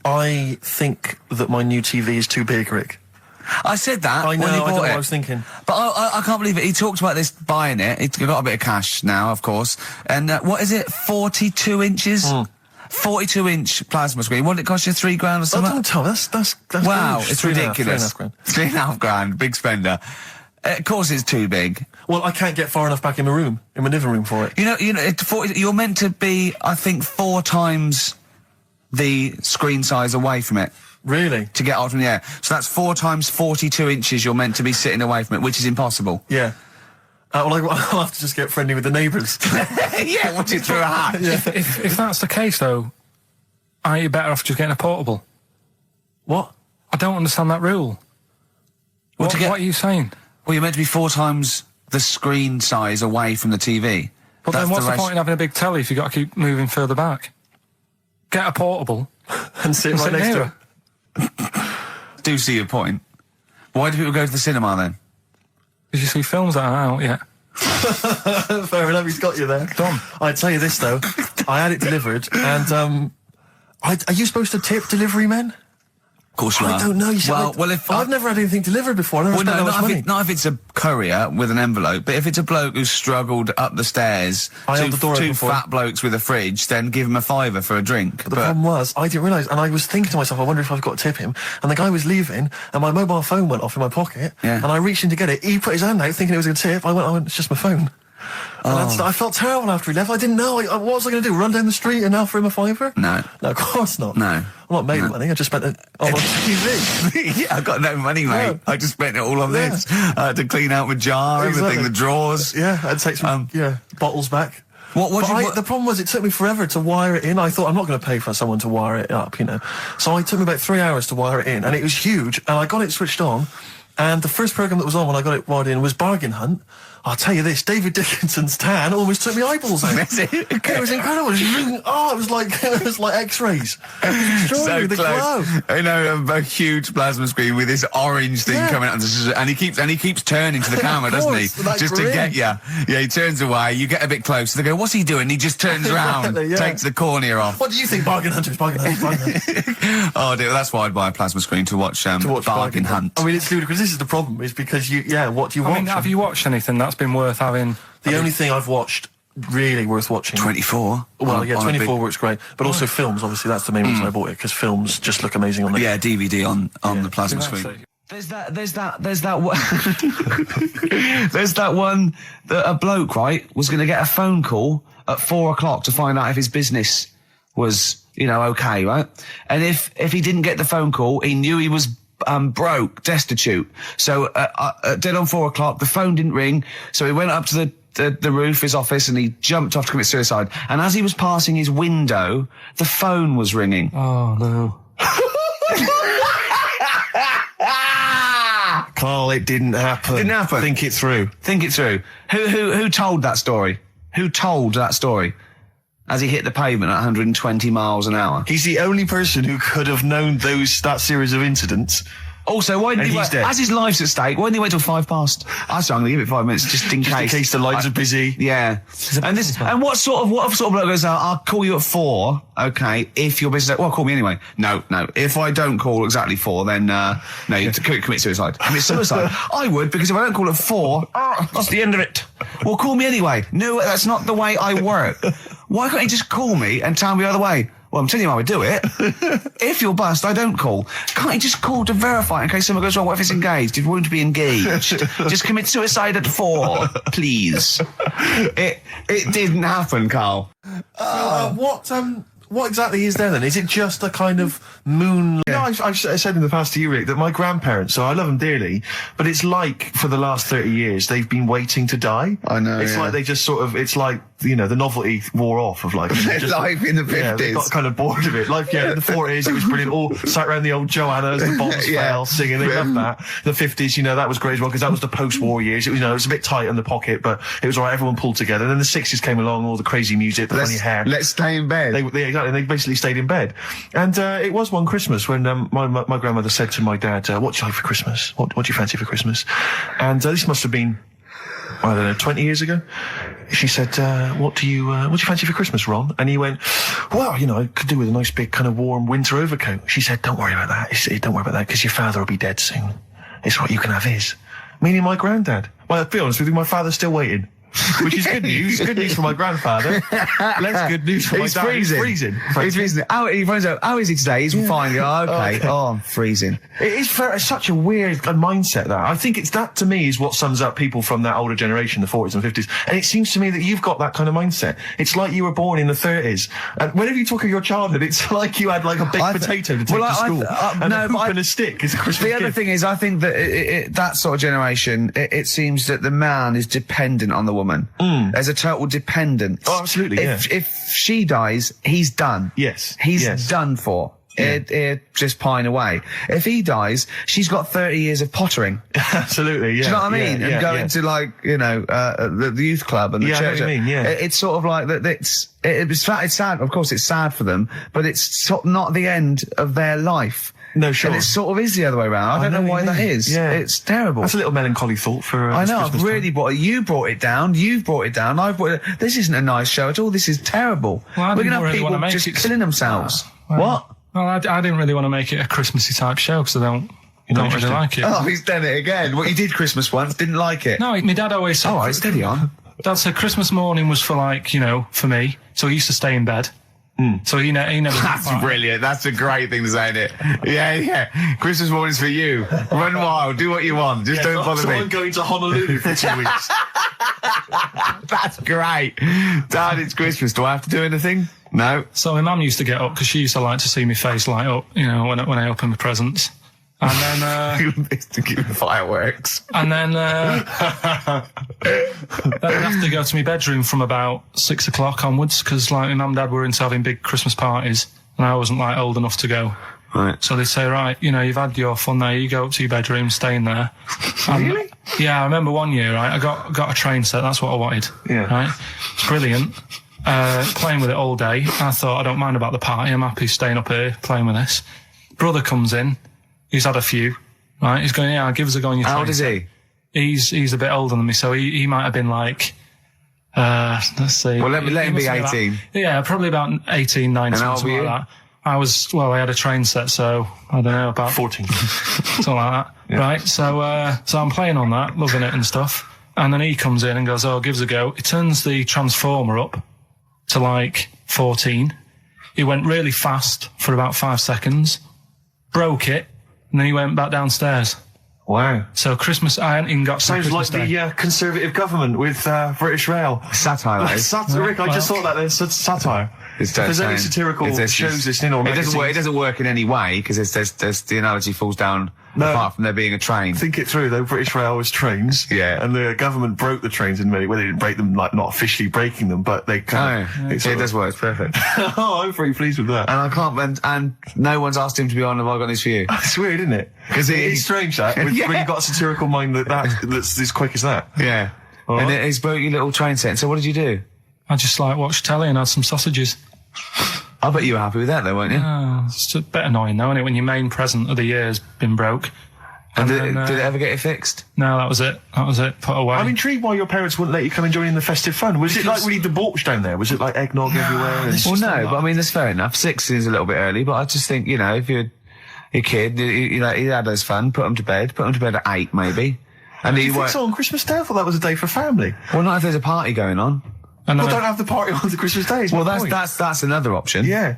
I think that my new TV is too big, Rick. I said that I know, when he I bought know what it. I was thinking. But I can't believe it. He talked about this buying it. He's got a bit of cash now, of course. And what is it? 42 inches? 42-inch plasma screen. What did it cost you? $3 grand or something? Don't tell me. That's wow, huge. it's ridiculous. £3.5 grand. £3.5 grand, big spender. Of course it's too big. Well, I can't get far enough back in my room, in my living room for it. You know, you're meant to be, I think, 4 times the screen size away from it. Really? To get out from the air. So that's 4 times 42 inches you're meant to be sitting away from it, which is impossible. Yeah. Well, I'll have to just get friendly with the neighbours. Yeah, watch it through a hat. Yeah. If that's the case, though, aren't you better off just getting a portable? What? I don't understand that rule. What are you saying? Well, you're meant to be 4 times the screen size away from the TV. But then what's the point in having a big telly if you've got to keep moving further back? Get a portable. and sit right next to it. Do see your point. Why do people go to the cinema then? Did you see films that are out yet? Fair enough, he's got you there. Done. I'd tell you this, though. I had it delivered, and, are you supposed to tip delivery men? Of course you are. I don't know. You see, if I've never had anything delivered before. I never spent that much money. Not if it's a courier with an envelope, but if it's a bloke who's struggled up the stairs, two fat blokes with a fridge, then give him a £5 for a drink. But the problem was, I didn't realise, and I was thinking to myself, I wonder if I've got to tip him. And the guy was leaving, and my mobile phone went off in my pocket, and I reached in to get it. He put his hand out, thinking it was a tip. I went, it's just my phone. And I felt terrible after he left. I didn't know. What was I going to do? Run down the street and offer him a £5? No. No, of course not. No. I'm not made of money. I just spent it on TV. Yeah, I've got no money, mate. No. I just spent it all on this. To clean out my jar, everything, the drawers. Yeah, I'd take some bottles back. The problem was it took me forever to wire it in. I thought, I'm not going to pay for someone to wire it up, you know. So it took me about 3 hours to wire it in, and it was huge, and I got it switched on, and the first programme that was on when I got it wired in was Bargain Hunt. I'll tell you this, David Dickinson's tan almost took me eyeballs out. It was incredible. It was like X-rays. So the close. glow. I know, a huge plasma screen with this orange thing coming out, and he keeps turning to the camera, doesn't he? Just to get you. Yeah, he turns away. You get a bit close. They go, "What's he doing?" He just turns around, takes the cornea off. What do you think, Bargain Hunters? Bargain Hunters. Oh dear, that's why I'd buy a plasma screen to watch Bargain Hunt. I mean, it's ludicrous. This is the problem, is because what do you watch? I mean, have you watched anything that's been worth having? The only thing I've watched really worth watching. 24. Well, 24 works great, but also films. Obviously, that's the main reason I bought it, because films just look amazing on the DVD on the plasma screen. There's that one that a bloke, right, was going to get a phone call at 4 o'clock to find out if his business was, okay, right? And if he didn't get the phone call, he knew he was broke, destitute. So dead on 4 o'clock, the phone didn't ring, so he went up to the roof, his office, and he jumped off to commit suicide. And as he was passing his window, the phone was ringing. Oh no. Carl, it didn't happen. Didn't happen. Think it through. Think it through. Who told that story? Who told that story? As he hit the pavement at 120 miles an hour. He's the only person who could have known that series of incidents. Also, why didn't he wait? As his life's at stake, why didn't he wait till 5 past? I said I'm going to give it 5 minutes just in case. In case the lines are busy. Yeah. And what sort of bloke goes out? I'll call you at 4. Okay, if your business. Well, call me anyway. No. If I don't call exactly 4, then you commit suicide. Commit suicide. I would, because if I don't call at 4, that's the end of it. Well, call me anyway. No, that's not the way I work. Why can't you just call me and tell me the other way? Well, I'm telling you how I do it. If you're bust, I don't call. Can't you just call to verify in case something goes wrong? What if it's engaged? If you want to be engaged, just commit suicide at 4, please. It didn't happen, Carl. What exactly is there then? Is it just a kind of moon? I've said in the past to you, Rick, that my grandparents, so I love them dearly, but it's like for the last 30 years they've been waiting to die. I know. It's like they just sort of, it's like, the novelty wore off of life. Life in the 50s. Yeah, they got kind of bored of it. Life, in the 40s, it was brilliant. All sat around the old Joannas, the bombs fell, singing. They loved that. The 50s, that was great as well, because that was the post-war years. It was, it was a bit tight in the pocket, but it was all right. Everyone pulled together. And then the 60s came along, all the crazy music, the funny hair. Let's stay in bed. They basically stayed in bed. And it was one Christmas when my grandmother said to my dad, what do you like for Christmas? What do you fancy for Christmas? And this must have been I don't know, 20 years ago. She said, what do you fancy for Christmas, Ron? And he went, well, you know, I could do with a nice big kind of warm winter overcoat. She said, don't worry about that. Don't worry about that, because your father will be dead soon. It's right, you can have his. Meaning my granddad. Well, to be honest with you, my father's still waiting. Which is good news. Good news for my grandfather. Less good news for my dad. He's freezing. He's freezing. He finds out, how is he today? He's fine. Oh, okay. Oh, I'm freezing. It's such a weird mindset, that. I think that, to me, is what sums up people from that older generation, the 40s and 50s. And it seems to me that you've got that kind of mindset. It's like you were born in the 30s. And whenever you talk of your childhood, it's like you had like a baked potato to take to school. And a hoop and a stick is a Christmas gift. The other thing is, I think that that sort of generation, it seems that the man is dependent on the woman. There's a total dependence. Oh, absolutely, If she dies, he's done. Yes. He's done for. Just pine away. If he dies, she's got 30 years of pottering. Absolutely, yeah. Do you know what I mean? And going to, like, you know, the youth club and the church. I know what you mean, yeah. It's sort of like that. It's sad. Of course, it's sad for them, but it's not the end of their life. No, sure. And it sort of is the other way around. I don't know why that is. Yeah. It's terrible. That's a little melancholy thought for I know, Christmas I've really you brought it down, you've brought it down, I've brought it. This isn't a nice show at all, this is terrible. Well, we're going to have people just killing themselves. What? Well, I didn't really want to make it a Christmassy type show, because I don't really like it. Oh, he's done it again. Well, you did Christmas once, didn't like it. No, my dad always said... All right, steady on. Dad said Christmas morning was for, like, you know, for me, so he used to stay in bed. So he never... That's brilliant. That's a great thing to say, isn't it? Yeah. Christmas morning's for you. Run wild. Do what you want. Just don't bother me. I'm going to Honolulu for 2 weeks. That's great. Dad, it's Christmas. Do I have to do anything? No. So my mum used to get up, because she used to like to see my face light up, you know, when I open my presents. And then... to give fireworks. And then... then I'd have to go to my bedroom from about 6 o'clock onwards, because, like, my mum and dad were into having big Christmas parties, and I wasn't, like, old enough to go. Right. So they'd say, right, you know, you've had your fun there, you go up to your bedroom, stay in there. Really? Yeah, I remember one year, right, I got a train set, that's what I wanted. Yeah. Right? It's brilliant. Playing with it all day. I thought, I don't mind about the party, I'm happy staying up here playing with this. Brother comes in, he's had a few, right? He's going, yeah, give us a go on your train. How old is he? He's a bit older than me, so he might have been like, let's see. Well, let him be 18. Probably about 18, 19, and how old something were you? like that. I had a train set, so, I don't know, about 14. Something like that. Yeah. Right, so I'm playing on that, loving it and stuff. And then he comes in and goes, oh, give us a go. He turns the transformer up to like 14. He went really fast for about 5 seconds, broke it, and then he went back downstairs. Wow. So Christmas, I hadn't even got to Sounds Christmas like the Conservative government with British Rail. Satire, Rick, I just thought that there's satire. If there's any satirical shows listening or magazines. It doesn't work in any way, because there's the analogy falls down apart from there being a train. Think it through, though. British Rail was trains. Yeah. And the government broke the trains in many ways. They didn't break them, like, not officially breaking them, but they kind of... It does work. It's perfect. Oh, I'm very pleased with that. And and no one's asked him to be on Have I Got News For You? It's weird, isn't it? Because it's strange, that, when you've got a satirical mind that's as quick as that. Yeah. All and he's broke your little train set. So what did you do? I just, like, watched telly and had some sausages. I bet you were happy with that, though, weren't you? It's a bit annoying, though, isn't it, when your main present of the year's been broke. And did it ever get it fixed? No, that was it. Put away. I'm intrigued why your parents wouldn't let you come and join in the festive fun. Was it like really debauched down there? Was it like eggnog everywhere? Well, no, but I mean, that's fair enough. 6 is a little bit early, but I just think, you know, if you're a kid, you know, he had his fun, put him to bed at 8, maybe. And you think so on Christmas Day? I thought that was a day for family. Well, not if there's a party going on. Well, don't have the party on the Christmas Day. Well, that's another option. Yeah.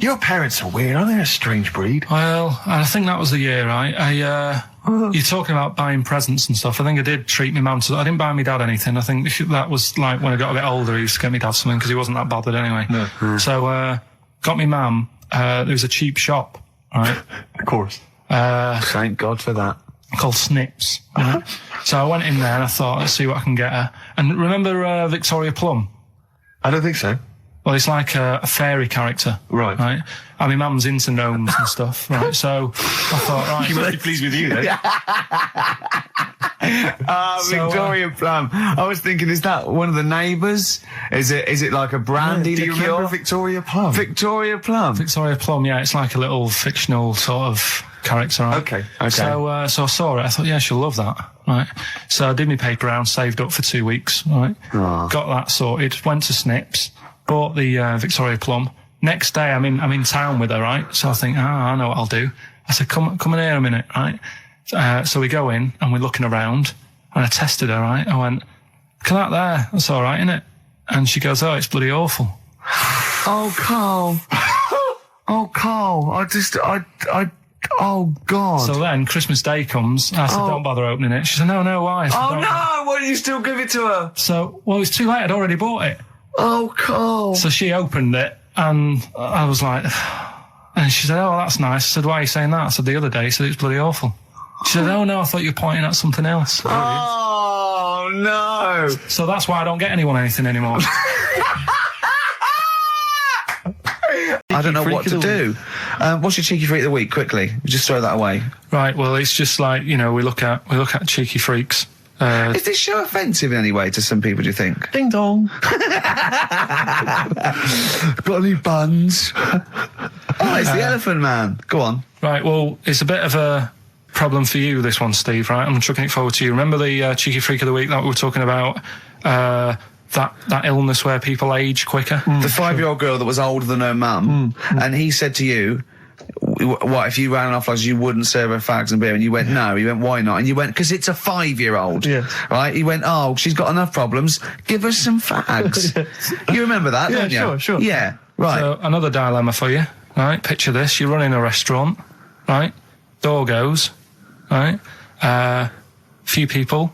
Your parents are weird, aren't they? A strange breed. Well, I think that was the year, right? You're talking about buying presents and stuff. I think I did treat my mum. I didn't buy my dad anything. I think that was like when I got a bit older, he used to get me dad something because he wasn't that bothered anyway. No. So, got me mum. There was a cheap shop, right? Of course. Thank God for that. Called Snips. Right? So I went in there and I thought, let's see what I can get her. And remember Victoria Plum? I don't think so. Well, it's like a fairy character. Right. I mean, Mum's into gnomes and stuff, right? So I thought, right. She must be pleased with you, then. Victoria Plum. I was thinking, is that one of the neighbours? Is it like a brandy liqueur? Do you remember Victoria Plum? Victoria Plum. Victoria Plum, yeah. It's like a little fictional sort of character, right? Okay. So I saw it. I thought, yeah, she'll love that, right? So I did my paper round, saved up for 2 weeks, right? Got that sorted. Went to Snips, bought the Victoria Plum. Next day, I'm in town with her, right? So I think, I know what I'll do. I said, come in here a minute, right? So we go in and we're looking around, and I tested her, right? I went, look at that there. That's all right, isn't it? And she goes, oh, it's bloody awful. Oh, Carl. Oh, Carl. Oh, God. So then Christmas Day comes. I said, don't bother opening it. She said, no, why? Said, no. Why didn't you still give it to her? So, well, it's too late. I'd already bought it. Oh, Carl. So she opened it, and I was like, and she said, oh, that's nice. I said, why are you saying that? I said, the other day, she said, it's bloody awful. She said, oh, no, I thought you were pointing at something else. Oh, no. So that's why I don't get anyone anything anymore. I don't know what to do. What's your cheeky freak of the week? Quickly, just throw that away. Right. Well, it's just like, we look at cheeky freaks. Is this show offensive in any way to some people? Do you think? Ding dong. Got any buns? Oh, it's the Elephant Man. Go on. Right. Well, it's a bit of a problem for you, this one, Steve. Right. I'm chucking it forward to you. Remember the cheeky freak of the week that we were talking about? That illness where people age quicker. The 5-year-old girl that was older than her mum, and he said to you, what, if you ran off like you wouldn't serve her fags and beer? And you went, no. He went, why not? And you went, because it's a 5-year-old. Yeah. Right? He went, oh, she's got enough problems. Give her some fags. You remember that, don't you? Sure. Yeah, right. So another dilemma for you, right? Picture this. You're running a restaurant, right? Door goes, right? Few people.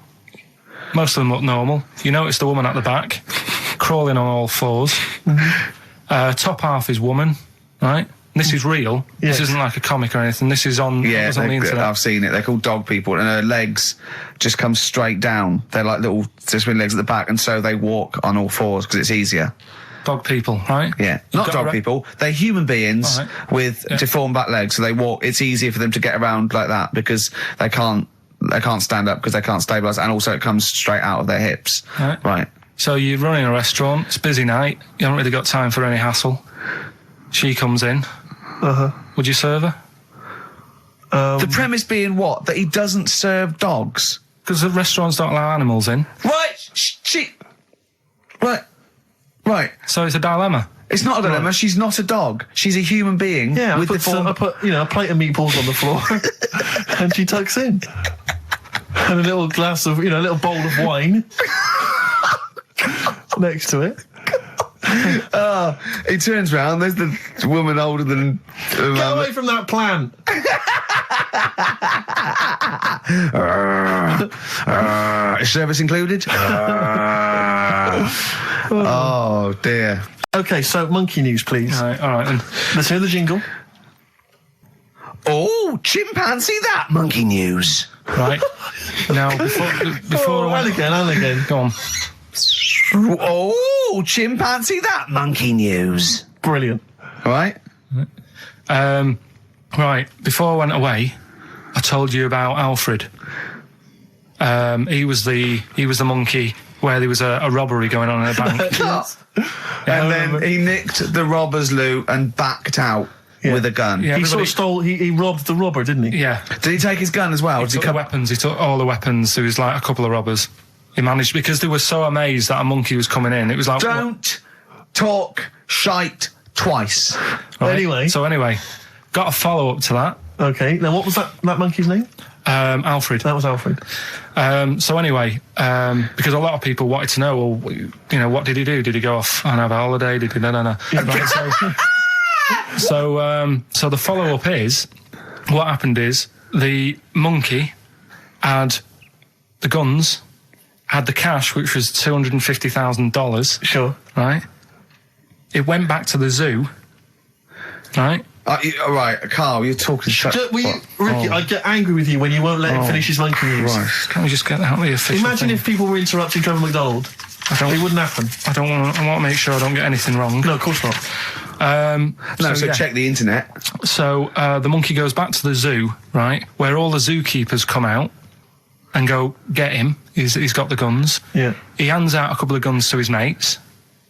Most of them look normal. You notice the woman at the back, crawling on all fours. Top half is woman, right? This is real. Yes. This isn't like a comic or anything. This is on, yeah, on the internet. I've seen it. They're called dog people, and her legs just come straight down. They're like little swing legs at the back, and so they walk on all fours because it's easier. Dog people, right? Yeah, not dog people. They're human beings with deformed back legs, so they walk. It's easier for them to get around like that because they can't stand up because they can't stabilise, and also it comes straight out of their hips. Right. So you're running a restaurant. It's a busy night. You haven't really got time for any hassle. She comes in. Would you serve her? The premise being what? That he doesn't serve dogs? Because the restaurants don't allow animals in. Right. So it's a dilemma. It's not a dilemma. She's not a dog. She's a human being. Yeah, with I put a plate of meatballs on the floor, and she tucks in, and a little glass of, a little bowl of wine next to it. He turns round. There's the woman older than. Get away from that plant. Is service included? Oh dear. Okay, so monkey news, please. All right then. Let's hear the jingle. Oh, chimpanzee that monkey news. Right. Now, before and again. Go on. Oh, chimpanzee that monkey news. Brilliant. All right. Right. Before I went away, I told you about Alfred. He was the monkey where there was a robbery going on in a bank. Yes. And then he nicked the robber's loot and backed out with a gun. Yeah, he sort of stole. He robbed the robber, didn't he? Yeah. Did he take his gun as well? He took the weapons. He took all the weapons. There was like a couple of robbers. He managed, because they were so amazed that a monkey was coming in. It was like, don't talk shite twice. Right? Anyway, got a follow up to that. Okay. Now, what was that monkey's name? Alfred. That was Alfred. So anyway, because a lot of people wanted to know, well, what did he do? Did he go off and have a holiday? Did he? No. Right, so the follow up is, what happened is the monkey had the guns, had the cash, which was $250,000. Sure. Right. It went back to the zoo. Right. Right, Carl, you're talking shit. Ricky, I get angry with you when you won't let him finish his monkey news. Right. Can we just get out of the official Imagine thing? if people were interrupting Trevor McDonald. It wouldn't happen. I want to make sure I don't get anything wrong. No, of course not. Check the internet. So the monkey goes back to the zoo, right, where all the zookeepers come out and go, get him. He's got the guns. Yeah. He hands out a couple of guns to his mates,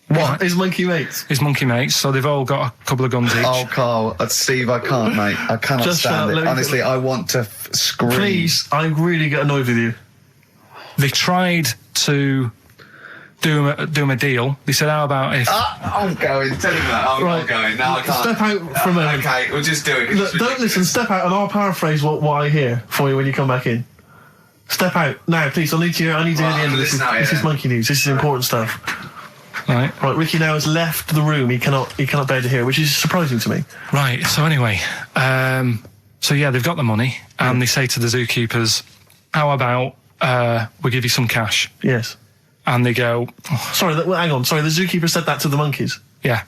What? His monkey mates? His monkey mates, so they've all got a couple of guns each. Oh, Carl, Steve, I can't, mate. I cannot Just stand it. Honestly, I want to scream. Please, I really get annoyed with you. They tried to do him a deal. They said, how about if... I'm going. Tell him that. I'm not going. No, I can't. Step out from a... Okay, we'll just do it. Look, don't listen. Step out and I'll paraphrase what I hear for you when you come back in. Step out. Now, please, I need to hear the end of this. This is monkey news. This is important stuff. Right. Ricky now has left the room. He cannot bear to hear it, which is surprising to me. Right, so anyway, so yeah, they've got the money, and they say to the zookeepers, how about we give you some cash? Yes. And they go... Oh. Sorry, hang on. Sorry, the zookeeper said that to the monkeys? Yeah.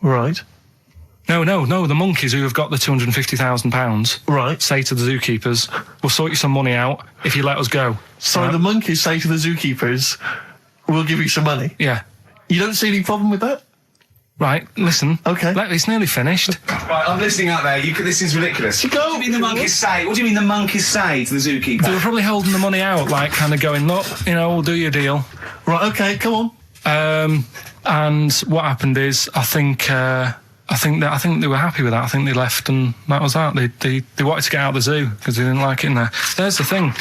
Right. No, the monkeys who have got the £250,000 right. say to the zookeepers, we'll sort you some money out if you let us go. Sorry, the monkeys say to the zookeepers, we'll give you some money? Yeah. You don't see any problem with that? Right, listen. Okay. It's nearly finished. Right, I'm listening out there. This is ridiculous. What do you mean the monkeys say? What do you mean the monkeys say to the zookeeper? They were probably holding the money out, like, kind of going, look, we'll do your deal. Right, okay, come on. And what happened is, I think they were happy with that. I think they left, and that was that. They wanted to get out of the zoo because they didn't like it in there. There's the thing.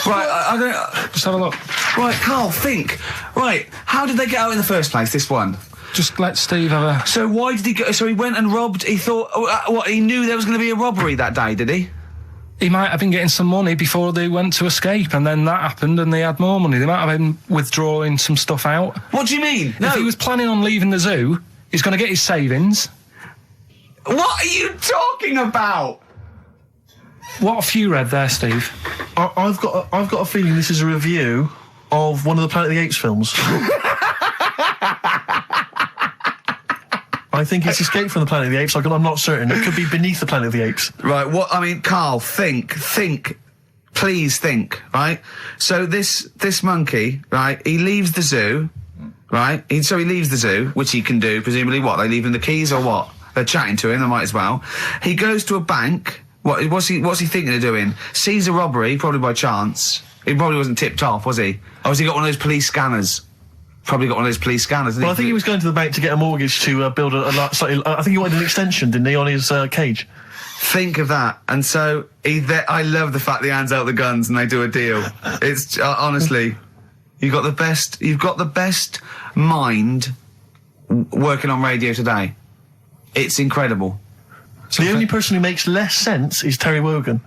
Right, I don't... Just have a look. Right, Carl, think. Right, how did they get out in the first place, this one? Just let Steve have a... So why did he go... So he went and robbed... He thought... he knew there was going to be a robbery that day, did he? He might have been getting some money before they went to escape, and then that happened and they had more money. They might have been withdrawing some stuff out. What do you mean? No. If he was planning on leaving the zoo, he's going to get his savings. What are you talking about? What have you read there, Steve? I've got a feeling this is a review of one of the Planet of the Apes films. I think it's Escape from the Planet of the Apes. I'm not certain. It could be Beneath the Planet of the Apes. Right, Carl, think. Please think, right? So this monkey, right, he leaves the zoo, right? So he leaves the zoo, which he can do, presumably what? They leave him the keys or what? They're chatting to him, they might as well. He goes to a bank. What's he thinking of doing? Sees a robbery, probably by chance. He probably wasn't tipped off, was he? Or has he got one of those police scanners? Probably got one of those police scanners. Well, I think he was going to the bank to get a mortgage to build I think he wanted an extension, didn't he, on his cage? Think of that. And so I love the fact that he hands out the guns and they do a deal. It's honestly, you've got the best mind working on radio today. It's incredible. So the only person who makes less sense is Terry Wogan.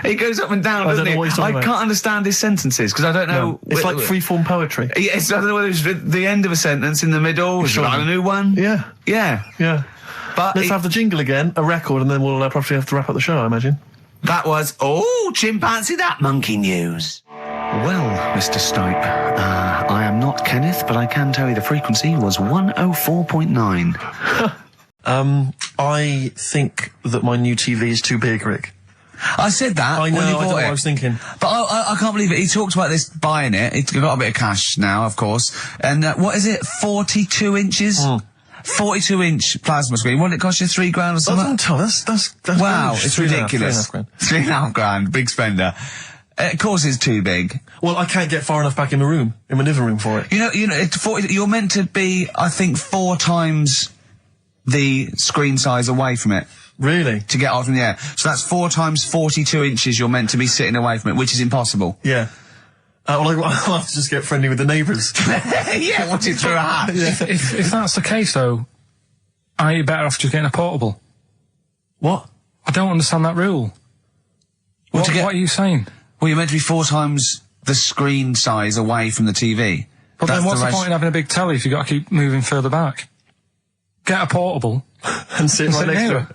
He goes up and down, doesn't he? I can't understand his sentences because I don't know. No, it's like freeform poetry. Yes, I don't know whether it's the end of a sentence, in the middle, or a new one. Yeah. But let's have the jingle again, a record, and then we'll probably have to wrap up the show, I imagine. That was chimpanzee that monkey news. Well, Mr. Stipe, I am not Kenneth, but I can tell you the frequency was 104.9. I think that my new TV is too big, Rick. I said that. I know, when you bought I know it. what I was thinking. But I can't believe it. He talked about this buying it. He's got a bit of cash now, of course. And what is it? 42 inches? 42-inch plasma screen. What did it cost you? $3,000 or something? That's wow, it's ridiculous. $3,500. Big spender. Of course it's too big. Well, I can't get far enough back in my living room for it. You know, you're meant to be, I think, 4 times the screen size away from it. Really? To get out from the air. So that's 4 times 42 inches you're meant to be sitting away from it, which is impossible. Yeah. Well, I'll have to just get friendly with the neighbours. Yeah, watch it through a hat. If that's the case, though, are you better off just getting a portable? What? I don't understand that rule. What are you saying? Well, you're meant to be 4 times the screen size away from the TV. But then what's the point in having a big telly if you've got to keep moving further back? Get a portable and sit right next to it.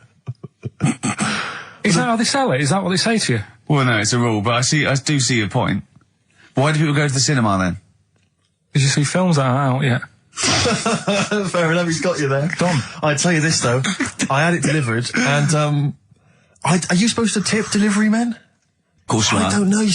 Is that how they sell it? Is that what they say to you? Well, no, it's a rule, but I do see your point. Why do people go to the cinema then? Did you see films that aren't out yet? Fair enough, he's got you there. Done. I'd tell you this though, I had it delivered, and are you supposed to tip delivery men? Of course you are. I don't know.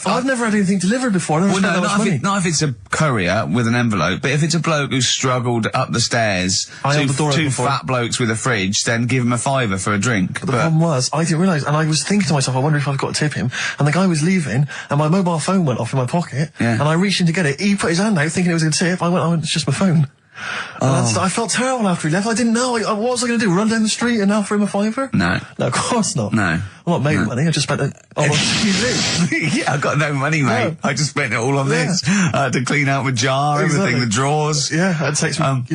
I've never had anything delivered before. I never spent that much money. Not if it's a courier with an envelope, but if it's a bloke who struggled up the stairs, two fat blokes with a fridge, then give him a £5 for a drink. But the problem was, I didn't realise, and I was thinking to myself, I wonder if I've got to tip him. And the guy was leaving, and my mobile phone went off in my pocket, and I reached in to get it. He put his hand out thinking it was a tip. I went, it's just my phone. I felt terrible after he left. I didn't know. What was I going to do? Run down the street and offer him a £5? No, of course not. No. I'm not made money. I just spent it on TV. Yeah, I got no money, mate. I just spent it all on this. I had to clean out my jar, everything, the drawers. Yeah, I'd take some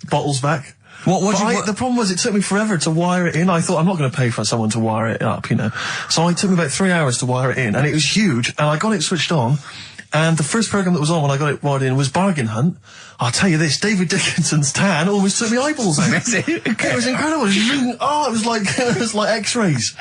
bottles back. The problem was, it took me forever to wire it in. I thought, I'm not going to pay for someone to wire it up, So it took me about 3 hours to wire it in, and it was huge, and I got it switched on. And the first programme that was on when I got it wired in was Bargain Hunt. I'll tell you this, David Dickinson's tan almost took my eyeballs out. It was incredible. It was like X-rays.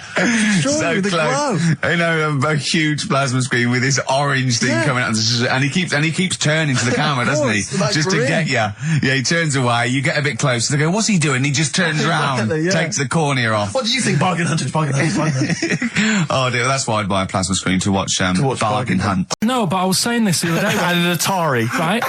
So close. A huge plasma screen with this orange thing coming out, and he keeps turning to the camera, doesn't he? Just to get you. Yeah, he turns away. You get a bit closer. They go, "What's he doing?" He just turns around, takes the cornea off. What do you think, Bargain Hunt is? Bargain Hunt. Oh dear, that's why I'd buy a plasma screen to watch Bargain Hunt. No, but I was saying this the other day. And an Atari, right?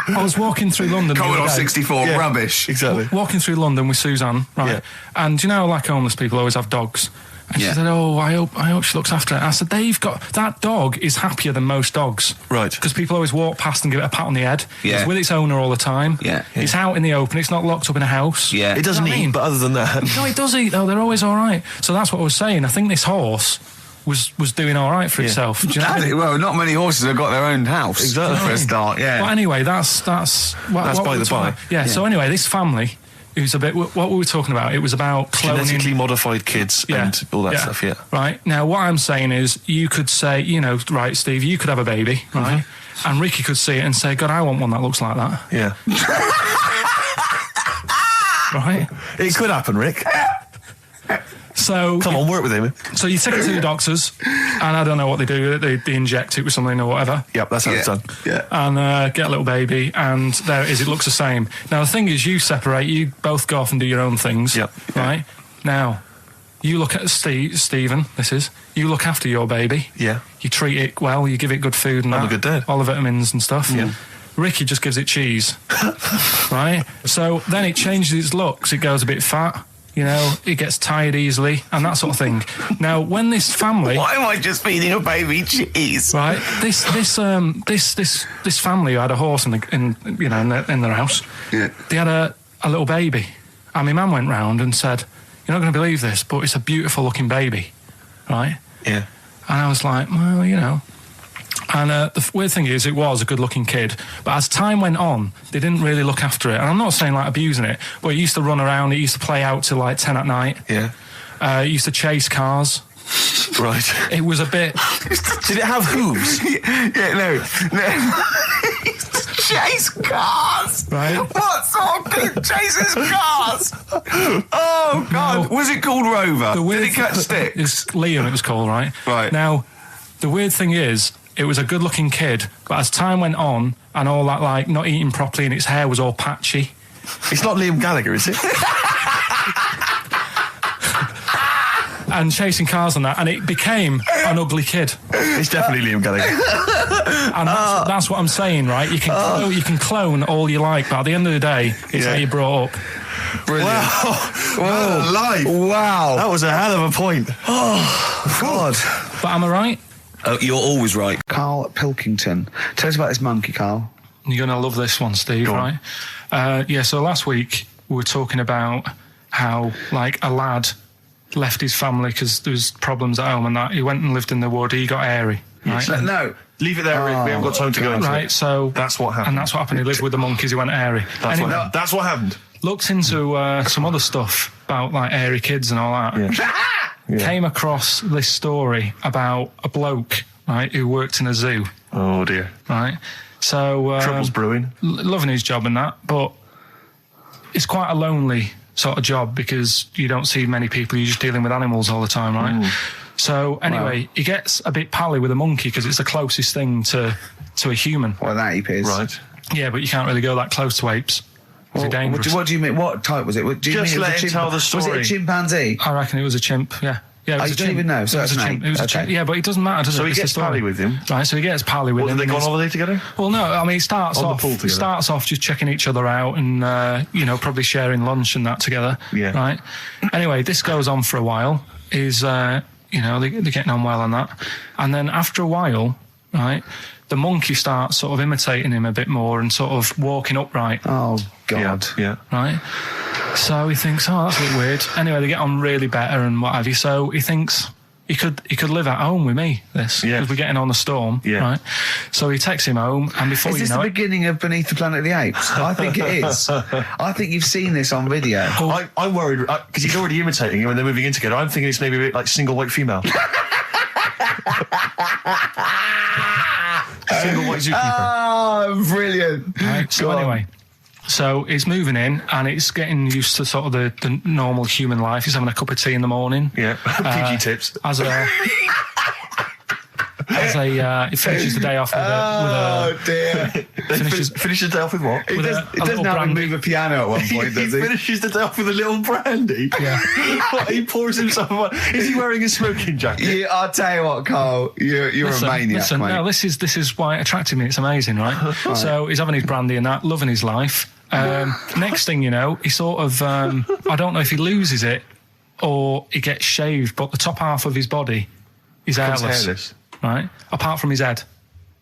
I was walking through London. Commodore 64, rubbish. Exactly. Walking through London with Suzanne, right? Yeah. And like homeless people always have dogs. And she said, I hope she looks after it. I said, that dog is happier than most dogs. Right. Because people always walk past and give it a pat on the head. Yeah. It's with its owner all the time. Yeah. It's out in the open. It's not locked up in a house. Yeah. It doesn't eat, but other than that. No, it does eat, though. They're always all right. So that's what I was saying. I think this horse was doing all right for itself. Do you know what I mean? Well, not many horses have got their own house. Exactly. For a start, yeah. But anyway, that's by the by. Yeah, so anyway, this family, who's a bit, what we were talking about, it was about cloning. Genetically modified kids and all that stuff, Right, now what I'm saying is, you could say, right, Steve, you could have a baby, right? And Ricky could see it and say, God, I want one that looks like that. Yeah. Right? It could happen, Rick. So come on, work with him. So you take it to the doctors, and I don't know what they do. They inject it with something or whatever. Yep, that's how it's done. Yeah, and get a little baby, and there it is. It looks the same. Now the thing is, you separate. You both go off and do your own things. Yep. Right. Now, you look at Stephen. You look after your baby. Yeah. You treat it well. You give it good food and I'm a good dad. All the vitamins and stuff. Yeah. Ricky just gives it cheese. Right. So then it changes its looks. It goes a bit fat. It gets tired easily and that sort of thing. Now, when this family... Why am I just feeding a baby cheese? Right, this family who had a horse in their house. Yeah. They had a little baby, and my mum went round and said, "You're not going to believe this, but it's a beautiful looking baby," right? Yeah. And I was like, well, And the weird thing is, it was a good-looking kid, but as time went on, they didn't really look after it. And I'm not saying like abusing it, but it used to run around. It used to play out till like 10 at night. Yeah. It used to chase cars. Right. It was a bit. Did it have hooves? No. Chase cars. Right. What sort of kid chases cars? Oh God! No. Was it called Rover? Did it catch sticks? It's Liam. It was called, right? Right. Now, the weird thing is, it was a good-looking kid, but as time went on, and all that, like, not eating properly, and its hair was all patchy. It's not Liam Gallagher, is it? And chasing cars and that, and it became an ugly kid. It's definitely Liam Gallagher. And that's what I'm saying, right? You can clone all you like, but at the end of the day, it's how you brought up. Brilliant. Wow. Life. Wow. That was a hell of a point. Oh, God. But am I right? Oh, you're always right. Karl Pilkington. Tell us about this monkey, Karl. You're going to love this one, Steve, right? So last week we were talking about how, like, a lad left his family because there was problems at home and that. He went and lived in the wood. He got airy, right? No. Leave it there, Rick. We haven't got time to go into it. Right, so... That's what happened. And that's what happened. He lived with the monkeys. He went airy. That's what happened. Looked into some other stuff about, like, airy kids and all that. Yeah. Came across this story about a bloke, right, who worked in a zoo. Oh, dear. Right? So... Trouble's brewing. Loving his job and that, but it's quite a lonely sort of job because you don't see many people. You're just dealing with animals all the time, right? So, anyway, he gets a bit pally with a monkey because it's the closest thing to a human. Well, that ape is. Right. Yeah, but you can't really go that close to apes. What do you mean? What type was it? Just let him tell the story. Was it a chimpanzee? I reckon it was a chimp, yeah. Yeah, I don't even know. So that's a chimp. It was a chimp. Yeah, but it doesn't matter, does it? So he gets pally with him. Right, so he gets pally with him. Did they go on holiday together? Well, no. I mean, it starts off just checking each other out and, probably sharing lunch and that together. Yeah. Right? Anyway, this goes on for a while. They're getting on well on that. And then after a while, right, the monkey starts sort of imitating him a bit more and sort of walking upright. Oh, God. Yeah. Right? So he thinks, oh, that's a bit weird. Anyway, they get on really better and what have you. So he thinks he could live at home with me, because we're getting on the storm. Yeah. Right? So he takes him home, and before you know it... Is this the beginning of Beneath the Planet of the Apes? I think it is. I think you've seen this on video. I'm worried, because he's already imitating him when they're moving in together. I'm thinking it's maybe a bit like Single White Female. Single White Zookeeper. Oh, brilliant. Right, so anyway... So he's moving in, and it's getting used to sort of the normal human life. He's having a cup of tea in the morning. Yeah, PG tips. He finishes the day off with a... Oh, dear. Finishes the day off with what? He doesn't have to move a piano at one point, does he? He finishes the day off with a little brandy? Yeah. He pours himself one. Is he wearing a smoking jacket? Yeah, I'll tell you what, Carl, you're a maniac, mate. No, this is why it attracted me. It's amazing, right? So he's having his brandy and that, loving his life. Next thing you know, he sort of... I don't know if he loses it or he gets shaved, but the top half of his body is hairless. Right, apart from his head.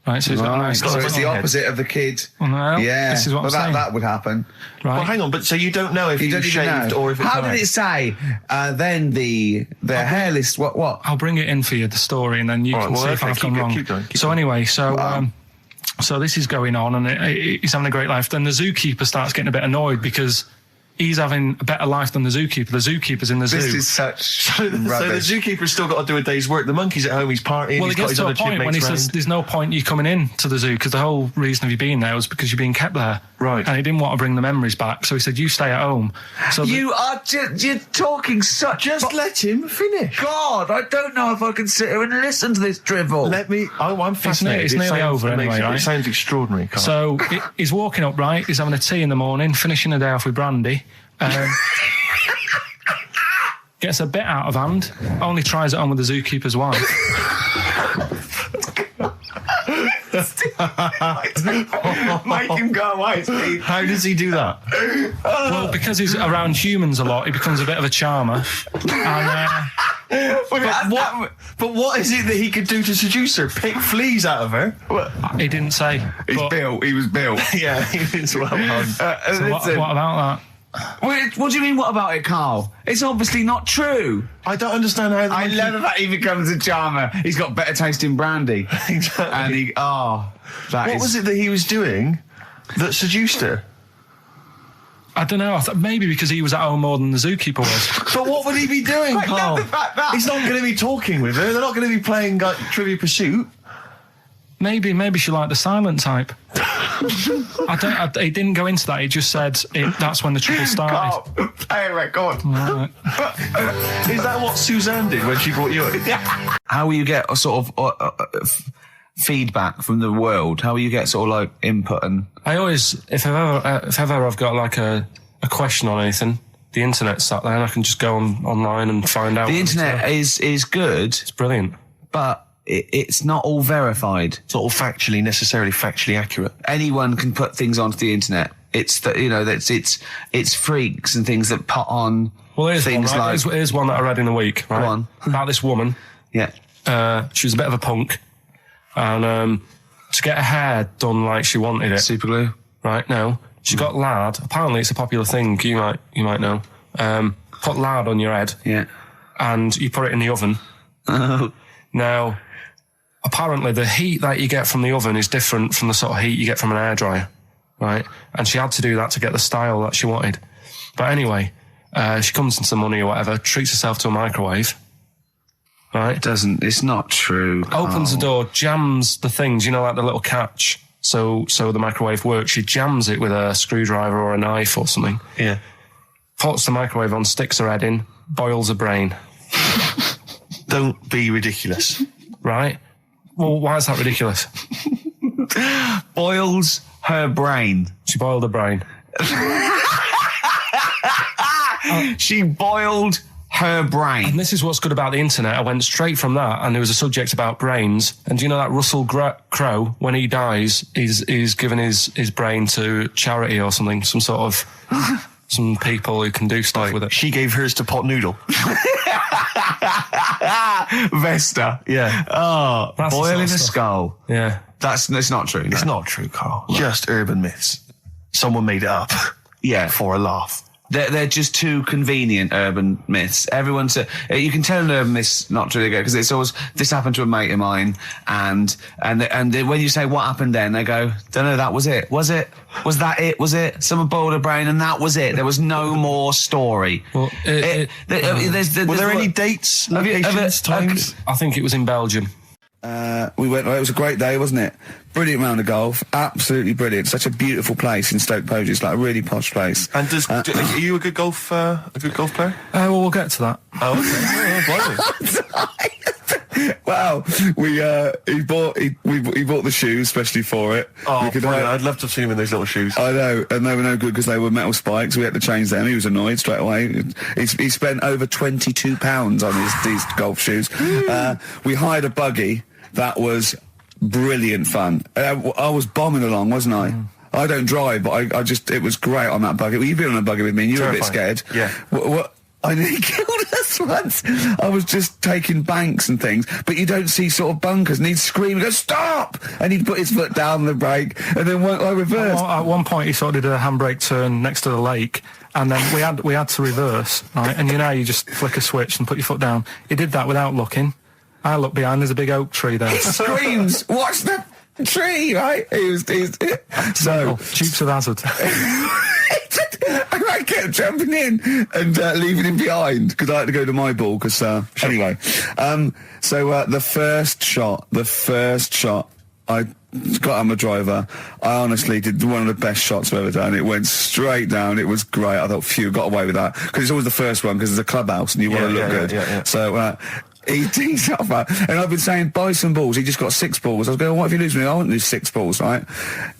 Right, so he's got a nice. So it's the opposite of the kid. Well, yeah, this is what I'm saying. That would happen. Right. Well, hang on, but so you don't know if he was shaved or if it's... How did it say? Then the hairless. What? I'll bring it in for you, the story, and then you can see if I've gone wrong. Keep going. Anyway, so this is going on, and he's having a great life. Then the zookeeper starts getting a bit annoyed because he's having a better life than the zookeeper. The zookeeper's in the zoo. This is such So the zookeeper's still got to do a day's work. The monkey's at home, he's partying, well, he's got his other chipmates when he says there's no point you coming in to the zoo, because the whole reason of you being there was because you're being kept there. Right. And he didn't want to bring the memories back, so he said, you stay at home. So you're talking such... Just let him finish. God, I don't know if I can sit here and listen to this drivel. I'm fascinated. It's nearly over anyway, right? It sounds extraordinary, Carl. So he's walking up, right? He's having a tea in the morning, finishing the day off with brandy. Gets a bit out of hand, only tries it on with the zookeeper's wife. Make him go away, Steve. How does he do that? Well, because he's around humans a lot, he becomes a bit of a charmer. But what is it that he could do to seduce her? Pick fleas out of her? He didn't say. He was built. Yeah, he was well done. So what about that? What do you mean, what about it, Carl? It's obviously not true. I don't understand how... I love the fact he becomes a charmer. He's got better taste in brandy. Exactly. And what was it that he was doing that seduced her? I don't know. Maybe because he was at home more than the zookeeper was. But what would he be doing, Carl? He's not going to be talking with her. They're not going to be playing Trivial Pursuit. Maybe she liked the silent type. He didn't go into that. He just said that's when the trouble started. Carl, play a record. Right. Is that what Suzanne did when she brought you in? How will you get a sort of feedback from the world? How will you get sort of like input? And I always, if ever I've got like a question on anything, the internet's sat there and I can just go online and find out. The internet is good. It's brilliant, but it's not all verified. It's not all necessarily factually accurate. Anyone can put things onto the internet. It's it's freaks and things that put on. Well, here's things one, right? Here's one that I read in a week. Right? Go on. About this woman. Yeah. She was a bit of a punk, and to get her hair done like she wanted it. Super glue. Right? No, she got lard. Apparently, it's a popular thing. You might know. Put lard on your head. Yeah. And you put it in the oven. Now, apparently the heat that you get from the oven is different from the sort of heat you get from an hairdryer, right? And she had to do that to get the style that she wanted. But anyway, she comes into money or whatever, treats herself to a microwave, right? It's not true. Opens the door, jams the things, like the little catch, so the microwave works. She jams it with a screwdriver or a knife or something. Yeah. Puts the microwave on, sticks her head in, boils her brain. Don't be ridiculous. Right? Well, why is that ridiculous? Boils her brain. She boiled her brain. She boiled her brain. And this is what's good about the internet. I went straight from that, and there was a subject about brains. And do you know that Russell Crowe, when he dies, he's given his brain to charity or something, some sort of some people who can do stuff with it. She gave hers to Pot Noodle. Vesta. Yeah. Oh, That's boil the in sort a of stuff. skull. Yeah. It's not true. No. It's not true, Carl. Just urban myths. Someone made it up. Yeah. For a laugh. They're just too convenient urban myths. Everyone's you can tell an urban myth's not true because it's always this happened to a mate of mine, and when you say what happened then, they go, don't know, that was it. Was that it? Was it? Someone boiled a brain and that was it. There was no more story. Well, were there any dates, locations, times? I think it was in Belgium. We went. It was a great day, wasn't it? Brilliant round of golf, absolutely brilliant. Such a beautiful place in Stoke Poges, it's like a really posh place. And are you a good golf player? Well, we'll get to that. Oh, okay. Wow, he bought the shoes especially for it. Oh, I'd love to have seen him in those little shoes. I know, and they were no good because they were metal spikes. We had to change them. He was annoyed straight away. He spent over £22 on these golf shoes. We hired a buggy that was brilliant fun. I was bombing along, wasn't I? I don't drive, but it was great on that buggy. Well, you've been on a buggy with me, and you were a bit scared. Yeah. What? I nearly killed us once. I was just taking banks and things, but you don't see sort of bunkers, and he'd scream and go, stop! And he'd put his foot down the brake, and then I reversed. At one point, he sort of did a handbrake turn next to the lake, and then we had to reverse, right? And you just flick a switch and put your foot down. He did that without looking. I looked behind, there's a big oak tree there. He screams, watch the tree, right? So Dukes of Hazzard. And I kept jumping in and leaving him behind because I had to go to my ball. Anyway, so the first shot, I got on my driver. I honestly did one of the best shots I've ever done. It went straight down. It was great. I thought, phew, got away with that because it's always the first one because it's a clubhouse and you want to look good. Yeah. So. He tees up, and I've been saying, buy some balls. He just got 6 balls. I was going, what if you lose me? I won't lose 6 balls, right?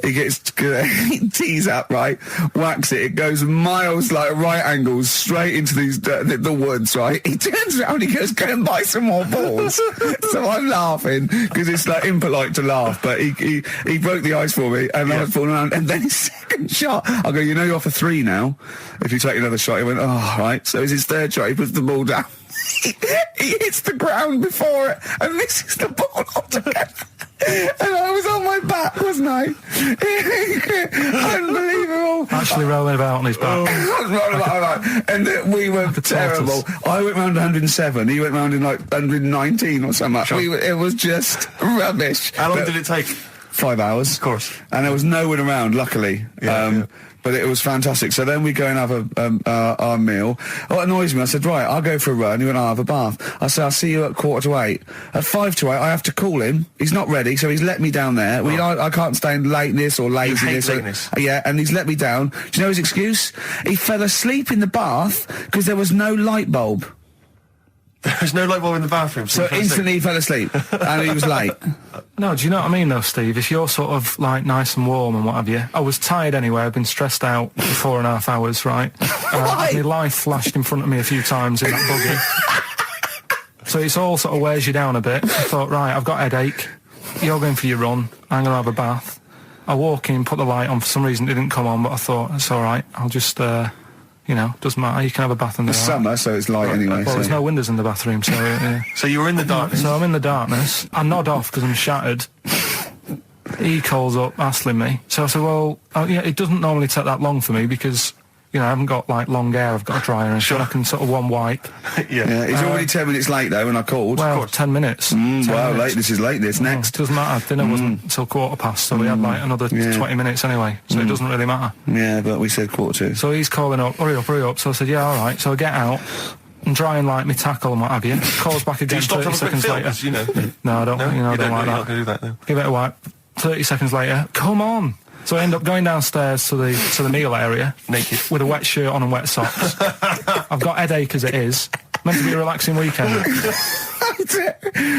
He tees up, right? Whacks it. It goes miles, like right angles, straight into the woods, right? He turns around, he goes, go and buy some more balls. So I'm laughing, because it's like impolite to laugh, but he broke the ice for me, and I was falling around. And then his second shot, I go, you're off a 3 now. If you take another shot, he went, oh, right. So it's his third shot, he puts the ball down. He hits the ground before it and misses the ball altogether. And I was on my back, wasn't I? Unbelievable. Actually rolling about on his back. And we were terrible. I went round 107. He went round in like 119 or something. Sure. It was just rubbish. How long did it take? 5 hours. Of course. And there was no one around, luckily. But it was fantastic. So then we go and have our meal. What annoys me, I said, right, I'll go for a run. He went, I'll have a bath. I said, I'll see you at 7:45. At 7:55, I have to call him. He's not ready, so he's let me down there. I can't stand lateness or laziness. You hate lateness. Yeah, and he's let me down. Do you know his excuse? He fell asleep in the bath because there was no light bulb. There's no light bulb in the bathroom. So instantly he fell asleep, and he was late. No, do you know what I mean though, Steve? If you're sort of like nice and warm and what have you, I was tired anyway, I've been stressed out for 4.5 hours, right? My life flashed in front of me a few times in that buggy. So it's all sort of wears you down a bit. I thought, right, I've got a headache, you're going for your run, I'm going to have a bath. I walk in, put the light on, for some reason it didn't come on, but I thought, it's alright, I'll just... doesn't matter. You can have a bath in the summer, so it's light anyway. Well, there's no windows in the bathroom, so... So you were in the darkness? So I'm in the darkness. I nod off because I'm shattered. He calls up, hassling me. So I said, well, it doesn't normally take that long for me because, I haven't got, like, long hair. I've got a dryer and so I can sort of one wipe. Yeah. He's already 10 minutes late, though, when I called. Well, 10 minutes. 10 wow, minutes. This is late, next. It doesn't matter. Dinner wasn't until 7:15, so we had, like, another 20 minutes anyway, so it doesn't really matter. Yeah, but we said 7:45. So he's calling up, hurry up. So I said, yeah, all right. So I get out and dry and like me tackle and what have you. Calls back again 30 seconds later. No, I don't. I don't like that. You're not going to do that, though. Give it a wipe. 30 seconds later, come on. So I end up going downstairs to the meal area, naked, with a wet shirt on and wet socks. I've got headache as it is. Meant to be a relaxing weekend.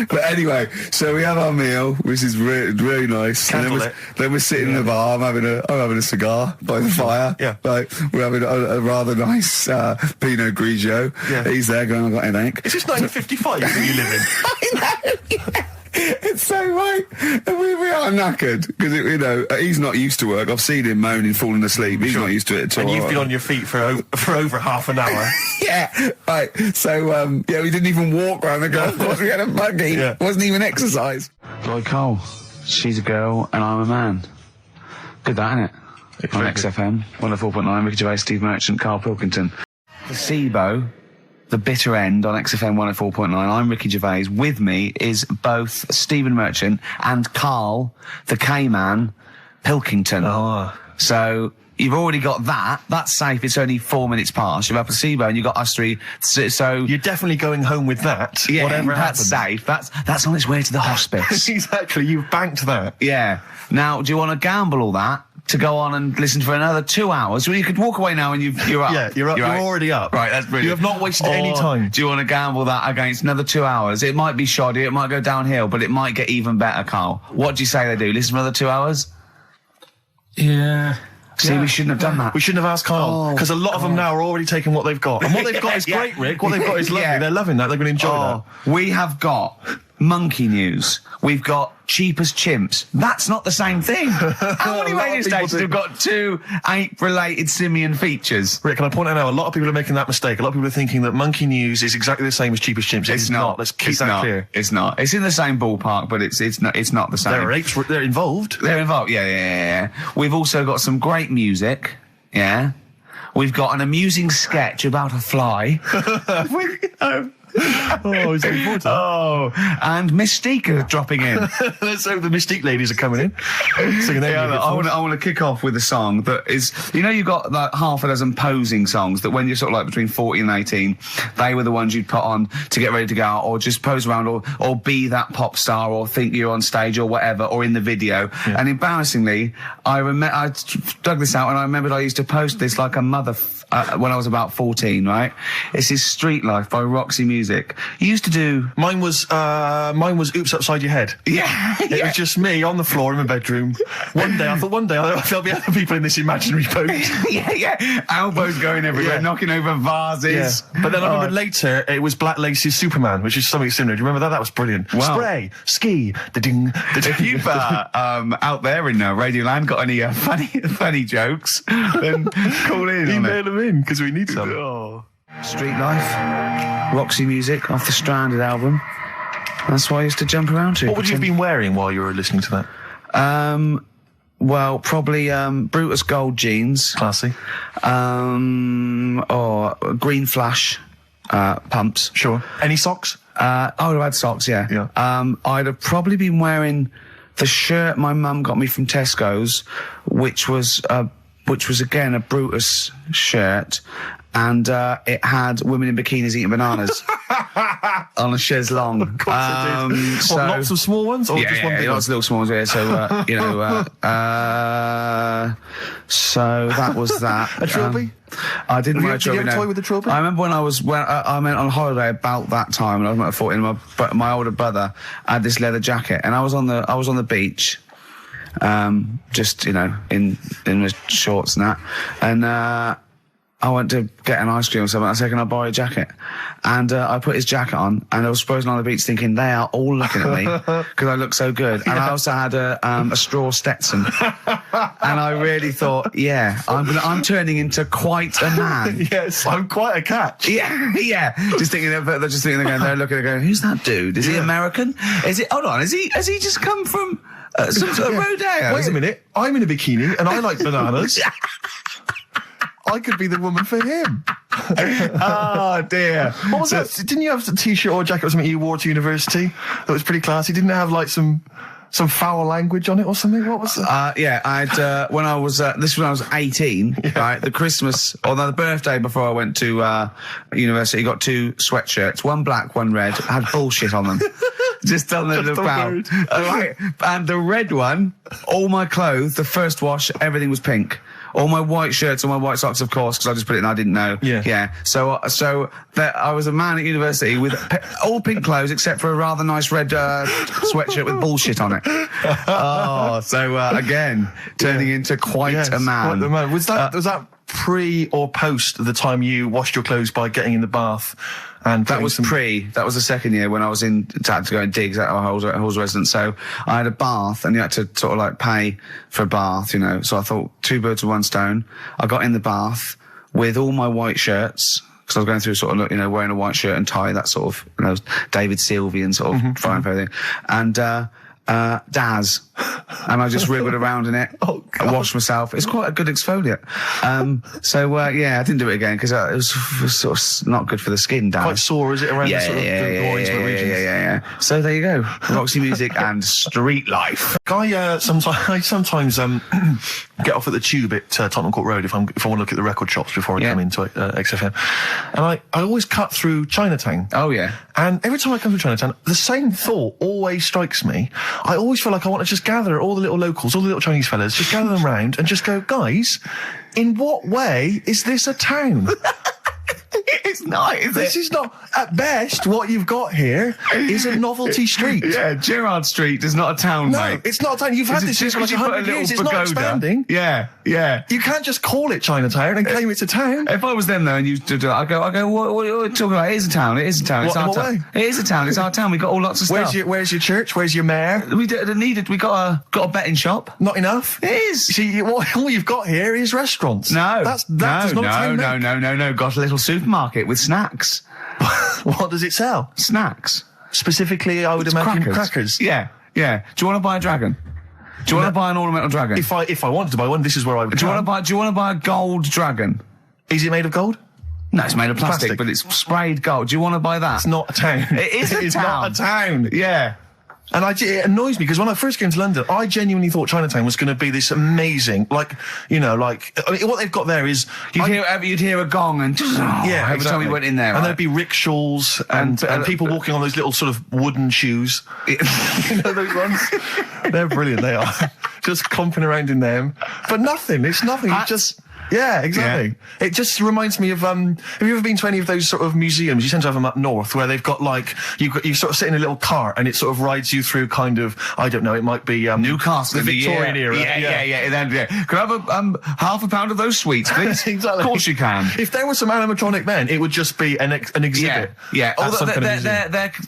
But anyway, so we have our meal, which is really nice. And then we're sitting in the bar. I'm having a cigar by the fire. Yeah. Like, we're having a rather nice Pinot Grigio. Yeah. He's there going, I've got an headache. Is this 1955 that you live in? I know, yeah. It's so right. And we are knackered because, he's not used to work. I've seen him moaning, falling asleep. He's not used to it at all. And you've been on your feet for over half an hour. Yeah, right. So, we didn't even walk around the golf course. We had a buggy. Yeah. It wasn't even exercise. Lloyd Cole, she's a girl and I'm a man. Good that, innit? On XFM, 104.9, Ricky Gervais, Steve Merchant, Karl Pilkington. The SIBO, the bitter end on XFM 104.9. I'm Ricky Gervais. With me is both Stephen Merchant and Karl, the K-Man, Pilkington. Oh. So you've already got that. That's safe. It's only 4 minutes past. You've had placebo and you've got us three. So you're definitely going home with that. Yeah, whatever that's happens. safe. That's on its way to the hospice. Exactly. You've banked that. Yeah. Now, do you want to gamble all that to go on and listen for another 2 hours? Well, you could walk away now and you're up. Yeah, you're up. You're already up. Right, that's brilliant. You have not wasted any time. Do you want to gamble that against another 2 hours? It might be shoddy, it might go downhill, but it might get even better, Karl. What do you say they do? Listen for another 2 hours? Yeah. See, we shouldn't have done that. We shouldn't have asked Karl, because a lot of them now are already taking what they've got. And what they've got is great, Rick. What they've got is lovely. Yeah. They're loving that. They're going to enjoy that. We have got monkey news. We've got cheap as chimps. That's not the same thing. How many radio stations have got two ape-related simian features? Rick, can I point out now, a lot of people are making that mistake. A lot of people are thinking that monkey news is exactly the same as cheap as chimps. It's not. Let's keep that clear. It's not. It's in the same ballpark, but it's not the same. There are apes. They're involved. They're involved. Yeah. We've also got some great music. Yeah. We've got an amusing sketch about a fly. Oh, he's looking forward to that. Oh, and Mystique are dropping in. Let's hope the Mystique ladies are coming in. Singing their I want to kick off with a song that is, you've got like half a dozen posing songs that when you're sort of like between 40 and 18, they were the ones you'd put on to get ready to go out or just pose around or be that pop star or think you're on stage or whatever or in the video. Yeah. And embarrassingly, I dug this out and I remembered I used to post this like a mother when I was about 14, right? This is Street Life by Roxy Music. You used to do... Mine was Oops Upside Your Head. Yeah. It was just me on the floor in my bedroom. One day there'll be other people in this imaginary pose. yeah. Elbows going everywhere, knocking over vases. Yeah. But then I remember later, it was Black Lace's Superman, which is something similar. Do you remember that? That was brilliant. Wow. Spray, ski, da-ding, da-ding. If you've out there in Radioland got any funny jokes, then call in. Email them in, because we need some. Oh. Street Life, Roxy Music off the Stranded album. That's what I used to jump around to. What would you have been wearing while you were listening to that? Well, probably Brutus Gold jeans. Classy. Or Green Flash pumps. Sure. Any socks? I would have had socks, yeah. I'd have probably been wearing the shirt my mum got me from Tesco's, which was again a Brutus shirt, and it had women in bikinis eating bananas on a chaise longue. Of course it did. So, lots of small ones, or just one big one? Lots of little small ones. Yeah, so that was that. A trilby? I didn't wear a trilby. Did you have a toy with a trilby? I remember when I went on holiday about that time, and I was about 14. My older brother had this leather jacket, and I was on the beach. Just in the shorts and that, and I went to get an ice cream or something. I said, "Can I borrow a jacket?" And I put his jacket on, and I was posing on the beach thinking they are all looking at me because I look so good. And I also had a straw Stetson, and I really thought, I'm turning into quite a man. Yes, I'm quite a catch. Yeah. Just thinking they're looking at going, who's that dude? Is he American? Hold on, has he just come from some sort of rodeo? Wait a minute, I'm in a bikini and I like bananas. I could be the woman for him. Oh, dear. What was that? Didn't you have a t-shirt or a jacket or something you wore to university that was pretty classy? Didn't it have like some foul language on it or something? What was that? I'd when I was this was when I was 18, right? The Christmas or the birthday before I went to university, got two sweatshirts, one black, one red, had bullshit on them. Just telling them about. Right. And the red one, all my clothes, the first wash, everything was pink. all my white shirts, all my white socks, of course, because I just put it in. I didn't know. Yeah. So I was a man at university with all pink clothes except for a rather nice red sweatshirt with bullshit on it. Again, turning into quite a man. Quite the man. Was that pre or post the time you washed your clothes by getting in the bath? And that was That was the second year when I was had to go and digs at our Halls residence. So I had a bath, and you had to sort of like pay for a bath, you know. So I thought 2 birds with 1 stone. I got in the bath with all my white shirts, because I was going through sort of, you know, wearing a white shirt and tie, that sort of, you know, David Sylvian sort of fine for everything. And Daz. And I just wriggled around in it. I washed myself. It's quite a good exfoliant. I didn't do it again because it was sort of not good for the skin, Daz. Quite sore, is it, around the sort of the regions? Yeah. So there you go. Roxy music and street life. I sometimes get off at the Tube at Tottenham Court Road if I want to look at the record shops before I come into XFM. And I always cut through Chinatown. Oh, yeah. And every time I come through Chinatown, the same thought always strikes me. I always feel like I want to just gather all the little locals, all the little Chinese fellas, just gather them round and just go, guys, in what way is this a town? It's not, is it? This is not, at best, what you've got here is a novelty street. Yeah, Gerrard Street is not a town, mate. No, it's not a town. You've had this for like 100 years. It's not expanding. Yeah. You can't just call it Chinatown and claim it's a town. If I was them, though, and you did I go, what are you talking about? It is a town. It is a town. It's our town. It is a town. It's our town. We've got all lots of stuff. Where's your church? Where's your mayor? We got a betting shop. Not enough? It is. See, all you've got here is restaurants. No. No. Got a little supermarket with snacks. What does it sell? Snacks. Specifically, I would imagine crackers. Yeah. Do you want to buy a dragon? Do you want to buy an ornamental dragon? If I wanted to buy one, this is where I would. Do you want to buy a gold dragon? Is it made of gold? No, it's made of plastic, but it's sprayed gold. Do you want to buy that? It's not a town. It is a town. It's not a town. Yeah. And it annoys me because when I first came to London, I genuinely thought Chinatown was going to be this amazing, what they've got there is... You'd hear a gong and... every time we went in there. And there'd be rickshaws and people walking on those little sort of wooden shoes. You know those ones? They're brilliant, they are. Just clomping around in them. But nothing, it's nothing, it's just... Yeah, exactly. Yeah. It just reminds me of, have you ever been to any of those sort of museums? You tend to have them up north where they've got you sort of sit in a little cart and it sort of rides you through kind of, I don't know, it might be, Newcastle, the Victorian era. Yeah. Could I have half a pound of those sweets, please? Exactly. Of course you can. If there was some animatronic then, it would just be an exhibit. Yeah.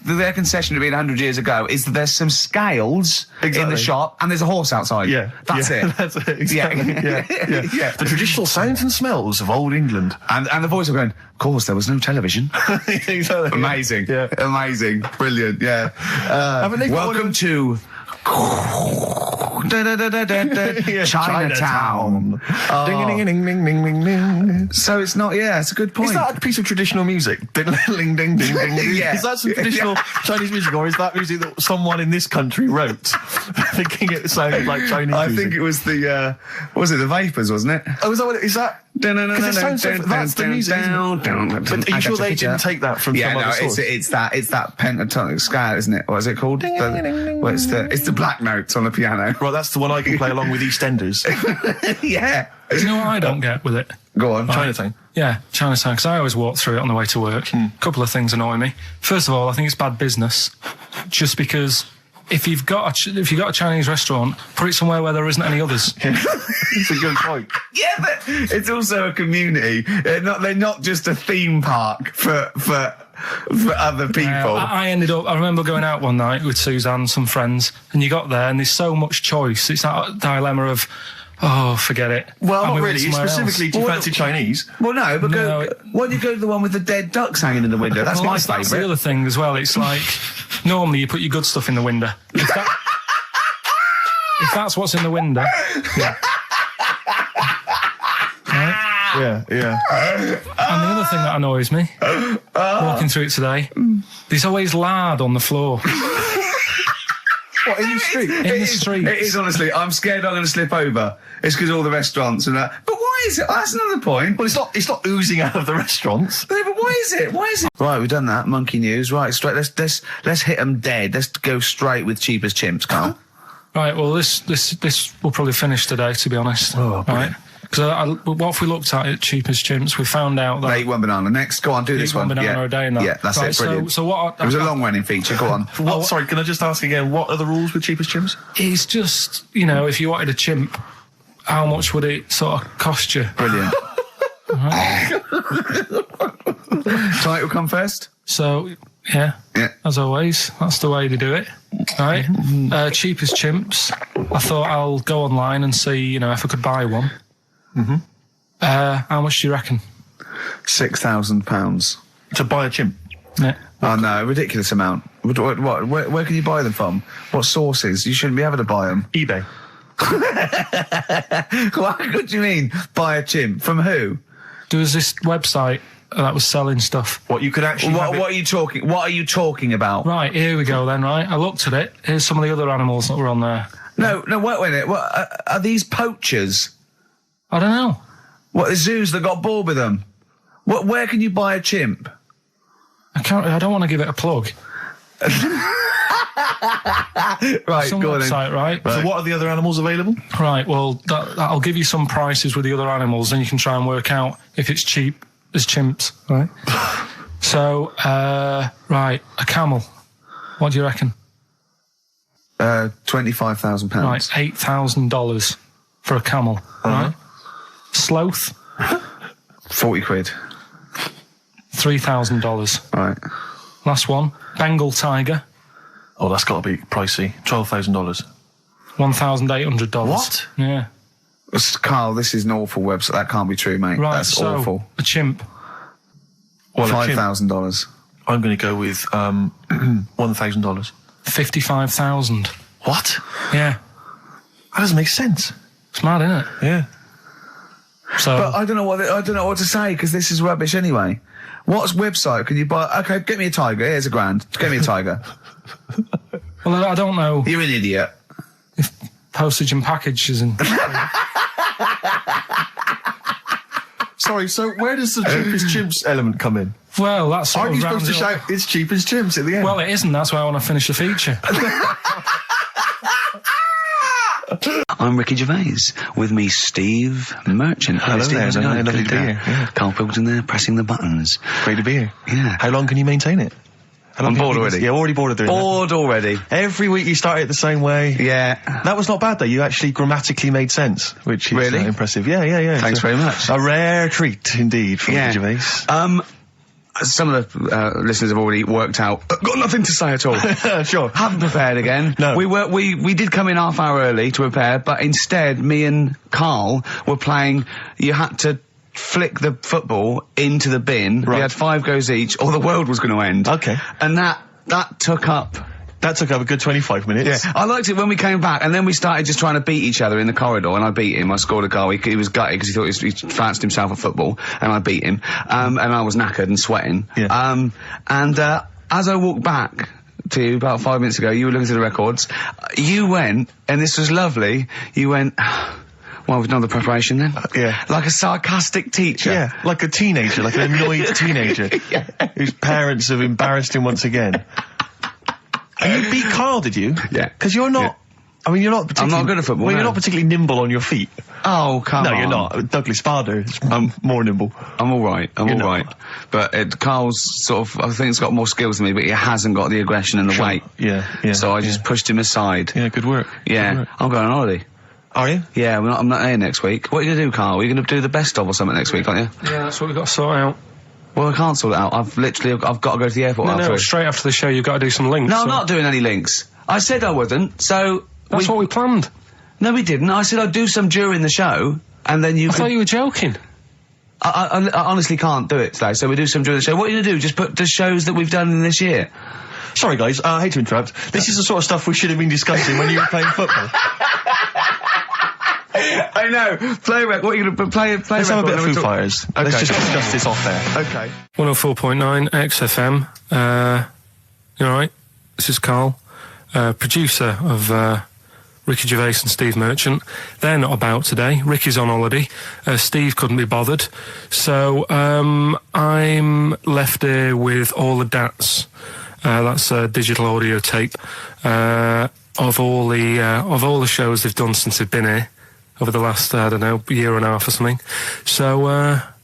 Their concession to be 100 years ago is that there's some scales in the shop and there's a horse outside. Yeah. That's it. That's it. Exactly. Yeah. The traditional sounds and smells of old England. And the voice of going, of course, there was no television. Exactly. Amazing. Yeah. Amazing. Brilliant. Yeah. Welcome to... Chinatown. Ding. So it's not, it's a good point. Is that a piece of traditional music? Ding, ding, ding, ding. Yeah. Is that some traditional Chinese music, or is that music that someone in this country wrote, thinking it sounded like Chinese music? I think it was the Vapors, wasn't it? Oh, is that what it is? That? Because it sounds that's the music, isn't it? But are you sure they didn't take that from some other source? It's that pentatonic scale, isn't it? What is it called? It's the black notes on the piano. Right, that's the one I can play along with EastEnders. Yeah. Do you know what I don't get with it? Go on. Chinatown. Yeah, Chinatown, because I always walk through it on the way to work. A couple of things annoy me. First of all, I think it's bad business, just because if you've got a Chinese restaurant, put it somewhere where there isn't any others. It's a good point. Yeah, but it's also a community. They're not just a theme park for other people. I remember going out one night with Suzanne and some friends, and you got there and there's so much choice. It's that dilemma of, forget it. Well, not really. Specifically, do you fancy Chinese? Well, no, but why don't you go to the one with the dead ducks hanging in the window? That's my favourite. That's the other thing as well. It's like, normally you put your good stuff in the window. If that's what's in the window, yeah. Right? Yeah. And the other thing that annoys me, walking through it today, there's always lard on the floor. What, in the street? In the street. It is, honestly. I'm scared I'm going to slip over. It's because all the restaurants and that. But why is it? That's another point. Well, it's not oozing out of the restaurants. No, but why is it? Right, we've done that. Monkey news. Right, straight. Let's hit them dead. Let's go straight with cheap as chimps, Carl. Right, well, this will probably finish today, to be honest. Oh, right? Because what if we looked at cheapest chimps? We found out that... Eat one banana. Next, go on, do this one. One banana a day and that. Yeah, that's it, brilliant. So what... It was a long-running feature, go on. Sorry, can I just ask again, what are the rules with cheapest chimps? It's just, if you wanted a chimp, how much would it sort of cost you? Brilliant. Title come first? So, yeah, as always, that's the way to do it, right? Cheapest chimps. I thought I'll go online and see, if I could buy one. Mm-hmm. How much do you reckon? £6,000. To buy a chimp? Yeah. Oh, no, ridiculous amount. What? Where can you buy them from? What sources? You shouldn't be able to buy them. eBay. What do you mean, buy a chimp? From who? There was this website that was selling stuff. What you could actually... What are you talking about? Right, here we go then, right? I looked at it. Here's some of the other animals that were on there. No, wait a minute. What, are these poachers? I don't know. What, the zoos that got bored with them? Where can you buy a chimp? I don't want to give it a plug. Right, some go on website, then. right? So what are the other animals available? Right, well, I'll give you some prices with the other animals, and you can try and work out if it's cheap as chimps, right? So, right, a camel. What do you reckon? £25,000. Right, $8,000 for a camel, right? Sloth? 40 quid. $3,000. Right. Last one, Bengal tiger. Oh, that's got to be pricey. $12,000. $1,800. What? Yeah. Carl, this is an awful website. That can't be true, mate. Right, That's so awful. a chimp. Well, $5,000. I'm going to go with $1,000. 55,000. What? Yeah. That doesn't make sense. It's mad, isn't it? Yeah. So, But I don't know what to say, because this is rubbish anyway. What website can you buy? Okay, get me a tiger. Here's £1,000. Get me a tiger. well, I don't know You're an idiot. if postage and package is in. Sorry, so where does the cheapest chimps element come in? Well, that's sort Aren't of you supposed to shout, it's cheapest chimps at the end? Well, it isn't. That's why I want to finish the feature. I'm Ricky Gervais. With me, Steve Merchant. Hello Steve, there. how's it going? Lovely to be here. Yeah. Karl Pilkington there, pressing the buttons. Great to be here. Yeah. How long can you maintain it? I'm bored already. Yeah, already bored of doing Bored already. that. Every week you start it the same way. Yeah. That was not bad, though. You actually grammatically made sense, which is Really? Impressive. Yeah. Thanks very much. A rare treat, indeed, from Ricky Gervais. Some of the listeners have already worked out. Got nothing to say at all. Sure. Haven't prepared again. No. We did come in half hour early to prepare, but instead me and Carl were playing. You had to flick the football into the bin. Right. We had 5 goes each, or the world was going to end. Okay. And that took up. That took up a good 25 minutes. Yeah, I liked it when we came back, and then we started just trying to beat each other in the corridor, and I beat him. I scored a goal. He was gutted because he thought he fancied himself a football, and I beat him. And I was knackered and sweating. Yeah. As I walked back to you about 5 minutes ago, you were looking through the records. You went, and this was lovely, you went... Well, we've done the preparation then. Yeah. Like a sarcastic teacher. Yeah, like a teenager, like an annoyed teenager whose parents have embarrassed him once again. And you beat Carl, did you? Yeah. Because you're not... Yeah. I mean, you're not particularly... I'm not good at football, Well, no. you're not particularly nimble on your feet. Oh, come on. No, you're not. Douglas Bader is more nimble. I'm all right. I'm You're all not. right. But Carl's sort of, I think he's got more skills than me, but he hasn't got the aggression and the weight. Yeah. So I just pushed him aside. Yeah, good work. Yeah. Good work. I'm going on holiday. Are you? Yeah, I'm not here next week. What are you going to do, Carl? Are you going to do the best of or something next week, aren't you? Yeah, that's what we've got to sort out. Well, I can't sort it out. I've got to go to the airport after No, it. straight after the show you've got to do some links. No, I'm not doing any links. I said I wouldn't, so... That's what we planned. No, we didn't. I said I'd do some during the show, and then you I thought you were joking. I honestly can't do it today, so we do some during the show. What are you going to do? Just put the shows that we've done in this year? Sorry, guys. I hate to interrupt. This is the sort of stuff we should have been discussing when you were playing football. I know. Play a record. What are you going to play? Let's have a bit of Foo Fighters. Okay. Let's just discuss this off there. Okay. 104.9 XFM. You alright? This is Carl, producer of Ricky Gervais and Steve Merchant. They're not about today. Ricky's on holiday. Steve couldn't be bothered. So I'm left here with all the DATs. That's a digital audio tape of all the shows they've done since they've been here. over the last, I don't know, year and a half or something. So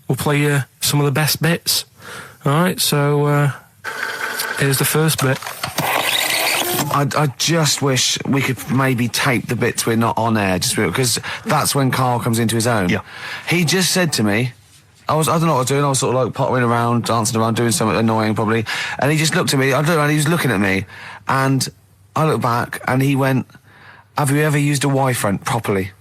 we'll play you some of the best bits. All right, so here's the first bit. I just wish we could maybe tape the bits we're not on air, just because that's when Carl comes into his own. Yeah. He just said to me, I don't know what I was doing, I was sort of like pottering around, dancing around, doing something annoying probably, and he just looked at me, I don't know, and he was looking at me, and I looked back, and he went, have you ever used a Y-front properly?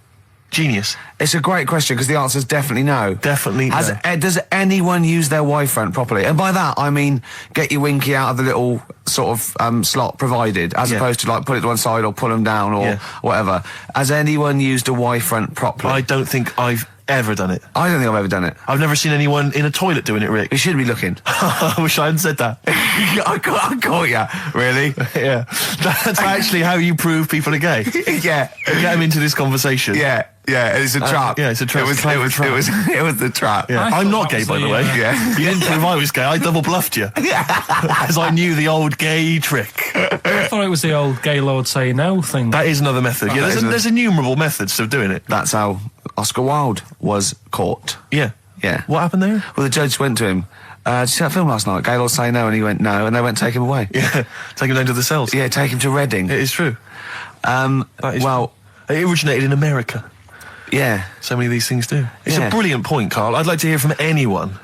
Genius. It's a great question, because the answer is definitely no. Definitely no. Does anyone use their Y-front properly? And by that, I mean, get your winky out of the little sort of slot provided, as opposed to like put it to one side or pull them down or whatever. Has anyone used a Y-front properly? I don't think I've ever done it. I don't think I've ever done it. I've never seen anyone in a toilet doing it, Rick. You should be looking. I wish I hadn't said that. I caught you. Really? Yeah. That's actually how you prove people are gay. Yeah. Get them into this conversation. Yeah. Yeah, it's a trap. Yeah, it's a trap. It was the trap. Yeah. I'm not gay, by the way. Yeah. You didn't prove I was gay. I double bluffed you. As I knew the old gay trick. I thought it was the old gay lord say no thing. That is another method. Yeah, there's innumerable methods of doing it. That's how Oscar Wilde was caught. Yeah. Yeah. What happened there? Well, the judge went to him. Did you see that film last night? Gay lord say no, and he went no, and they went take him away. Yeah. Take him down to the cells. Yeah, take him to Reading. It is true. Well, it originated in America. Yeah. So many of these things do. It's a brilliant point, Carl. I'd like to hear from anyone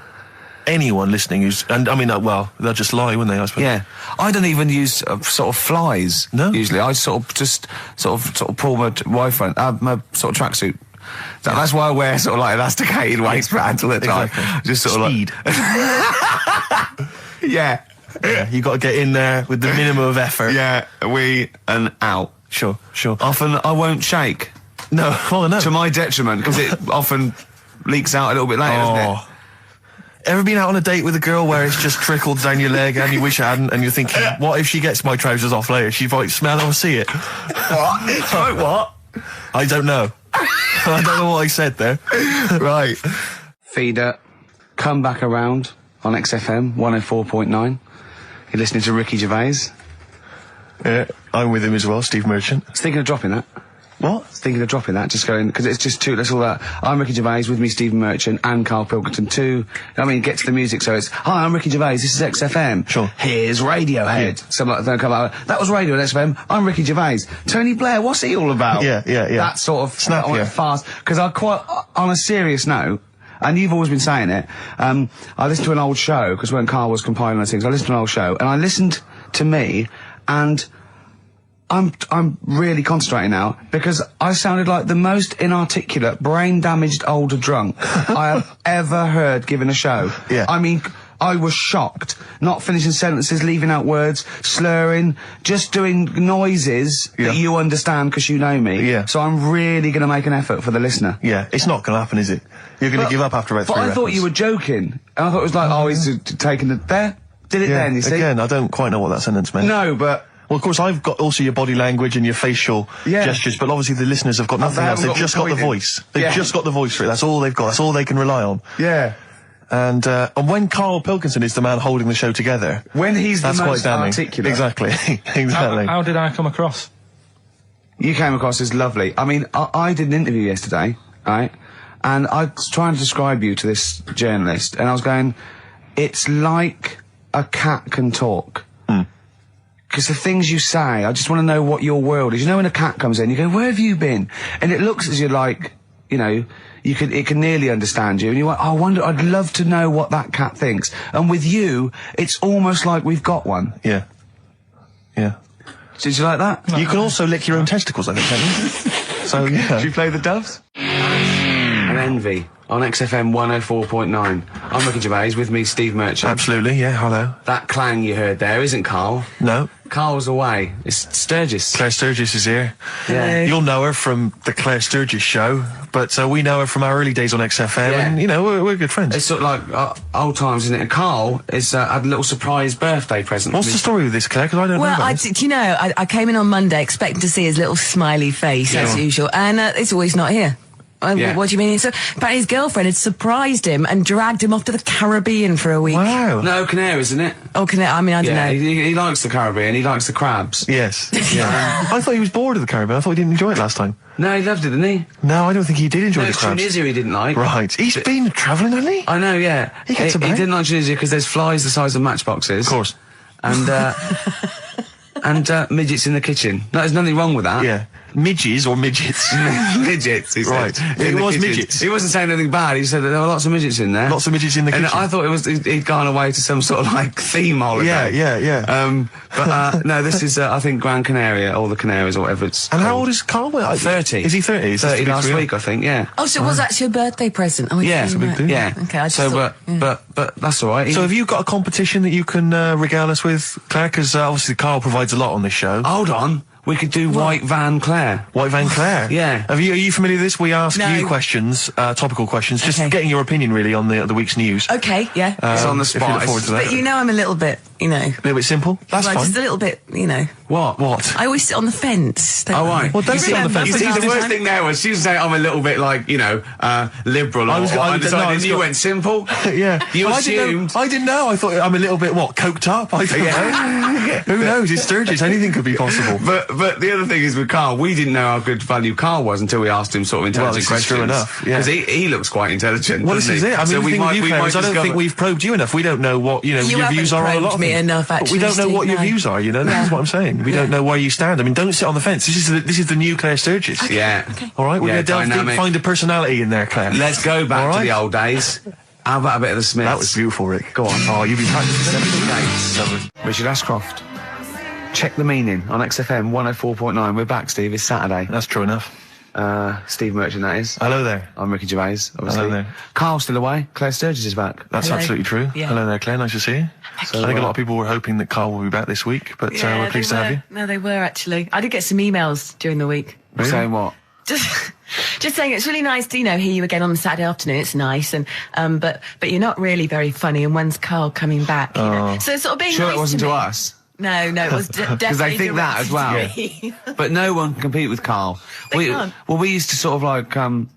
listening who's, and I mean, well, they'll just lie, wouldn't they, I suppose? Yeah. I don't even use sort of flies. No. Usually. I sort of pull my Y-front, my sort of tracksuit. That's why I wear sort of like elasticated waistbands all the time. Exactly. Just sort Speed. of like... Yeah. Yeah, you got to get in there with the minimum of effort. Yeah, and out. Sure. Often I won't shake. No, oh no. To my detriment, because it often leaks out a little bit later, doesn't it? Ever been out on a date with a girl where it's just trickled down your leg and you wish it hadn't, and you're thinking, what if she gets my trousers off later? She might smell or see it. What? What? I don't know. I don't know what I said there. Right. Feeder, come back around on XFM 104.9. You're listening to Ricky Gervais. Yeah, I'm with him as well, Steve Merchant. I was thinking of dropping that. What? Thinking of dropping that, just going, because it's just too, that's all that. I'm Ricky Gervais, with me Stephen Merchant and Karl Pilkington too. I mean, get to the music, so it's, hi, I'm Ricky Gervais, this is XFM. Sure. Here's Radiohead. Yeah. Something like that, come out, that was Radio on XFM, I'm Ricky Gervais. Tony Blair, what's he all about? Yeah. That sort of, snap, fast, because I quite, on a serious note, and you've always been saying it, I listened to an old show, because when Carl was compiling those things, I listened to an old show, and I listened to me, and I'm really concentrating now, because I sounded like the most inarticulate, brain-damaged older drunk I have ever heard given a show. Yeah. I mean, I was shocked. Not finishing sentences, leaving out words, slurring, just doing noises that you understand because you know me. Yeah. So I'm really going to make an effort for the listener. Yeah, it's not going to happen, is it? You're going to give up after about 3 But I thought you were joking. And I thought it was like, oh, he's taking it there. Did it then, you see? Again, I don't quite know what that sentence meant. No, but... Well, of course, I've got also your body language and your facial gestures, but obviously the listeners have got nothing else. They've just got the voice. They've just got the voice for it. That's all they've got. That's all they can rely on. Yeah. And when Karl Pilkington is the man holding the show together... When he's the that's most quite damning. articulate. Exactly. Exactly. How did I come across? You came across as lovely. I mean, I did an interview yesterday, right? And I was trying to describe you to this journalist, and I was going, it's like a cat can talk. Because the things you say, I just want to know what your world is. You know when a cat comes in, you go, where have you been? And it looks as you're like, you know, it can nearly understand you. And you're like, oh, I wonder, I'd love to know what that cat thinks. And with you, it's almost like we've got one. Yeah. Yeah. Did you like that? You can also lick your own testicles, I think, can't you? So, yeah. Should we play the Doves? And Envy on XFM 104.9. I'm Ricky Gervais, with me Steve Merchant. Absolutely, yeah, hello. That clang you heard there isn't Carl. No. Carl's away. It's Sturgis. Claire Sturgis is here. Yeah. You'll know her from the Claire Sturgis show, but we know her from our early days on XFM, and, you know, we're good friends. It's sort of like old times, isn't it? And Carl has had a little surprise birthday present. What's the story with this, Claire? Because I don't know about this. Do you know, I came in on Monday expecting to see his little smiley face, as usual, and it's always not here. What do you mean? So, apparently his girlfriend had surprised him and dragged him off to the Caribbean for a week. Wow. No, Canaries, isn't it? Oh, I mean, I don't know. He likes the Caribbean. He likes the crabs. Yes. Yeah. I thought he was bored of the Caribbean. I thought he didn't enjoy it last time. No, he loved it, didn't he? No, I don't think he did enjoy the crabs. Tunisia he didn't like. Right. He's been travelling, hasn't he? I know, yeah. He didn't like Tunisia because there's flies the size of matchboxes. Of course. And, and midgets in the kitchen. No, there's nothing wrong with that. Yeah. Midges or midgets? Midgets, he said. Right. It was midgets. He wasn't saying anything bad. He said that there were lots of midgets in there. Lots of midgets in the kitchen. And I thought he'd gone away to some sort of, like, theme holiday. Yeah. But, no, this is, I think, Gran Canaria, or the Canaries, or whatever it's And called. how old is Carl? 30. Is he 30? 30 last week, I think, yeah. Oh, so it was actually a birthday present. Oh, Yeah, yeah. Okay, I just thought, but that's all right. So have you got a competition that you can regale us with, Claire? Because obviously Carl provides a lot on this show. Hold on. We could do White Van Claire. White Van Claire? Yeah. Are you familiar with this? We ask you questions, topical questions, just getting your opinion really on the week's news. Okay, yeah. It's on the If you spot. look forward to that. But you know I'm a little bit, A little bit simple? That's fine. just a little bit, What? I always sit on the fence. Oh, right. Well, don't sit on the fence. You see, the worst thing there was she was saying I'm a little bit like, liberal or undecided, and you went simple. Yeah. You assumed. I didn't know. I thought I'm a little bit, coked up? I don't know. Who knows? It's Sturgis. Anything could be possible. But the other thing is with Carl, we didn't know how good value Carl was until we asked him sort of intelligent this is questions. true enough, yeah. Because he looks quite intelligent. Well, this is it. I mean, the thing with you, Claire, is I don't think we've probed you enough. We don't know what, your views are on a lot of me things. enough, actually, We don't know Steve, what your no. views are, This is what I'm saying. We don't know where you stand. I mean, don't sit on the fence. This is the new Claire Sturgis. Yeah. All right, we're Yeah, going to delve deep, dynamic. find a personality in there, Claire. Let's go back to the old days. How about a bit of the Smiths? That was beautiful, Rick. Go on. Oh, you've been practicing 7 days. Richard Ashcroft. Check the meaning on XFM 104.9. We're back, Steve. It's Saturday. That's true enough. Steve Merchant, that is. Hello there. I'm Ricky Gervais, obviously. Hello there. Carl's still away. Claire Sturgis is back. That's Hello. absolutely true. Yeah. Hello there, Claire. Nice to see you. So, I think a lot of people were hoping that Carl will be back this week, but we're pleased to have you. No, they were actually. I did get some emails during the week. Really? Saying what? Just saying it's really nice to, hear you again on the Saturday afternoon. It's nice, and but you're not really very funny. And when's Carl coming back? So it's sort of being Sure, nice it wasn't to to me. us. No, it was definitely Because they think that as well. directed to me. But no one can compete with Carl. They can't. Well, we used to sort of like come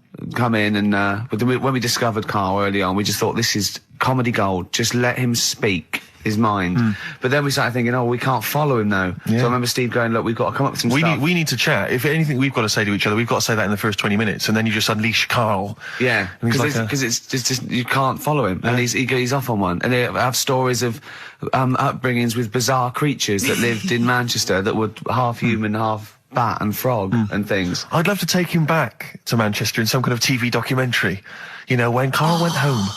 in and when we discovered Carl early on, we just thought this is comedy gold. Just let him speak his mind. But then we started thinking, we can't follow him now. So I remember Steve going, look, we've got to come up with some stuff. We need to chat. If anything we've got to say to each other, we've got to say that in the first 20 minutes, and then you just unleash Carl. Yeah, And he's because it's just you can't follow him, and he's off on one. And they have stories of upbringings with bizarre creatures that lived in Manchester that were half human, half bat and frog and things. I'd love to take him back to Manchester in some kind of TV documentary. When Carl went home.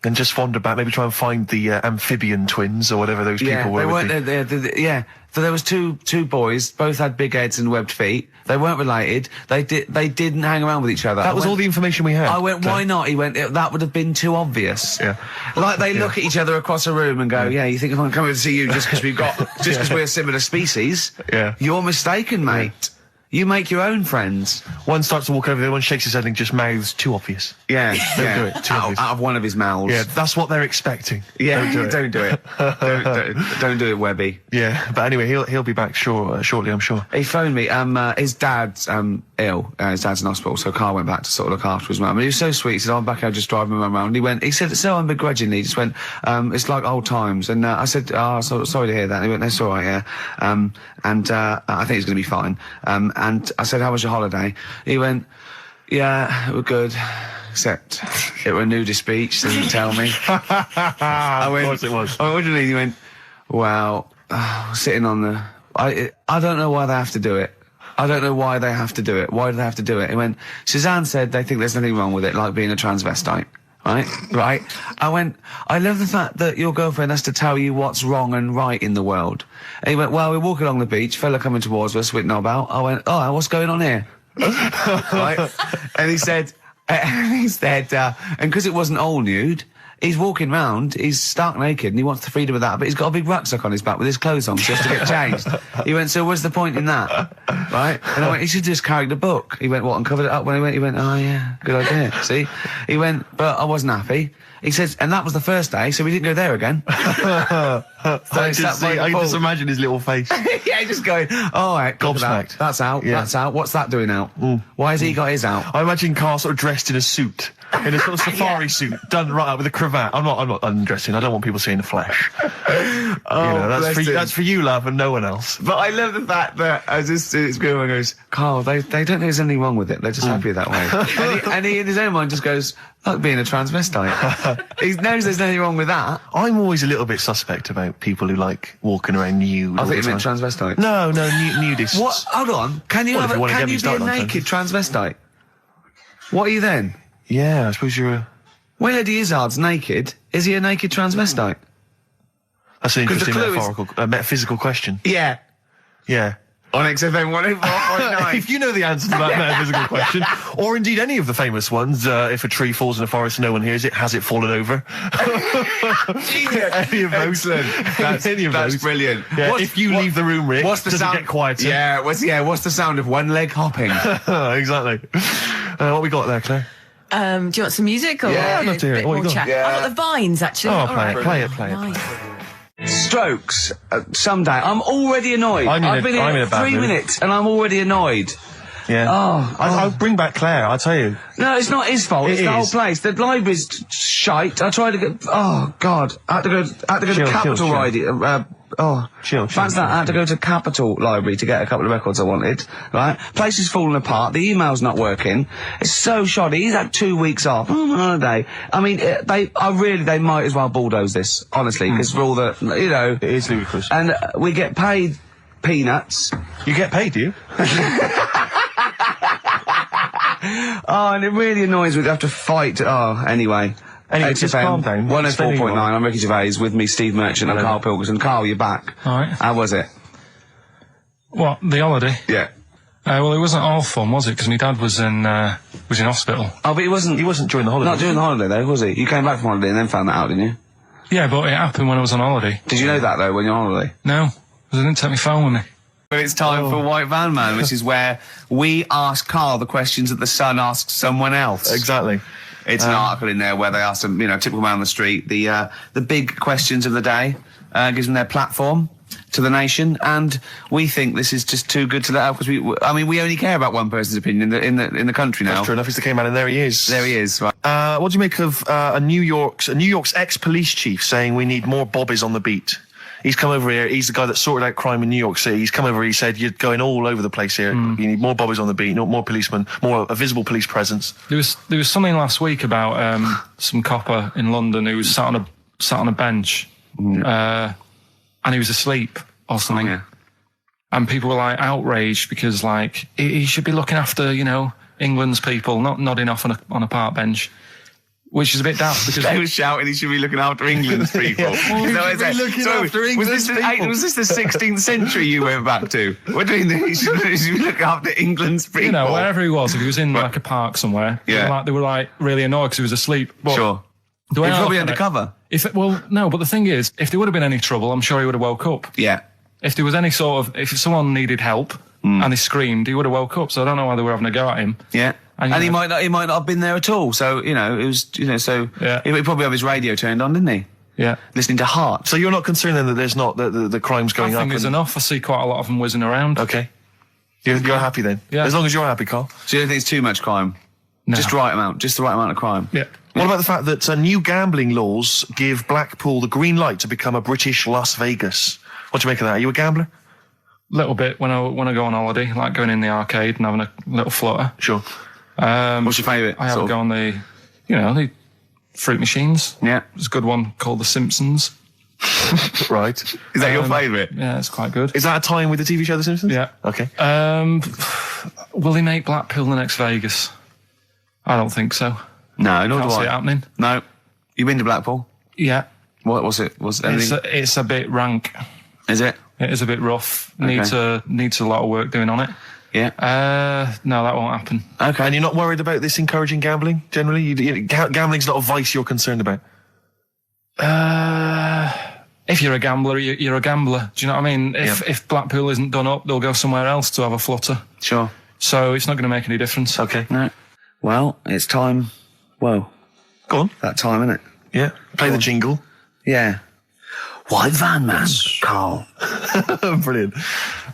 And just wander back, maybe try and find the amphibian twins or whatever those people were. They weren't. Yeah, so there was two boys, both had big heads and webbed feet. They weren't related. They didn't hang around with each other. That was all the information we had. I went, why not? He went, that would have been too obvious. Yeah. Like they look at each other across a room and go, you think if I'm coming to see you just because we're a similar species? Yeah. You're mistaken, mate. Yeah. You make your own friends. One starts to walk over, the other one shakes his head and just mouths too obvious. Yeah, Don't do it. Too obvious. Out of one of his mouths. Yeah, that's what they're expecting. Yeah, Don't do it. don't do it, Webby. Yeah, but anyway, he'll be back shortly, I'm sure. He phoned me. His dad's ill. His dad's in hospital, so Carl went back to sort of look after his mum. And he was so sweet. He said, "I'm back. I'll just drive my mum around." And he said so unbegrudgingly. He just went, "It's like old times." And I said, sorry to hear that." And he went, "That's all right, yeah." I think he's going to be fine. And I said, "How was your holiday?" He went, "Yeah, we're good. Except it were a nudist beach, so didn't tell me." I went, of course it was. I went, "What do you mean?" He went, "Well, sitting on the... I don't know why they have to do it. I don't know why they have to do it. Why do they have to do it?" He went, "Suzanne said they think there's nothing wrong with it, like being a transvestite." Right? I went, "I love the fact that your girlfriend has to tell you what's wrong and right in the world." And he went, "Well, we're walking along the beach, fella coming towards us with knob out." I went, "Oh, what's going on here?" Right? And he said, and because it wasn't all nude, he's walking round, he's stark naked, and he wants the freedom of that, but he's got a big rucksack on his back with his clothes on just to get changed. He went, so what's the point in that? Right? And I went, he should just carry the book. He went, what, and covered it up when he went, oh yeah, good idea. See? He went, but I wasn't happy. He says, and that was the first day, so we didn't go there again. I can just imagine his little face. Yeah, he's just going, all right, gobsmacked. That's out, that's out. What's that doing out? Why has he got his out? I imagine Carl sort of dressed in a suit, in a sort of safari suit, done right up with a cravat. I'm not undressing. I don't want people seeing the flesh. That's for you, love, and no one else. But I love the fact that it's going, goes, Carl, they don't think there's anything wrong with it. They're just happy that way. and he in his own mind just goes, like being a transvestite. He knows there's nothing wrong with that. I'm always a little bit suspect about people who like walking around nude. I think you meant transvestite. No, nudists. What? Hold on. Can you be a naked transvestite? What are you then? Yeah, I suppose you're a... When Eddie Izzard's naked, is he a naked transvestite? That's an interesting metaphysical question. Yeah. Yeah. On XFM 104.9. If you know the answer to that metaphysical question, or indeed any of the famous ones, if a tree falls in a forest and no one hears it, has it fallen over? Any of those. Excellent. That's brilliant. Yeah, if you leave the room, Rick, what's the does sound? It get quieter? Yeah, what's the sound of one leg hopping? Exactly. What we got there, Claire? Do you want some music? Or I'd love to hear it. What you got? Yeah. I've got the Vines, actually. Oh, play it. Nice. Strokes. Someday. I'm already annoyed. I've been here 3 minutes and I'm already annoyed. Yeah. I'll bring back Claire, I'll tell you. No, it's not his fault. It's the whole place. The library's shite. I tried to get... Oh, God. I had to go to Capital Library. Fancy that. I had to go to Capital Library to get a couple of records I wanted. Right? Place is falling apart. The email's not working. It's so shoddy. He's had 2 weeks off. On holiday. I mean, they might as well bulldoze this, honestly, because for all the, you know... It is ludicrous. And we get paid peanuts. You get paid, do you? Oh, and it really annoys me to have to fight. Oh, anyway. Anyway, just calm down. 104.9, I'm Ricky Gervais, with me, Steve Merchant and Karl Pilkington. Carl, you're back. All right. How was it? What, the holiday? Yeah. Well, it wasn't all fun, was it? Because my dad was in hospital. Oh, but he wasn't during the holiday. Not during the holiday, though, was he? You came back from holiday and then found that out, didn't you? Yeah, but it happened when I was on holiday. Did you know that, though, when you're on holiday? No, because I didn't take my phone with me. But it's time for White Van Man, which is where we ask Carl the questions that the Sun asks someone else. Exactly. It's an article in there where they ask them, typical man on the street, the big questions of the day, gives them their platform to the nation, and we think this is just too good to let out because we only care about one person's opinion in the country now. That's true enough. He's the K-man, and there he is. There he is. Right. What do you make of New York's ex-police chief saying we need more bobbies on the beat? He's come over here. He's the guy that sorted out crime in New York City. He's come over. He said, "You're going all over the place here. You need more bobbies on the beat, more policemen, a visible police presence." There was something last week about some copper in London who was sat on a bench, and he was asleep or something. Oh, yeah. And people were like outraged because like he should be looking after England's people, not nodding off on a park bench. Which is a bit daft because they were shouting he should be looking after England's people. Was this the 16th century you went back to? What do you mean he should be looking after England's people? Wherever he was, if he was in like a park somewhere, they were like really annoyed because he was asleep. But sure. He was probably undercover. No, but the thing is, if there would have been any trouble, I'm sure he would have woke up. Yeah. If there was any if someone needed help and he screamed, he would have woke up. So I don't know why they were having a go at him. Yeah. And he might not have been there at all. So, it was, he probably have his radio turned on, didn't he? Yeah. Listening to Heart. So you're not concerned then that there's not, the crime's going up? I think there's enough. I see quite a lot of them whizzing around. Okay. You're happy then? Yeah. As long as you're happy, Carl. So you don't think it's too much crime? No. Just the right amount of crime? Yeah. What about the fact that new gambling laws give Blackpool the green light to become a British Las Vegas? What do you make of that? Are you a gambler? Little bit when I go on holiday, like going in the arcade and having a little flutter. Sure. What's your favourite? I have a go on the fruit machines. Yeah. There's a good one called The Simpsons. Right. Is that your favourite? Yeah, it's quite good. Is that a tie-in with the TV show The Simpsons? Yeah. Okay. Will they make Blackpool the next Vegas? I don't think so. No, nor do I. Can't see it happening. No. You been to Blackpool? Yeah. What was it? It's a bit rank. Is it? It is a bit rough. Okay. Needs a lot of work doing on it. Yeah. No, that won't happen. Okay. And you're not worried about this encouraging gambling generally? Gambling's not a vice you're concerned about? If you're a gambler, you're a gambler. Do you know what I mean? If Blackpool isn't done up, they'll go somewhere else to have a flutter. Sure. So it's not going to make any difference. Okay. No. Well, it's time. Well, go on. That time, isn't it? Yeah. Play the jingle. Yeah. White van man, Carl. Brilliant.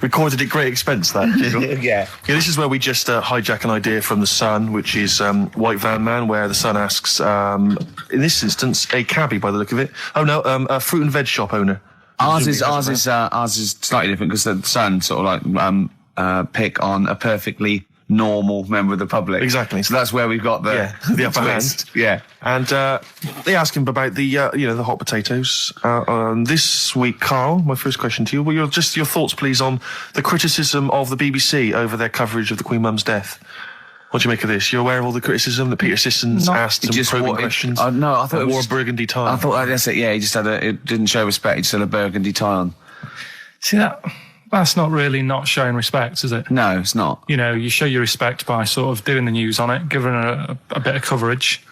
Recorded at great expense, that jingle. Yeah. This is where we just hijack an idea from The Sun, which is White Van Man, where The Sun asks, in this instance, a cabbie by the look of it. Oh no, a fruit and veg shop owner. Ours is slightly different because The Sun sort of like pick on a perfectly normal member of the public. Exactly. So that's where we've got the upper hand. Yeah. And they ask him about the the hot potatoes. This week, Carl, my first question to you, well, your thoughts, please, on the criticism of the BBC over their coverage of the Queen Mum's death. What do you make of this? You're aware of all the criticism that Peter Sissons asked some probing questions? No, I thought it wore a burgundy tie. I thought that's it. Yeah, he just it didn't show respect. He just had a burgundy tie on. See that? That's not really not showing respect, is it? No, it's not. You know, you show your respect by sort of doing the news on it, giving her a bit of coverage,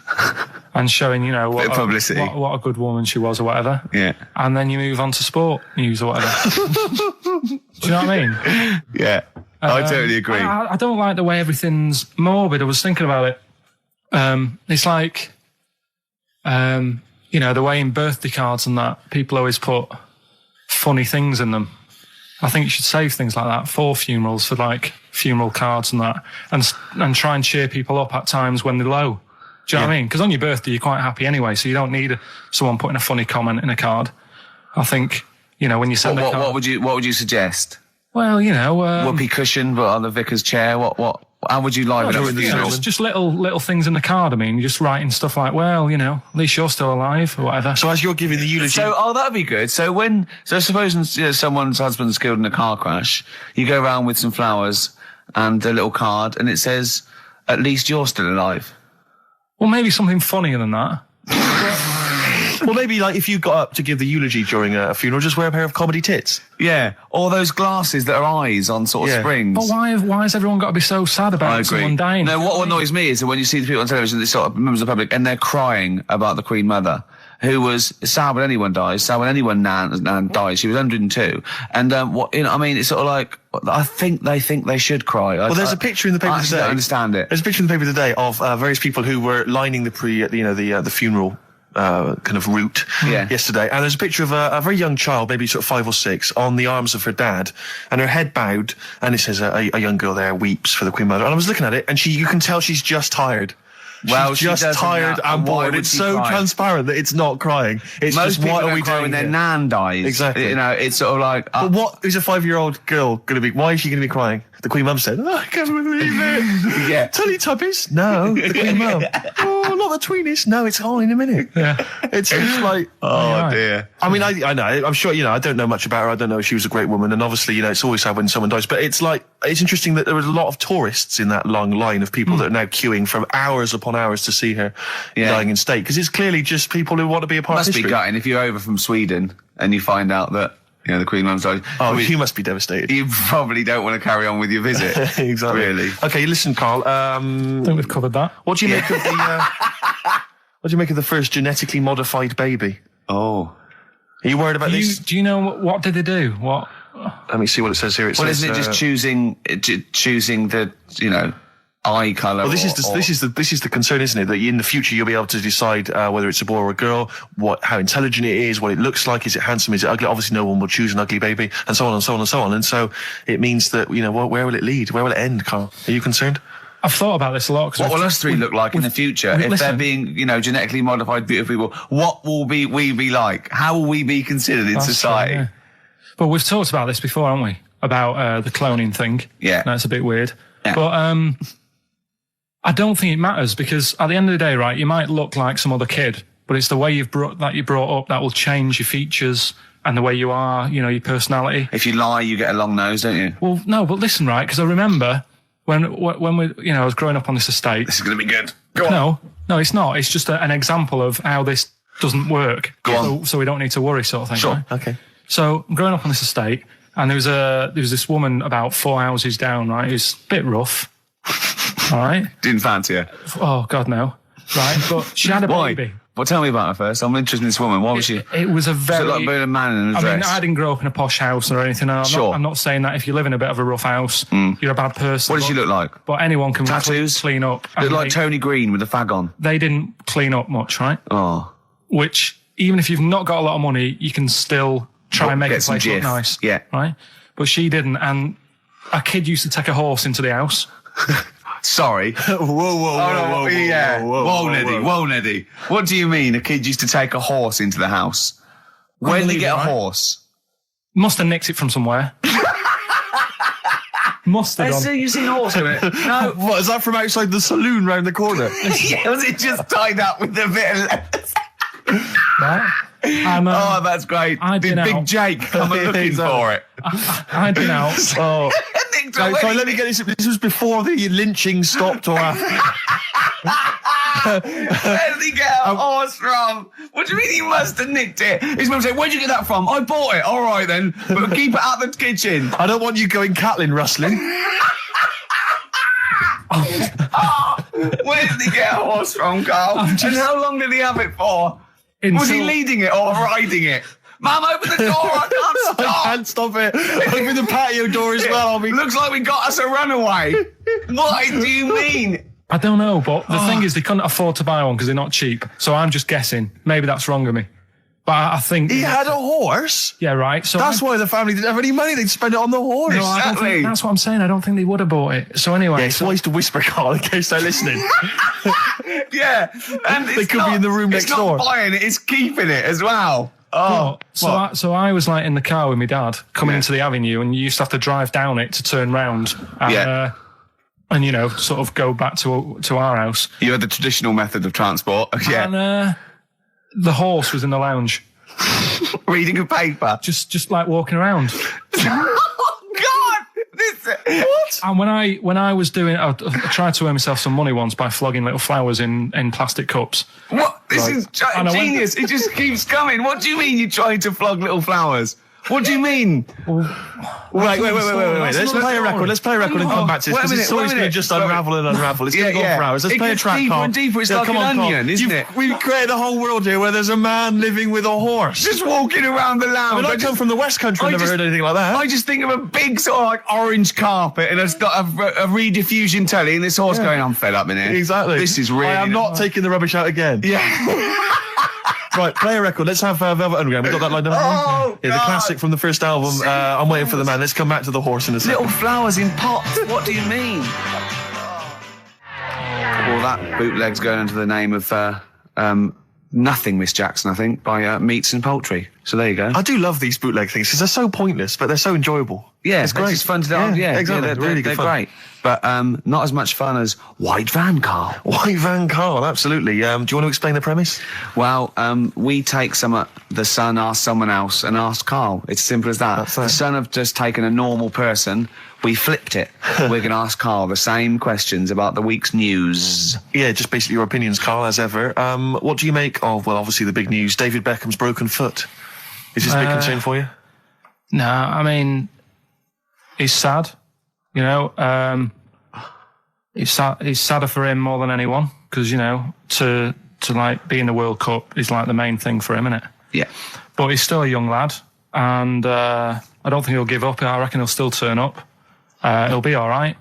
and showing, what publicity. What a good woman she was, or whatever. Yeah. And then you move on to sport news or whatever. Do you know what I mean? Yeah. I totally agree. I don't like the way everything's morbid. I was thinking about it. It's like, the way in birthday cards and that, people always put funny things in them. I think you should save things like that for funerals, for like funeral cards and that, and try and cheer people up at times when they're low. Do you know what I mean? Because on your birthday, you're quite happy anyway, so you don't need someone putting a funny comment in a card. I think, when you send a card... What would you suggest? Well, whoopee cushion, but on the vicar's chair. How would you liven up the funeral? Just little things in the card. I mean, you're just writing stuff like, well, at least you're still alive or whatever. So as you're giving the eulogy... that'd be good. So supposing someone's husband's killed in a car crash, you go around with some flowers and a little card, and it says, at least you're still alive. Well, maybe something funnier than that. Well, maybe like if you got up to give the eulogy during a funeral, just wear a pair of comedy tits. Yeah, or those glasses that are eyes on sort of springs. But why has everyone got to be so sad about someone dying? No, what annoys me is that when you see the people on television, these sort of members of the public, and they're crying about the Queen Mother, who was sad when anyone dies, sad when anyone nan dies. She was 102, and it's sort of like I think they should cry. Well, there's a picture in the paper today. I don't understand it. There's a picture in the paper today of various people who were lining the funeral kind of route yesterday, and there's a picture of a very young child, maybe sort of 5 or 6, on the arms of her dad, and her head bowed, and it says a young girl there weeps for the Queen Mother. And I was looking at it, and you can tell she's just tired. Well, she's just tired and bored. It's so transparent that it's not crying. It's most just, what are we doing when their nan dies? Exactly. It's sort of like. But what is a 5-year-old girl going to be? Why is she going to be crying? The Queen Mum said, I can't believe it. Yeah. Teletubbies? No. The Queen Mum. Oh, not the tweenies. No, it's all in a minute. Yeah. It's just like, oh dear. I mean, I know. I'm sure, I don't know much about her. I don't know if she was a great woman. And obviously, it's always sad when someone dies. But it's interesting that there was a lot of tourists in that long line of people that are now queuing for hours upon hours to see her dying in state. Because it's clearly just people who want to be a part of history. Must be gutting if you're over from Sweden and you find out that the Queen Mum's died. Oh, you must be devastated. You probably don't want to carry on with your visit. Exactly. Really. Okay, listen, Carl. I think we've covered that. What do you make of the? What do you make of the first genetically modified baby? Oh, are you worried about this? Do you know what did they do? What? Let me see what it says here. Isn't it just choosing the eye colour? Well, this is the concern, isn't it? That in the future you'll be able to decide whether it's a boy or a girl, how intelligent it is, what it looks like, is it handsome, is it ugly? Obviously, no one will choose an ugly baby, and so on and so on and so on. And so it means that where will it lead? Where will it end, Carl? Are you concerned? I've thought about this a lot. What will us three look like in the future if they're being, genetically modified, beautiful people? What will we be like? How will we be considered in society? True, yeah. But we've talked about this before, haven't we? About the cloning thing. Yeah, that's a bit weird. Yeah. But I don't think it matters, because at the end of the day, right, you might look like some other kid, but it's the way you're brought up that will change your features and the way you are, your personality. If you lie, you get a long nose, don't you? Well, no, but listen, right, because I remember when we, I was growing up on this estate. This is going to be good. Go on. No, it's not. It's just an example of how this doesn't work. Go on. So we don't need to worry, sort of thing. Sure. Right? Okay. So I'm growing up on this estate, and there was this woman about 4 houses down, right, who's a bit rough. All right. Didn't fancy her. Oh God, no. Right, but she had a baby. Well, tell me about her first. I'm interested in this woman. What was she? It was a very... Was it like being a man in a dress? I mean, I didn't grow up in a posh house or anything. I'm not saying that if you live in a bit of a rough house, you're a bad person. What did she look like? But anyone can Tattoos? clean up. Looked like Tony Green with a fag on. They didn't clean up much, right? Oh. Which, even if you've not got a lot of money, you can still try and make the place look nice. Yeah. Right? But she didn't, and a kid used to take a horse into the house. Sorry. Whoa, Neddy. What do you mean a kid used to take a horse into the house? Where did he get a horse? Must have nicked it from somewhere. Must have done. You've seen a horse in it? No. What, is that from outside the saloon round the corner? Yeah, was it just tied up with a bit of lettuce? Oh, that's great. Did Big Jake come looking for it? I'd been out. Oh. Sorry, let me get this. This was before the lynching stopped or after. Where did he get a horse from? What do you mean he must have nicked it? His mum said, where'd you get that from? I bought it. All right, then. But keep it out of the kitchen. I don't want you going Catlin rustling. Where did he get a horse from, Carl? And how long did he have it for? Was he leading it or riding it? Mum, open the door, I can't stop. I can't stop it. Open the patio door as well. Looks like we got us a runaway. What do you mean? I don't know, but the thing is they couldn't afford to buy one because they're not cheap. So I'm just guessing. Maybe that's wrong of me. But I think... He had a horse? Yeah, right. So that's why the family didn't have any money. They'd spend it on the horse. No, I don't think, that's what I'm saying. I don't think they would have bought it. So anyway... Yeah, it's wise to whisper, Carl, in case they're listening. Yeah. And they could be in the room next door. It's not buying it, it's keeping it as well. Oh, so I was like in the car with my dad coming into the avenue, and you used to have to drive down it to turn round. And, and you know, sort of go back to our house. You had the traditional method of transport. Yeah. And the horse was in the lounge. Reading a paper. Just like walking around. Oh God! What? And when I was doing, I tried to earn myself some money once by flogging little flowers in plastic cups. What? This is genius. It just keeps coming. What do you mean you tried to flog little flowers? What do you mean? Wait. Let's play a record. Let's play a record and come back to this, because it's always going to just unravel and unravel. It's going to go for hours. Let's play a track, Carl. Deeper and deeper. It's like an onion, isn't it? We've created a whole world here where there's a man living with a horse. Just walking around the lounge. I come from the West Country. I've never heard anything like that. I just think of a big sort of like orange carpet, and it's got a rediffusion telly, and this horse going, I'm fed up in here. Exactly. This is really... I am not taking the rubbish out again. Yeah. Right, play a record. Let's have Velvet Underground. We've got that lined up. Oh, yeah, the classic from the first album. I'm Waiting for the Man. Let's come back to the horse in a second. Little flowers in pots. What do you mean? Well, that bootleg's going under the name of Nothing, Miss Jackson, I think, by Meats and Poultry. So there you go. I do love these bootleg things because they're so pointless, but they're so enjoyable. Yeah, it's great. It's fun to do. Yeah, exactly. They're great. But not as much fun as White Van Carl. White Van Carl, absolutely. Do you want to explain the premise? Well, we take the Sun asks someone else and asks Carl. It's as simple as that. The Sun have just taken a normal person. We flipped it. We're going to ask Carl the same questions about the week's news. Yeah, just basically your opinions, Carl, as ever. What do you make of, well, obviously the big news, David Beckham's broken foot? Is this a big concern for you? No, I mean, he's sad. You know, it's sadder for him more than anyone because, you know, to like be in the World Cup is like the main thing for him, isn't it? Yeah. But he's still a young lad, and I don't think he'll give up. I reckon he'll still turn up. He'll be all right.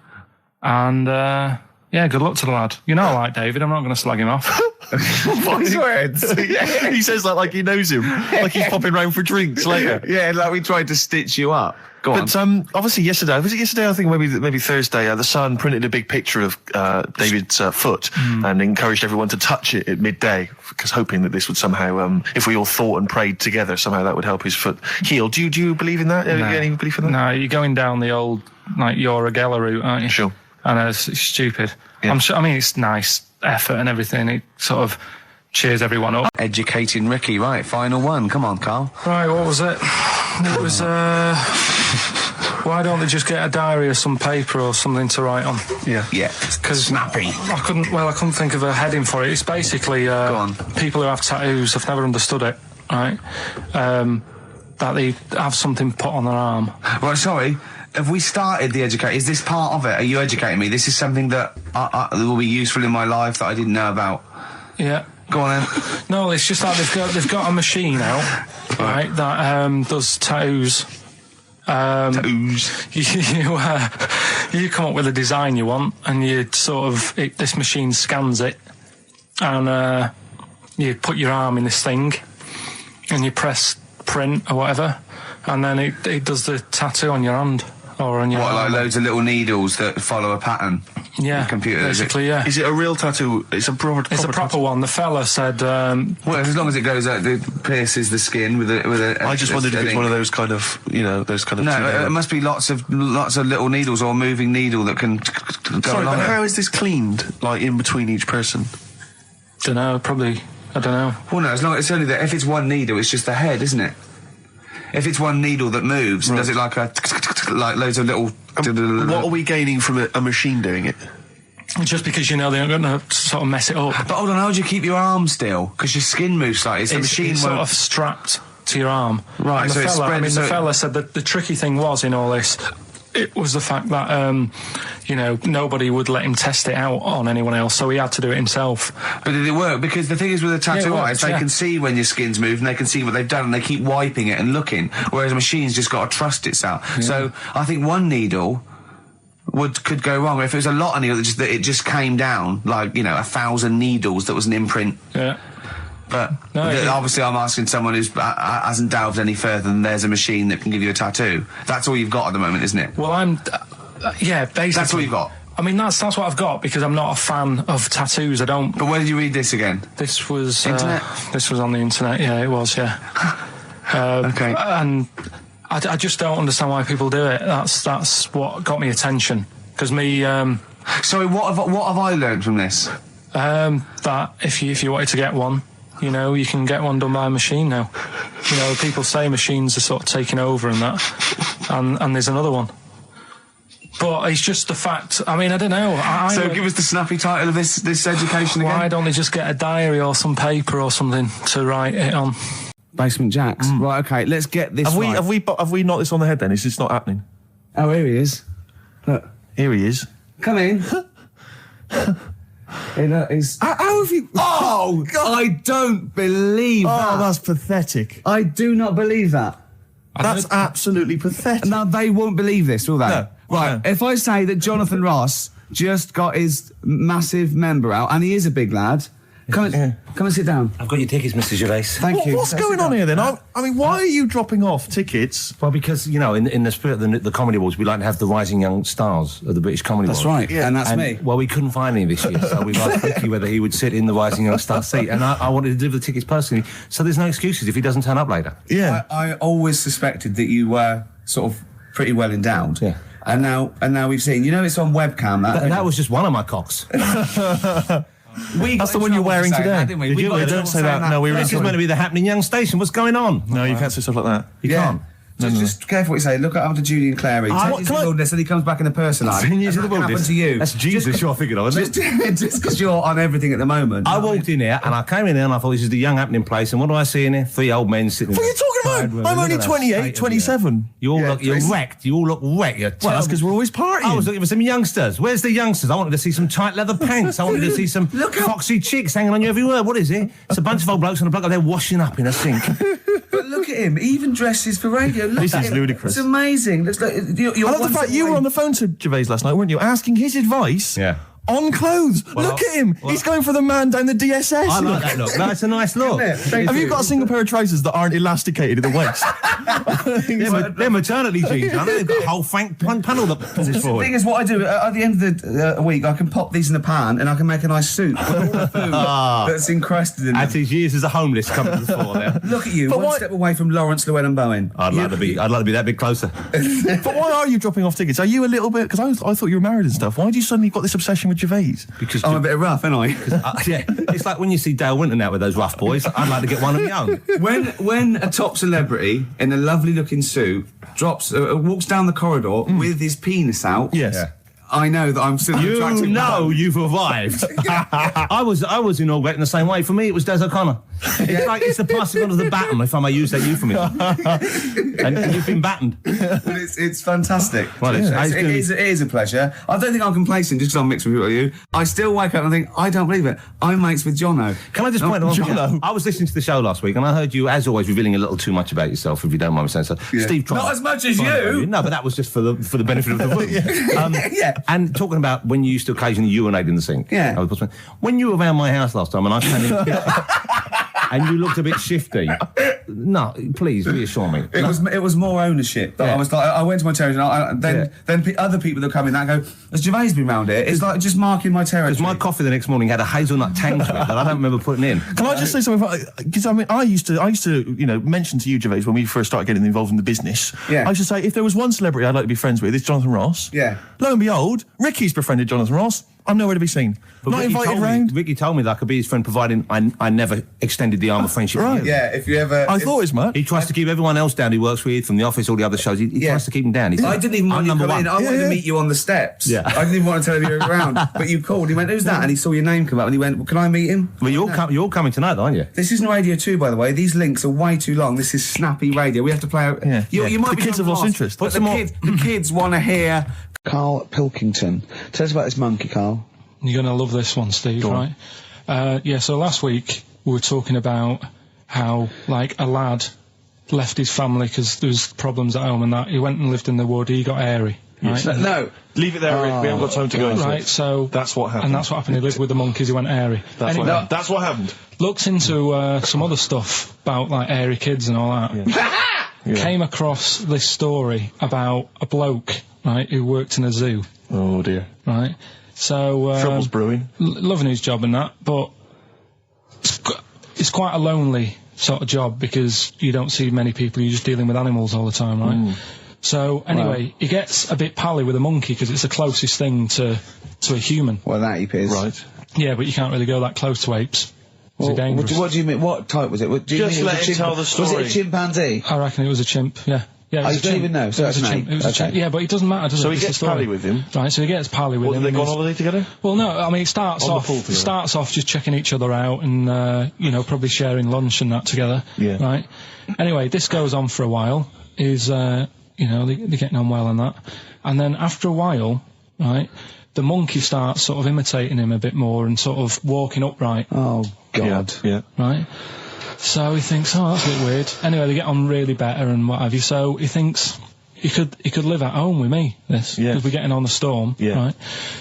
And yeah, good luck to the lad. You know, I like David. I'm not going to slag him off. Voice words. Yeah. He says that like he knows him, like he's popping round for drinks later. Yeah, like we tried to stitch you up. Go on. But obviously yesterday, was it yesterday? I think maybe Thursday. The Sun printed a big picture of David's foot and encouraged everyone to touch it at midday, because hoping that this would somehow, if we all thought and prayed together, somehow that would help his foot heal. Do you believe in that? No. Any belief in that? No, you're going down the old like Yora Geller route, aren't you? Sure. I know it's stupid. Yeah. I'm sure. I mean, it's nice effort and everything. It sort of cheers everyone up. Educating Ricky, right? Final one. Come on, Carl. Right, what was it? It was. Why don't they just get a diary or some paper or something to write on? Yeah. Because snappy. I couldn't think of a heading for it. It's basically Go on. People who have tattoos. I've never understood it. Right. That they have something put on their arm. Right. Sorry. Have we started the educate? Is this part of it? Are you educating me? This is something that will be useful in my life that I didn't know about. Yeah. Go on then. No, it's just like they've got a machine out, right, that does tattoos. You come up with a design you want, and you sort of this machine scans it, and you put your arm in this thing, and you press print or whatever, and then it does the tattoo on your hand or on your arm. Like loads of little needles that follow a pattern? Yeah, the computer, basically, yeah. Is it a real tattoo? It's a proper proper one. The fella said... well, as long as it goes out, it pierces the skin with a I just wondered if it's one of those kind of, those kind of... No, it must be lots of little needles or a moving needle that can go along. But how is this cleaned, like, in between each person? Dunno, probably... I don't know. Well, no, as long as it's only that. If it's one needle, it's just the head, isn't it? If it's one needle that moves, and does it like loads of little... What are we gaining from a machine doing it? Just because they're not going to sort of mess it up. But hold on, how do you keep your arm still? Because your skin moves slightly. It's sort of strapped to your arm. Right, and so it's spread... the fella said that the tricky thing was in all this... It was the fact that, nobody would let him test it out on anyone else, so he had to do it himself. But did it work? Because the thing is with a tattoo artist, they can see when your skin's moved and they can see what they've done and they keep wiping it and looking, whereas a machine's just got to trust itself. Yeah. So I think one needle could go wrong. If it was a lot of needles, that it just came down, 1,000 needles that was an imprint. Yeah. But obviously I'm asking someone who hasn't delved any further than there's a machine that can give you a tattoo. That's all you've got at the moment, isn't it? Well, basically. That's all you've got? I mean, that's what I've got, because I'm not a fan of tattoos. I don't... But where did you read this again? This was... Internet? This was on the internet, yeah, it was, yeah. Okay. And I just don't understand why people do it. That's what got me attention. Because me... Sorry, what have I learned from this? That if you wanted to get one... you can get one done by a machine now. People say machines are sort of taking over and that, and there's another one. But it's just the fact. I mean, I don't know. So give us the snappy title of this education again. Why don't they just get a diary or some paper or something to write it on? Basement Jacks. Right, okay, let's get this right. Have we knocked this on the head then? Is this not happening? Oh, here he is. Look. Here he is. Come in. How have you... Oh, God. I don't believe that. Oh, that's pathetic. I do not believe that. That's absolutely pathetic. Now, they won't believe this, will they? No. Right, if I say that Jonathan Ross just got his massive member out, and he is a big lad... Come and sit down. I've got your tickets, Mr. Gervais. Thank you. What's going on here then? I mean, why are you dropping off tickets? Well, because, in the spirit of the Comedy Awards, we like to have the rising young stars of the British Comedy Awards. That's right, yeah. And that's me. Well, we couldn't find any this year, so we've asked Ricky whether he would sit in the rising young star seat, and I wanted to deliver the tickets personally, so there's no excuses if he doesn't turn up later. Yeah. I always suspected that you were sort of pretty well endowed. Yeah. And now we've seen, it's on webcam. That was just one of my cocks. That's the one you're wearing today. Didn't we? Don't say that. No, this is meant to be the happening young station. What's going on? No, you can't say stuff like that. You can't. Just careful what you say. Look after Julian Clary. 10 years in the wilderness, and he comes back in a person. 10 years in the wilderness. Happened to you. That's Jesus you're thinking of, isn't it? Just because you're on everything at the moment. I walked in here, and I came in here, and I thought, this is the young happening place, and what do I see in here? 3 old men sitting there. What are you talking about? I'm only 28, 27. You're wrecked. You all look wrecked. Well, that's because we're always partying. I was looking for some youngsters. Where's the youngsters? I wanted to see some tight leather pants. I wanted to see some foxy chicks hanging on you every word. What is it? It's a bunch of old blokes on a bloke up there washing up in a sink. But look at him. He even dresses for radio. Look this is ludicrous. It's amazing. It's like, I love the fact you were on the phone to Gervais last night, weren't you? Asking his advice. Yeah. On clothes. Well, look at him. He's going for the man down the DSS. I like that look. That's a nice look. Have you got a single pair of trousers that aren't elasticated at the waist? They're maternity jeans, aren't they? They've got a whole panel that pushes forward. The thing is, what I do, at the end of the week, I can pop these in the pan and I can make a nice soup with all the food that's encrusted in them. At his years as a homeless coming to the fore there. Look at you, one step away from Lawrence Llewellyn Bowen. I'd like to be that bit closer. But why are you dropping off tickets? Are you a little bit... Because I thought you were married and stuff. Why do you suddenly got this obsession with Gervais? Because I'm a bit rough, ain't I? Yeah, it's like when you see Dale Winton out with those rough boys. I'd like to get one of my own. When a top celebrity in a lovely looking suit walks down the corridor with his penis out, yes, I know that I'm still attractive. You've arrived. I was inaugurating the same way. For me, it was Des O'Connor. It's the passing on of the baton, if I may use that euphemism. and you've been battened. It's fantastic. Well, it is a pleasure. I don't think I'm complacent just because I'm mixed with people like you. I still wake up and think, I don't believe it. I'm mates with Jono. Can I just point out one thing? I was listening to the show last week and I heard you, as always, revealing a little too much about yourself, if you don't mind me saying so. Yeah. Steve, not as much as you. No, but that was just for the benefit of the room. Yeah. And talking about when you used to occasionally urinate in the sink. Yeah. When you were around my house last time and I came in and you looked a bit shifty. No, please reassure me. It was more ownership. I was like, I went to my territory and then other people that come in and go, has Gervais been round here? It's like just marking my territory. Because my coffee the next morning had a hazelnut tang to it that I don't remember putting in. Can I just say something? Because I mean, I used to, mention to you, Gervais, when we first started getting involved in the business. Yeah. I used to say, if there was one celebrity I'd like to be friends with, it's Jonathan Ross. Yeah. Lo and behold, Ricky's befriended Jonathan Ross. I'm nowhere to be seen. But Not invited round. Ricky told me that I could be his friend, providing I never extended the arm of friendship. Right. To Yeah, if you ever... I thought it was mad. He tries to keep everyone else down he works with, from the office, all the other shows. He tries to keep them down. I didn't even want you to come in. I wanted to meet you on the steps. Yeah. I didn't even want to tell you you were around. But you called. He went, who's that? And he saw your name come up and he went, well, can I meet him? Well, you're coming tonight, aren't you? This isn't Radio 2, by the way. These links are way too long. This is snappy radio. We have to play out... Yeah. You might The be kids have lost interest. But the kids want to hear... Karl Pilkington. Tell us about this monkey, Karl. You're going to love this one, Steve, right? So last week we were talking about how, like, a lad left his family because there was problems at home and that. He went and lived in the wood. He got airy. Right? No. Leave it there, Rick. We haven't got time to go into it. Right, so... That's what happened. And that's what happened. He lived with the monkeys. He went airy. That's what happened. Looked into some other stuff about, like, airy kids and all that. Yeah. Came across this story about a bloke, right, who worked in a zoo. Oh, dear. Right? So... Trouble's brewing. Loving his job and that, but it's quite a lonely sort of job because you don't see many people, you're just dealing with animals all the time, right? So, anyway, he gets a bit pally with a monkey because it's the closest thing to a human. Well, that ape is. Right. Yeah, but you can't really go that close to apes. Well, dangerous. What do you mean? What type was it? Just let him tell the story. Was it a chimpanzee? I reckon it was a chimp, yeah. Yeah, I don't even know. So it was a chimp. It was a chimp. Yeah, but it doesn't matter, does it? So he gets pally with him. Right, so he gets pally with him. Do they go on holiday together? Well, no, I mean, it starts off just checking each other out and, probably sharing lunch and that together. Yeah. Right? Anyway, this goes on for a while. They're getting on well and that. And then after a while, right, the monkey starts sort of imitating him a bit more and sort of walking upright. Oh, God. Yeah. Right? So he thinks, oh, that's a bit weird. Anyway, they get on really better and what have you. So he thinks he could live at home with me, because we're getting on the storm, right?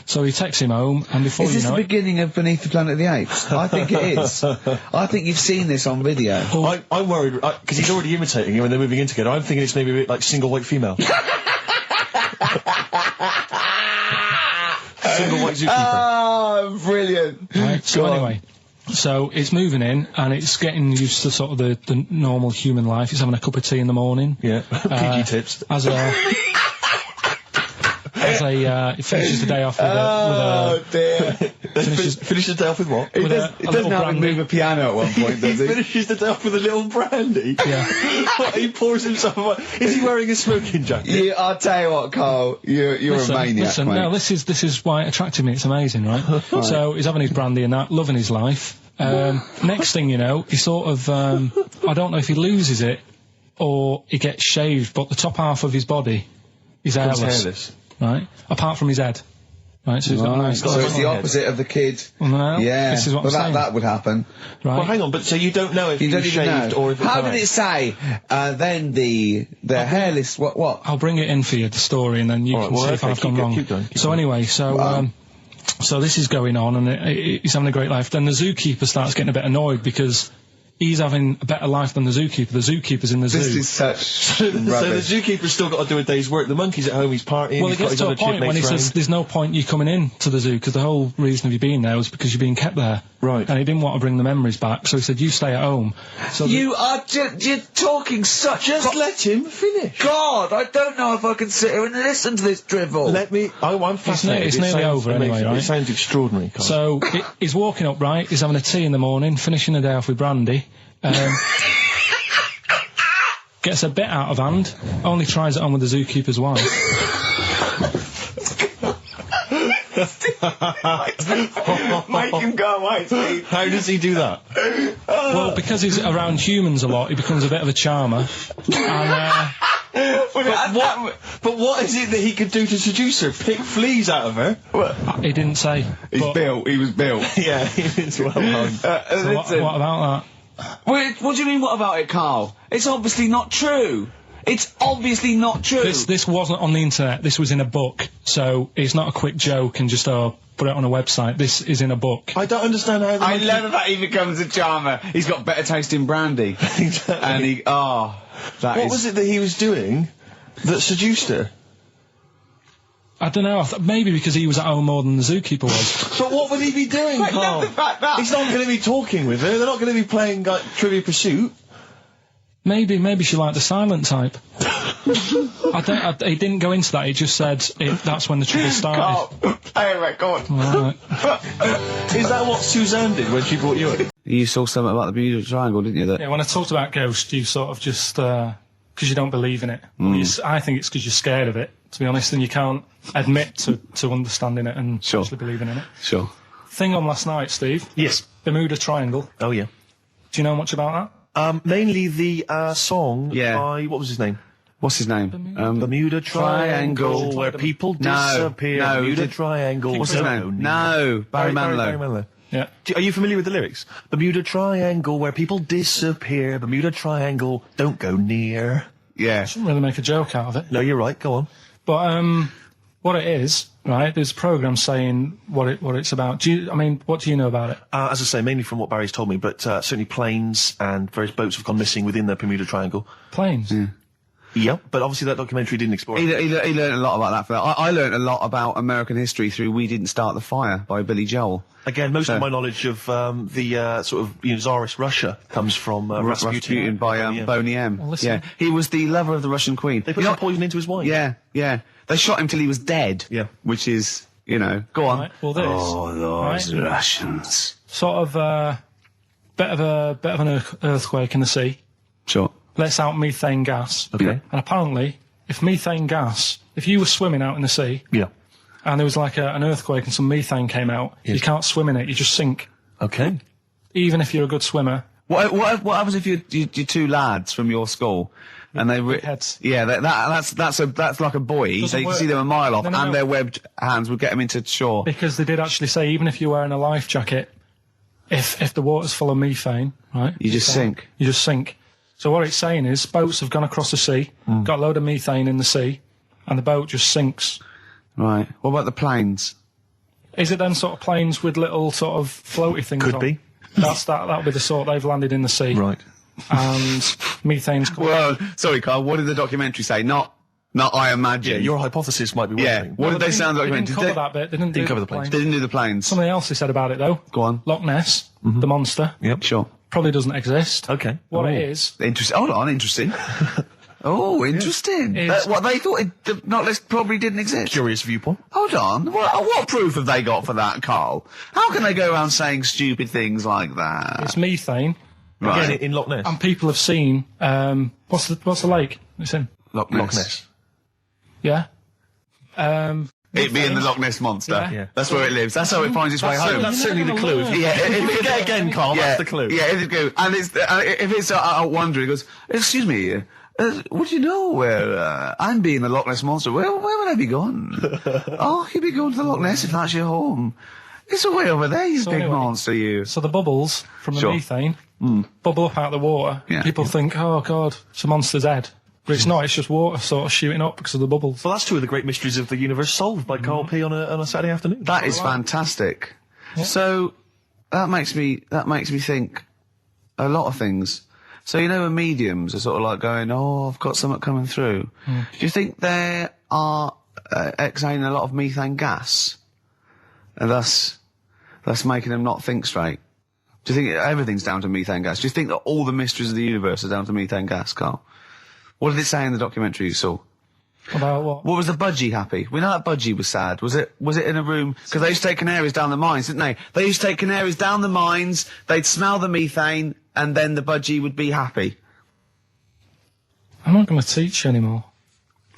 So he takes him home, and before Is this the beginning of Beneath the Planet of the Apes? I think it is. I think you've seen this on video. Well, I'm worried, because he's already imitating him and they're moving in together. I'm thinking it's maybe a bit like Single White Female. Single White Zookeeper. Oh, brilliant. Right, so anyway... So it's moving in, and it's getting used to sort of the normal human life. It's having a cup of tea in the morning. Yeah, PG tips. It finishes the day off with a... dear. Finishes the day off with what? It doesn't have to move a piano at one point, does he? Finishes the day off with a little brandy? Yeah. What, he pours himself... Is he wearing a smoking jacket? I'll tell you what, Carl, you're a maniac, mate. No, this is why it attracted me. It's amazing, right? So he's having his brandy and that, loving his life. Next thing you know, he sort of... I don't know if he loses it or he gets shaved, but the top half of his body is hairless. Right? Apart from his head. Right, so he's got a nice... So it's the opposite of the kid. Well, yeah. This is what I'm saying. That would happen. Right. Well, hang on, but so you don't know if he was shaved or if it's... How did it say, then the hairless... What? I'll bring it in for you, the story, and then you can see if I've gone wrong. Keep going. Anyway, so this is going on, and he's having a great life. Then the zookeeper starts getting a bit annoyed because he's having a better life than the zookeeper. The zookeeper's in the zoo. This is such rubbish. So the zookeeper's still got to do a day's work. The monkey's at home, he's partying. Well, it gets to a point when he says there's no point you coming in to the zoo, because the whole reason of you being there was because you're being kept there. Right. And he didn't want to bring the memories back, so he said, you stay at home. So you're talking such... Just let him finish. God, I don't know if I can sit here and listen to this drivel. I'm fascinated. It's nearly over anyway, right? It sounds extraordinary, Carl. So he's walking up, right? He's having a tea in the morning, finishing the day off with brandy. Gets a bit out of hand, only tries it on with the zookeeper's wife. Make him go away, Steve. How does he do that? Well, because he's around humans a lot, he becomes a bit of a charmer. And, But what is it that he could do to seduce her? Pick fleas out of her? he didn't say. He was built. Yeah, it's well known. So what about that? What do you mean, what about it, Carl? It's obviously not true. It's obviously not true. This wasn't on the internet. This was in a book. So it's not a quick joke and just put it on a website. This is in a book. I don't understand how... I love that he becomes a charmer. He's got better taste in brandy. Exactly. And What was it that he was doing that seduced her? I don't know. Maybe because he was at home more than the zookeeper was. But what would he be doing, I Carl? love the fact that... He's not going to be talking with her. They're not going to be playing like Trivia Pursuit. Maybe she liked the silent type. He didn't go into that. He just said that's when the trouble started. Carl, play a record. Right. Is that what Suzanne did when she brought you in? You saw something about the Bermuda Triangle, didn't you? Yeah, when I talked about ghosts, you sort of just... because you don't believe in it. I think it's because you're scared of it, to be honest, and you can't admit to understanding it and actually believing in it. Sure. Thing on last night, Steve. Yes. Bermuda Triangle. Oh, yeah. Do you know much about that? Mainly the song by... What was his name? What's his name? Bermuda Triangle, where people disappear. No, Bermuda Triangle. What's his name? No, Barry Manilow. Yeah. Are you familiar with the lyrics? Bermuda Triangle, where people disappear. Bermuda Triangle, don't go near. Yeah. Shouldn't really make a joke out of it. No, you're right. Go on. But what it is, right? There's a program saying what it's about. What do you know about it? As I say, mainly from what Barry's told me, but certainly planes and various boats have gone missing within the Bermuda Triangle. Planes. Yeah. Yep, but obviously that documentary didn't explore it. He learned a lot about that. I learned a lot about American history through "We Didn't Start the Fire" by Billy Joel. Again, most of my knowledge of the sort of Tsarist Russia comes from Rasputin by Boney M. Well, listen. Yeah, he was the lover of the Russian queen. They put some poison into his wine. Yeah, yeah. They shot him till he was dead. Yeah, which is, go on. Right, well, this. Oh, those Russians. Sort of bit of an earthquake in the sea. Sure. Lets out methane gas. Okay. And apparently, if you were swimming out in the sea, and there was like an earthquake and some methane came out, you can't swim in it, you just sink. Okay. Even if you're a good swimmer. What happens if you're two lads from your school and they heads? Yeah, that's like a buoy. So you can see them a mile off, and their webbed hands would get them into shore. Because they did actually say even if you're wearing a life jacket, if the water's full of methane, right, you just sink. You just sink. So what it's saying is boats have gone across the sea, got a load of methane in the sea, and the boat just sinks. Right. What about the planes? Is it then sort of planes with little sort of floaty things Could on? be. That'll be the sort they've landed in the sea. Right. And methane's... Well, sorry, Carl, what did the documentary say? Not I imagine. Yeah, your hypothesis might be working. Yeah. What did they sound like? They didn't cover that bit. They didn't cover the planes. They didn't do the planes. Something else they said about it, though. Go on. Loch Ness, the monster. Yep. Sure. Probably doesn't exist. Okay. What it is... Interesting. Hold on, interesting. Oh, interesting. What they thought Loch Ness probably didn't exist. Curious viewpoint. Hold on. What proof have they got for that, Carl? How can they go around saying stupid things like that? It's methane. Right. Again, in Loch Ness. And people have seen... what's the lake it's in? Loch Ness. Yeah. It being the Loch Ness Monster. Yeah. That's where it lives. That's how it finds its way home. That's certainly the clue. Yeah, Again, Carl, that's the clue. Yeah, it's good. And it's, if it's out wandering, it goes, excuse me, would you know where I'm being the Loch Ness Monster? Where would I be going? Oh, you'd be going to the Loch Ness if that's your home. It's way over there, you big monster, you. So the bubbles from the methane bubble up out of the water. Yeah. People think, oh, God, it's a monster's head. But it's not, it's just water sort of shooting up because of the bubbles. Well, that's two of the great mysteries of the universe solved by Karl P on a Saturday afternoon. That is fantastic. Yeah. So that makes me think a lot of things. So when mediums are sort of like going, oh, I've got something coming through. Do you think they are exhaling a lot of methane gas, and thus making them not think straight? Do you think everything's down to methane gas? Do you think that all the mysteries of the universe are down to methane gas, Carl? What did it say in the documentary you saw? About what? What was the budgie happy? We know that budgie was sad. Was it in a room? Because they used to take canaries down the mines, didn't they? They used to take canaries down the mines, they'd smell the methane, and then the budgie would be happy. I'm not going to teach you anymore.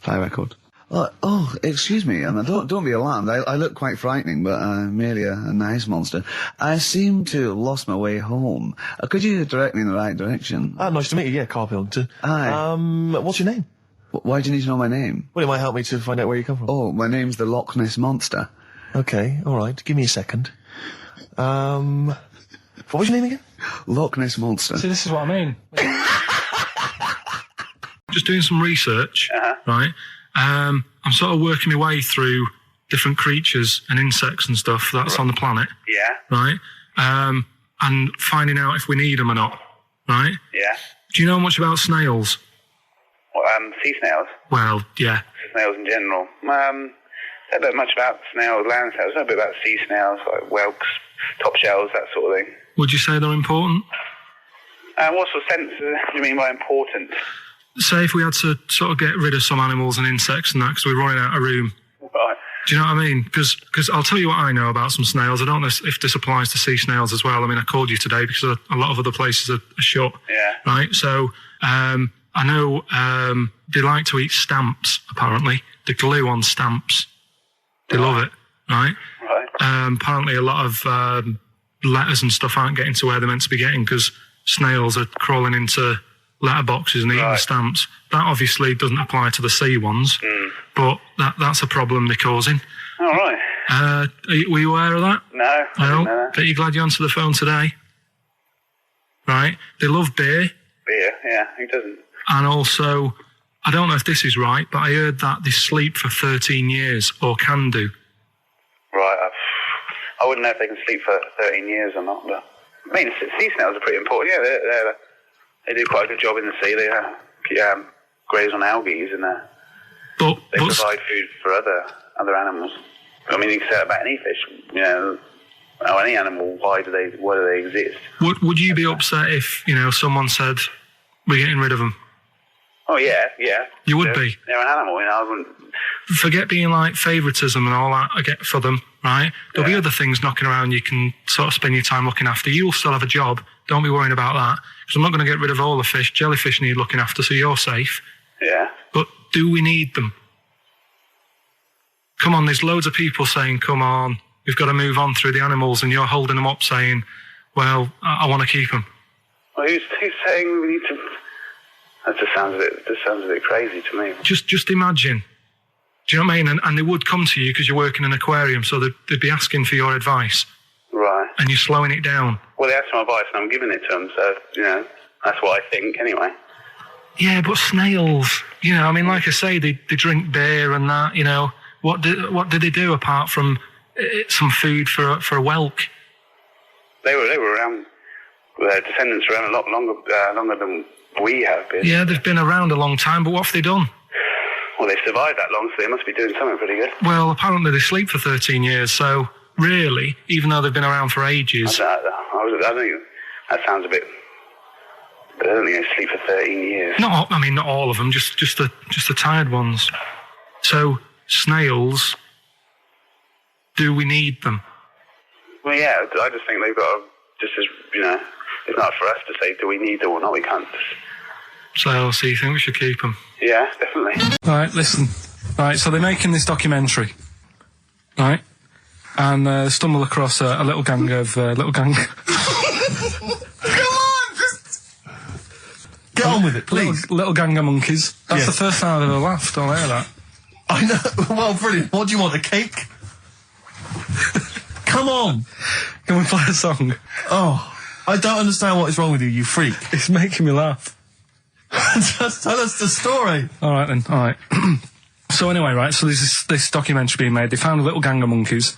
Play a record. Oh, excuse me, Emma, don't be alarmed. I look quite frightening, but I'm merely a nice monster. I seem to have lost my way home. Could you direct me in the right direction? Nice to meet you, yeah, Karl Pilkington. Hi. What's your name? Why do you need to know my name? Well, it might help me to find out where you come from. Oh, my name's the Loch Ness Monster. Okay, alright, give me a second. What was your name again? Loch Ness Monster. See, this is what I mean. Just doing some research, right? I'm sort of working my way through different creatures and insects and stuff that's on the planet. Yeah. Right? And finding out if we need them or not. Right? Yeah. Do you know much about snails? Sea snails? Well, yeah. Snails in general. I don't know much about snails, land snails. I know a bit about sea snails, like whelks, top shells, that sort of thing. Would you say they're important? What sort of sense do you mean by important? Say if we had to sort of get rid of some animals and insects and that because we're running out of room. Right. Do you know what I mean? Because I'll tell you what I know about some snails. I don't know if this applies to sea snails as well. I mean, I called you today because a lot of other places are shut. Yeah. Right? So, I know they like to eat stamps, apparently. The glue on stamps. They love it, right? Right. Apparently a lot of letters and stuff aren't getting to where they're meant to be getting because snails are crawling into letterboxes and eating the stamps. That obviously doesn't apply to the sea ones, but that's a problem they're causing. All right. Were you aware of that? No, I didn't know that. But you're glad you answered the phone today? Right? They love beer. Beer, yeah, who doesn't? And also, I don't know if this is right, but I heard that they sleep for 13 years, or can do. Right, I wouldn't know if they can sleep for 13 years or not, but... I mean, sea snails are pretty important, yeah, they do quite a good job in the sea. They graze on algae and they provide food for other animals. I mean, you can say that about any fish, or any animal. Why do they exist? Would you be upset if someone said we're getting rid of them? Oh yeah. You would be. They're an animal, I wouldn't. Forget being like favouritism and all that I get for them, right? There'll be other things knocking around you can sort of spend your time looking after. You'll still have a job. Don't be worrying about that. Because I'm not going to get rid of all the fish. Jellyfish need looking after, so you're safe. Yeah. But do we need them? Come on, there's loads of people saying, come on, we've got to move on through the animals, and you're holding them up saying, well, I want to keep them. Well, who's saying we need to... That just sounds a bit crazy to me. Just imagine. Do you know what I mean? And they would come to you because you're working in an aquarium, so they'd be asking for your advice. Right. And you're slowing it down. Well, they asked for my advice and I'm giving it to them, so, that's what I think anyway. Yeah, but snails, I mean, like I say, they drink beer and that, What did they do apart from some food for a whelk? They were around, their descendants were around a lot longer than we have been. Yeah, they've been around a long time, but what have they done? Well, they've survived that long, so they must be doing something pretty good. Well, apparently they sleep for 13 years, so really, even though they've been around for ages... I think that sounds a bit... But I don't think they sleep for 13 years. Not all of them, just the tired ones. So, snails, do we need them? Well, yeah, I just think they've got to, just as, it's not for us to say, do we need them or not, we can't just... So you think we should keep them? Yeah, definitely. Right, listen. Right, so they're making this documentary, right? And stumble across a little gang of... Come on, just... Get on with it, please. Little gang of monkeys. That's the first time I've ever laughed, I'll hear that. I know. Well, brilliant. What do you want, a cake? Come on. Can we play a song? Oh, I don't understand what is wrong with you, you freak. It's making me laugh. Just tell us the story. All right, then. All right. So anyway, right, so there's this documentary being made. They found a little gang of monkeys.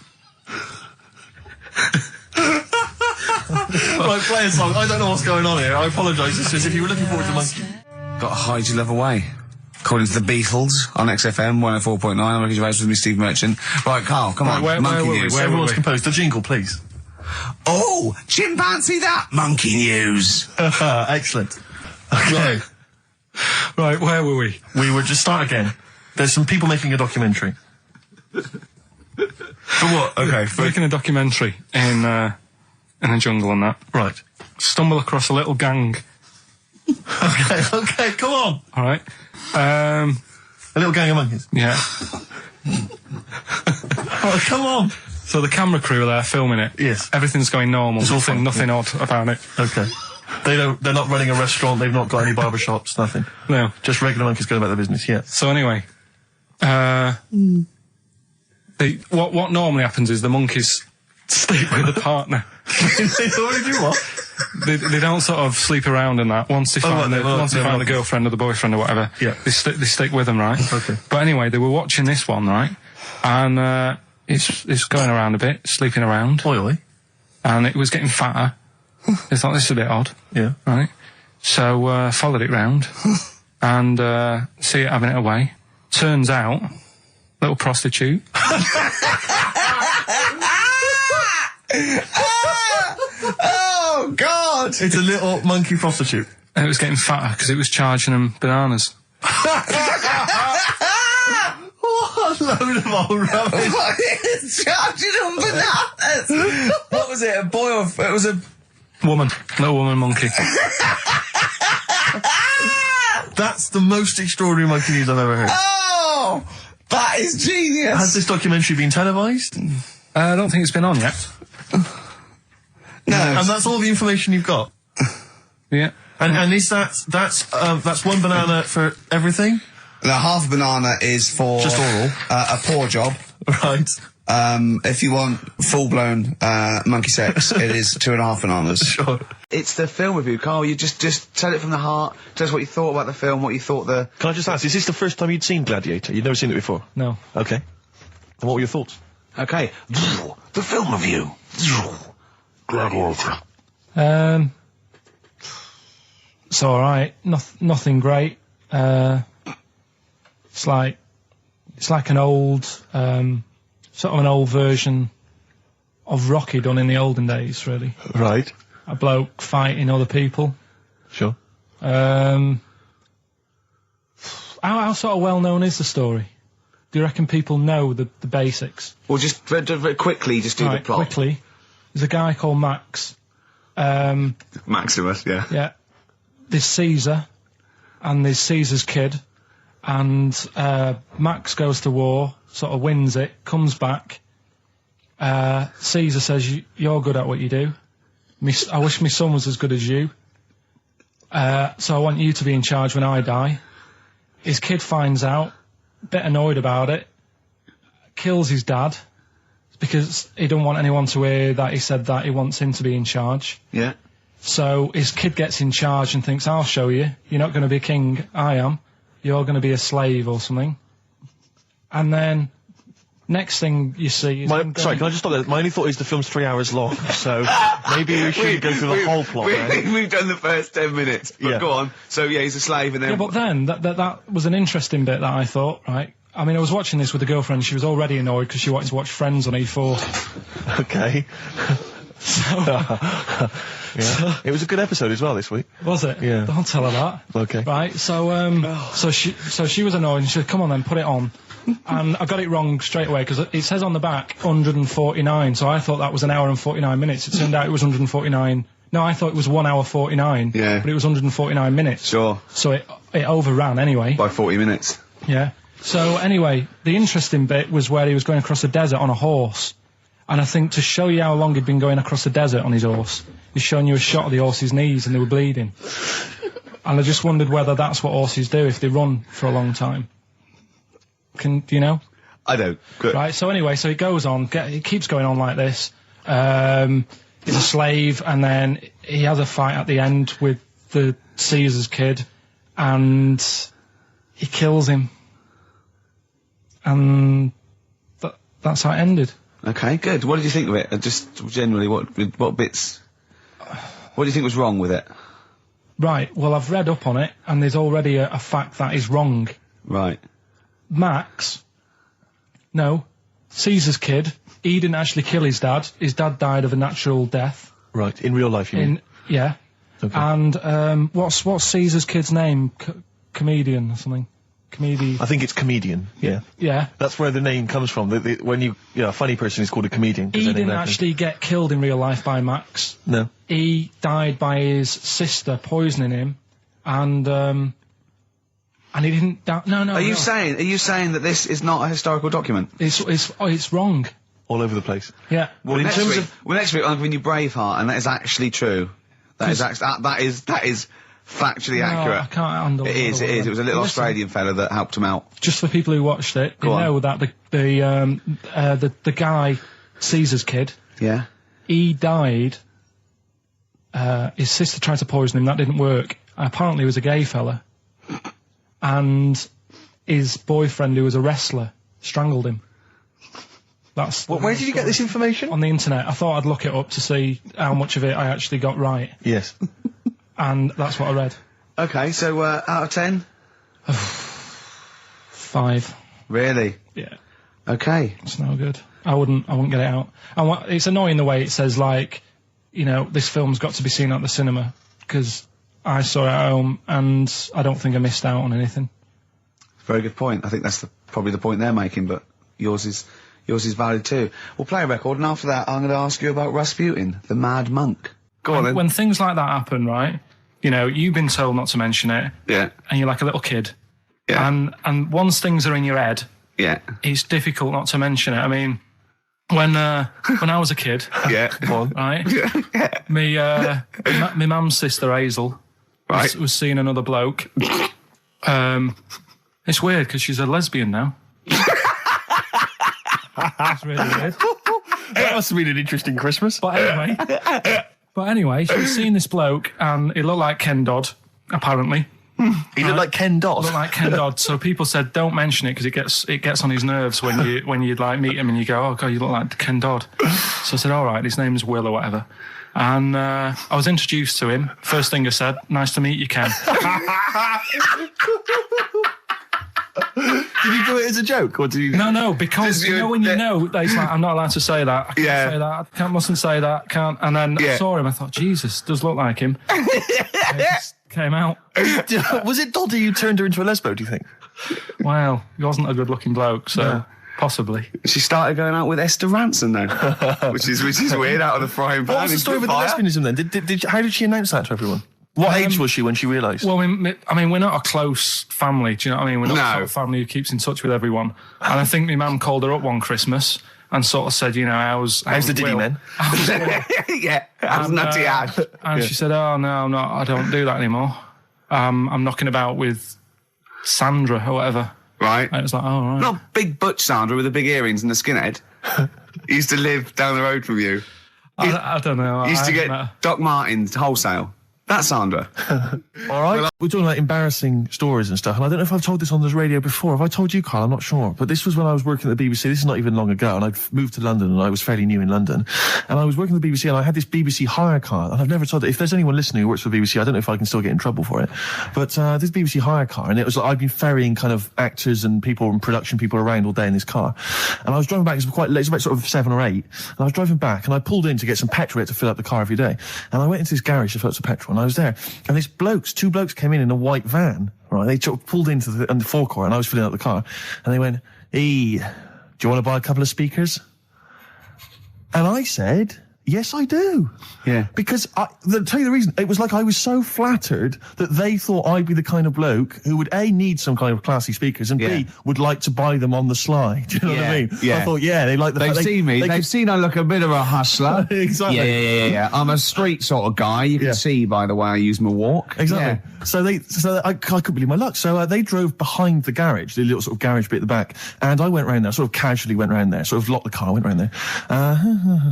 Right, play a song. I don't know what's going on here. I apologise. It's just if you were looking forward to monkey. Got a hide your love away. According to the Beatles on XFM 104.9. I'm Ricky Gervais with me, Steve Merchant. Right, Carl, come on. Monkey news. Everyone's composed. The jingle, please. Oh, chimpanzee that! Monkey news. Excellent. Okay. Right, where were we? We were just start again. There's some people making a documentary. For what? Okay. Making a documentary in a jungle and that. Right. Stumble across a little gang. Okay, come on. All right. A little gang of monkeys. Yeah. Oh, come on. So the camera crew are there filming it. Yes. Everything's going normal. It's all fine. Nothing odd about it. Okay. They're not running a restaurant. They've not got any barber shops. Nothing. No. Just regular monkeys going about their business. Yeah. So anyway, what normally happens is the monkeys sleep with the partner. They already do what? They don't sort of sleep around and that. Once they find the girlfriend or the boyfriend or whatever, yeah, they stick with them, right? Okay. But anyway, they were watching this one, right? And it's going around a bit, sleeping around. Oily. And it was getting fatter. They thought, this is a bit odd. Yeah. Right? So followed it round and see it having it away. Turns out, little prostitute. Oh, God! It's a little monkey prostitute. And it was getting fatter because it was charging them bananas. What a load of old rubbish. It's charging them bananas! What was it, a boy or... It was a... Woman. Little woman monkey. That's the most extraordinary monkey news I've ever heard. Oh! That is genius! Has this documentary been televised? I don't think it's been on yet. No. And that's all the information you've got? Yeah. And is that's one banana for everything? The half a banana is for... Just oral? A poor job. Right. If you want full-blown monkey sex, it is 2.5 bananas. Sure. It's the film review, Carl. You just tell it from the heart. Tell us what you thought about the film, what you thought the... Can I just ask, is this the first time you'd seen Gladiator? You'd never seen it before? No. Okay. And what were your thoughts? Okay. The film review. Gladiator. It's alright. Nothing great. It's like an old, sort of an old version of Rocky done in the olden days, really. Right. A bloke fighting other people. Sure. How sort of well known is the story? Do you reckon people know the basics? Well, just very quickly, just do the plot. Quickly. There's a guy called Max. Maximus, yeah. Yeah. There's Caesar, and there's Caesar's kid, and Max goes to war, sort of wins it, comes back. Caesar says, you're good at what you do. I wish my son was as good as you. So I want you to be in charge when I die. His kid finds out, a bit annoyed about it, kills his dad, because he don't want anyone to hear that he said that he wants him to be in charge. Yeah. So his kid gets in charge and thinks, I'll show you. You're not going to be king, I am. You're going to be a slave or something. And then, next thing you see is... Sorry, can I just stop there? My only thought is the film's 3 hours long, so maybe we should go through the whole plot. We've done the first 10 minutes, but yeah. Go on. So, yeah, he's a slave and then... Yeah, but then, that was an interesting bit that I thought, right? I mean, I was watching this with a girlfriend, she was already annoyed because she wanted to watch Friends on E4. Okay. Yeah. It was a good episode as well this week. Was it? Yeah. Don't tell her that. Okay. Right, so she was annoyed and she said, come on then, put it on. And I got it wrong straight away because it says on the back 149, so I thought that was 1 hour and 49 minutes. It turned out it was 149. No, I thought it was 1 hour 49. Yeah. But it was 149 minutes. Sure. So it overran anyway. By 40 minutes. Yeah. So anyway, the interesting bit was where he was going across the desert on a horse. And I think to show you how long he'd been going across the desert on his horse, he's showing you a shot of the horse's knees and they were bleeding. And I just wondered whether that's what horses do if they run for a long time. Do you know? I don't. Good. Right, so anyway, so he goes on, he keeps going on like this. He's a slave, and then he has a fight at the end with the Caesar's kid, and he kills him. And that's how it ended. Okay, good. What did you think of it? Just generally, what bits... What do you think was wrong with it? Right, well, I've read up on it, and there's already a fact that is wrong. Right. Caesar's kid, he didn't actually kill his dad. His dad died of a natural death. Right, in real life, you mean? Yeah. Okay. And, what's Caesar's kid's name? Comedian or something? I think it's comedian, yeah. Yeah. That's where the name comes from. When a funny person is called a comedian. He didn't actually get killed in real life by Max. No. He died by his sister poisoning him, and And he didn't. No. Are you saying that this is not a historical document? It's wrong. All over the place. Yeah. Well, next week I'm giving you Braveheart, and that is actually true. That is factually accurate. I can't handle it. It is. It was a little Australian fella that helped him out. Just for people who watched it, you know that the guy, Caesar's kid. Yeah. He died. His sister tried to poison him. That didn't work. Apparently, he was a gay fella, and his boyfriend, who was a wrestler, strangled him. Where did you get this information? On the internet. I thought I'd look it up to see how much of it I actually got right. Yes. And that's what I read. Okay, so out of 10? 5. Really? Yeah. Okay. It's no good. I wouldn't get it out. It's annoying the way it says, like, you know, this film's got to be seen at the cinema, because I saw it at home and I don't think I missed out on anything. Very good point. I think that's probably the point they're making, but yours is valid too. We'll play a record, and after that I'm going to ask you about Rasputin, the mad monk. Go on then. When things like that happen, right, you know, you've been told not to mention it. Yeah. And you're like a little kid. Yeah. And once things are in your head, yeah, it's difficult not to mention it. I mean, when I was a kid, yeah, right, my mum's sister Hazel, right, was seeing another bloke. It's weird because she's a lesbian now. That's really weird. That must have been an interesting Christmas. But anyway, she was seeing this bloke, and he looked like Ken Dodd, apparently. He looked like Ken Dodd. Looked like Ken Dodd. So people said, don't mention it because it gets on his nerves when you like meet him and you go, oh god, you look like Ken Dodd. So I said, all right, his name's Will or whatever. And I was introduced to him. First thing I said, nice to meet you, Ken. Did you do it as a joke, or did you? No, because you know when you know that he's like, I'm not allowed to say that. I can't say that. I mustn't say that. Can't. And then I saw him. I thought, Jesus, does look like him. It just came out. Was it Doddy who turned her into a lesbo? Do you think? Well, he wasn't a good-looking bloke, so possibly. She started going out with Esther Ranson though, which is weird, out of the frying pan. What was the story with the lesbianism then? How did she announce that to everyone? What age was she when she realised? Well, I mean, we're not a close family. Do you know what I mean? We're not the sort of family who keeps in touch with everyone. And I think my mum called her up one Christmas and sort of said, you know, how's the Diddy men? Yeah, how's Nutty Ash? And she said, oh, no, I'm not. I don't do that anymore. I'm knocking about with Sandra or whatever. Right. And it was like, oh, right. Not big butch Sandra with the big earrings and the skinhead. He used to live down the road from you. I don't know. He used to get Doc Martens wholesale. That's Sandra. All right. We're talking about embarrassing stories and stuff, and I don't know if I've told this on this radio before. Have I told you, Carl? I'm not sure. But this was when I was working at the BBC. This is not even long ago, and I'd moved to London, and I was fairly new in London. And I was working at the BBC, and I had this BBC hire car, and I've never told it. If there's anyone listening who works for the BBC, I don't know if I can still get in trouble for it. But this BBC hire car, and it was like I'd been ferrying kind of actors and people and production people around all day in this car. And I was driving back, it was quite late, it was about sort of 7 or 8, and I was driving back, and I pulled in to get some petrol to fill up the car every day. And I went into this garage to fill up some petrol, and I was there, and two blokes came in a white van, right? They pulled into the forecourt, and I was filling up the car, and they went, hey, do you want to buy a couple of speakers? And I said, yes, I do. Yeah. Because, I'll tell you the reason, it was like I was so flattered that they thought I'd be the kind of bloke who would, A, need some kind of classy speakers, and B, would like to buy them on the sly. Do you know what I mean? Yeah. I thought, they like the fact They've seen me. They've seen I look a bit of a hustler. Exactly. Yeah. I'm a street sort of guy. You can see by the way I use my walk. Exactly. Yeah. So I couldn't believe my luck. So they drove behind the garage, the little sort of garage bit at the back, and I went round there, sort of casually went round there, sort of locked the car, went round there.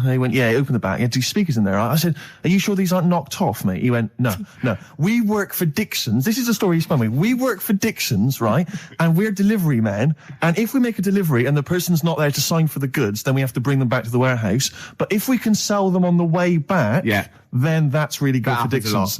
They went, open the back. You had 2 speakers in there. I said, are you sure these aren't knocked off, mate? He went, no. We work for Dixon's. This is the story he spun me. We work for Dixon's, right? And we're delivery men. And if we make a delivery and the person's not there to sign for the goods, then we have to bring them back to the warehouse. But if we can sell them on the way back, then that's really good for Dixon's.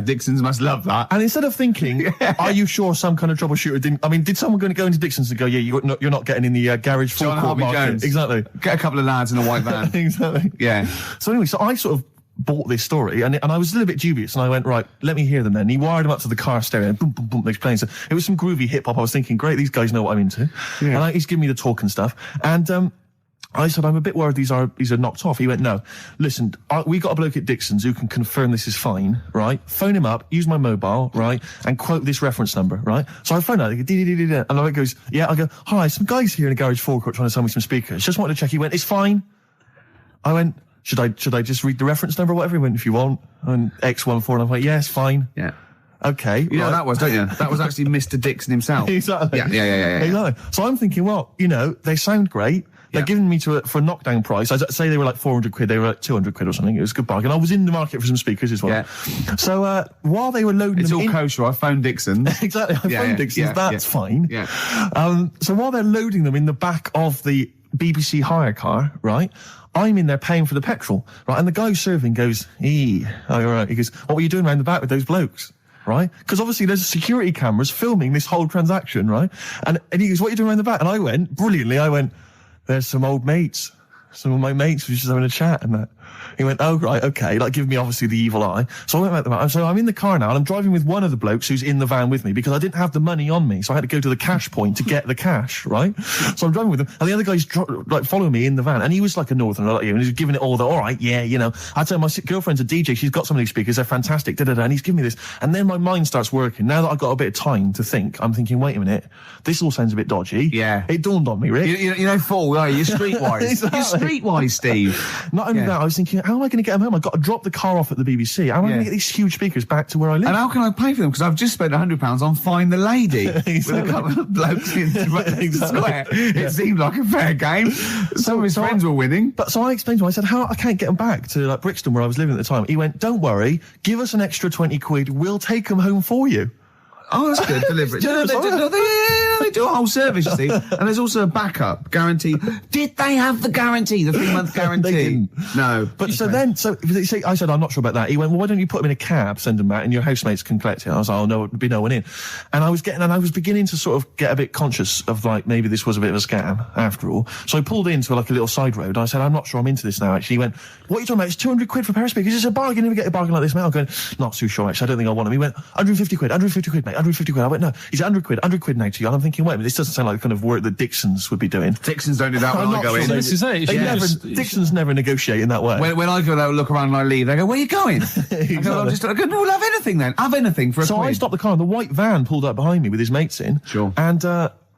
Dixon's must love that. And instead of thinking, are you sure some kind of troubleshooter didn't... I mean, did someone go into Dixon's and go, you're not getting in the garage forecourt market? Jones. Exactly. Get a couple of lads in a white van. Exactly. Yeah. So anyway, so I sort of bought this story, and I was a little bit dubious, and I went, right, let me hear them then. And he wired them up to the car stereo, and boom, boom, boom, they're playing. So it was some groovy hip-hop. I was thinking, great, these guys know what I'm into. Yeah. And he's giving me the talk and stuff. And I said, I'm a bit worried these are knocked off. He went, no. Listen, we got a bloke at Dixon's who can confirm this is fine, right? Phone him up, use my mobile, right? And quote this reference number, right? So I phone out, and I goes, yeah, I go, hi, some guys here in a garage forecourt trying to sell me some speakers. Just wanted to check. He went, it's fine. I went, should I just read the reference number or whatever? He went, if you want. And X14, and I'm like, yeah, it's fine. Yeah. Okay. You know what that was, don't you? That was actually Mr. Dixon himself. Exactly. Yeah. Exactly. So I'm thinking, well, they sound great. They're giving me for a knockdown price. I'd say they were like 400 quid. They were like 200 quid or something. It was a good bargain. I was in the market for some speakers as well. Yeah. So while they were loading it's them all kosher. I phoned Dixon. Exactly. I phoned Dixon. That's fine. Yeah. So while they're loading them in the back of the BBC hire car, right, I'm in there paying for the petrol, right, and the guy who's serving goes, all right. He goes, what were you doing around the back with those blokes? Right? Because obviously there's security cameras filming this whole transaction, right? And he goes, what are you doing around the back? And I went, brilliantly, there's some old mates. Some of my mates were just having a chat and that. He went, oh, right, okay, like giving me obviously the evil eye. So I went back to the van. So I'm in the car now and I'm driving with one of the blokes who's in the van with me because I didn't have the money on me. So I had to go to the cash point to get the cash, right? So I'm driving with him and the other guy's following me in the van and he was like a northerner like you and he was giving it all the, all right, yeah, I tell my girlfriend's a DJ, she's got some of these speakers, they're fantastic, and he's giving me this. And then my mind starts working. Now that I've got a bit of time to think, I'm thinking, wait a minute, this all sounds a bit dodgy. Yeah. It dawned on me, Rick. Fool, are you? You're streetwise. Exactly. You're streetwise, Steve. Not only that, I was thinking, how am I going to get them home? I've got to drop the car off at the BBC. How am I going to get these huge speakers back to where I live? And how can I pay for them? Because I've just spent £100 on Find the Lady with a couple of blokes in the square. It seemed like a fair game. Some of his friends were winning. But so I explained to him, I said, I can't get them back to like Brixton where I was living at the time. He went, don't worry, give us an extra 20 quid, we'll take them home for you. Oh, that's good. Deliberate. They do a whole service, you see. And there's also a backup guarantee. Did they have the guarantee, the 3-month guarantee? They didn't. No. But I said, I'm not sure about that. He went, well, why don't you put them in a cab, send them back, and your housemates can collect it? I was like, oh, no, there'd be no one in. And I was beginning to sort of get a bit conscious of like, maybe this was a bit of a scam after all. So I pulled into like a little side road. I said, I'm not sure I'm into this now, actually. He went, what are you talking about? It's 200 quid for a pair of speakers. It's a bargain. You never get a bargain like this, mate. I'm going, not too sure, actually. I don't think I want them. He went, 150 quid, mate. 150 quid. I went, no, he's 100 quid now to you. And I'm thinking, wait a minute, this doesn't sound like the kind of work that Dixon's would be doing. Dixon's don't do that when I go in. This is it. Dixon's never negotiate in that way. When I go there, look around and I leave, they go, where are you going? Exactly. I go, no, we'll have anything then. Have anything for a quid. So I stopped the car and the white van pulled up behind me with his mates in. Sure.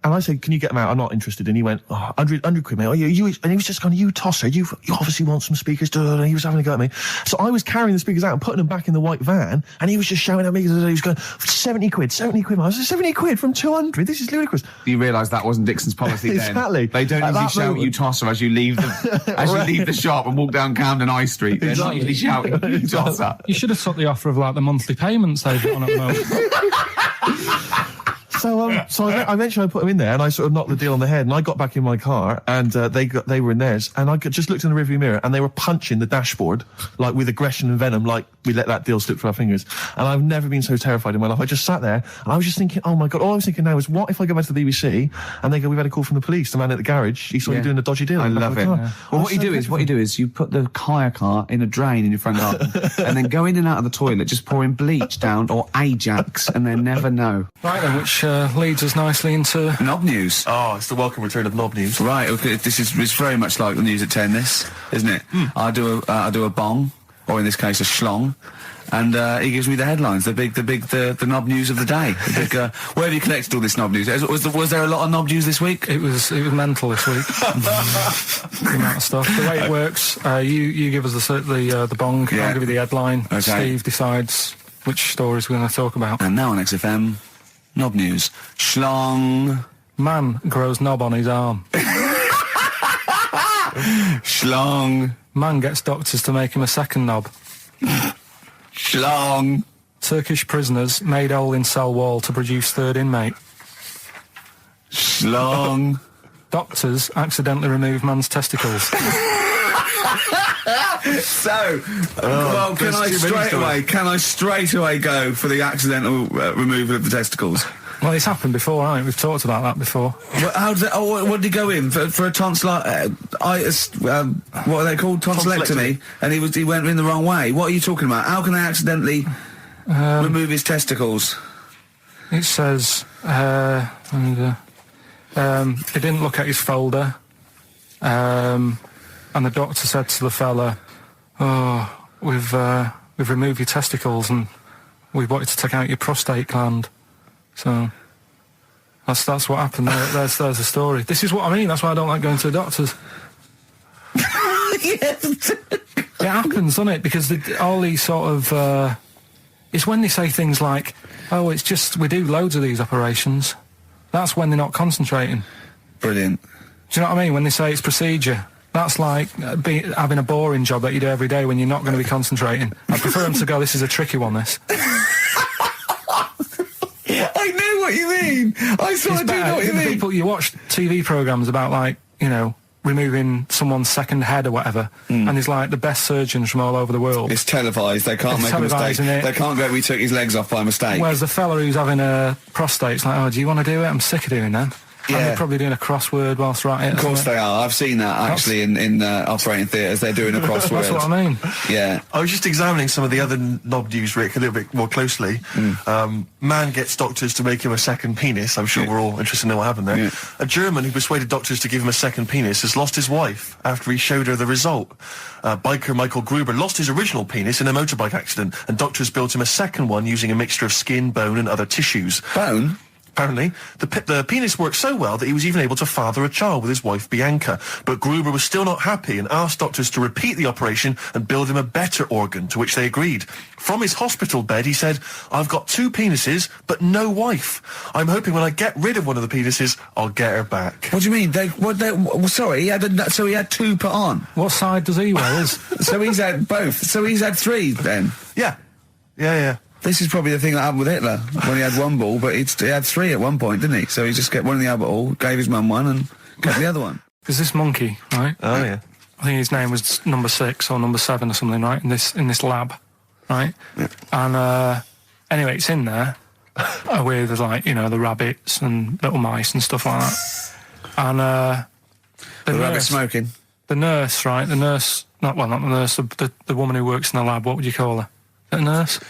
And I said, can you get them out? I'm not interested. And he went, 100 quid, mate. And he was just going, you tosser, you obviously want some speakers. And he was having a go at me. So I was carrying the speakers out and putting them back in the white van. And he was just shouting at me. He was going, 70 quid. I was like, 70 quid from 200? This is ludicrous. You realise that wasn't Dixon's policy then. Exactly. They don't usually shout you tosser as you leave the shop and walk down Camden High Street. They're not usually shouting you tosser. You should have took the offer of like the monthly payments they've got on at the moment. So eventually I put them in there and I sort of knocked the deal on the head and I got back in my car and they were in theirs and I just looked in the rearview mirror and they were punching the dashboard like with aggression and venom, like we let that deal slip through our fingers. And I've never been so terrified in my life. I just sat there and I was just thinking, oh my God, all I was thinking now is what if I go back to the BBC and they go, we've had a call from the police, the man at the garage, he saw you doing a dodgy deal. I love it. Yeah. Well, what you do is you put the hire car in a drain in your front garden and then go in and out of the toilet, just pouring bleach down or Ajax and they never know. Right then, which leads us nicely into Knob News. Oh, it's the welcome return of Knob News. Right, okay, it's very much like the news at 10, this, isn't it? I do a bong, or in this case a schlong, and he gives me the headlines, the knob news of the day. Where have you collected all this knob news? Was there a lot of knob news this week? It was mental this week. The amount of stuff. The way it works, you give us the bong, I'll give you the headline. Okay. Steve decides which stories we're going to talk about. And now on XFM, knob news. Schlong. Man grows knob on his arm. Schlong. Man gets doctors to make him a second knob. Schlong. Turkish prisoners made hole in cell wall to produce third inmate. Schlong. Doctors accidentally remove man's testicles. So, well, can I straight away go for the accidental removal of the testicles? Well, it's happened before, right? We've talked about that before. What did he go in for a tonsillitis? What are they called? Tonsillectomy. And he went in the wrong way. What are you talking about? How can they accidentally remove his testicles? It says, he didn't look at his folder. And the doctor said to the fella, "Oh, we've removed your testicles and we wanted to take out your prostate gland." So that's what happened. There's the story. This is what I mean. That's why I don't like going to the doctors. Yes. It happens, doesn't it? Because all these sort of... it's when they say things like, "Oh, it's just, we do loads of these operations." That's when they're not concentrating. Brilliant. Do you know what I mean? When they say it's procedure, that's like having a boring job that you do every day when you're not going to be concentrating. I prefer them to go, "This is a tricky one, this." I know what you mean. I sort of do know what you mean. You watch TV programmes about, like, you know, removing someone's second head or whatever, and he's like the best surgeons from all over the world. It's televised. They can't make a mistake. They can't go, "We took his legs off by mistake." Whereas the fella who's having a prostate's like, "Oh, do you want to do it? I'm sick of doing them." Yeah. And they're probably doing a crossword whilst they're at it. Of course they are. I've seen that actually in operating theatres. They're doing a crossword. That's what I mean. Yeah. I was just examining some of the other knob news, Rick, a little bit more closely. Man gets doctors to make him a second penis. I'm sure we're all interested to know what happened there. Yeah. A German who persuaded doctors to give him a second penis has lost his wife after he showed her the result. Biker Michael Gruber lost his original penis in a motorbike accident, and doctors built him a second one using a mixture of skin, bone and other tissues. Bone? Apparently, the penis worked so well that he was even able to father a child with his wife Bianca. But Gruber was still not happy and asked doctors to repeat the operation and build him a better organ, to which they agreed. From his hospital bed, he said, "I've got 2 penises, but no wife. I'm hoping when I get rid of one of the penises, I'll get her back." What do you mean? Sorry, he had 2 put on. What side does he wear? So he's had both. So he's had 3 then. Yeah. This is probably the thing that happened with Hitler, when he had 1 ball, but he had 3 at one point, didn't he? So he just kept one in the other ball, gave his mum one, and kept the other one. Because this monkey, right? Oh, yeah. I think his name was number 6 or number 7 or something, right? In this lab, right? Yeah. And anyway, it's in there with, like, you know, the rabbits and little mice and stuff like that. And the rabbit smoking. The nurse, right? The nurse, not the nurse, the woman who works in the lab. What would you call her? A nurse?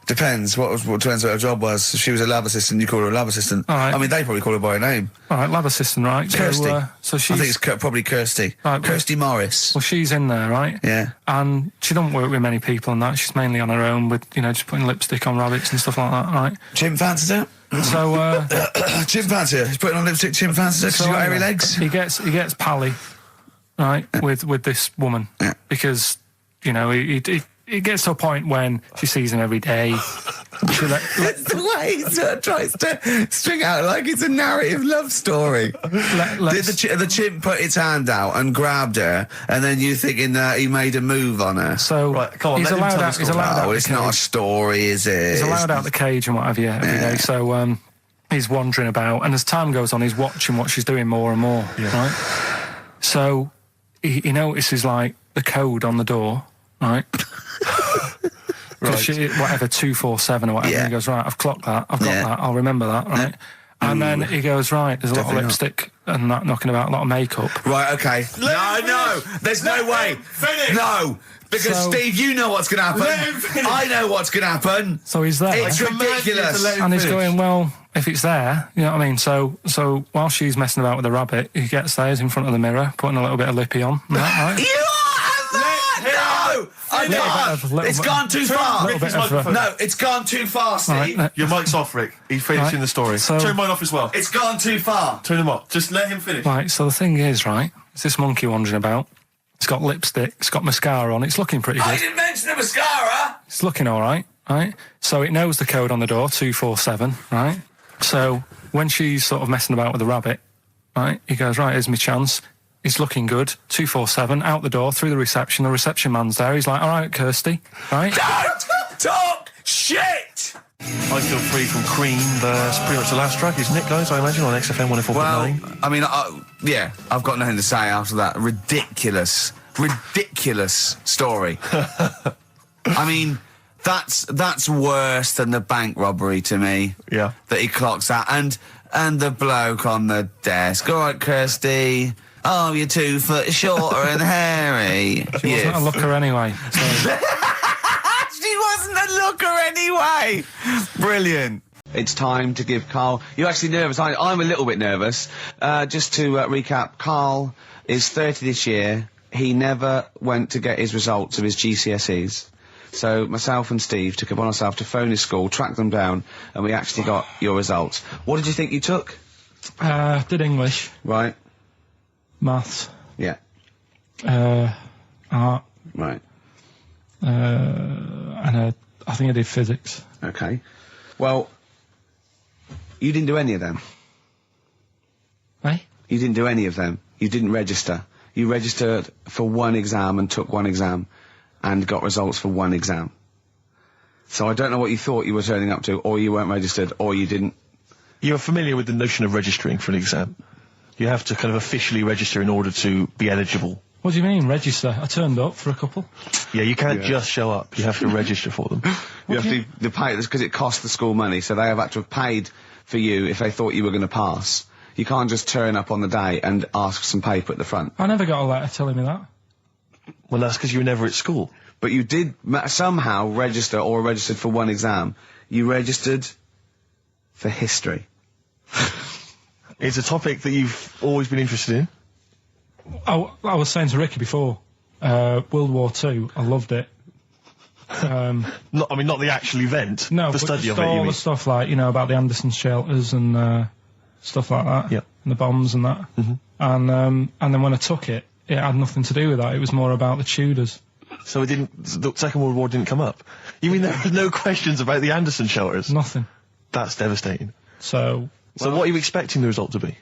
Depends. Depends what her job was. If she was a lab assistant, you call her a lab assistant. All right. I mean, they probably call her by her name. All right, lab assistant, right? Kirsty. So she's... I think it's probably Kirsty. Right, Kirsty Morris. Well, she's in there, right? Yeah. And she doesn't work with many people and that. She's mainly on her own with, you know, just putting lipstick on rabbits and stuff like that, right? Chimp fancies her. So, Chimp fancies her. He's putting on lipstick, chimp fancies her because she's got hairy legs. He gets pally, right, with this woman. Yeah. Because, you know, it gets to a point when she sees him every day. It's the way he sort of tries to string out like it's a narrative love story. Did the chimp put its hand out and grabbed her, and then you thinking that he made a move on her? So right, come on, he's allowed out. He's allowed out. It's not a story, is it? He's allowed out the cage and what have you every day. So he's wandering about, and as time goes on, he's watching what she's doing more and more. Yeah. Right. So he notices, like, the code on the door. Right. Right. Whatever, 247 or whatever. Yeah. He goes, right, I've clocked that. I've got that. I'll remember that, right? Yeah. And then he goes, right, there's a lot of lipstick and that knocking about, a lot of makeup. Right, okay. No, there's no way. Finish. No. Because, Steve, you know what's going to happen. I know what's going to happen. So he's there. It's ridiculous. And he's going, well, if it's there, you know what I mean? So while she's messing about with the rabbit, he gets there, he's in front of the mirror, putting a little bit of lippy on. Right? I can't. It's gone too far. No, it's gone too far, Steve. Right, your mic's off, Rick. He's finishing the story. Turn mine off as well. It's gone too far. Turn him off. Just let him finish. Right, so the thing is, right, it's this monkey wandering about. It's got lipstick, it's got mascara on, it's looking pretty good. I didn't mention the mascara! It's looking all right? So it knows the code on the door, 247, right? So when she's sort of messing about with the rabbit, right, he goes, right, here's my chance. He's looking good. 247, out the door, through the reception reception man's there. He's like, all right, Kirsty, right? Don't talk shit! I Feel Free from Cream, that's pretty much the last track, isn't it, guys? I imagine on XFM 104.9. Well, I mean, yeah, I've got nothing to say after that ridiculous story. I mean, that's worse than the bank robbery to me. Yeah. That he clocks that, and the bloke on the desk. All right, Kirsty. Oh, you're 2 foot shorter and hairy. She wasn't a looker anyway. So. She wasn't a looker anyway. Brilliant. It's time to give Carl... You're actually nervous. I'm a little bit nervous. Just to recap, Carl is 30 this year. He never went to get his results of his GCSEs. So myself and Steve took it upon ourselves to phone his school, track them down, and we actually got your results. What did you think you took? Did English. Right. Maths. Yeah. Art. Right. And I think I did physics. Okay. Well, you didn't do any of them. Eh? You didn't do any of them. You didn't register. You registered for one exam and took one exam and got results for one exam. So I don't know what you thought you were turning up to, or you weren't registered, or you didn't. You're familiar with the notion of registering for an exam. You have to kind of officially register in order to be eligible. What do you mean, register? I turned up for a couple. Yeah, you can't just show up. You have to register for them. You have to pay this because it costs the school money, so they have had to have paid for you if they thought you were going to pass. You can't just turn up on the day and ask for some paper at the front. I never got a letter telling me that. Well, that's because you were never at school. But you did somehow register or registered for one exam. You registered for history. It's a topic that you've always been interested in. I was saying to Ricky before, World War II, I loved it. Not the actual event. No, the but study just of it. all the stuff like, you know, about the Anderson shelters and stuff like that. Yeah. And the bombs and that. Mm-hmm. And then when I took it, it had nothing to do with that. It was more about the Tudors. So the Second World War didn't come up? You mean there were no questions about the Anderson shelters? Nothing. That's devastating. So what are you expecting the result to be?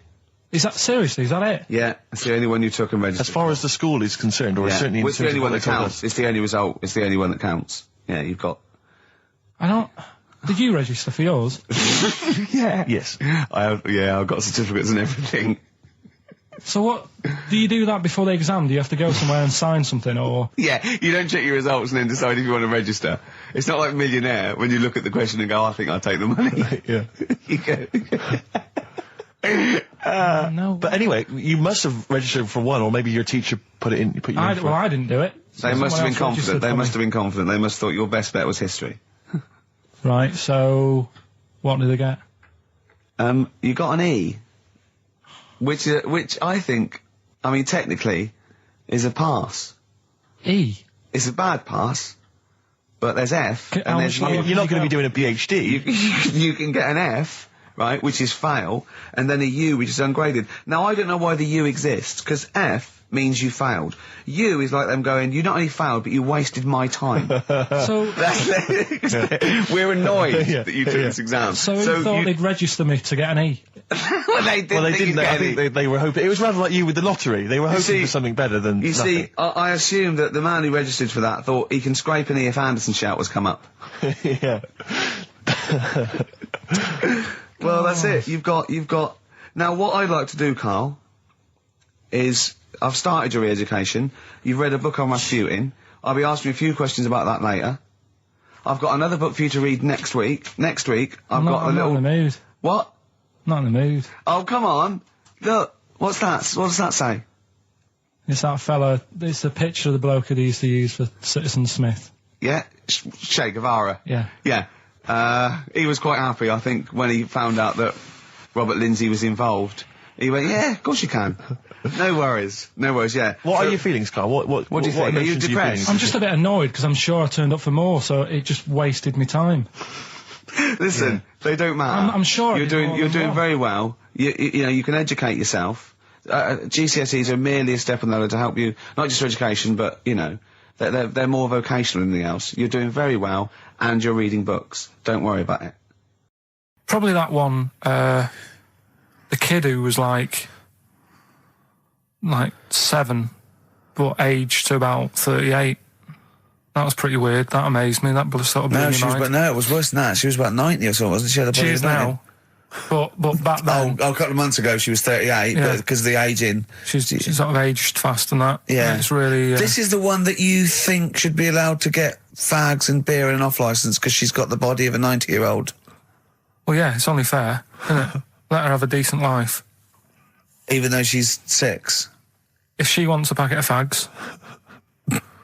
Is that seriously? Is that it? Yeah, it's the only one you took and registered. As far as the school is concerned, or certainly it's the only one that counts. It's the only result. It's the only one that counts. Yeah, you've got. Did you register for yours? Yeah. Yes. I've got certificates and everything. So what, do you do that before the exam? Do you have to go somewhere and sign something, or...? Yeah, you don't check your results and then decide if you want to register. It's not like Millionaire, when you look at the question and go, I think I'll take the money. Yeah. You go. No. But anyway, you must have registered for one, or maybe your teacher put you in for it. Well, I didn't do it. They must have been confident. They must have been confident. They must have thought your best bet was history. Right, so... What did they get? You got an E. Which I think, I mean, technically, is a pass. E? It's a bad pass, but there's F, and there's you're not going to be doing a PhD. You can get an F, right, which is fail, and then a U, which is ungraded. Now, I don't know why the U exists, because F means you failed. U is like them going, you not only failed, but you wasted my time. So... We're annoyed that you took this exam. So you thought they'd register me to get an E? Well, they didn't. I think they were hoping. It was rather like you with the lottery. They were hoping for something better than You nothing. see, I assume that the man who registered for that thought he can scrape an E if Anderson shelters come up. Yeah. Well, that's it. You've got... Now, what I'd like to do, Carl, is... I've started your re-education. You've read a book on Rasputin. I'll be asking you a few questions about that later. I've got another book for you to read next week. Next week, I'm not in the mood. What? Not in the mood. Oh, come on. Look, what's that? What does that say? It's that fella, it's the picture of the bloke that he used to use for Citizen Smith. Yeah? Che Guevara. Yeah. Yeah. He was quite happy, I think, when he found out that Robert Lindsay was involved. He went, yeah, of course you can. No worries, yeah. What are your feelings, Carl? What do you think? Are you depressed? I'm just a bit annoyed because I'm sure I turned up for more, so it just wasted me time. Listen, they don't matter. I'm sure you're doing very well. You know, you can educate yourself. GCSEs are merely a step on the ladder to help you, not just for education, but, you know, they're more vocational than anything else. You're doing very well, and you're reading books. Don't worry about it. Probably that one, the kid who was like 7, but aged to about 38. That was pretty weird. That amazed me. That sort of blew my mind. No, it was worse than that. She was about 90 or so, wasn't she? She is now. But back then... a couple of months ago she was 38, Yeah. but because of the aging... She's sort of aged fast and that. Yeah. It's really... This is the one that you think should be allowed to get fags and beer and an off-licence because she's got the body of a 90-year-old. Well, yeah, it's only fair, isn't it? Let her have a decent life. Even though she's 6. If she wants a packet of fags,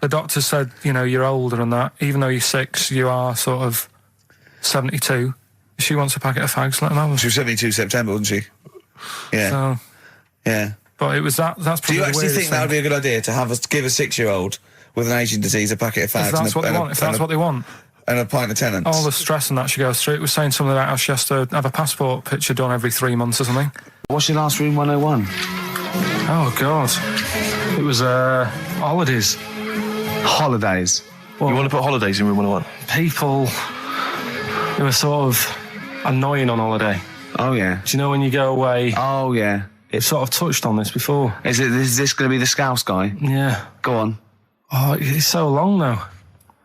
the doctor said, you know, you're older and that. Even though you're 6, you are sort of 72. She wants a packet of fags, let them have them. She was 72 September, wasn't she? Yeah. So, yeah. but it was that's probably Do you the actually weirdest think that would be a good idea, to give a 6-year-old with an Asian disease a packet of fags? If that's what they want. If that's what they want. And a pint of Tennants. All the stress and that she goes through. It was saying something about how she has to have a passport picture done every 3 months or something. What's your last room 101? Oh, God. It was, holidays. Holidays. Well, you want to put holidays in room 101? People who are sort of annoying on holiday. Oh, yeah. Do you know when you go away? Oh, yeah. It's sort of touched on this before. Is this going to be the Scouse guy? Yeah. Go on. Oh, it's so long now.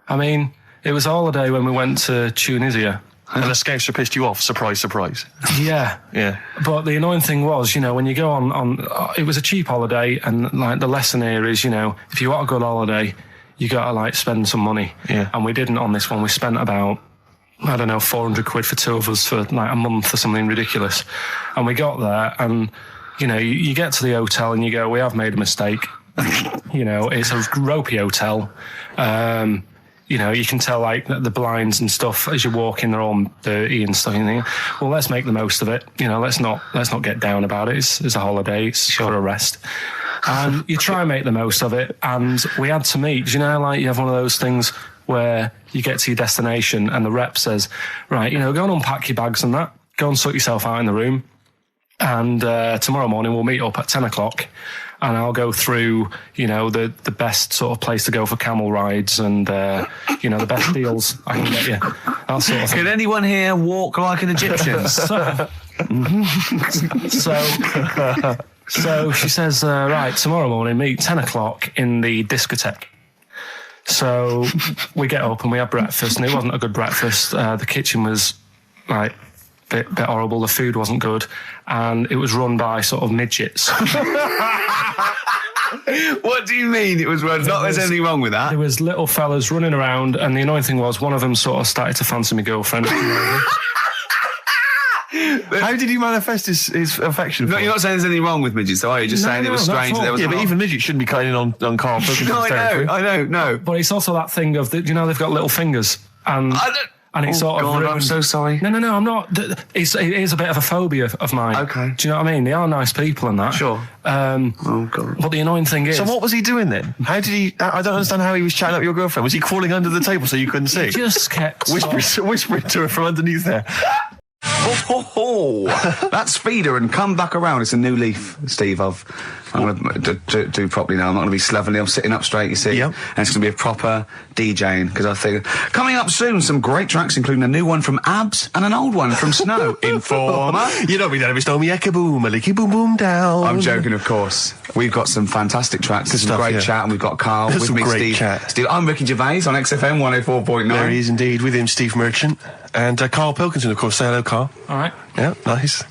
I mean, it was a holiday when we went to Tunisia. And the Scouser pissed you off, surprise, surprise. Yeah. Yeah. But the annoying thing was, you know, when you go on it was a cheap holiday, and, like, the lesson here is, you know, if you want a good holiday, you got to, like, spend some money. Yeah. And we didn't on this one. We spent about, I don't know, 400 quid for 2 of us for, like, a month or something ridiculous. And we got there, and, you know, you get to the hotel and you go, we have made a mistake. You know, it's a ropey hotel. You know, you can tell, like, the blinds and stuff as you walk in, they're all dirty and stuff. And you think, well, let's make the most of it. You know, let's not get down about it. It's a holiday. It's for a rest. And you try and make the most of it. And we had to meet. You know, like, you have one of those things where you get to your destination and the rep says, right, you know, go and unpack your bags and that. Go and sort yourself out in the room. And tomorrow morning we'll meet up at 10 o'clock. And I'll go through, you know, the best sort of place to go for camel rides and, you know, the best deals I can get you. That sort of thing. Can anyone here walk like an Egyptian? So she says, right, tomorrow morning, meet 10 o'clock in the discotheque. So we get up and we have breakfast, and it wasn't a good breakfast. The kitchen was, like, bit horrible. The food wasn't good, and it was run by sort of midgets. What do you mean it was run? Not there's anything wrong with that. There was little fellas running around, and the annoying thing was one of them sort of started to fancy my girlfriend. How did he manifest his affection for? No, you're not saying there's anything wrong with midgets, though, are you? Just saying it was strange that there was. Yeah, but even midgets shouldn't be cutting in on Karl Pilkington's territory. I know, no. But it's also that thing of, you know, they've got little fingers, and it's sort of ruined. I'm so sorry. No, I'm not. It is a bit of a phobia of mine. Okay. Do you know what I mean? They are nice people and that. Sure. Oh, God. But the annoying thing is... So what was he doing then? How did he... I don't understand how he was chatting up your girlfriend. Was he crawling under the table so you couldn't see? He just kept... Whispering to her from underneath there. That's Feeder and Come Back Around. It's a new leaf, Steve. I'm going to do properly now. I'm not going to be slovenly. I'm sitting up straight, you see. Yep. And it's going to be a proper DJing, because I think... Coming up soon, some great tracks, including a new one from Abs and an old one from Snow. Informer. You know me, David Stormy, Eka Boom, a licky boom boom down. I'm joking, of course. We've got some fantastic tracks. There's some great chat, and we've got Carl with me, great Steve. Chat. Steve. I'm Ricky Gervais on XFM 104.9. There he is indeed, with him Steve Merchant. And Karl Pilkington, of course. Say hello, Karl. All right. Yeah, nice.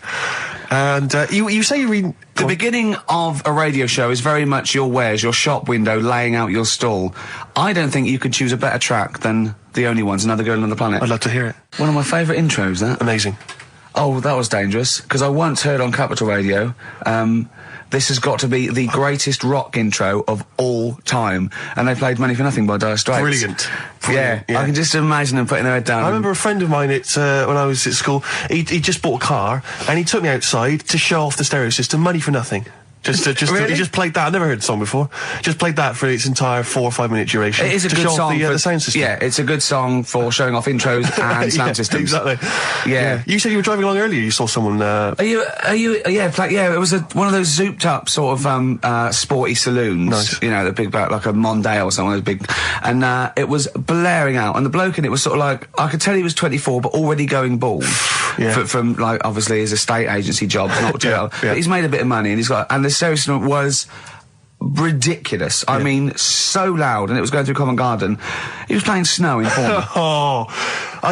And you say you read... The beginning of a radio show is very much your wares, your shop window, laying out your stall. I don't think you could choose a better track than The Only Ones, Another Girl on the Planet. I'd love to hear it. One of my favourite intros, that. Amazing. Oh, that was dangerous, because I once heard on Capital Radio, this has got to be the greatest rock intro of all time. And they played Money for Nothing by Dire Straits. Brilliant. Yeah, I can just imagine them putting their head down. I remember a friend of mine, when I was at school, he just bought a car, and he took me outside to show off the stereo system, Money for Nothing. Really? He just played that. I've never heard the song before. Just played that for its entire 4 or 5 minute duration. It is a good song for the sound system. Yeah, it's a good song for showing off intros and sound systems. Exactly. Yeah. You said you were driving along earlier. You saw someone. Yeah, it was one of those zooped up sort of sporty saloons. Nice. You know, the big like a Mondale or something, big, and it was blaring out. And the bloke in it was sort of like, I could tell he was 24, but already going bald. Yeah. From like obviously his estate agency job, not too well. Yeah. But he's made a bit of money, and the stereo system was ridiculous. I mean, so loud, and it was going through Covent Garden. He was playing Snow in Informer.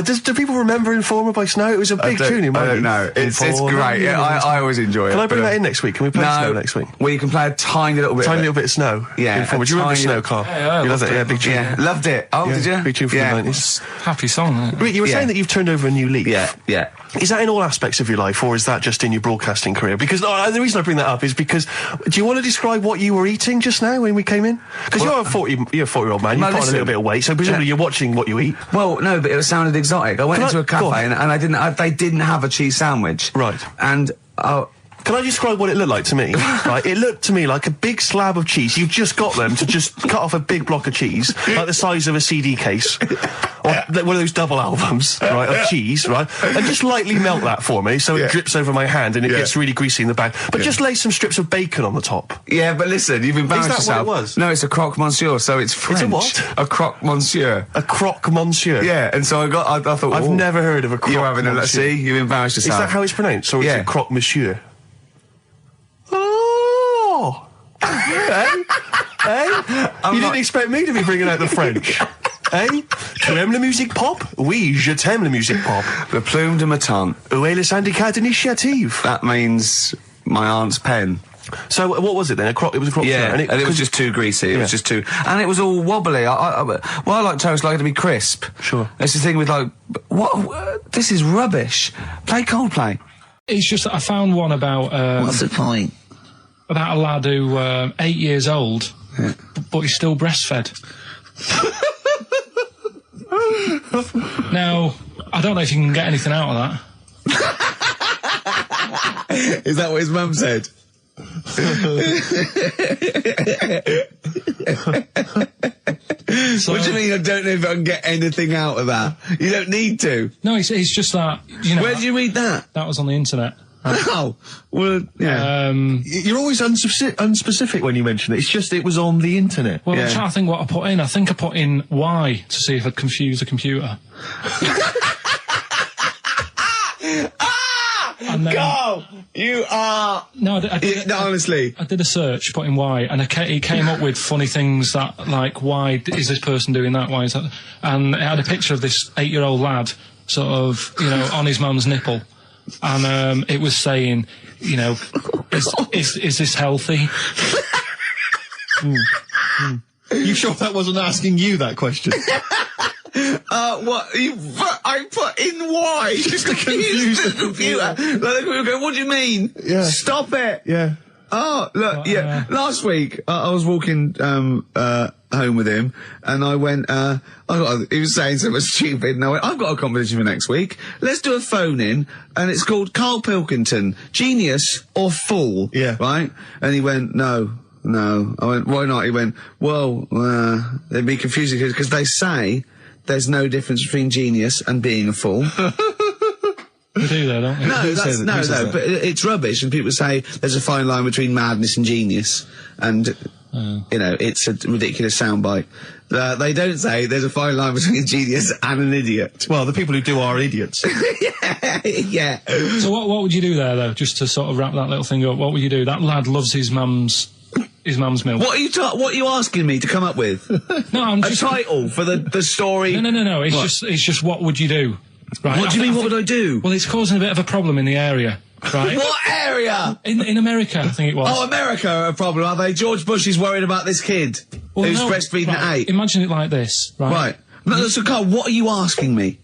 Do people remember Informer by Snow? It was a big tune in my I don't know. It's great. Yeah, I always enjoy it. Can I bring that in next week? Can we play Snow next week? Well, you can play a tiny little bit. Tiny little bit of Snow. Yeah. Informer. Do you remember Snow, Carl? Yeah, you loved it. Yeah, big tune. Yeah, loved it. Oh, did you? Big tune from the 90s. Happy song, isn't it? You were saying that you've turned over a new leaf. Yeah. Is that in all aspects of your life, or is that just in your broadcasting career? Because the reason I bring that up is because, do you want to describe what you were eating just now when we came in? Because you're a 40-year-old man. You've put on a little bit of weight, so presumably you're watching what you eat. Well, no, but it sounded sounded exotic. I went into a cafe and they didn't have a cheese sandwich. Right. And can I describe what it looked like to me? Right, it looked to me like a big slab of cheese. You've just got them to just cut off a big block of cheese, like the size of a CD case, or one of those double albums, right, of cheese, right, and just lightly melt that for me so it drips over my hand and it gets really greasy in the bag. But just lay some strips of bacon on the top. Yeah, but listen, you've embarrassed yourself. Is that what it was? No, it's a croque monsieur, so it's French. It's a what? A croque monsieur. A croque monsieur. Yeah, and so I thought, I've never heard of a croque. You're having a see, you've embarrassed yourself. Is that how it's pronounced, or is it croque monsieur? Oh! You didn't expect me to be bringing out the French. Tu aimes la musique pop? Oui, je t'aime la musique pop. Le plume de ma tante. Où est le syndicat d'initiative? That means my aunt's pen. So what was it then? It was a croque. Yeah, and it was just too greasy. It was just too, and it was all wobbly. I like toast, like it to be crisp. Sure. That's the thing with like, what? This is rubbish. Play Coldplay. It's just that I found one about. What's the point? About a lad who 8 years old, but he's still breastfed. Now, I don't know if you can get anything out of that. Is that what his mum said? So, what do you mean I don't know if I can get anything out of that? You don't need to. No, it's just that, you know... Where did you read that? That was on the internet. Oh, well, yeah. You're always unspecific when you mention it. It's just it was on the internet. Well, I'm trying to think what I put in. I think I put in Y to see if I'd confuse a computer. And then, Carl, you are... No, I did honestly. I did a search, put in Y, and it came up with funny things that, like, why is this person doing that? Why is that? And it had a picture of this 8-year-old lad, sort of, you know, on his mum's nipple. And it was saying, you know, is this healthy? You sure that wasn't asking you that question? What? I put in Y just to confuse the computer. Like the computer go, what do you mean? Yeah. Stop it. Yeah. Oh, look, last week, I was walking, home with him, and I went, he was saying something stupid, and I went, I've got a competition for next week. Let's do a phone-in, and it's called Karl Pilkington, Genius or Fool. Yeah. Right? And he went, No. I went, why not? He went, well, they'd be confusing, because they say there's no difference between genius and being a fool. We do that, don't we? No, but it's rubbish, and people say there's a fine line between madness and genius, and, you know, it's a ridiculous soundbite. They don't say there's a fine line between a genius and an idiot. Well, the people who do are idiots. Yeah. So what would you do there, though, just to sort of wrap that little thing up? What would you do? That lad loves his mum's milk. What are you asking me to come up with? No, I'm just... A title for the story? No. It's just what would you do? Right. What do you mean, what would I do? Well, it's causing a bit of a problem in the area, right? What area? In America, I think it was. Oh, America are a problem, are they? George Bush is worried about this kid who's breastfeeding at 8. Imagine it like this, right? Right. No, so, Carl, what are you asking me?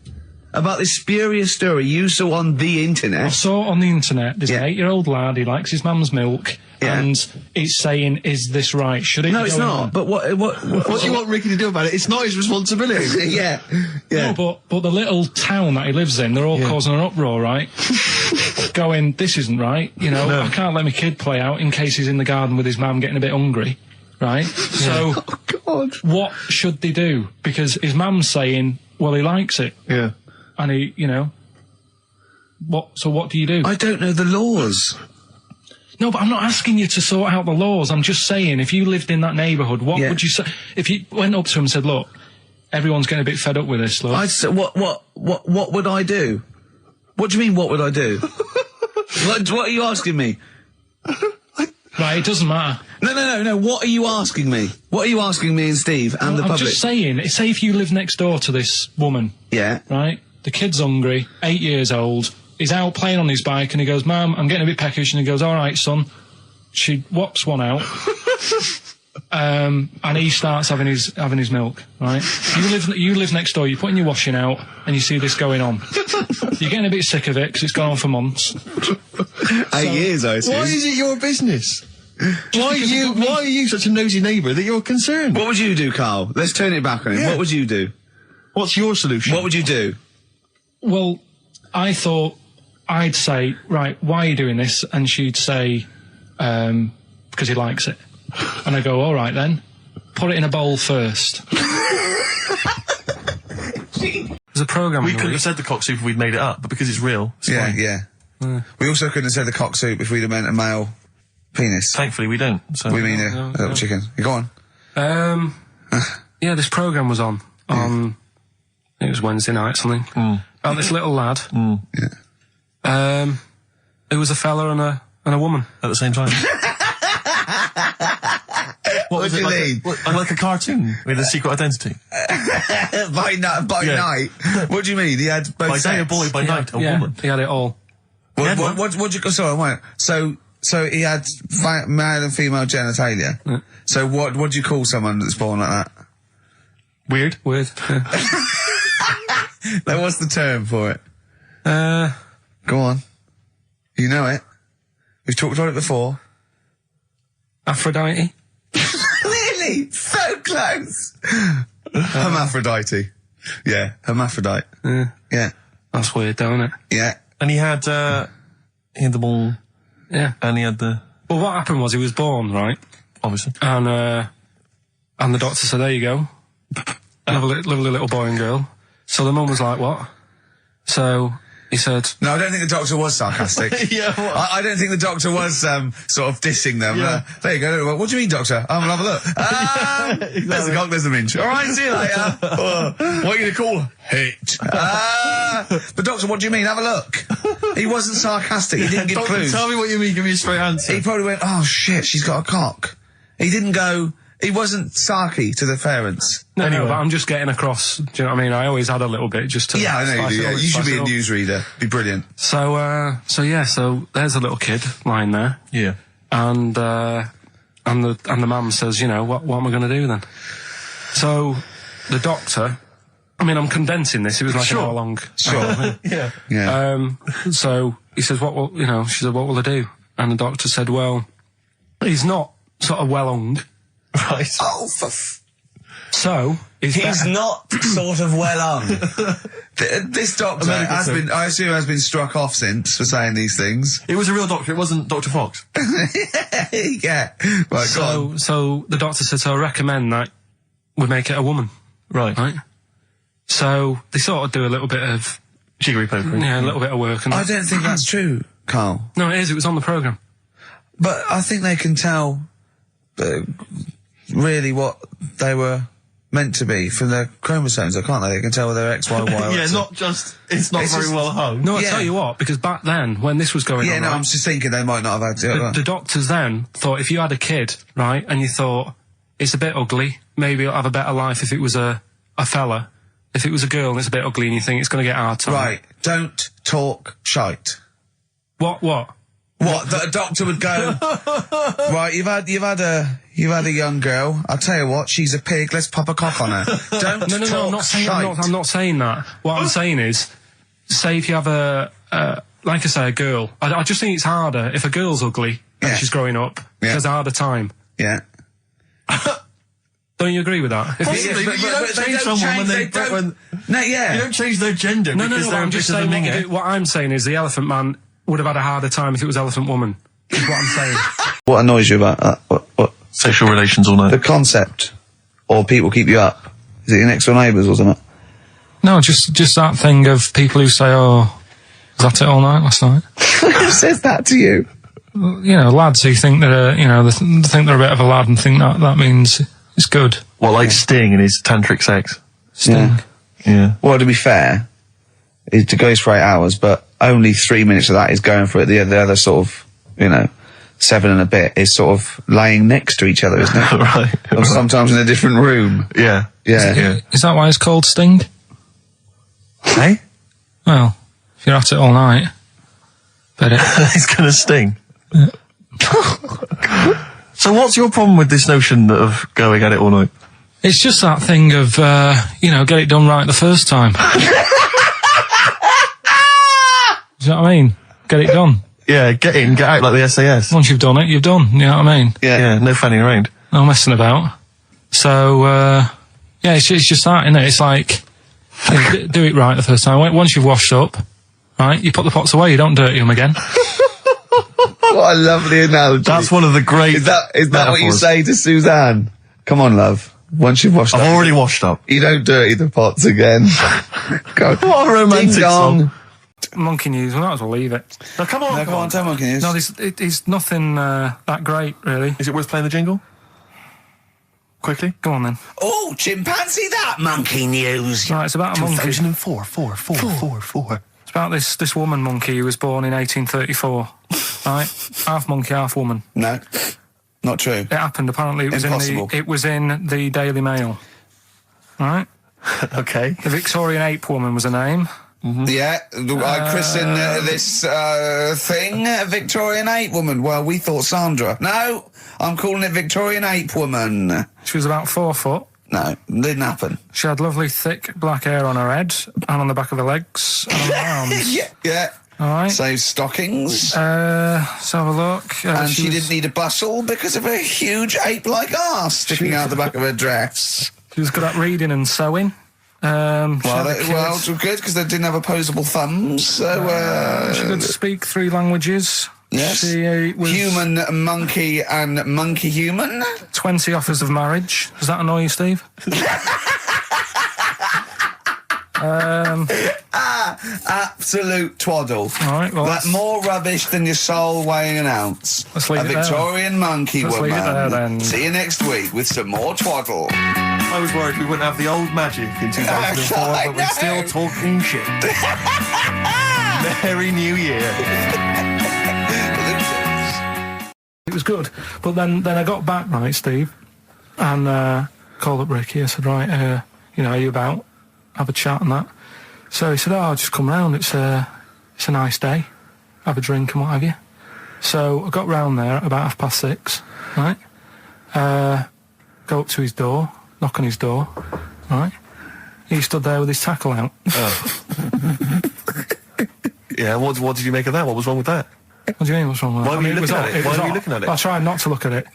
About this spurious story you saw on the internet? I saw it on the internet. There's an 8-year-old lad, he likes his mum's milk, and it's saying, is this right? Should it No, be it's going not. on? But what do you want Ricky to do about it? It's not his responsibility. Yeah. No, but the little town that he lives in, they're all causing an uproar, right? Going, this isn't right, you know, I can't let my kid play out in case he's in the garden with his mum getting a bit hungry, right? So, oh, God. What should they do? Because his mum's saying, well, he likes it. Yeah. And he, you know, what do you do? I don't know the laws. No, but I'm not asking you to sort out the laws. I'm just saying, if you lived in that neighbourhood, what would you say? If you went up to him and said, look, everyone's getting a bit fed up with this, look. I'd say, what would I do? What do you mean, what would I do? what are you asking me? Right, it doesn't matter. No, what are you asking me? What are you asking me and Steve and the public? I'm just saying, say if you live next door to this woman. Yeah. Right? The kid's hungry, 8 years old, he's out playing on his bike and he goes, Mum, I'm getting a bit peckish, and he goes, all right, son. She whops one out. And he starts having his milk, right? You live next door, you're putting your washing out, and you see this going on. You're getting a bit sick of it because it's gone on for months. 8 years, I assume. Why is it your business? Why are you such a nosy neighbour that you're concerned? What would you do, Carl? Let's turn it back on him. What would you do? What's your solution? What would you do? Well, I thought I'd say, right, why are you doing this? And she'd say, because he likes it. And I go, all right then, put it in a bowl first. There's a programme. We couldn't have said the cock soup if we'd made it up, but because it's real, it's fine. We also couldn't have said the cock soup if we'd have meant a male penis. Thankfully, we don't. So. We mean a little chicken. You go on. Yeah, this programme was on. It was Wednesday night, something. About this little lad. It was a fella and a woman at the same time. What do you mean? Like a cartoon with a secret identity. by night. What do you mean? He had both by day a sex? boy, by night a woman. He had it all. What do you? Sorry, wait. So he had male and female genitalia. So what do you call someone that's born like that? Weird. Now, what's the term for it? Go on. You know it. We've talked about it before. Aphrodite. Really? So close. Hermaphrodite. Yeah, hermaphrodite. Yeah. That's weird, don't it? Yeah. And he had the ball. Yeah. And he had the... Well, what happened was he was born, right? Obviously. And the doctor said, there you go. Lovely little boy and girl. So the mum was like, what? So he said... No, I don't think the doctor was sarcastic. Yeah, what? I don't think the doctor was sort of dissing them. Yeah. There you go. What do you mean, doctor? I'm gonna have a look. Exactly. There's a cock, there's a minge. All right, see you later. What are you going to call it? But doctor, what do you mean? Have a look. He wasn't sarcastic. He didn't give Doctor, clues. tell me what you mean. Give me a straight answer. He probably went, oh shit, she's got a cock. He didn't go... He wasn't sarky to the parents. No, but I'm just getting across. Do you know what I mean? I always had a little bit just to... Yeah, I know you do. Yeah. You should be a newsreader. Be brilliant. So there's a little kid lying there. Yeah. And the mum says, you know, what am I going to do then? So the doctor... I mean, I'm condensing this. It was like an hour long. Sure. Yeah. So he says, she said, what will I do? And the doctor said, well, he's not sort of well hung. Right. Oh, so he's not sort of well on. This doctor has been struck off since for saying these things. It was a real doctor. It wasn't Dr. Fox. Yeah. Right. So the doctor said, so I recommend that we make it a woman. Right. So they sort of do a little bit of jiggery pokery. Yeah, a little bit of work. And I don't think that's true, Carl. No, it is. It was on the programme. But I think they can tell really what they were meant to be from their chromosomes, can't they? They can tell whether they're X, Y, Y, or yeah, it's not very well hung. No, I tell you what, because back then, when this was going on... Yeah, no, I'm just thinking they might not have had it. The doctors then thought if you had a kid, right, and you thought, it's a bit ugly, maybe it'll have a better life if it was a fella. If it was a girl and it's a bit ugly and you think it's going to get hard time. Right, don't talk shite. What? What? That a doctor would go, right, you've had a young girl. I'll tell you what, she's a pig, let's pop a cock on her. Don't talk shite. I'm not saying that. What I'm saying is, say if you have like I say, a girl. I just think it's harder if a girl's ugly and she's growing up. She has a harder time. Yeah. Don't you agree with that? Possibly, but you don't change someone when they don't... You don't change their gender because they're I'm just saying what I'm saying is the Elephant Man would have had a harder time if it was Elephant Woman, is what I'm saying. What annoys you about that? What? Sexual relations all night. The concept, or people keep you up. Is it your next door neighbours or something? No, just that thing of people who say, oh, was that it all night last night? Who says that to you? You know, lads who think they're, they think they're a bit of a lad and think that means it's good. Well, like Sting and his tantric sex. Sting. Yeah. Well, to be fair, it goes for 8 hours, but only 3 minutes of that is going for it. The other sort of, 7 and a bit is sort of laying next to each other, isn't it? Right. Or sometimes in a different room. Yeah. Yeah. Is that why it's called Sting? Hey? Well, if you're at it all night, bet it's gonna sting. Yeah. So what's your problem with this notion of going at it all night? It's just that thing of, get it done right the first time. Do you know what I mean? Get it done. Yeah, get in, get out like the SAS. Once you've done it, you've done. You know what I mean? Yeah, no fanning around. No messing about. So, it's just that, isn't it? It's like, Do it right the first time. Once you've washed up, right, you put the pots away, you don't dirty them again. What a lovely analogy. That's one of the great Is that what you say to Suzanne? Come on, love. Once you've washed up. I've already washed up. You don't dirty the pots again. God. What a romantic song. Monkey news, we might as well leave it. No, come on, tell monkey news. No, it's nothing that great, really. Is it worth playing the jingle? Quickly? Go on, then. Oh, chimpanzee that monkey news. Right, it's about a monkey. 2004, It's about this woman monkey who was born in 1834. Right? Half monkey, half woman. No, not true. It happened, apparently. It was in the Daily Mail. Right? Okay. The Victorian ape woman was her name. Mm-hmm. Yeah, I christened this thing Victorian ape woman. Well, we thought Sandra. No, I'm calling it Victorian ape woman. She was about 4 foot. No, didn't happen. She had lovely thick black hair on her head and on the back of her legs and on her arms. Yeah. All right. So stockings. Let's have a look. And she didn't need a bustle because of a huge ape-like arse sticking out the back of her dress. She was good at reading and sewing. Well, it's good because they didn't have opposable thumbs. So she could speak 3 languages. Yes. She was human, monkey, and monkey human. 20 offers of marriage. Does that annoy you, Steve? Absolute twaddle. All right, well, that's more rubbish than your soul weighing an ounce. Let's leave a Victorian monkey woman. Leave it there, then. See you next week with some more twaddle. I was worried we wouldn't have the old magic in 2004, but we're still talking shit. Merry New Year. It was good, but then I got back, right, Steve, and called up Ricky. I said, right, are you about? Have a chat and that. So he said, I'll just come round. It's a nice day. Have a drink and what have you. So I got round there at about 6:30, right? Go up to his door, knock on his door, right? He stood there with his tackle out. Oh. Yeah, what did you make of that? What was wrong with that? What do you mean, what's wrong with that? Why were you looking at it? Why were you looking at it? I tried not to look at it.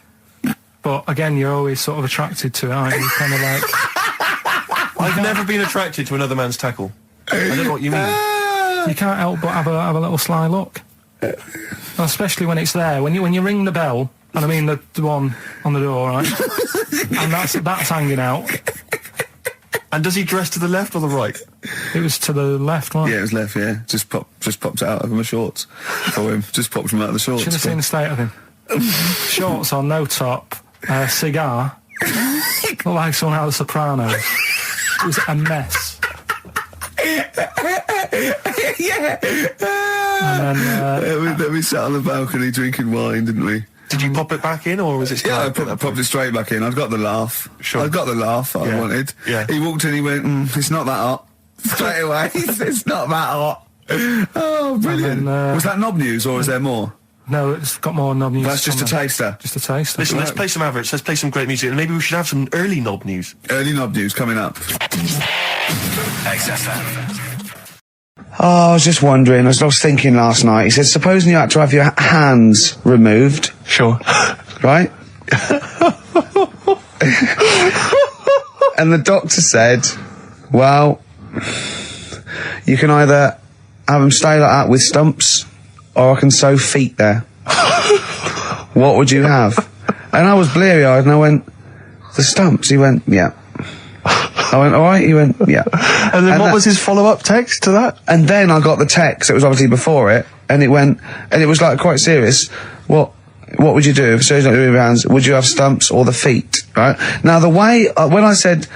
But again, you're always sort of attracted to it, aren't you? Kind of like... I've never been attracted to another man's tackle. I don't know what you mean. You can't help but have a little sly look. Especially when it's there. When you ring the bell, and I mean the one on the door, right? And that's hanging out. And does he dress to the left or the right? It was to the left, right? Yeah, it was left, yeah. Just popped it out of my shorts for him. Just popped him out of the shorts. Should have seen the state of him. Shorts on, no top, cigar. Looked like someone out of The Sopranos. It was a mess. Yeah. And then we sat on the balcony drinking wine, didn't we? Did you pop it back in, or was it still... Yeah, I popped it straight back in. I'd got the laugh. Sure. I'd got the laugh I wanted. Yeah. He walked in, he went, it's not that hot. Straight away, it's not that hot. Oh, brilliant. Then, was that knob news, or is there more? No, it's got more knob news. That's just a taster. Just a taster. Listen, let's play some adverts, let's play some great music, and maybe we should have some early knob news. Early knob news coming up. XFM. Oh, I was just wondering, I was thinking last night, he said, supposing you had to have your hands removed. Sure. Right? And the doctor said, well, you can either have them stay like that with stumps, or I can sew feet there. What would you have? And I was bleary-eyed, and I went, the stumps? He went, yeah. I went, all right? He went, yeah. And then what was his follow-up text to that? And then I got the text, it was obviously before it, and it went, and it was like quite serious. What would you do if surgery don't remove your hands? Would you have stumps or the feet? Right? Now the way, when I said,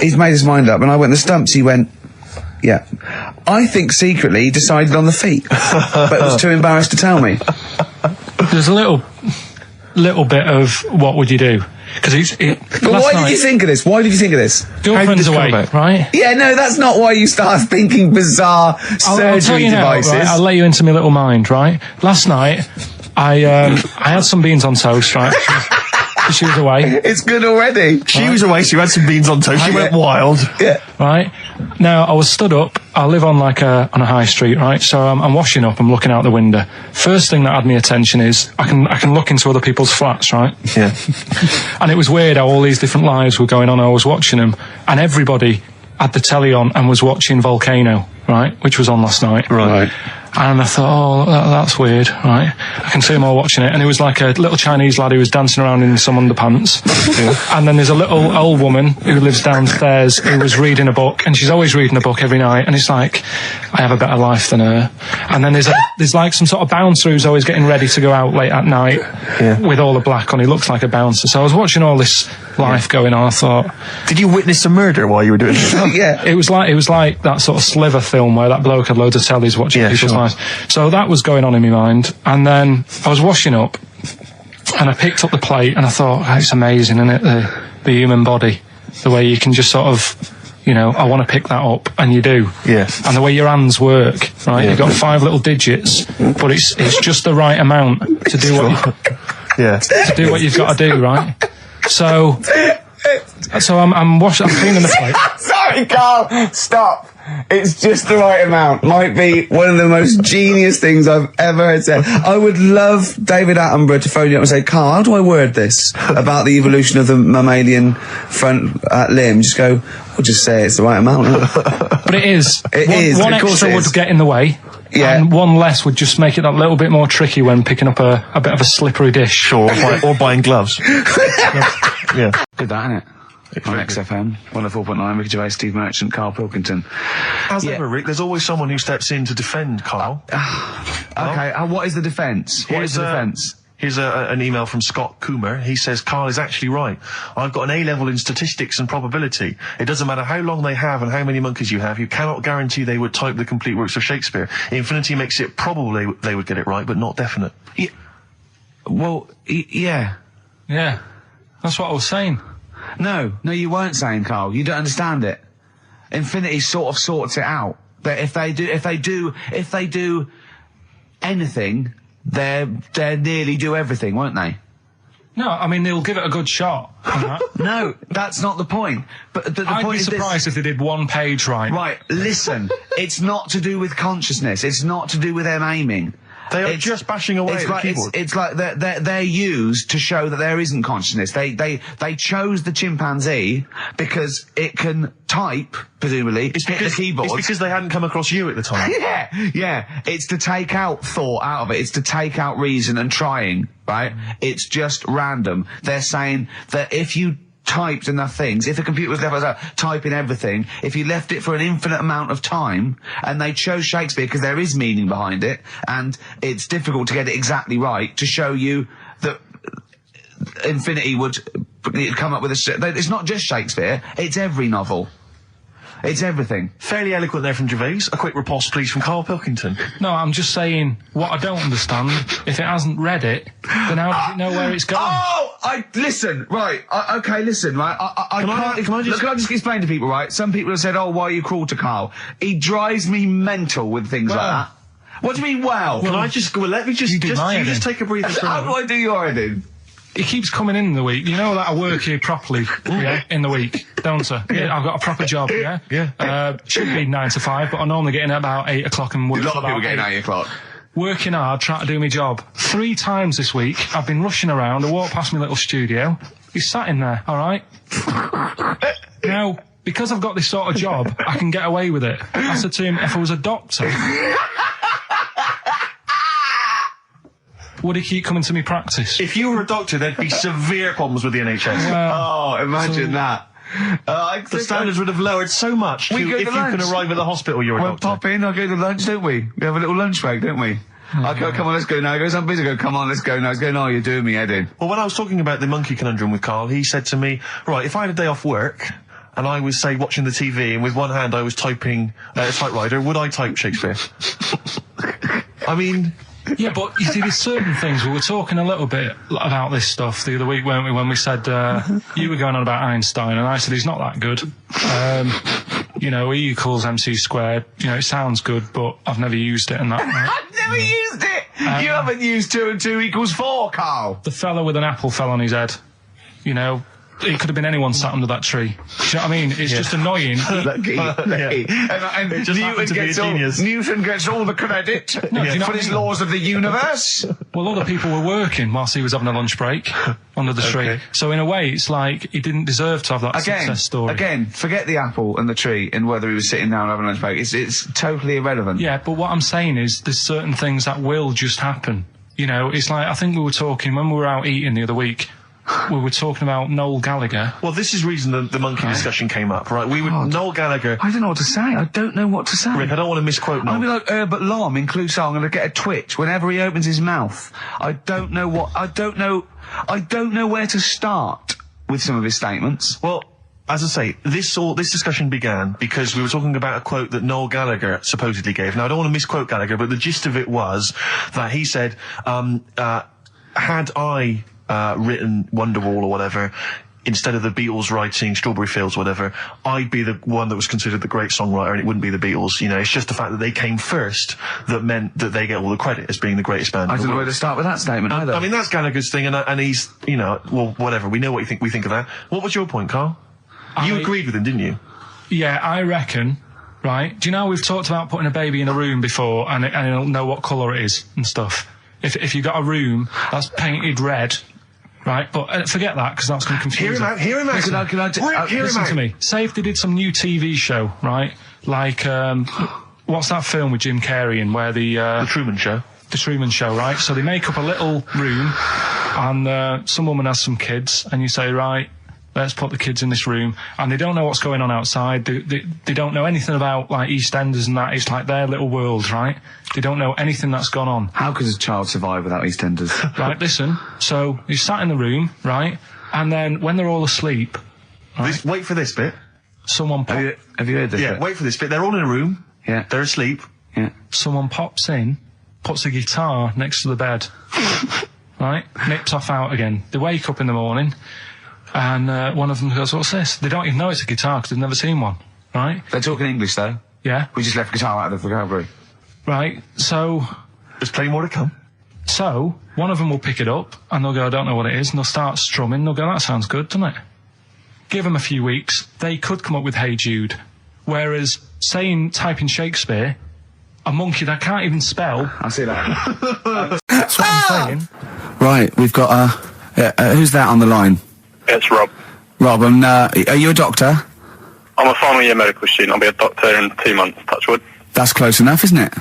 he's made his mind up, and I went, the stumps, he went, yeah. I think secretly he decided on the feet, but was too embarrassed to tell me. There's a little bit of what would you do? Because but why did you think of this? Why did you think of this? Girlfriend's away, right? Yeah, no, that's not why you start thinking bizarre surgery devices. Right? I'll let you into my little mind, right? Last night, I had some beans on toast, right? She was away. It's good already. She was away, she had some beans on toast, she went wild. Yeah. Right? Now, I was stood up, I live on on a high street, right? So I'm washing up, I'm looking out the window. First thing that had my attention is, I can look into other people's flats, right? Yeah. And it was weird how all these different lives were going on, I was watching them, and everybody had the telly on and was watching Volcano, right, which was on last night. Right. And I thought, that's weird, right? I can see them all watching it. And it was like a little Chinese lad who was dancing around in some underpants. And then there's a little old woman who lives downstairs who was reading a book, and she's always reading a book every night. And it's like, I have a better life than her. And then there's like some sort of bouncer who's always getting ready to go out late at night with all the black on. He looks like a bouncer. So I was watching all this life going on. I thought, did you witness a murder while you were doing it? Yeah. It was like that sort of Sliver film where that bloke had loads of tellies watching people's lives. So that was going on in my mind. And then I was washing up and I picked up the plate and I thought, it's amazing, isn't it? The human body, the way you can just sort of, I want to pick that up, and you do. Yeah. And the way your hands work, right? Yeah. You've got 5 little digits, but it's just the right amount to do to do what you've got to do, right? So I'm cleaning the plate. Sorry, Carl, stop. It's just the right amount. Might be one of the most genius things I've ever heard said. I would love David Attenborough to phone you up and say, Carl, how do I word this about the evolution of the mammalian front limb? Just go, we'll just say it's the right amount. But it is. One extra would get in the way. Yeah. And one less would just make it that little bit more tricky when picking up a bit of a slippery dish. Sure, or buying gloves. Yeah. Good that, innit? On XFM, 104.9, Ricky Gervais, Steve Merchant, Karl Pilkington. As ever, Rick, there's always someone who steps in to defend Carl. Okay, what is the defence? What is the defence? Here's an email from Scott Coomer. He says, Carl is actually right. I've got an A-level in statistics and probability. It doesn't matter how long they have and how many monkeys you have. You cannot guarantee they would type the complete works of Shakespeare. Infinity makes it probably they would get it right, but not definite. Yeah. Well, yeah. Yeah. That's what I was saying. No, you weren't saying, Carl. You don't understand it. Infinity sort of sorts it out. That if they do anything, they nearly do everything, won't they? No, I mean they'll give it a good shot. No, that's not the point. But the I'd point be is surprised if they did one page right. Right, listen. It's not to do with consciousness. It's not to do with them aiming. They are just bashing away at the keyboard. It's like they're used to show that there isn't consciousness. They chose the chimpanzee because it can type, presumably, hit the keyboard. It's because they hadn't come across you at the time. Yeah. It's to take out thought out of it. It's to take out reason and trying, right? It's just random. They're saying that if you typed enough things, if the computer was left typing everything, if you left it for an infinite amount of time, and they chose Shakespeare because there is meaning behind it, and it's difficult to get it exactly right, to show you that infinity would come up with it's not just Shakespeare, it's every novel. It's everything. Fairly eloquent there from Gervais. A quick riposte, please, from Karl Pilkington. No, I'm just saying, what I don't understand, if it hasn't read it, then how does it know where it's going? Listen, right, listen, right, Can I just explain to people, right? Some people have said, why are you cruel to Karl? He drives me mental with things like that. What do you mean, wow? Let me just take a breather for a moment. How do I do your editing? He keeps coming in the week. You know that I work here properly, in the week, don't I? Yeah, I've got a proper job, Yeah. Should be 9 to 5, but I normally get in at about 8 o'clock and work. A lot of people getting 8 o'clock. Working hard, trying to do my job. 3 times this week, I've been rushing around. I walked past my little studio. He's sat in there, all right? Now, because I've got this sort of job, I can get away with it. I said to him, if I was a doctor, would he keep coming to me practice? If you were a doctor, there'd be severe problems with the NHS. Imagine that. The standards would have lowered so much if you can arrive at the hospital, you're a doctor. We'll pop in, I'll go to lunch, don't we? We have a little lunch break, don't we? I go, come on, let's go now. He goes, I'm busy. I go, come on, let's go now. He's going, you're doing me head in. Well, when I was talking about the monkey conundrum with Carl, he said to me, right, if I had a day off work, and I was, say, watching the TV, and with one hand I was typing a typewriter, would I type Shakespeare? I mean... Yeah, but you see, there's certain things. We were talking a little bit about this stuff the other week, weren't we, when we said you were going on about Einstein, and I said he's not that good. E equals MC squared. It sounds good, but I've never used it and that. I've never used it! You haven't used 2 and 2 equals 4, Carl! The fella with an apple fell on his head. it could have been anyone sat under that tree. Do you know what I mean? It's just annoying. Lucky. And Newton gets all the credit for his laws of the universe. Well, other people were working whilst he was having a lunch break under the tree. So in a way, it's like he didn't deserve to have that success story. Again, forget the apple and the tree and whether he was sitting down having a lunch break. It's totally irrelevant. Yeah, but what I'm saying is there's certain things that will just happen. You know, it's like, I think we were talking, when we were out eating the other week, we were talking about Noel Gallagher. Well, this is the reason the monkey discussion came up, right? Noel Gallagher. I don't know what to say. I don't know what to say. Rick, I don't want to misquote Noel. I'll be like Herbert Lom in Clue Song, and I get a twitch whenever he opens his mouth. I don't know where to start with some of his statements. Well, as I say, this discussion began because we were talking about a quote that Noel Gallagher supposedly gave. Now, I don't want to misquote Gallagher, but the gist of it was that he said, had I written Wonderwall or whatever, instead of the Beatles writing Strawberry Fields or whatever, I'd be the one that was considered the great songwriter and it wouldn't be the Beatles. You know, it's just the fact that they came first that meant that they get all the credit as being the greatest band. I don't know where to start with that statement either. I mean, that's Gallagher's thing, and he's, you know, well, whatever. We know what we think of that. What was your point, Carl? You agreed with him, didn't you? Yeah, I reckon, right? Do you know we've talked about putting a baby in a room before and it'll know what colour it is and stuff? If you've got a room that's painted red, right? But forget that, because that's going to confuse him. Hear him out. Listen to me. Say if they did some new TV show, right? Like, what's that film with Jim Carrey in where The Truman Show. The Truman Show, right? So they make up a little room and some woman has some kids and you say, right, let's put the kids in this room, and they don't know what's going on outside. They don't know anything about, like, EastEnders and that. It's like their little world, right? They don't know anything that's gone on. How could a child survive without EastEnders? Right, listen. So, you sat in the room, right? And then, when they're all asleep... Right, wait for this bit. Someone Have you heard this bit? Wait for this bit. They're all in a room. Yeah. They're asleep. Yeah. Someone pops in, puts a guitar next to the bed. Right? Nips off out again. They wake up in the morning... And one of them goes, what's this? They don't even know it's a guitar because they've never seen one, right? They're talking English, though. Yeah. We just left guitar out of the vocabulary. Right, so... There's plenty more to come. So, one of them will pick it up, and they'll go, I don't know what it is, and they'll start strumming, they'll go, that sounds good, doesn't it? Give them a few weeks, they could come up with Hey Jude. Whereas, typing Shakespeare, a monkey that can't even spell... I see that. That's what I'm saying. Right, we've got, who's that on the line? It's Rob. Rob, and are you a doctor? I'm a final year medical student. I'll be a doctor in 2 months, touch wood. That's close enough, isn't it?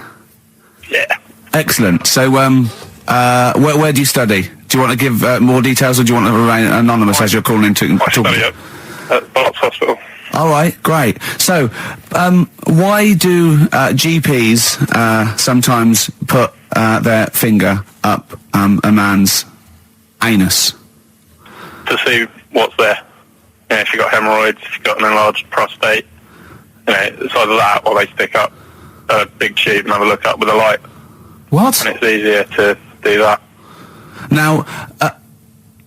Yeah. Excellent. So, where do you study? Do you want to give more details, or do you want to remain anonymous as you're calling in to I study at Barts Hospital. All right, great. So, why do GPs sometimes put their finger up a man's anus? To see what's there. You know, if you've got hemorrhoids, if you've got an enlarged prostate, you know, it's either that or they stick up a big tube and have a look up with a light. What? And it's easier to do that. Now,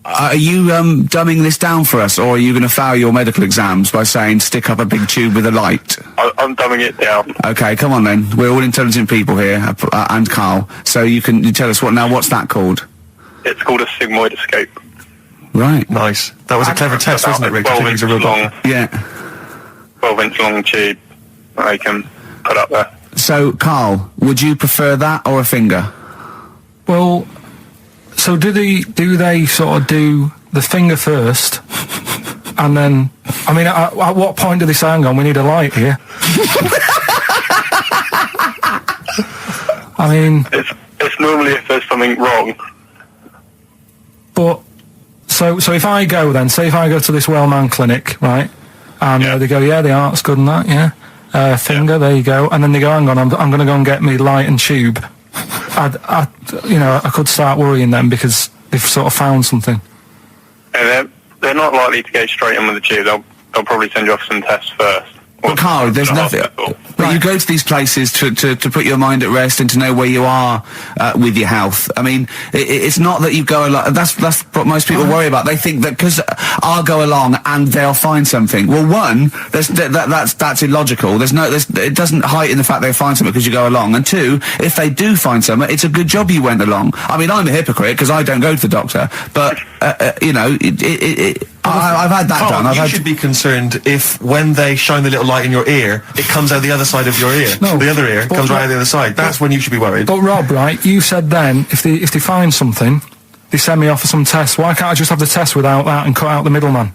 are you dumbing this down for us, or are you going to fail your medical exams by saying stick up a big tube with a light? I'm dumbing it down. Okay, come on then. We're all intelligent people here, and Carl. So you tell us what's that called? It's called a sigmoidoscope. Right. Nice. That was a clever test, wasn't it, Rick? 12 inch long. Yeah. 12-inch long tube that they can put up there. So, Carl, would you prefer that or a finger? Well, so do they sort of do the finger first, and then, I mean, at what point do they say, hang on, we need a light here? I mean... It's normally if there's something wrong. But... So if I go then, say if I go to this well-known clinic, right, and they go, yeah, the art's good and that, yeah, finger, there you go, and then they go, hang on, I'm going to go and get me light and tube. I could start worrying then because they've sort of found something. And they're not likely to go straight in with the tube. They'll probably send you off some tests first. But Carl, there's nothing. But you go to these places to put your mind at rest and to know where you are with your health. I mean, it's not that you go along. That's what most people worry about. They think that because I'll go along and they'll find something. Well, one, that's illogical. It doesn't heighten the fact they'll find something because you go along. And two, if they do find something, it's a good job you went along. I mean, I'm a hypocrite because I don't go to the doctor. But I've had that done. You should be concerned if when they shine the little light in your ear, it comes out the other side of your ear. No, the other ear comes right out the other side. That's when you should be worried. But Rob, right, you said then, if they find something, they send me off for some tests. Why can't I just have the test without that and cut out the middleman?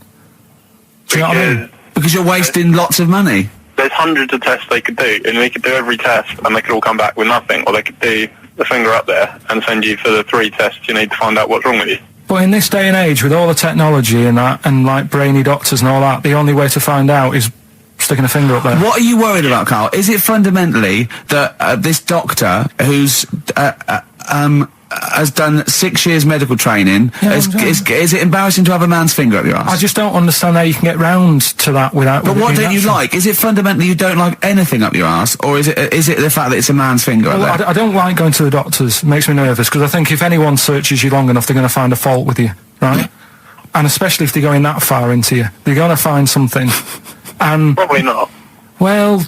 Do you know what I mean? Because you're wasting lots of money. There's hundreds of tests they could do, and they could do every test, and they could all come back with nothing, or they could do the finger up there and send you for the 3 tests you need to find out what's wrong with you. But in this day and age, with all the technology and that, and like brainy doctors and all that, the only way to find out is sticking a finger up there. What are you worried about, Carl? Is it fundamentally that this doctor who's has done 6 years medical training, is it embarrassing to have a man's finger up your ass? I just don't understand how you can get round to that without... But what don't you like? Is it fundamentally you don't like anything up your ass, or is it the fact that it's a man's finger up there? I don't like going to the doctors. It makes me nervous, because I think if anyone searches you long enough, they're going to find a fault with you, right? And especially if they're going that far into you. They're going to find something. And probably not. Well,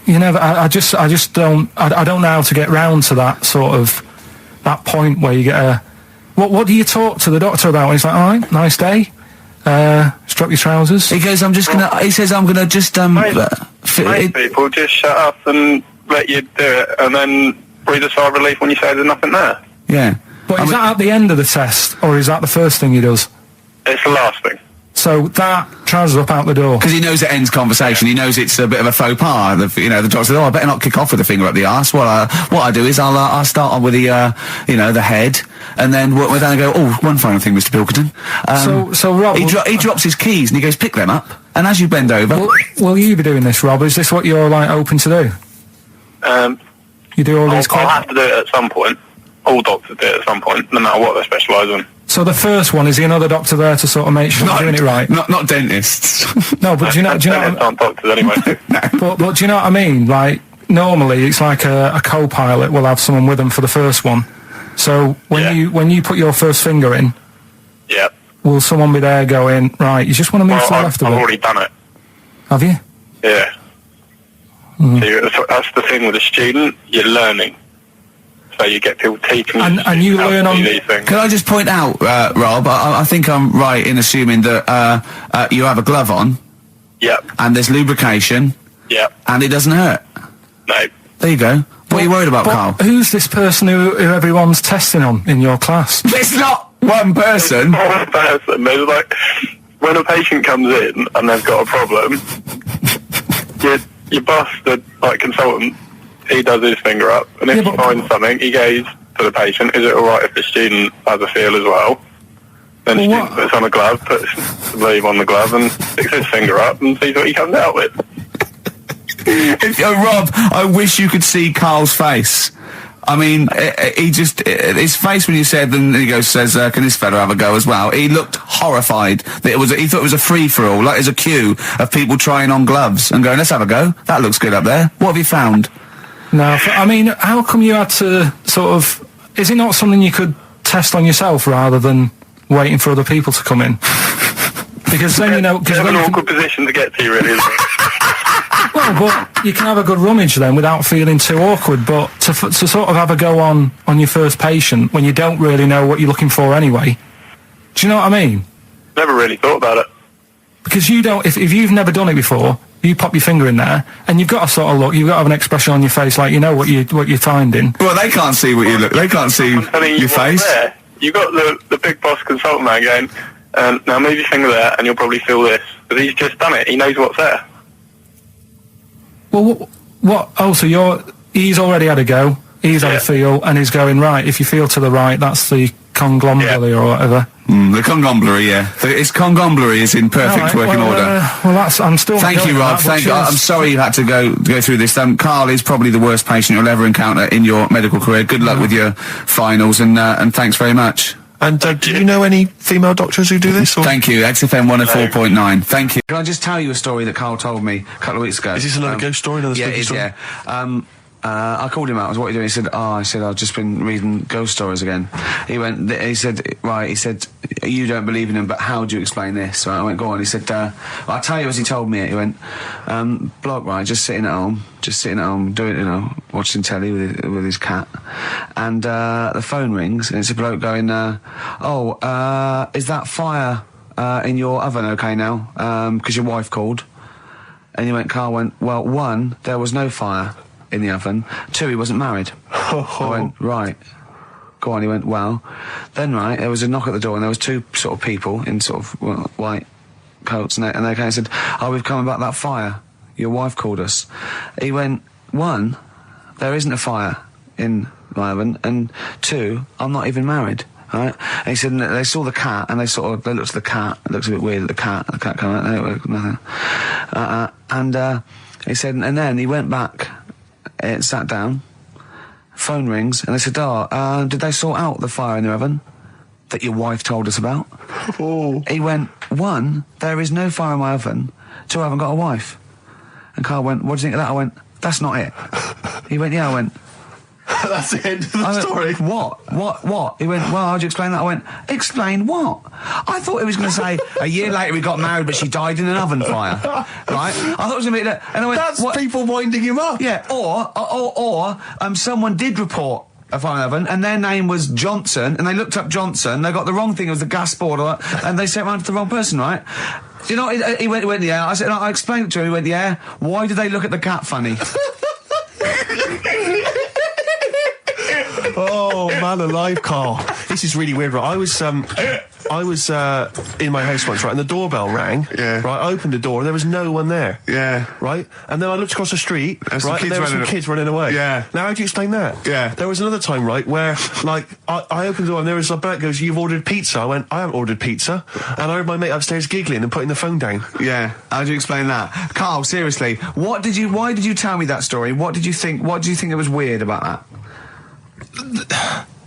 you never... I just don't... I don't know how to get round to that sort of... that point where you get a... What do you talk to the doctor about? He's like, all right, nice day. Strap your trousers. He goes, he says, I'm gonna just, Most people just shut up and let you do it, and then breathe a sigh of relief when you say there's nothing there. Yeah. But is that at the end of the test, or is that the first thing he does? It's the last thing. So that trousers up out the door. Because he knows it ends conversation. He knows it's a bit of a faux pas. The doctor says, I better not kick off with the finger up the arse. Well, what I do is I'll start on with the, the head, and then we'll then go, one final thing, Mr. Pilkington. So Rob... He drops his keys, and he goes, pick them up, and as you bend over... Will you be doing this, Rob? Is this what you're, like, open to do? You do all these... I'll have to do it at some point. All doctors do it at some point, no matter what they specialise in. So the first one, is the another doctor there to sort of make sure you're doing it right? Not dentists. No, but do you know... aren't doctors anyway. But do you know what I mean? Like, normally it's like a co-pilot will have someone with them for the first one. So when you put your first finger in, will someone be there going, right, you just want to move to the left of it? I've already done it. Have you? Yeah. So that's the thing with a student, you're learning. So you get people teaching and you learn on these things. Can I just point out, Rob, I think I'm right in assuming that you have a glove on. Yep. And there's lubrication. Yep. And it doesn't hurt. No. There you go. What are you worried about, Carl? Who's this person who everyone's testing on in your class? It's not one person. It's not one person. There's like, when a patient comes in and they've got a problem, your boss, the consultant, he does his finger up, and if he finds something, he goes to the patient, is it alright if the student has a feel as well? Then the student puts on a glove, puts the sleeve on the glove, and sticks his finger up and sees what he comes out with. Rob, I wish you could see Carl's face. I mean, his face when you said, and he says, can this fella have a go as well? He looked horrified. That he thought it was a free-for-all, like there's a queue of people trying on gloves and going, let's have a go. That looks good up there. What have you found? No, I mean, how come you had to sort of... Is it not something you could test on yourself rather than waiting for other people to come in? Because then, you know... It's an awkward position to get to, really, isn't it? Well, but you can have a good rummage then without feeling too awkward, but to sort of have a go on your first patient when you don't really know what you're looking for anyway, do you know what I mean? Never really thought about it. Because you don't... If you've never done it before... You pop your finger in there, and you've got to sort of look. You've got to have an expression on your face, like you know what you're finding. Well, they can't see what you look. They can't see your face. You got the big boss consultant man going, now move your finger there, and you'll probably feel this. But he's just done it. He knows what's there. Well, what? Oh, so he's already had a go. He's had a feel, and he's going right. If you feel to the right, that's the conglomerate or whatever. The conglomerate, yeah. It's conglomerate is in perfect working order. Well, that's... I'm still... Thank you, Rob. I'm sorry you had to go through this. Carl is probably the worst patient you'll ever encounter in your medical career. Good luck with your finals, and thanks very much. And do you know any female doctors who do this? Or? Thank you. XFM 104.9. Thank you. Can I just tell you a story that Carl told me a couple of weeks ago? Is this another ghost story? Another spooky story? Yeah. I called him out. I was, what are you doing? He said, I've just been reading ghost stories again. He said, you don't believe in them, but how do you explain this? So I went, go on. He said, I'll tell you as he told me it. He went, bloke, right, just sitting at home, doing, watching telly with his cat. And, the phone rings, and it's a bloke going, is that fire in your oven okay now? 'Cause your wife called. And Carl went, well, 1, there was no fire in the oven. 2, he wasn't married. I went, right. Go on. He went, well. Then, right, there was a knock at the door and there was 2 sort of people in sort of white coats and they came and said, oh, we've come about that fire. Your wife called us. He went, 1, there isn't a fire in my oven, and 2, I'm not even married. Right? And he said, and they saw the cat, and they looked at the cat. It looks a bit weird at the cat came out, nothing. And he said, and then he went back, sat down, phone rings, and they said, did they sort out the fire in the oven that your wife told us about? Oh. He went, 1, there is no fire in my oven. 2, I haven't got a wife. And Carl went, what do you think of that? I went, that's not it. He went, yeah. I went, that's the end of the story. What? He went, well, how'd you explain that? I went, explain what? I thought he was going to say, a year later we got married, but she died in an oven fire. Right? I thought it was going to be that. And I went, that's what? People winding him up. Yeah, or someone did report a fire oven, and their name was Johnson, and they looked up Johnson, they got the wrong thing, it was the gas board, and they sent around to the wrong person, right? You know, he went, yeah. I said, I explained it to him, he went, yeah. Why did they look at the cat funny? Oh, man alive, Carl. This is really weird, right? I was in my house once, right, and the doorbell rang. Yeah. Right, I opened the door, and there was no one there. Yeah. Right? And then I looked across the street, right, and there were some kids running away. Yeah. Now, how do you explain that? Yeah. There was another time, right, where, like, I opened the door, and there was a bird goes, you've ordered pizza. I went, I haven't ordered pizza. And I heard my mate upstairs giggling and putting the phone down. Yeah. How do you explain that? Carl, seriously, why did you tell me that story? What do you think it was weird about that?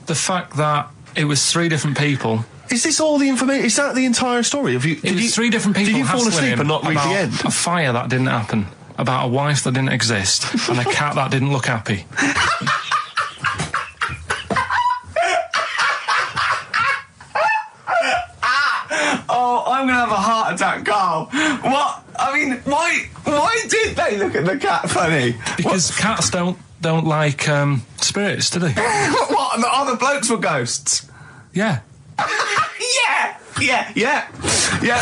The fact that it was 3 different people. Is this all the information? Is that the entire story? It was 3 different people. Did you fall asleep and not read the end? A fire that didn't happen, about a wife that didn't exist, and a cat that didn't look happy. Oh, I'm gonna have a heart attack, Carl. What? I mean, why did they look at the cat funny? Because cats don't like spirits, do they? What? And the other blokes were ghosts? Yeah. Yeah,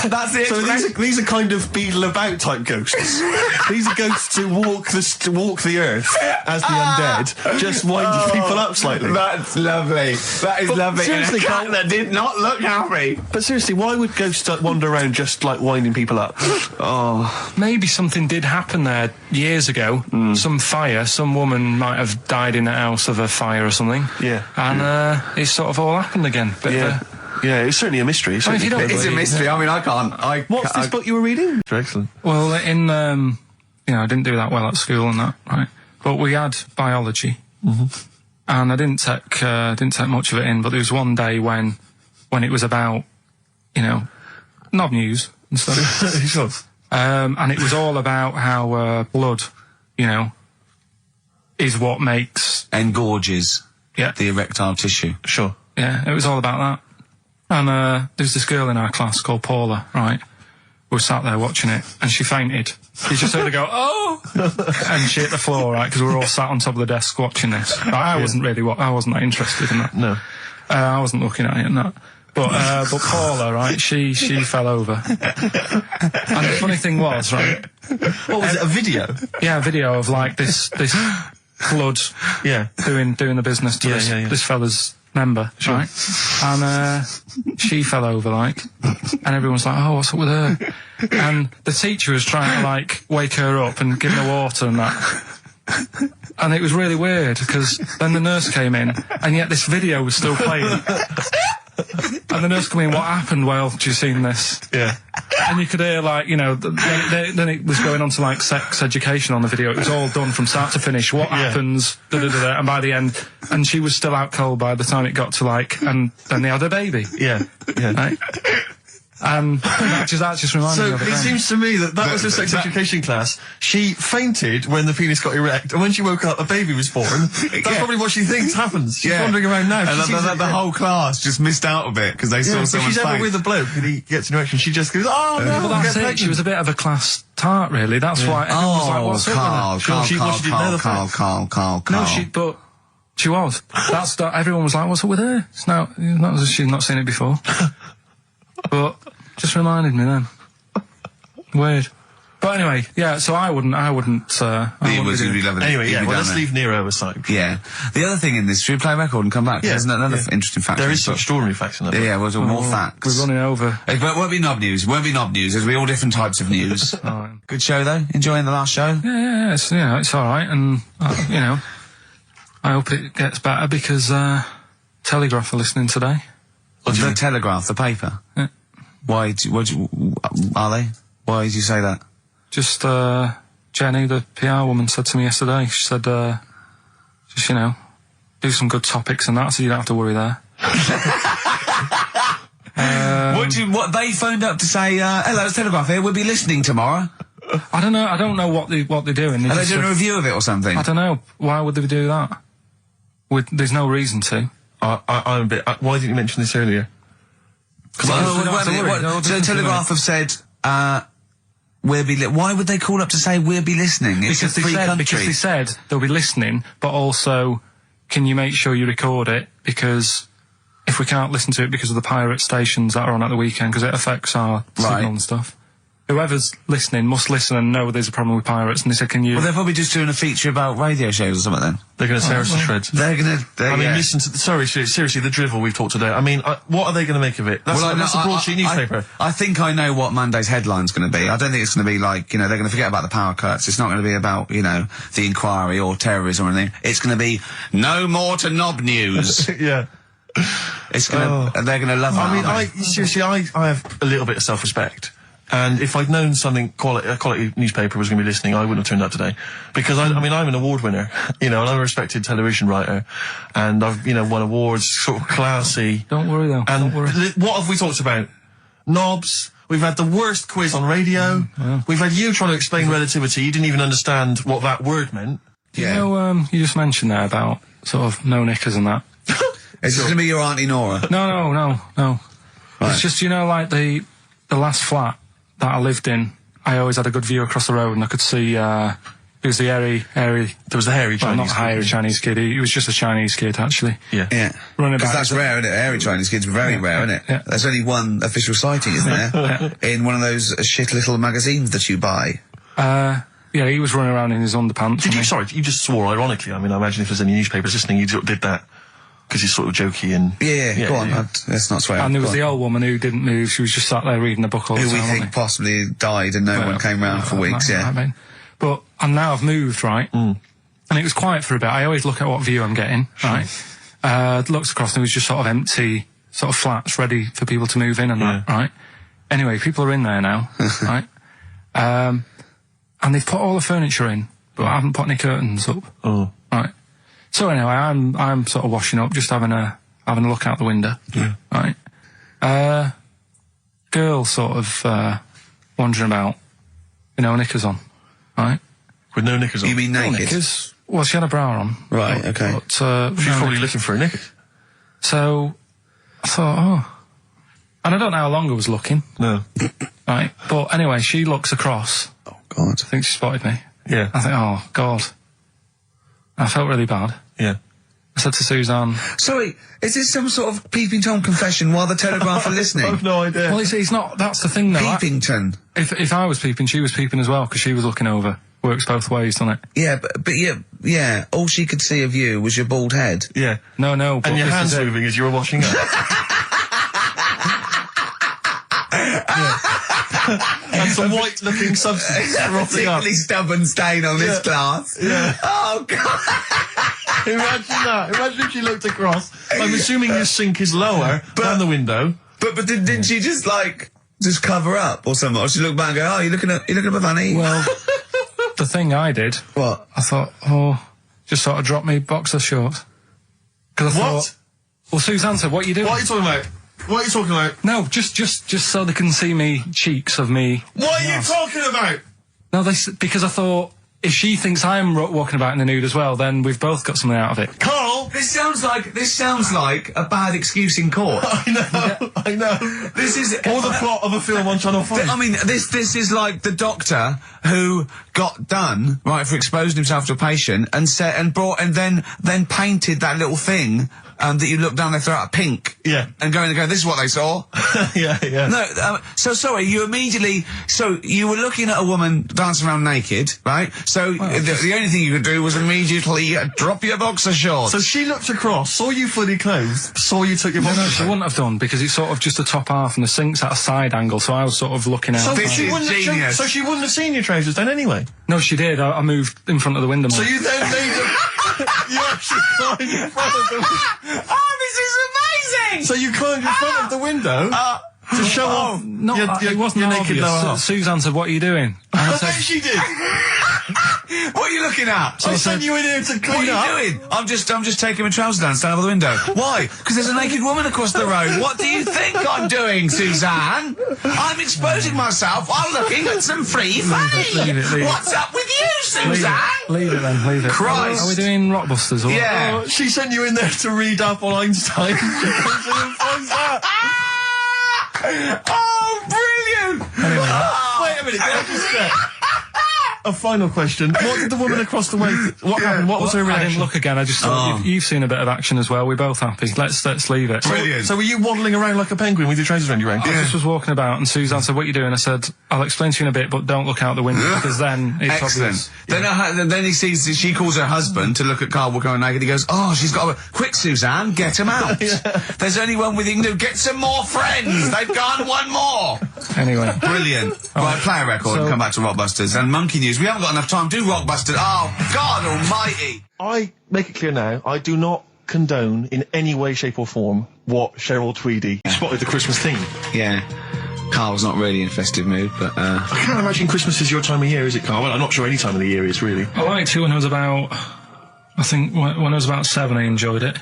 that's it. So these are kind of beetle about type ghosts. These are ghosts who walk the earth as the undead, just winding people up slightly. That's lovely. That is lovely. Seriously, and a cat that did not look happy. But seriously, why would ghosts wander around just like winding people up? Oh, maybe something did happen there years ago. Some fire. Some woman might have died in a house of a fire or something. Yeah. And it sort of all happened again. Yeah, it's certainly a mystery. It's a mystery. I mean, I can't. What's this book you were reading? Excellent. Well, I didn't do that well at school and that, right? But we had biology, and I didn't take much of it in. But there was one day when it was about, knob news and stuff. And it was all about how blood, is what makes engorges the erectile tissue. Sure. Yeah, it was all about that. And there was this girl in our class called Paula, right? We were sat there watching it, and she fainted. You just heard her go, oh! And she hit the floor, right? Because we were all sat on top of the desk watching this. I wasn't that interested in that. No. I wasn't looking at it and that. But Paula, right, she fell over. And the funny thing was, right? What was it, a video? Yeah, a video of like this blood doing the business to this fella's member, right? And she fell over, like, and everyone's like, oh, what's up with her? And the teacher was trying to, like, wake her up and give her water and that. And it was really weird, because then the nurse came in, and yet this video was still playing. And the nurse came in, what happened? Well, do you seen this? Yeah. And you could hear, like, then it was going on to, like, sex education on the video. It was all done from start to finish. What happens? And by the end, and she was still out cold by the time it got to, like, and then they had a baby. Yeah. Right? And that just reminded me of it. So it seems to me that was a sex education class. She fainted when the penis got erect, and when she woke up, a baby was born. That's probably what she thinks happens. She's wandering around now. And the whole class just missed out a bit because they saw someone's face. If she's ever with a bloke and he gets an erection, she just goes, oh, no, well, that's it. She was a bit of a class tart, really. That's why everyone was like, what's up Carl. No, but she was. Everyone was like, what's up with her? She's not seen it before. But Just reminded me then. Weird. But anyway, yeah, so I wouldn't. He was going to be loving it. Anyway, yeah, well, let's there. leave Nero aside. Yeah. The other thing in this, should we play a record and come back? Yeah. There's another interesting fact. There is some extraordinary facts in that. Yeah, well, more facts. We're running over. But it won't be knob news. There'll be all different types of news. Good show, though? Enjoying the last show? Yeah, it's all right. And, I hope it gets better because Telegraph are listening today. The Telegraph, the paper? Yeah. Why are they? Why did you say that? Just, Jenny, the PR woman, said to me yesterday, she said, just, do some good topics and that, so you don't have to worry there. What they phoned up to say, hello, it's Telegraph here, we'll be listening tomorrow. I don't know what they're doing. Are they doing a review of it or something? I don't know. Why would they do that? There's no reason to. I'm a bit, why didn't you mention this earlier? The Telegraph have said, why would they call up to say we'll be listening? It's a free country. Because they said they'll be listening, but also, can you make sure you record it? Because if we can't listen to it because of the pirate stations that are on at the weekend, because it affects our signal and stuff. Whoever's listening must listen and know there's a problem with pirates, and they said, can you... Well, they're probably just doing a feature about radio shows or something then. They're going to tear us to shreds. Listen to... seriously, the drivel we've talked today. I mean, what are they going to make of it? That's a broadsheet newspaper. I think I know what Monday's headline's going to be. I don't think it's going to be like, they're going to forget about the power cuts. It's not going to be about, the inquiry or terrorism or anything. It's going to be, no more to knob news. Yeah. It's going to... They're going to love that. I mean, I have a little bit of self-respect. And if I'd known a quality newspaper was going to be listening, I wouldn't have turned up today. Because, I'm an award winner, and I'm a respected television writer. And I've, won awards, sort of classy. Don't worry, though. And don't worry. What have we talked about? Knobs. We've had the worst quiz on radio. Yeah. We've had you trying to explain relativity. You didn't even understand what that word meant. Yeah. You just mentioned there about sort of no knickers and that. Is this going to be your Auntie Nora? No. Right. It's just, like the last flat that I lived in, I always had a good view across the road and I could see, it was the hairy... There was the hairy Chinese kid. Not hairy Chinese kid, he was just a Chinese kid, actually. Yeah. Because that's rare, isn't it? Hairy Chinese kid's very rare, isn't it? Yeah. There's only one official sighting, isn't there? In one of those shit little magazines that you buy. Yeah, he was running around in his underpants. Sorry, you just swore ironically. I mean, I imagine if there's any newspapers listening, you did that. Because he's sort of jokey and... Yeah, go on, let's not swear. And there was the old woman who didn't move, she was just sat there reading a book all the time. Who we think possibly died and no one came round for weeks, But now I've moved, right? And it was quiet for a bit. I always look at what view I'm getting, right? Looked across and it was just sort of empty, sort of flats ready for people to move in and that, right? Anyway, people are in there now, right? And they've put all the furniture in, but I haven't put any curtains up. Oh. Right. So anyway, I'm sort of washing up, just having a look out the window. Yeah. Right. Girl sort of wandering about, knickers on. Right. With no knickers on. You mean naked? No knickers. Well, she had a bra on. Right. Okay. But, she's probably looking for a knickers. So I thought, and I don't know how long I was looking. No. Right. But anyway, she looks across. Oh God. I think she spotted me. Yeah. I think, oh God. I felt really bad. Yeah. I said to Suzanne... Sorry, is this some sort of Peeping Tom confession while the Telegraph are listening? I've no idea. Well, it's not... That's the thing, though. Peepington. If I was peeping, she was peeping as well, because she was looking over. Works both ways, doesn't it? Yeah, but yeah, all she could see of you was your bald head. Yeah. No, but and your hands moving as you were washing up. And some white-looking substance rotting up. Particularly stubborn stain on this glass. Yeah. Oh, God. Imagine that. Imagine if she looked across. I'm assuming your sink is lower than the window. But didn't she just cover up or something? Or she looked back and go, oh, you're looking at a funny. Well, the thing I did... What? I thought, just sort of drop me boxer shorts. Because I thought... Well, Suzanne said, what are you doing? What are you talking about? What are you talking about? No, just so they can see me cheeks of me. What are you talking about? No, because I thought if she thinks I'm walking about in the nude as well, then we've both got something out of it. Carl, this sounds like a bad excuse in court. I know. This is or the plot of a film on Channel 5. I mean, this is like the doctor who got done for exposing himself to a patient and then painted that little thing that you look down their throat at pink. Yeah. And go, this is what they saw. Yeah. No, so sorry, you immediately, so you were looking at a woman dancing around naked, right? So the only thing you could do was immediately drop your boxer shorts. So she looked across, saw you fully clothed, saw you took your boxer shorts. No, she wouldn't have done, because it's sort of just the top half and the sink's at a side angle, so I was sort of looking out. So she wouldn't have seen your trousers then anyway? No, she did. I moved in front of the window. So you then made you actually climbed in front of the window. Oh, this is amazing! So you climbed in front of the window to show off it wasn't your naked lower half. Susan said, "What are you doing?" I bet she did. What are you looking at? I sent you in here to clean up. What are you doing? I'm just taking my trousers down, stand over the window. Why? Because there's a naked woman across the road. What do you think I'm doing, Suzanne? I'm exposing myself while looking at some free fame. Leave it. What's up with you, Suzanne? Leave it then, leave it. Christ. Are we doing Rockbusters or Yeah. She sent you in there to read up on Einstein. She comes in and finds that. Oh, brilliant! Wait a minute, can I just a final question. What did the woman across the way... What happened? What was her reaction? I didn't look again. I just thought you've seen a bit of action as well. We're both happy. Let's leave it. Brilliant. So were you waddling around like a penguin with your trousers around your ankles? I just was walking about, and Suzanne said, "What are you doing?" I said, "I'll explain to you in a bit, but don't look out the window because then it's Excellent. obvious." Then he sees, she calls her husband to look at Carl going naked. He goes, "Oh, she's got a... Quick, Suzanne, get him out. There's only one with you can do. Get some more friends. They've gone one more." Anyway. Brilliant. Right, play a record and come back to Rockbusters. And Monkey News. We haven't got enough time. Do Rockbusters. Oh, God almighty. I make it clear now, I do not condone in any way, shape or form what Cheryl Tweedy spotted the Christmas theme. Yeah. Carl's not really in a festive mood, but, I can't imagine Christmas is your time of year, is it, Carl? Well, I'm not sure any time of the year is, really. I liked it when I was about... I think when I was about 7, I enjoyed it.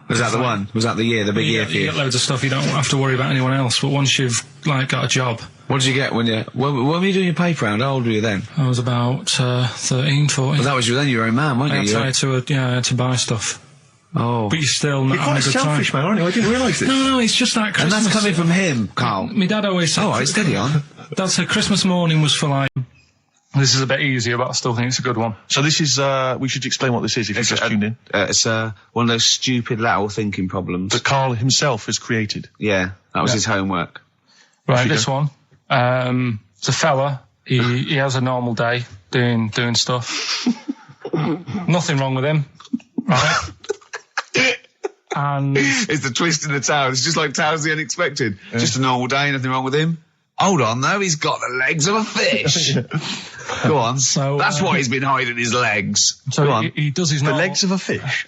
Was that the one? Was that the year, the big year for you? You get loads of stuff, you don't have to worry about anyone else, but once you've, got a job... What did you get when were you doing your paper round? How old were you then? I was about 13, 14. Well, that was then you were a man, weren't you? I had to buy stuff. Oh. But you're still not You're quite having a good selfish, time. man, aren't you? I didn't realise this. No, it's just that Christmas... And that's coming from him, Carl. My dad always said... Oh, right, steady on. Dad said Christmas morning was for This is a bit easier, but I still think it's a good one. So this is, we should explain what this is if you've just tuned in. It's one of those stupid lateral thinking problems. That Carl himself has created. Yeah, that was his homework. Right, this one. It's a fella. He has a normal day doing stuff. Nothing wrong with him. Right? And it's the twist in the tale. It's just like Tales of the Unexpected. Yeah. Just a normal day, nothing wrong with him. Hold on, though, he's got the legs of a fish. Go on. So that's why he's been hiding his legs. So Go on. He does his the legs of a fish.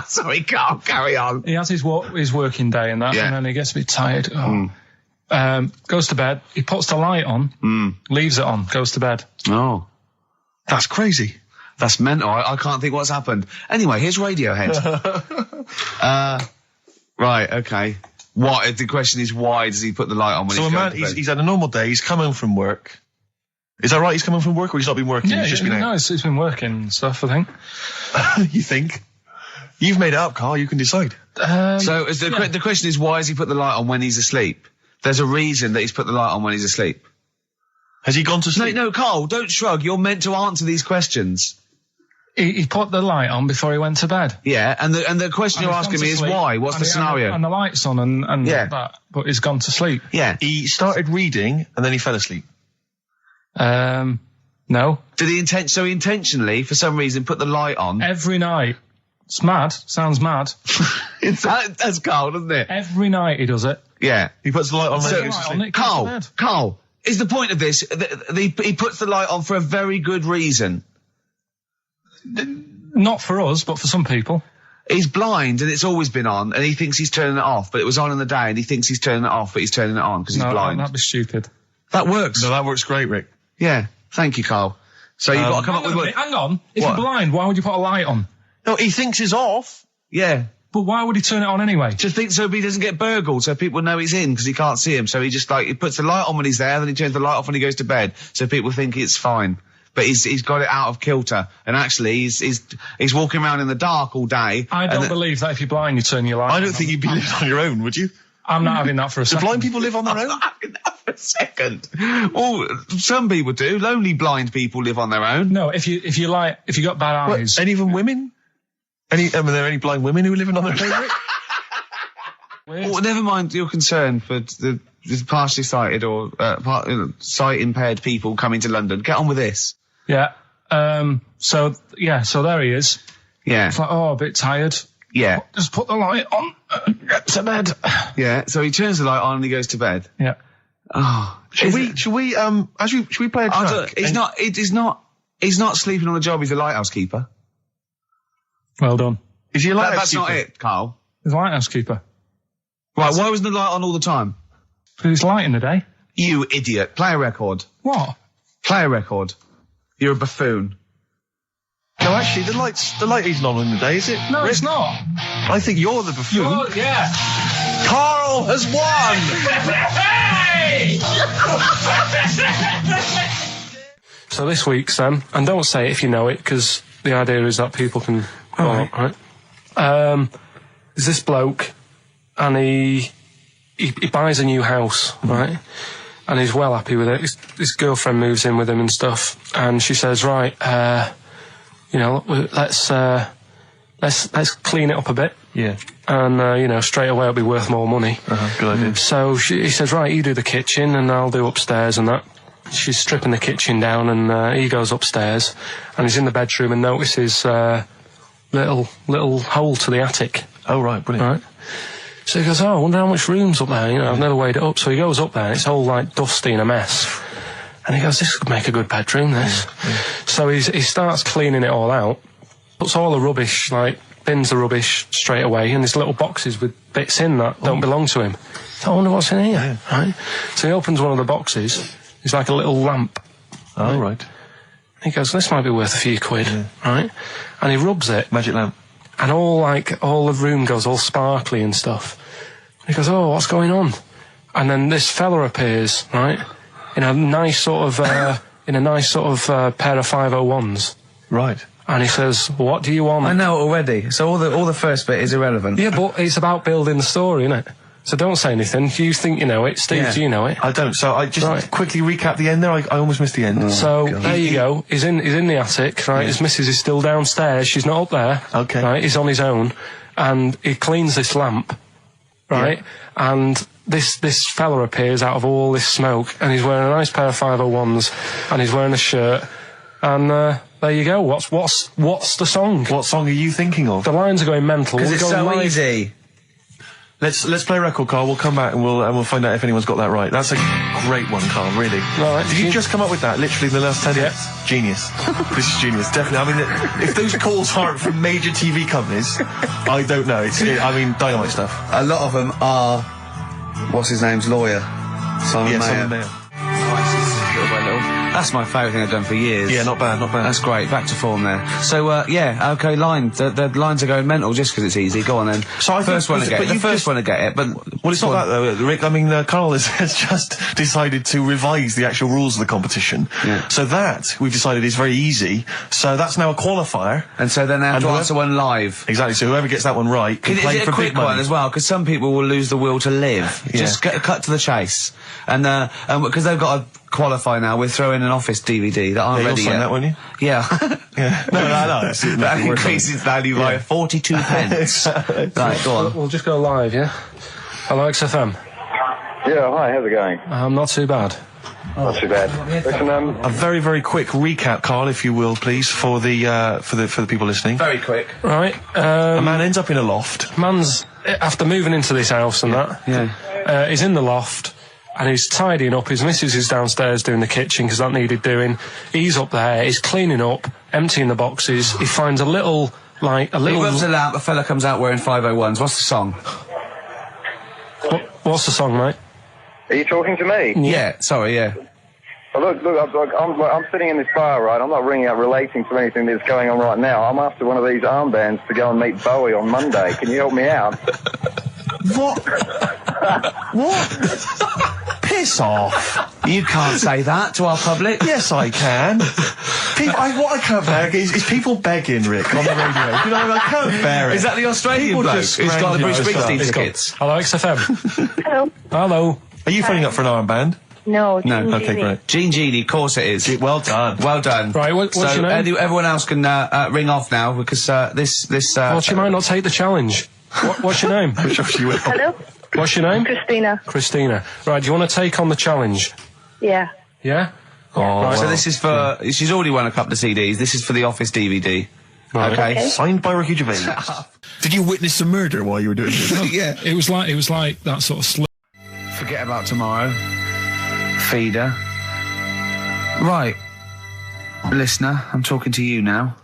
Sorry, can't carry on. He has his working day and that, and then he gets a bit tired. Goes to bed. He puts the light on, leaves it on, goes to bed. Oh, that's crazy. That's mental. I can't think what's happened. Anyway, here's Radiohead. Right, okay. What? The question is, why does he put the light on when he's going to bed? He's had a normal day. He's come home from work. Is that right? He's come home from work, or he's not been working? Yeah, he's just been out? No, he's been working and stuff, I think. You think? You've made it up, Carl. You can decide. So the question is, why has he put the light on when he's asleep? There's a reason that he's put the light on when he's asleep. Has he gone to sleep? No, Carl, don't shrug. You're meant to answer these questions. He put the light on before he went to bed. Yeah, and the question you're asking me is why? What's the scenario? And the light's on and that, but he's gone to sleep. Yeah. He started reading and then he fell asleep. No. Did he intentionally, for some reason, put the light on? Every night. It's mad. Sounds mad. That's Carl, doesn't it? Every night he does it. Yeah. He puts the light on when he goes to sleep. Carl, is the point of this, he puts the light on for a very good reason. Not for us, but for some people. He's blind and it's always been on, and he thinks he's turning it off, but it was on in the day, and he thinks he's turning it off, but he's turning it on because he's blind. No, that'd be stupid. That works. No, that works great, Rick. Yeah. Thank you, Carl. So you've got to come up with... Hang on. If you're blind, why would you put a light on? No, he thinks it's off. Yeah. But why would he turn it on anyway? Just think so he doesn't get burgled, so people know he's in because he can't see him. So he just he puts the light on when he's there, then he turns the light off when he goes to bed, so people think it's fine. But he's got it out of kilter, and actually he's walking around in the dark all day. I don't believe that if you're blind you turn your light on. I don't think you'd be living on your own, would you? I'm not having that for a second. Do blind people live on their own? I'm not having that for a second. Well, some people do. Lonely blind people live on their own. No, if you got bad eyes. What, any of them women? Are there any blind women who are living on their own? Well, never mind your concern for the partially sighted or sight-impaired people coming to London. Get on with this. Yeah. So there he is. Yeah. It's like, a bit tired. Yeah. Just put the light on. Get to bed. Yeah. So he turns the light on and he goes to bed. Yeah. Oh. Should we play a track? He's not sleeping on the job. He's a lighthouse keeper. Well done. Is he a lighthouse That's keeper? not it, Carl. He's a lighthouse keeper. Right, why wasn't the light on all the time? Because it's light in the day. You idiot. Play a record. What? Play a record. You're a buffoon. No, actually, the light isn't on in the day, is it? No, it's not. I think you're the buffoon. Yeah. Carl has won! So this week's, and don't say it if you know it, because the idea is that people can... right. There's this bloke, and he buys a new house, right? And he's well happy with it. His girlfriend moves in with him and stuff, and she says, right, let's clean it up a bit. Yeah. And, straight away it'll be worth more money. Good idea. So he says, right, you do the kitchen and I'll do upstairs and that. She's stripping the kitchen down and he goes upstairs and he's in the bedroom and notices little hole to the attic. Oh, right, brilliant. Right. So he goes, I wonder how much room's up there. I've never weighed it up. So he goes up there and it's all like dusty and a mess. And he goes, this could make a good bedroom, this. Yeah. So he starts cleaning it all out, puts all the rubbish, bins the rubbish straight away, and there's little boxes with bits in that don't belong to him. So I wonder what's in here, right? So he opens one of the boxes, it's like a little lamp. Oh, right. He goes, this might be worth a few quid, right? And he rubs it. Magic lamp. And all the room goes all sparkly and stuff. He goes, oh, what's going on? And then this fella appears, right? In a nice sort of pair of 501s. Right. And he says, what do you want? I know already. So all the first bit is irrelevant. Yeah, but it's about building the story, isn't it? So don't say anything. You think you know it. Steve, do you know it? I don't. So I just quickly recap the end there. I almost missed the end. So there you go. He's in the attic, right? His missus is still downstairs. She's not up there. Okay. Right? He's on his own. And he cleans this lamp, right? Yeah. And this fella appears out of all this smoke, and he's wearing a nice pair of 501s, and he's wearing a shirt, and there you go. What's the song? What song are you thinking of? The lines are going mental. Because it's so easy. Let's play a record, Carl. We'll come back and we'll find out if anyone's got that right. That's a great one, Carl. Really. Right. Did you just come up with that? Literally in the last 10 minutes. Genius. This is genius. Definitely. I mean, if those calls aren't from major TV companies, I don't know. Dynamite stuff. A lot of them are. What's his name's lawyer? Simon Mayer. Simon Mayer. That's my favourite thing I've done for years. Yeah, not bad. That's great. Back to form there. So, okay, line. The lines are going mental just because it's easy. Go on then. So I first one to get it. The first one to get it, but... Well, it's not that, though, Rick. I mean, Carl has just decided to revise the actual rules of the competition. Yeah. So that, we've decided, is very easy. So that's now a qualifier. And so then they have to answer one live. Exactly. So whoever gets that one right can play for big money. Is it a quick one as well? Because some people will lose the will to live. Yeah. Just cut to the chase. And because they've got to qualify now, we're throwing an Office DVD that aren't ready yet. You'll sign that, won't you? Yeah. Yeah. No. That increases value by 42 pence. Right, go on. We'll just go live, yeah? Hello, XFM. Yeah, hi, how's it going? Not too bad. Not too bad. Listen, a very, very quick recap, Carl, if you will, please, for the people listening. Very quick. Right. A man ends up in a loft. Man's, after moving into this house and he's in the loft. And he's tidying up. His missus is downstairs doing the kitchen because that needed doing. He's up there. He's cleaning up, emptying the boxes. He finds a little. He rubs a lamp. A fella comes out wearing 501s. What's the song? What's the song, mate? Are you talking to me? Yeah. Sorry. Yeah. Well, look, I'm sitting in this bar, right? I'm not ringing up relating to anything that's going on right now. I'm after one of these armbands to go and meet Bowie on Monday. Can you help me out? What? What? Piss off. You can't say that to our public. Yes, I can. What I can't bear is people begging, Rick, on the radio. I can't bear it. Is that the Australian bloke who's got the Bruce Springsteen tickets? Hello, XFM. Hello. Hello. Are you phoning up for an armband? No. Okay, great. Jean Genie, of course it is. Well done. Well done. Right, what's your name? Everyone else can ring off now because this. Well, she might not take the challenge. What's your name? Hello? What's your name? Christina. Right, do you want to take on the challenge? Yeah. Yeah? Oh, right. So this is for... She's already won a couple of CDs. This is for the Office DVD. Right. Okay. Signed by Ricky Gervais. Did you witness the murder while you were doing this? Yeah. It was like that sort of Forget about tomorrow. Feeder. Right. Listener, I'm talking to you now.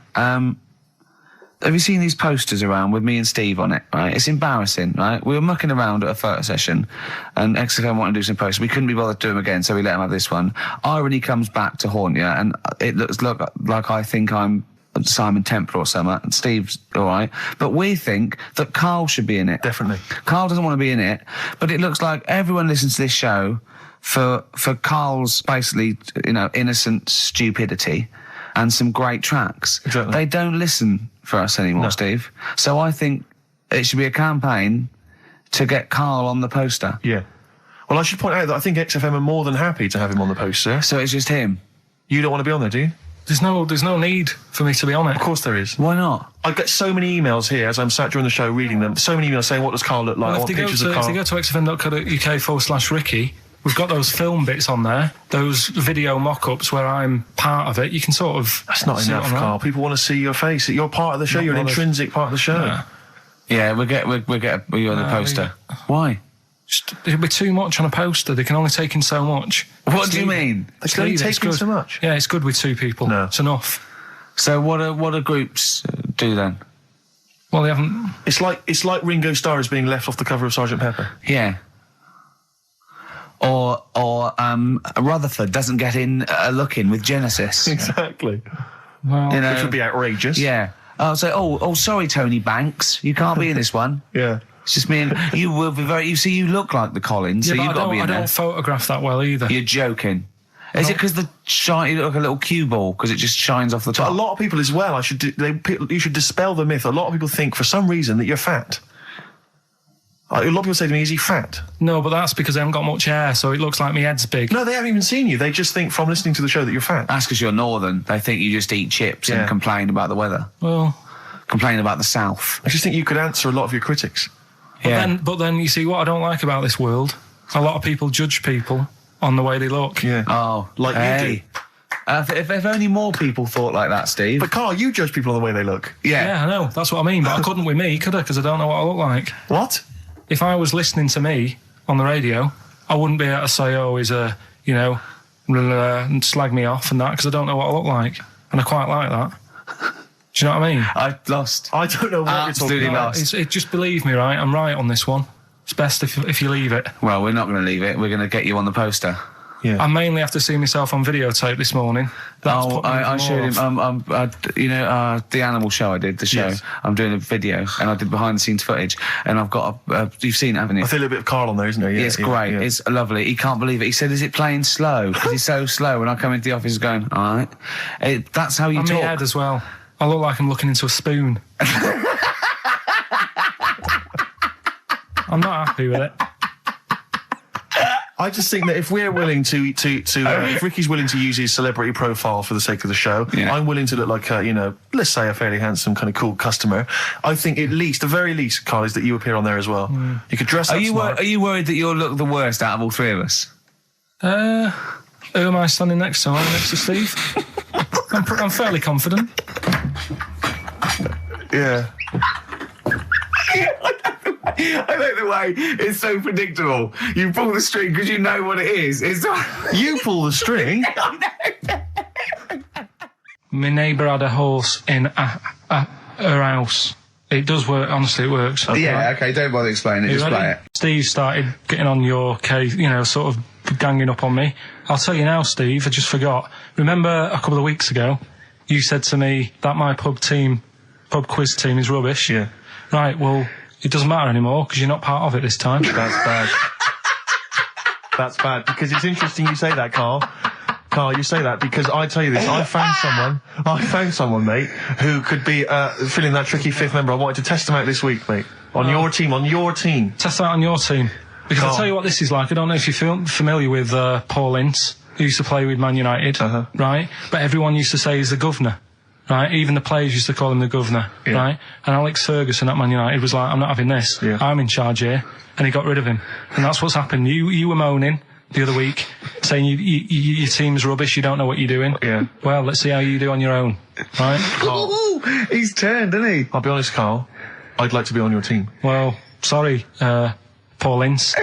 Have you seen these posters around with me and Steve on it, right? It's embarrassing, right? We were mucking around at a photo session and XFM wanted to do some posters. We couldn't be bothered to do them again, so we let them have this one. Irony comes back to haunt you, and it looks like I think I'm Simon Temple or something, and Steve's alright. But we think that Carl should be in it. Definitely. Carl doesn't want to be in it, but it looks like everyone listens to this show for Carl's basically, innocent stupidity and some great tracks. Exactly. They don't listen for us anymore, Steve. So I think it should be a campaign to get Carl on the poster. Yeah. Well, I should point out that I think XFM are more than happy to have him on the poster. So it's just him? You don't want to be on there, do you? There's no need for me to be on it. Of course there is. Why not? I get so many emails here as I'm sat during the show reading them. So many emails saying, what does Carl look like? Well, I want pictures of Carl. If they go to xfm.co.uk/Ricky, we've got those film bits on there, those video mock-ups where I'm part of it. You can sort of... That's not enough, Carl. People want to see your face. You're part of the show. You're an intrinsic part of the show. Yeah, we'll get you on the poster. Why? It'll be too much on a poster. They can only take in so much. What do you mean? They can only take in so much? Yeah, it's good with two people. No. It's enough. So what do groups do then? Well, they haven't... It's like Ringo Starr is being left off the cover of Sgt. Pepper. Yeah. Or Rutherford doesn't get in a look in with Genesis. Exactly. Well, which would be outrageous. Yeah. Oh, sorry, Tony Banks, you can't be in this one. Yeah. It's just me and you will be very. You see, you look like the Collins, yeah, so you've got to be in there. I don't photograph that well either. You're joking. Is it because you look like a little cue ball because it just shines off the top? But a lot of people as well. You should dispel the myth. A lot of people think for some reason that you're fat. A lot of people say to me, is he fat? No, but that's because I haven't got much hair, so it looks like my head's big. No, they haven't even seen you. They just think from listening to the show that you're fat. That's because you're northern. They think you just eat chips and complain about the weather. Well... Complain about the South. I just think you could answer a lot of your critics. But then you see what I don't like about this world. A lot of people judge people on the way they look. Yeah. Oh, like you do. If only more people thought like that, Steve. But Carl, you judge people on the way they look. Yeah, I know. That's what I mean. But I couldn't with me, could I? Because I don't know what I look like. What? If I was listening to me on the radio, I wouldn't be able to say, oh, he's a, and slag me off and that, because I don't know what I look like. And I quite like that. Do you know what I mean? I lost. I don't know what Absolutely you're talking lost. Just believe me, right? I'm right on this one. It's best if you leave it. Well, we're not going to leave it. We're going to get you on the poster. Yeah. I mainly have to see myself on videotape this morning. I showed him. The animal show I did. The show. Yes. I'm doing a video, and I did behind the scenes footage. And I've got you've seen it, haven't you? I feel a bit of Carl on there, isn't there? Yeah, it's great. Yeah. It's lovely. He can't believe it. He said, "Is it playing slow?" Because he's so slow. When I come into the office, going, "All right." That's how you talk. My head as well. I look like I'm looking into a spoon. I'm not happy with it. I just think that if we're willing if Ricky's willing to use his celebrity profile for the sake of the show, I'm willing to look like let's say a fairly handsome kind of cool customer. I think the very least, Carl, is that you appear on there as well. You could dress up smart. Are you worried that you'll look the worst out of all three of us? Who am I standing next to? I'm next to Steve. I'm fairly confident. Yeah. I like the way it's so predictable. You pull the string because you know what it is. You pull the string? My neighbour had a horse in her house. It does work, honestly, it works. Okay, don't bother explaining it, just play it. Steve started getting on your case, sort of ganging up on me. I'll tell you now, Steve, I just forgot. Remember a couple of weeks ago, you said to me that my pub quiz team is rubbish? Yeah. Right, well, it doesn't matter anymore because you're not part of it this time. That's bad. That's bad, because it's interesting you say that, Carl. Carl, you say that because I tell you this, I found someone, mate, who could be filling that tricky fifth member. I wanted to test him out this week, mate. On your team. Test out on your team. Because I'll tell you what this is like. I don't know if you're familiar with Paul Ince, who used to play with Man United, right? But everyone used to say he's the governor, right? Even the players used to call him the governor, right? And Alex Ferguson at Man United was like, I'm not having this. I'm in charge here. And he got rid of him. And that's what's happened. You were moaning the other week, saying your team's rubbish, you don't know what you're doing. Yeah. Well, let's see how you do on your own, right? He's turned, isn't he? I'll be honest, Carl. I'd like to be on your team. Well, sorry, Paul Ince.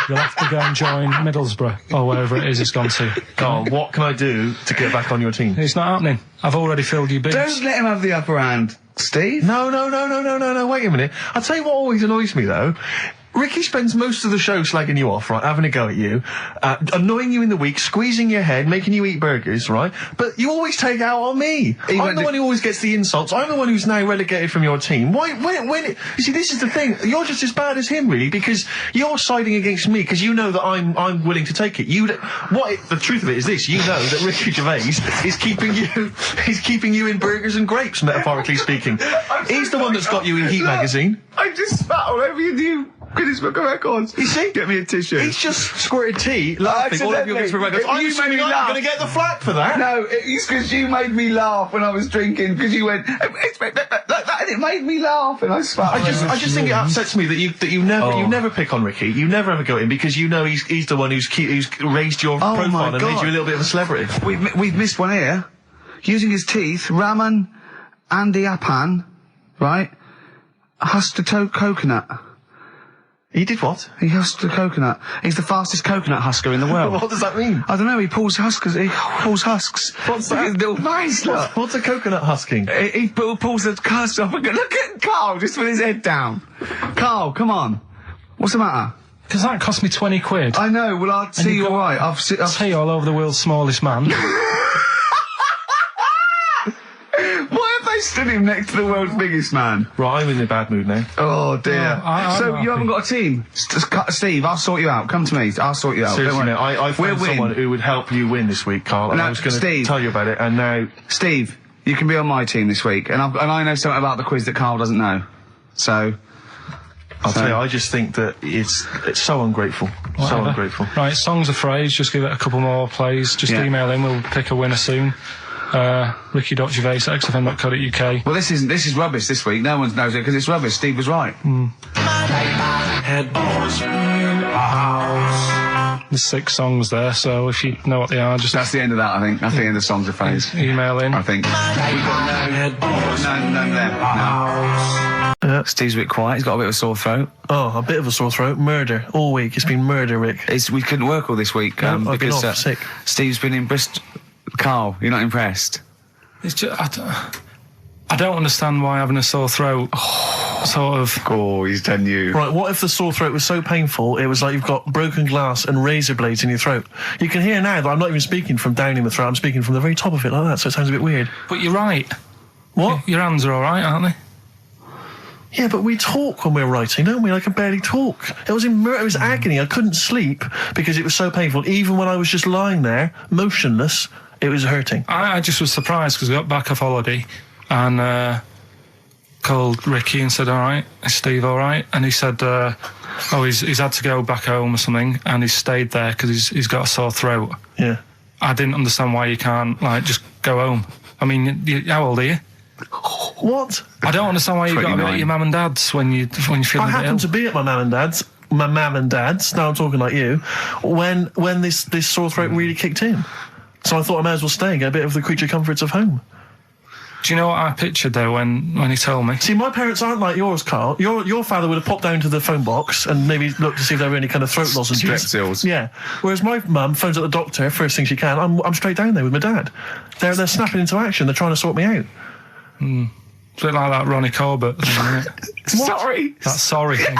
You'll have to go and join Middlesbrough, or wherever it is it's gone to. Carl, what can I do to get back on your team? It's not happening. I've already filled your bins. Don't let him have the upper hand, Steve. No, wait a minute. I'll tell you what always annoys me, though. Ricky spends most of the show slagging you off, right, having a go at you, annoying you in the week, squeezing your head, making you eat burgers, right? But you always take out on me. I'm the one who always gets the insults. I'm the one who's now relegated from your team. Why, you see, this is the thing. You're just as bad as him, really, because you're siding against me, because you know that I'm willing to take it. The truth of it is this, you know that Ricky Gervais is keeping you in burgers and grapes, metaphorically speaking. He's the one that's got you in Heat magazine. I just spat all over your new Guinness Book of Records. You see? Get me a tissue. He's just squirted tea, laughing all over your Guinness Book of Records. I'm assuming I'm going to get the flak for that. No, it's because you made me laugh when I was drinking, because you went, like that, and it made me laugh, and I spat. I just think it upsets me that you never pick on Ricky. You never ever go in, because you know he's the one who's raised your profile and made you a little bit of a celebrity. We've missed one here. Using his teeth, Raman Andiapan, right, husked a coconut. He did what? He husked a coconut. He's the fastest coconut husker in the world. What does that mean? I don't know. He pulls husks. What's that? Nice. What's a coconut husking? He pulls the husk off and goes, look at Carl, just with his head down. Carl, come on. What's the matter? Because that cost me 20 quid. I know. Well, I'll see you all right. I'll see you all over the world's smallest man. Why have they stood him next to the world's biggest man? Right, I'm in a bad mood now. Oh, dear. So you haven't got a team? Steve, I'll sort you out. Come to me. I'll sort you out. Seriously, no, I found someone who would help you win this week, Carl, and I was going to tell you about it, and now... Steve, you can be on my team this week, and I know something about the quiz that Carl doesn't know. So... I'll tell you, I just think that it's so ungrateful. Whatever. So ungrateful. Right, song's a phrase, just give it a couple more plays, just email in, we'll pick a winner soon. Ricky.Gervais at xfm.co.uk. Well, this is rubbish this week. No one knows it because it's rubbish. Steve was right. There's 6 songs there, so if you know what they are, just... That's the end of that, I think. That's the end of the songs of phrase. Email in. I think. We've got none there. No. Steve's a bit quiet. He's got a bit of a sore throat. Oh, a bit of a sore throat. Murder. All week. It's been murder, Rick. We couldn't work all this week. I've been because off sick. Steve's been in Bristol. Carl, you're not impressed? It's just... I don't understand why having a sore throat sort of... Oh, he's done you. Right, what if the sore throat was so painful it was like you've got broken glass and razor blades in your throat? You can hear now that I'm not even speaking from down in the throat, I'm speaking from the very top of it like that, so it sounds a bit weird. But you're right. What? Your hands are all right, aren't they? Yeah, but we talk when we're writing, don't we? I can barely talk. It was agony. I couldn't sleep because it was so painful. Even when I was just lying there, motionless, it was hurting. I just was surprised because I got back off holiday and called Ricky and said, all right, is Steve all right? And he said, he's had to go back home or something, and he's stayed there because he's got a sore throat. Yeah. I didn't understand why you can't, just go home. I mean, how old are you? What? I don't understand why you got to be at your mum and dad's when you're feeling I happened to be at my mum and dad's. Now I'm talking like you. When this sore throat really kicked in, so I thought I may as well stay and get a bit of the creature comforts of home. Do you know what I pictured though when he told me? See, my parents aren't like yours, Carl. Your father would have popped down to the phone box and maybe looked to see if there were any kind of throat lozenges. Strepsils. Yeah. Whereas my mum phones at the doctor first thing she can. I'm straight down there with my dad. They're snapping into action. They're trying to sort me out. It's a bit like that Ronnie Corbett thing, isn't it? Sorry. That sorry thing.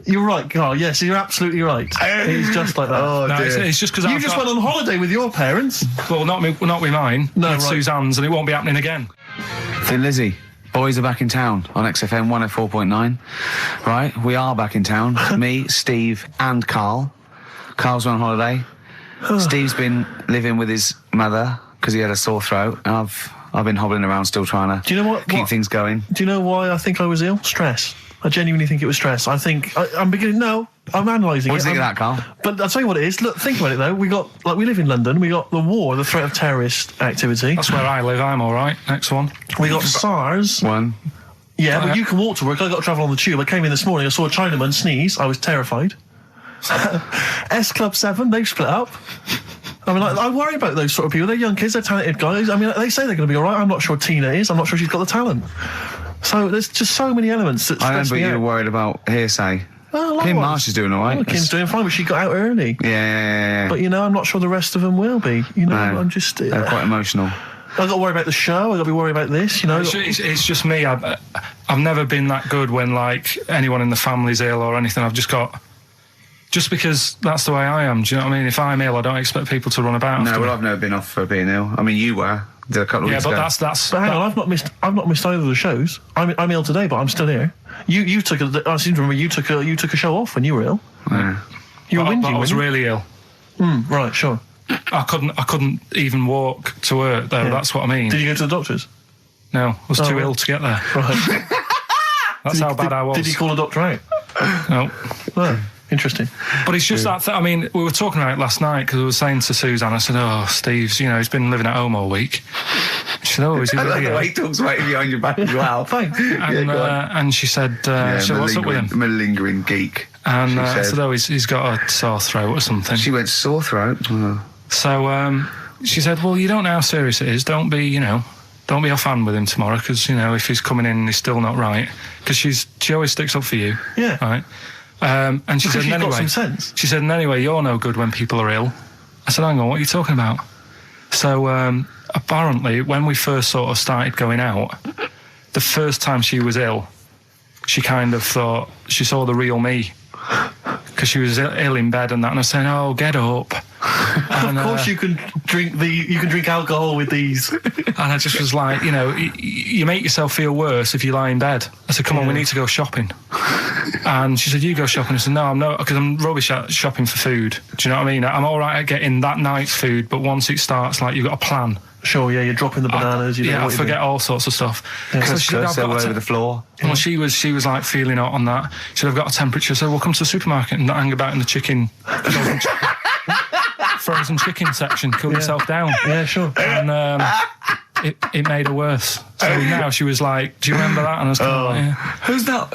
You're right, Carl. Yes, you're absolutely right. It's just like that. Oh, no, dear. it's just because you just went on holiday with your parents. Well, not with mine. No, with right. Suzanne's, and it won't be happening again. Thin Lizzy, boys are back in town on XFM 104.9. Right, we are back in town. Me, Steve, and Carl. Carl's on holiday. Steve's been living with his mother because he had a sore throat, and I've been hobbling around still trying to keep things going. Do you know why I think I was ill? Stress. I genuinely think it was stress. I think I'm beginning. No, I'm analysing it. What do you think of that, Carl? But I'll tell you what it is. Look, think about it though. We live in London. We got the war, the threat of terrorist activity. That's where I live. I'm all right. Next one. We got SARS. One. Yeah, but you can walk to work. I got to travel on the tube. I came in this morning. I saw a Chinaman sneeze. I was terrified. S Club 7. They've split up. I mean, I worry about those sort of people. They're young kids. They're talented guys. I mean, they say they're going to be all right. I'm not sure Tina is. I'm not sure she's got the talent. So there's just so many elements that stress me out. I remember you were worried about hearsay. Well, Kim Marsh is doing all right. Well, Kim's doing fine, but she got out early. Yeah. But, I'm not sure the rest of them will be. No, I'm just... they're quite emotional. I've got to worry about the show. I've got to be worried about this, It's just me. I've never been that good when, like, anyone in the family's ill or anything. I've just got... Just because that's the way I am, do you know what I mean? If I'm ill, I don't expect people to run about. No, well, I've never been off for being ill. I mean, you were. Did a couple of weeks ago. But hang on, I've not missed either of the shows. I'm ill today, but I'm still here. I seem to remember you took a show off when you were ill. Yeah. You were whinging. I was really ill. Right, sure. I couldn't even walk to work though. Yeah. That's what I mean. Did you go to the doctors? No, I was too ill to get there. Right. That's how bad I was. Did you call a doctor out? No. No. Interesting. But it's just that, I mean, we were talking about it last night because I was saying to Suzanne, I said, Steve's, he's been living at home all week. She said, is he I love really the way he talks right behind your back as well. Thanks. And she said, what's up with him? Malingering geek. And I said, he's got a sore throat or something. She went, sore throat? Oh. So she said, well, you don't know how serious it is. Don't be offhand with him tomorrow because, if he's coming in and he's still not right. Because she always sticks up for you. Yeah. Right? And she said, got some sense. She said, and anyway, you're no good when people are ill. I said, hang on, what are you talking about? So apparently, when we first sort of started going out, the first time she was ill, she kind of thought she saw the real me because she was ill in bed and that. And I was saying, oh, get up. And, of course, you can drink alcohol with these. And I just was like, you make yourself feel worse if you lie in bed. I said, come on, we need to go shopping. And she said, you go shopping. I said, no, I'm not, because I'm rubbish at shopping for food. Do you know what I mean? I'm all right at getting that night's food, but once it starts, like, you've got a plan. Sure, yeah, you're dropping the bananas. I forget all sorts of stuff. Yeah, so she said, all over the floor. Well, she was like feeling out on that. She said, I've got a temperature, so we'll come to the supermarket and hang about in the chicken. Frozen chicken section, cool yourself down. Yeah, sure. And it made her worse. So now she was like, do you remember that? And I was kind of like, yeah.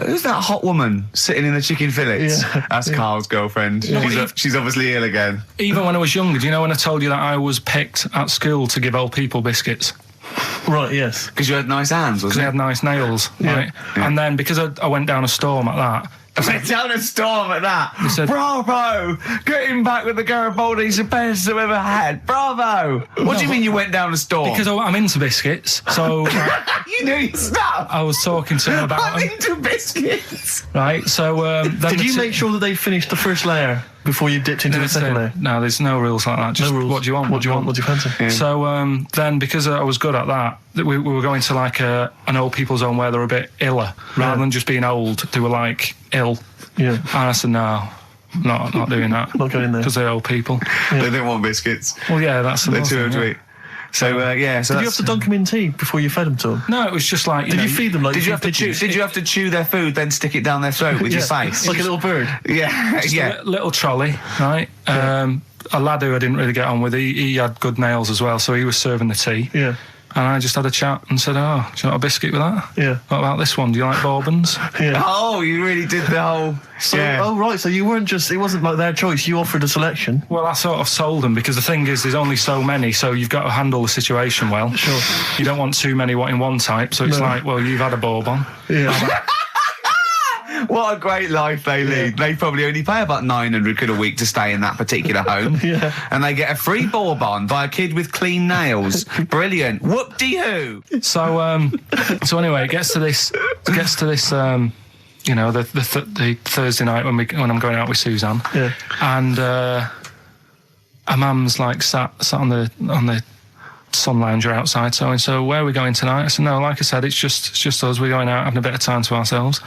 Who's that hot woman sitting in the chicken fillets? Yeah. That's Carl's girlfriend. Yeah. She's obviously ill again. Even when I was younger, do you know when I told you that I was picked at school to give old people biscuits? Right, yes. Because you had nice hands, wasn't it? Because I had nice nails, right? Yeah. And then because I went down a storm at that, went down a storm at that. Said, bravo! Getting back with the Garibaldi's the best I've ever had. Bravo! What do you mean you went down a storm? Because I'm into biscuits, so... you knew your stuff! I was talking to him about I'm into biscuits! Right, so... Did you make sure that they finished the first layer before you dipped into the second layer? No, there's no rules like that. Just no rules. What do you want? What do you want? What do you fancy? Yeah. So then, because I was good at that, we were going to like an old people's home where they're a bit iller. Rather than just being old, they were like ill. Yeah. And I said, no, not doing that. Not going there. Because they're old people. Yeah. They don't want biscuits. Well, yeah, that's the they're too old to eat. So did you have to dunk them in tea before you fed them to them? No, it was just like. Did you feed them like? Did you have to chew their food, then stick it down their throat with your face, like a little bird? Yeah, a little trolley, right? Yeah. A lad who I didn't really get on with. He had good nails as well, so he was serving the tea. Yeah. And I just had a chat and said, do you want a biscuit with that? Yeah. What about this one? Do you like bourbons? Yeah. Oh, you really did the whole... Oh, right, so you weren't just... It wasn't like their choice, you offered a selection. Well, I sort of sold them, because the thing is, there's only so many, so you've got to handle the situation well. Sure. You don't want too many in one type, so it's like, well, you've had a bourbon. Yeah. What a great life they lead. Yeah. They probably only pay about 900 quid a week to stay in that particular home. Yeah. And they get a free bourbon by a kid with clean nails. Brilliant. Whoop-de-hoo. So anyway, it gets to this, the Thursday night when I'm going out with Suzanne. Yeah. And her mum's like sat on the sun lounger outside, so where are we going tonight? I said, no, like I said, it's just us. We're going out having a bit of time to ourselves.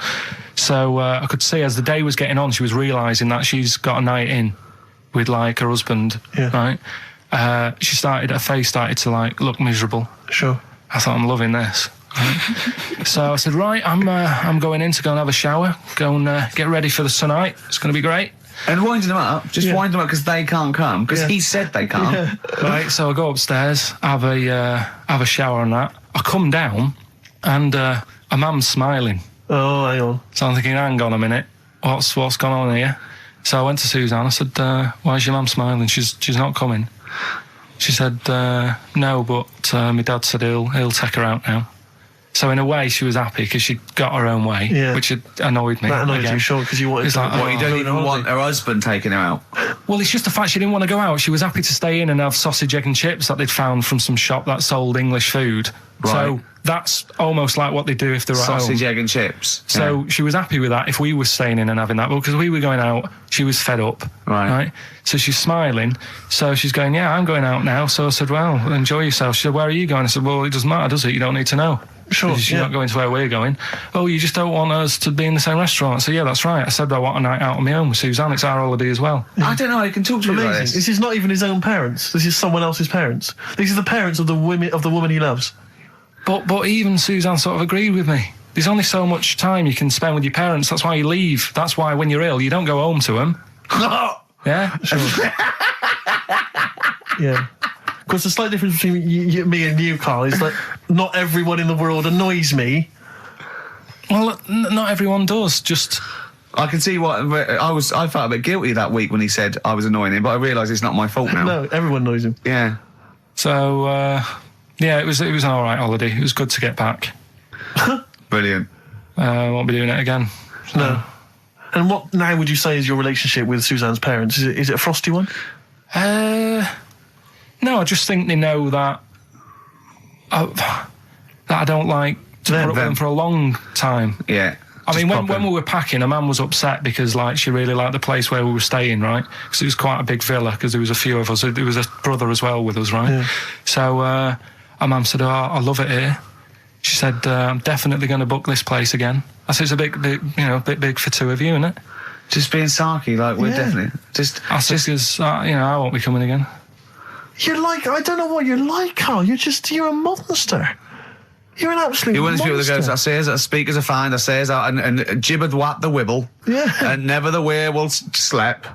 So I could see as the day was getting on, she was realising that she's got a night in with like her husband, right? Her face started to like look miserable. Sure. I thought, I'm loving this. So I said, right, I'm going in to go and have a shower, go and get ready for the tonight. It's going to be great. And winding them up, winding them up because they can't come, because he said they can't. Yeah. Right, so I go upstairs, have a shower and that. I come down, and a mum's smiling. Oh, hang on. So I'm thinking, hang on a minute, what's gone on here? So I went to Suzanne, I said, why is your mum smiling? She's not coming. She said, no, but my dad said he'll take her out now. So in a way, she was happy because she got her own way, which annoyed me. That annoyed you, sure, because you wanted you don't even want her husband taking her out. Well, it's just the fact she didn't want to go out. She was happy to stay in and have sausage, egg and chips that they'd found from some shop that sold English food. Right. So that's almost like what they do if they're at home. Sausage, egg and chips. So she was happy with that if we were staying in and having that. But because we were going out, she was fed up. Right. So she's smiling. So she's going, yeah, I'm going out now. So I said, well, enjoy yourself. She said, where are you going? I said, well, it doesn't matter, does it? You don't need to know. Sure. She's not going to where we're going. Oh, you just don't want us to be in the same restaurant. So yeah, that's right. I said I want a night out on my own with Suzanne. It's our holiday as well. Yeah. I don't know how you can talk to me like this. This is not even his own parents. This is someone else's parents. These are the parents of the woman he loves. But even Suzanne sort of agreed with me. There's only so much time you can spend with your parents. That's why you leave. That's why when you're ill, you don't go home to them. Yeah. Sure. Yeah. Because the slight difference between me and you, Carl, is that not everyone in the world annoys me. Well, not everyone does. Just I can see what I felt a bit guilty that week when he said I was annoying him, but I realise it's not my fault now. No, everyone annoys him. Yeah. So yeah, it was an all right holiday. It was good to get back. Brilliant. Won't be doing it again. So. No. And what now would you say is your relationship with Suzanne's parents? Is it a frosty one? No, I just think they know that I don't like to put up with them for a long time. Yeah. I mean, when we were packing, a man was upset because, like, she really liked the place where we were staying, right? Because it was quite a big villa, because there was a few of us. There was a brother as well with us, right? Yeah. So, our mum said, oh, I love it here. She said, I'm definitely going to book this place again. I said, it's a bit big for two of you, isn't it? Just being sarky, like, we're definitely... I said, because, I won't be coming again. You're like, I don't know what you're like, Carl. You're a monster. You're an absolute You're one of these people that goes, monster. I says that speakers are fine, I says that, and jibbard whap the wibble. Yeah. And never the wear slep.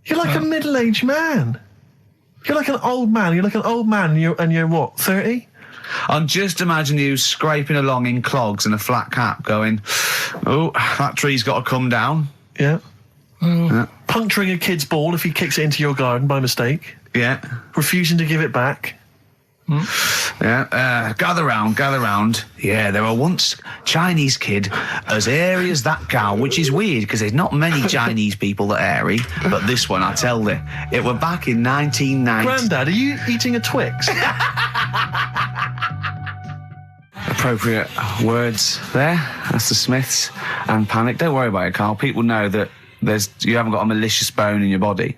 You're like a middle-aged man. You're like an old man. You're like an old man, and you're what, 30? I'm just imagine you scraping along in clogs and a flat cap going, oh, that tree's got to come down. Yeah. Puncturing a kid's ball if he kicks it into your garden by mistake. Yeah. Refusing to give it back. Yeah. Gather round. Yeah, there were once Chinese kid as hairy as that cow, which is weird because there's not many Chinese people that are hairy, but this one, I tell you, it were back in 1990. Grandad, are you eating a Twix? Appropriate words there. That's the Smiths and Panic. Don't worry about it, Carl. People know that you haven't got a malicious bone in your body.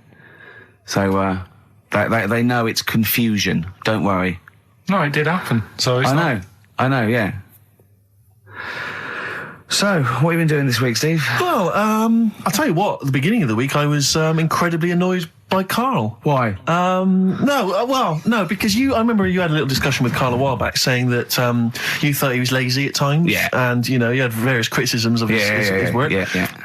So, they know it's confusion. Don't worry. No, it did happen. So it's I know, yeah. So, what have you been doing this week, Steve? Well, I'll tell you what, at the beginning of the week I was incredibly annoyed by Carl. Why? No, because I remember you had a little discussion with Carl a while back saying that you thought he was lazy at times. Yeah. And, you had various criticisms of his work. Yeah.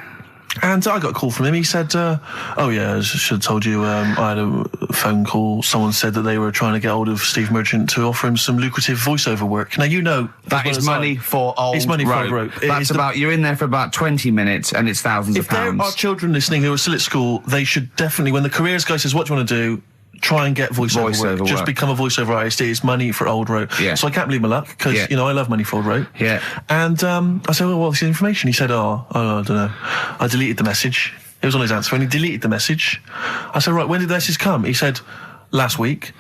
And I got a call from him. He said, oh yeah, I should have told you, I had a phone call. Someone said that they were trying to get hold of Steve Merchant to offer him some lucrative voiceover work. Now, that is money for old rope. It's money for old rope. That's you're in there for about 20 minutes and it's thousands of pounds. If there are children listening who are still at school, they should definitely, when the careers guy says, what do you want to do? Try and get voiceover work. Just become a voiceover artist. It's money for old rope. Yeah. So I can't believe my luck because, I love money for old rope. Yeah. And I said, well, what's the information? He said, I don't know. I deleted the message. It was on his answer and he deleted the message. I said, right, when did the message come? He said, last week.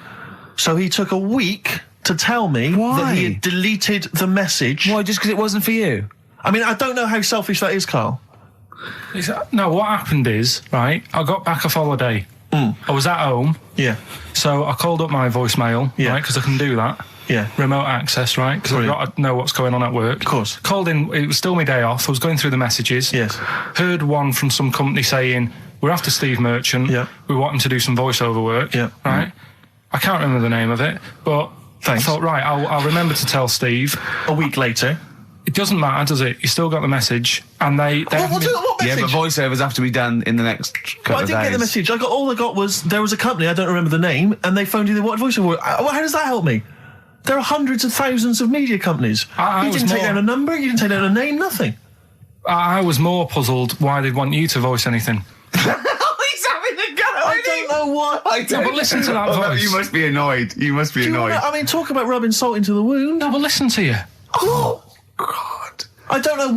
So he took a week to tell me that he had deleted the message. Why, just because it wasn't for you? I mean, I don't know how selfish that is, Carl. No, what happened is, right, I got back off holiday. I was at home. Yeah. So I called up my voicemail, right, because I can do that. Yeah. Remote access, right, because I've got to know what's going on at work. Of course. Called in, it was still my day off, I was going through the messages. Yes. Heard one from some company saying, we're after Steve Merchant, we want him to do some voiceover work, right? I can't remember the name of it, but Thanks. I thought, right, I'll remember to tell Steve. A week later. It doesn't matter, does it? You still got the message, and they what message? Yeah, but voiceovers have to be done in the next couple I of days. didn't get the message. All I got was there was a company, I don't remember the name, and they phoned you. They wanted voiceover. How does that help me? There are hundreds of thousands of media companies. You didn't take down a number. You didn't take down a name. Nothing. I was more puzzled why they'd want you to voice anything. He's having a go. I don't know why. No, but listen to that voice. No, you must be annoyed. You must be annoyed. I mean, talk about rubbing salt into the wound. No, but listen to you. Oh God. I don't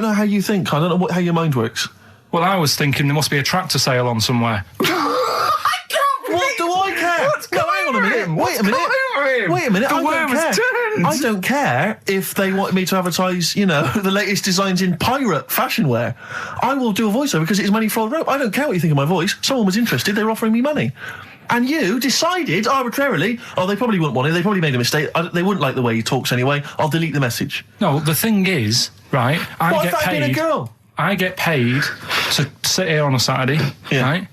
know how you think. I don't know how your mind works. Well, I was thinking there must be a tractor sale on somewhere. What do I care? Hang on a minute. Wait a minute. Wait a minute. I don't care if they want me to advertise, the latest designs in pirate fashion wear. I will do a voiceover because it's money for old rope. I don't care what you think of my voice. Someone was interested. They were offering me money. And you decided arbitrarily, they probably wouldn't want it. They probably made a mistake. They wouldn't like the way he talks anyway. I'll delete the message. No, the thing is, right, I get paid. Been a girl? I get paid to sit here on a Saturday, right?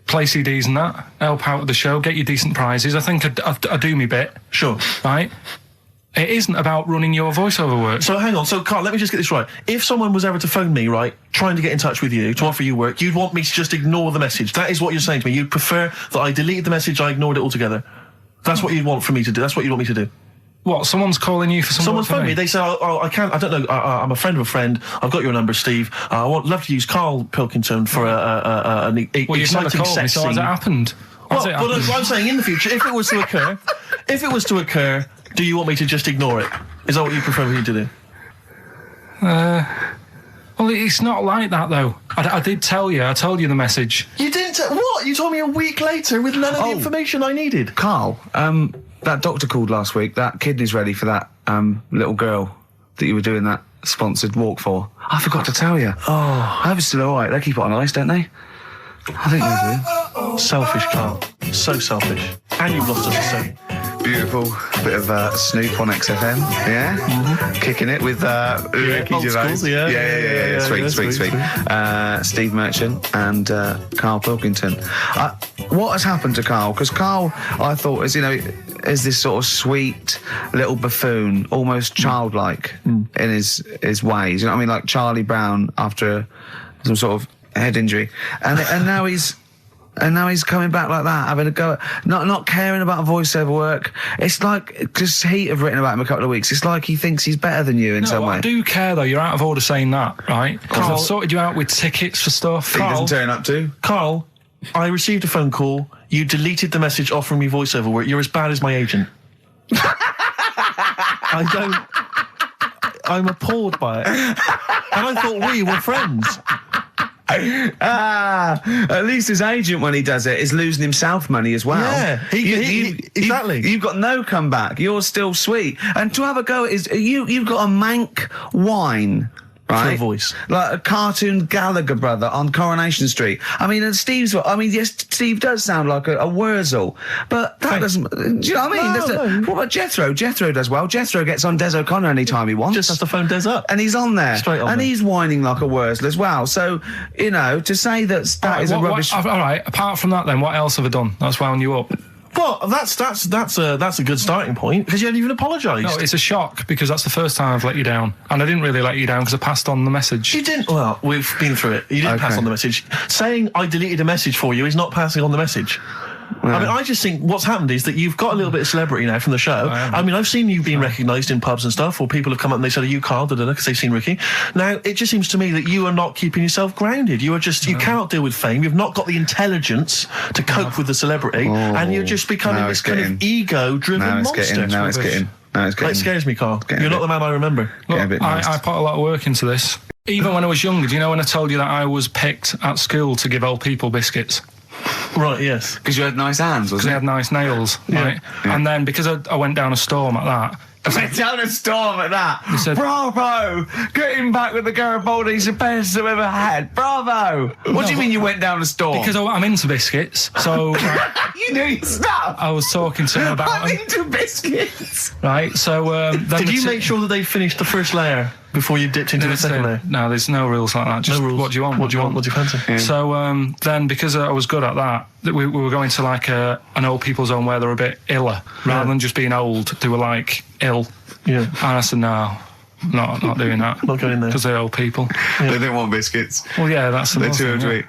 Play CDs and that, help out with the show, get you decent prizes. I think I do me bit. Sure. Right? It isn't about running your voiceover work. So hang on. So, Carl, let me just get this right. If someone was ever to phone me, right, trying to get in touch with you, to offer you work, you'd want me to just ignore the message. That is what you're saying to me. You'd prefer that I deleted the message, I ignored it altogether. That's what you'd want for me to do. That's what you'd want me to do. What? Someone's calling you for Someone's phoned me. They say, I can't, I don't know, I'm a friend of a friend. I've got your number, Steve. I would love to use Karl Pilkington for an exciting sex scene. So has it happened? I'm saying in the future, if it was to occur, do you want me to just ignore it? Is that what you prefer me to do? Well, it's not like that, though. I did tell you. I told you the message. You didn't? What? You told me a week later with none of the information I needed. Carl, that doctor called last week. That kidney's ready for that little girl that you were doing that sponsored walk for. I forgot to tell you. I hope it's still all right. They keep it on ice, don't they? I think they do. Selfish, Carl. So selfish. And you've lost us a second. Beautiful bit of Snoop on XFM, yeah? Mm-hmm. Kicking it with Ricky Gervais. Yeah. Sweet. Steve Merchant and Karl Pilkington. What has happened to Karl? Because Karl, I thought, is this sort of sweet little buffoon, almost childlike in his ways. You know what I mean? Like Charlie Brown after some sort of head injury. And now he's... And now he's coming back like that, having a go at not caring about voiceover work. It's like, just Heat have written about him a couple of weeks. It's like he thinks he's better than you in some way. I do care, though. You're out of order saying that, right? Carl, I've sorted you out with tickets for stuff. He doesn't turn up to. Carl, I received a phone call. You deleted the message offering me voiceover work. You're as bad as my agent. I'm appalled by it. And I thought we were friends. At least his agent, when he does it, is losing himself money as well. Yeah, exactly. You've got no comeback. You're still sweet. And to have a go at you've got a mank whine. Right? For a voice. Like a cartoon Gallagher brother on Coronation Street. I mean, and yes, Steve does sound like a Wurzel, but that doesn't... Do you know what I mean? What about Jethro? Jethro does well. Jethro gets on Des O'Connor anytime he wants. Just has to phone Des up. And he's on there. Straight on and there. He's whining like a Wurzel as well. So, to say that is a rubbish... All right, apart from that then, what else have I done that's wound you up? Well, that's a good starting point, because you haven't even apologised. No, it's a shock, because that's the first time I've let you down. And I didn't really let you down because I passed on the message. You didn't? Well, we've been through it. You didn't pass on the message. Saying I deleted a message for you is not passing on the message. I mean, I just think what's happened is that you've got a little bit of celebrity now from the show. I mean, I've seen you being recognised in pubs and stuff, or people have come up and they said, "Are you Carl?" because they've seen Ricky. Now, it just seems to me that you are not keeping yourself grounded. You are just, you cannot deal with fame. You've not got the intelligence to cope with the celebrity, and you're just becoming this kind of ego-driven monster. Now it's getting. It scares me, Carl. You're not the man I remember. Look, I put a lot of work into this. Even when I was younger, do you know when I told you that I was picked at school to give old people biscuits? Right, yes. Because you had nice hands, Because I had nice nails, right? Yeah. And then, because I went down a storm at that... Went down a storm at that? He said, bravo! Getting back with the Garibaldi's the best I've ever had. Bravo! What do you mean you went down a storm? Because I'm into biscuits, so... You knew your stuff. I was talking to him about I'm into biscuits. Right, so... Did you make sure that they finished the first layer before you dipped into the second layer? No, there's no rules like that. Just no rules. What do you want? What do you want? What do you fancy? Yeah. So then, because I was good at that, we were going to like an old people's home where they were a bit iller. Rather than just being old, they were like ill. Yeah. And I said, no, not doing that. Not going there. Because they're old people. They didn't want biscuits. Well, yeah, that's the They're too old to eat.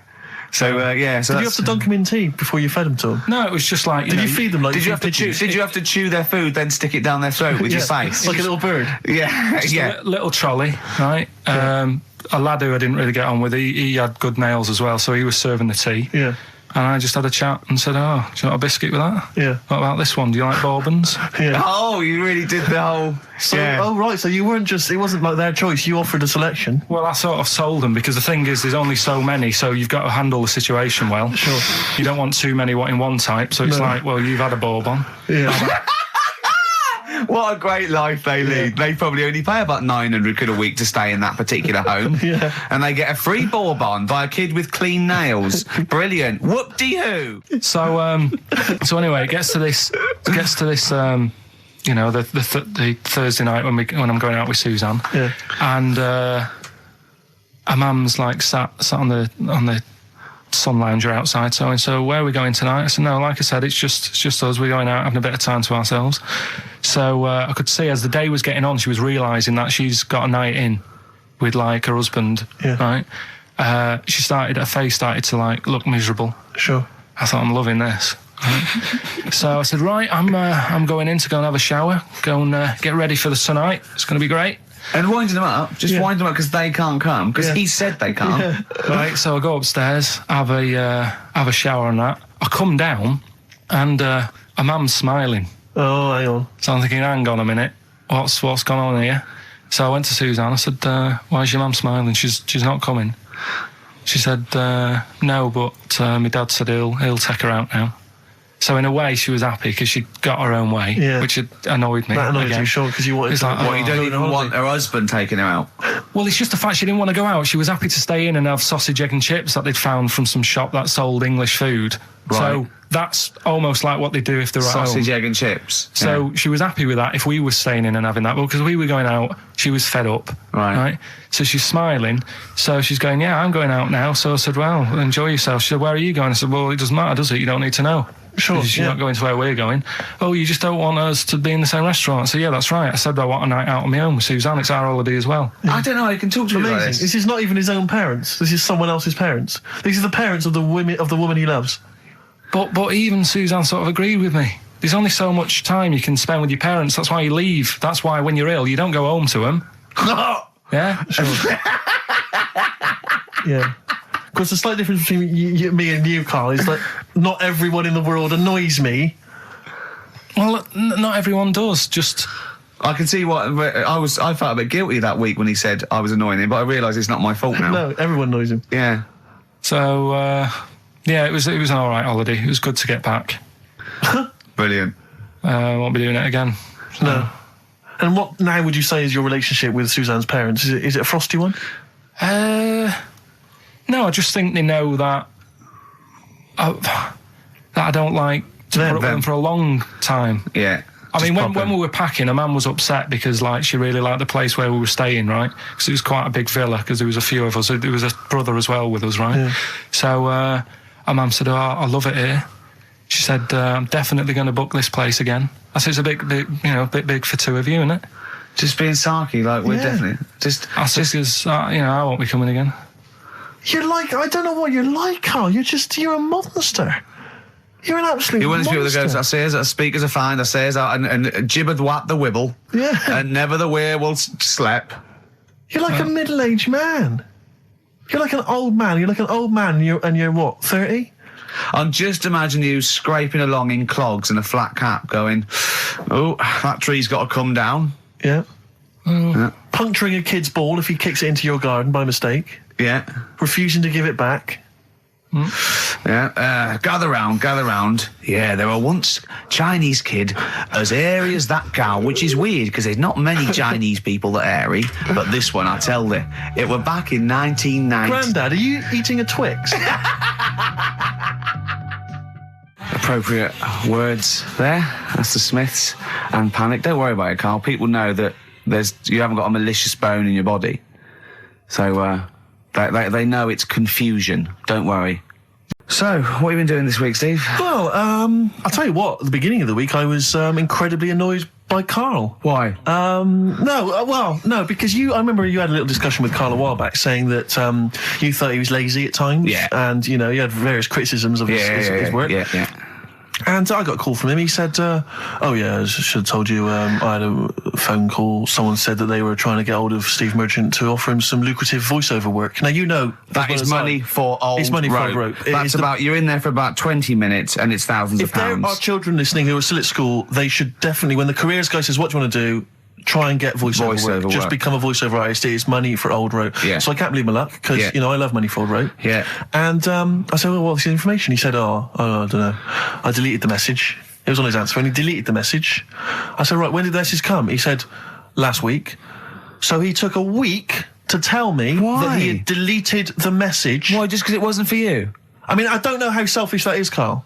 So did you have to dunk them in tea before you fed them to them? No, it was just like. Did you feed them like? Did you have to chew? Did you have to chew their food, then stick it down their throat with your face, like a little bird? Yeah, A little trolley, right? A lad who I didn't really get on with. He had good nails as well, so he was serving the tea. Yeah. And I just had a chat and said, "Oh, do you want a biscuit with that? Yeah. What about this one? Do you like bourbons?" Yeah. Oh, you really did the whole. So, oh right, so you weren't just. It wasn't like their choice. You offered a selection. Well, I sort of sold them because the thing is, there's only so many, so you've got to handle the situation well. Sure. You don't want too many in one type, so it's like, well, you've had a bourbon. Yeah. What a great life they lead. They probably only pay about 900 quid a week to stay in that particular home. Yeah. And they get a free bourbon by a kid with clean nails. Brilliant. Whoop-de-hoo. So anyway, it gets to this, you know, the Thursday night when I'm going out with Suzanne. Yeah. And her mum's like sat on the sun lounger outside, so where are we going tonight? I said, no, like I said, it's just us. We're going out having a bit of time to ourselves. So I could see as the day was getting on, she was realising that she's got a night in with like her husband, right? Her face started to like look miserable. Sure. I thought, I'm loving this. Right? So I said, right, I'm going in to go and have a shower, go and get ready for the tonight. It's going to be great. And winding them up, wind them up because they can't come, because he said they can't. Yeah. Right, so I go upstairs, have a shower and that. I come down, and a mum's smiling. Oh, hang on. So I'm thinking, hang on a minute, what's gone on here? So I went to Suzanne, I said, why is your mum smiling? She's not coming. She said, no, but my dad said he'll take her out now. So in a way, she was happy because she got her own way, which annoyed me. That annoyed you, sure, because you wanted to... Like, you don't even want her husband taking her out? Well, it's just the fact she didn't want to go out. She was happy to stay in and have sausage, egg and chips that they'd found from some shop that sold English food. Right. So that's almost like what they do if they're at home. Sausage, egg and chips. So she was happy with that if we were staying in and having that. Well, because we were going out, she was fed up. Right? So she's smiling. So she's going, yeah, I'm going out now. So I said, well, enjoy yourself. She said, where are you going? I said, well, it doesn't matter, does it? You don't need to know. Sure. She's not going to where we're going. Oh, you just don't want us to be in the same restaurant. So yeah, that's right. I said I want a night out on my own with Suzanne. It's our holiday as well. Yeah. I don't know. I can talk to you about this. This is not even his own parents. This is someone else's parents. These are the parents of the woman he loves. But even Suzanne sort of agreed with me. There's only so much time you can spend with your parents. That's why you leave. That's why when you're ill, you don't go home to them. Yeah. Sure. Yeah. Because the slight difference between me and you, Carl, is that not everyone in the world annoys me. Well, not everyone does. Just I can see what I felt a bit guilty that week when he said I was annoying him, but I realise it's not my fault now. No, everyone annoys him. Yeah. So yeah, it was an all right holiday. It was good to get back. Brilliant. Won't be doing it again. So. No. And what now would you say is your relationship with Suzanne's parents? Is it a frosty one? No, I just think they know that I don't like to put up with them for a long time. Yeah. I mean, when we were packing, a man was upset because, like, she really liked the place where we were staying, right? Because it was quite a big villa, because there was a few of us. There was a brother as well with us, right? Yeah. So, our mum said, oh, I love it here. She said, I'm definitely going to book this place again. I said, it's a bit big for two of you, isn't it? Just being sarky, like, we're definitely... I said, because, I won't be coming again. You're like, I don't know what you're like, Carl. You're a monster. You're an absolute monster. You're one of those people that goes, I say as a speakers are fine, I say as and gibbered what the wibble. Yeah. And never the way will slep. You're like a middle-aged man. You're like an old man. You're like an old man and you're what, 30? I'm just imagining you scraping along in clogs and a flat cap going, oh, that tree's got to come down. Yeah. Puncturing a kid's ball if he kicks it into your garden by mistake. Yeah. Refusing to give it back. Yeah. Gather round. Yeah, there were once Chinese kid as hairy as that cow, which is weird because there's not many Chinese people that are hairy, but this one, I tell you, it were back in 1990. Grandad, are you eating a Twix? appropriate words there. That's the Smiths and Panic. Don't worry about it, Carl. People know that you haven't got a malicious bone in your body. So they know it's confusion. Don't worry. So, what have you been doing this week, Steve? Well, I'll tell you what, at the beginning of the week I was incredibly annoyed by Carl. Why? No, because I remember you had a little discussion with Carl a while back saying that you thought he was lazy at times. Yeah. And, you had various criticisms of his work. Yeah. And I got a call from him. He said, I should have told you, I had a phone call. Someone said that they were trying to get hold of Steve Merchant to offer him some lucrative voiceover work. Now, that is money for old rope. It's money for old rope. That's you're in there for about 20 minutes and it's thousands of pounds. If there are children listening who are still at school, they should definitely, when the careers guy says, what do you want to do? Try and get voiceover work. Just become a voiceover artist. It's money for old rope. Yeah. So I can't believe my luck because, I love money for old rope. Yeah. And I said, well, what's the information? He said, I don't know. I deleted the message. It was on his answer and he deleted the message. I said, right, when did the message come? He said, last week. So he took a week to tell me that he had deleted the message. Why, just because it wasn't for you? I mean, I don't know how selfish that is, Carl.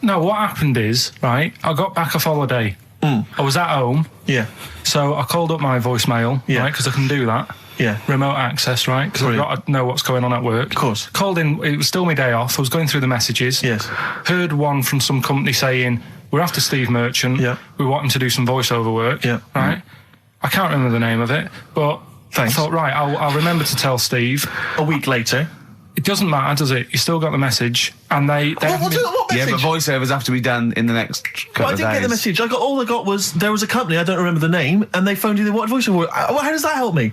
No, what happened is, right, I got back off holiday. I was at home. Yeah. So I called up my voicemail, right, because I can do that. Yeah. Remote access, right, because I've got to know what's going on at work. Of course. Called in, it was still my day off. I was going through the messages. Yes. Heard one from some company saying, we're after Steve Merchant. Yeah. We want him to do some voiceover work. Yeah. Right? I can't remember the name of it, but thanks. I thought, right, I'll remember to tell Steve. A week later. It doesn't matter, does it? You still got the message, and they what message? Yeah, but voiceovers have to be done in the next couple of days. I didn't get the message. All I got was there was a company, I don't remember the name, and they phoned you. They wanted voiceover work. How does that help me?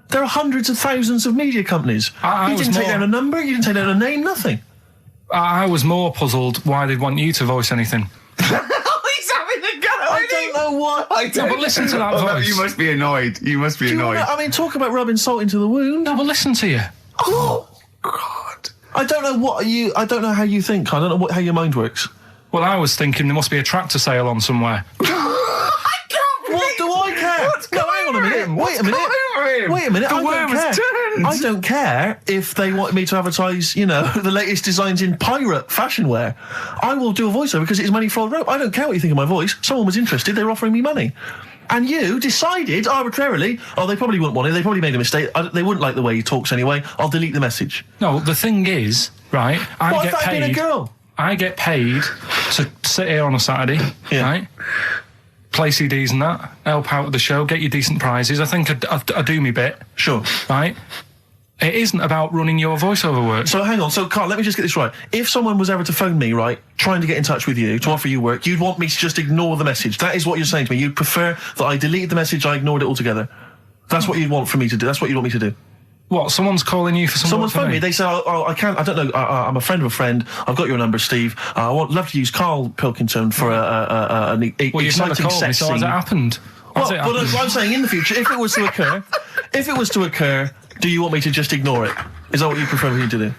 There are hundreds of thousands of media companies. You didn't take down a number. You didn't take down a name. Nothing. I was more puzzled why they'd want you to voice anything. He's having a go. I don't know why. No, but listen to that voice. No, you must be annoyed. You must be annoyed. I mean, talk about rubbing salt into the wound. No, but listen to you. Oh God. I don't know how you think. I don't know how your mind works. Well, I was thinking there must be a tractor sale on somewhere. What do I care? No, hang on a minute. Wait a minute. I don't care if they want me to advertise, the latest designs in pirate fashion wear. I will do a voiceover because it's money for old rope. I don't care what you think of my voice. Someone was interested. They were offering me money. And you decided arbitrarily, they probably wouldn't want it. They probably made a mistake. They wouldn't like the way he talks anyway. I'll delete the message. No, the thing is, right, I get paid. A girl? I get paid to sit here on a Saturday, right, play CDs and that, help out with the show, get you decent prizes. I think I do me bit. Sure. Right? It isn't about running your voiceover work. So hang on. So, Carl, let me just get this right. If someone was ever to phone me, right, trying to get in touch with you, to offer you work, you'd want me to just ignore the message. That is what you're saying to me. You'd prefer that I deleted the message, I ignored it altogether. That's what you'd want for me to do. That's what you'd want me to do. What? Someone's calling you for some Someone's phoned me. They say, I can't, I don't know, I'm a friend of a friend. I've got your number, Steve. I would love to use Karl Pilkington for an exciting sex scene. So has it happened? I'm saying in the future, if it was to occur, do you want me to just ignore it? Is that what you prefer me to do?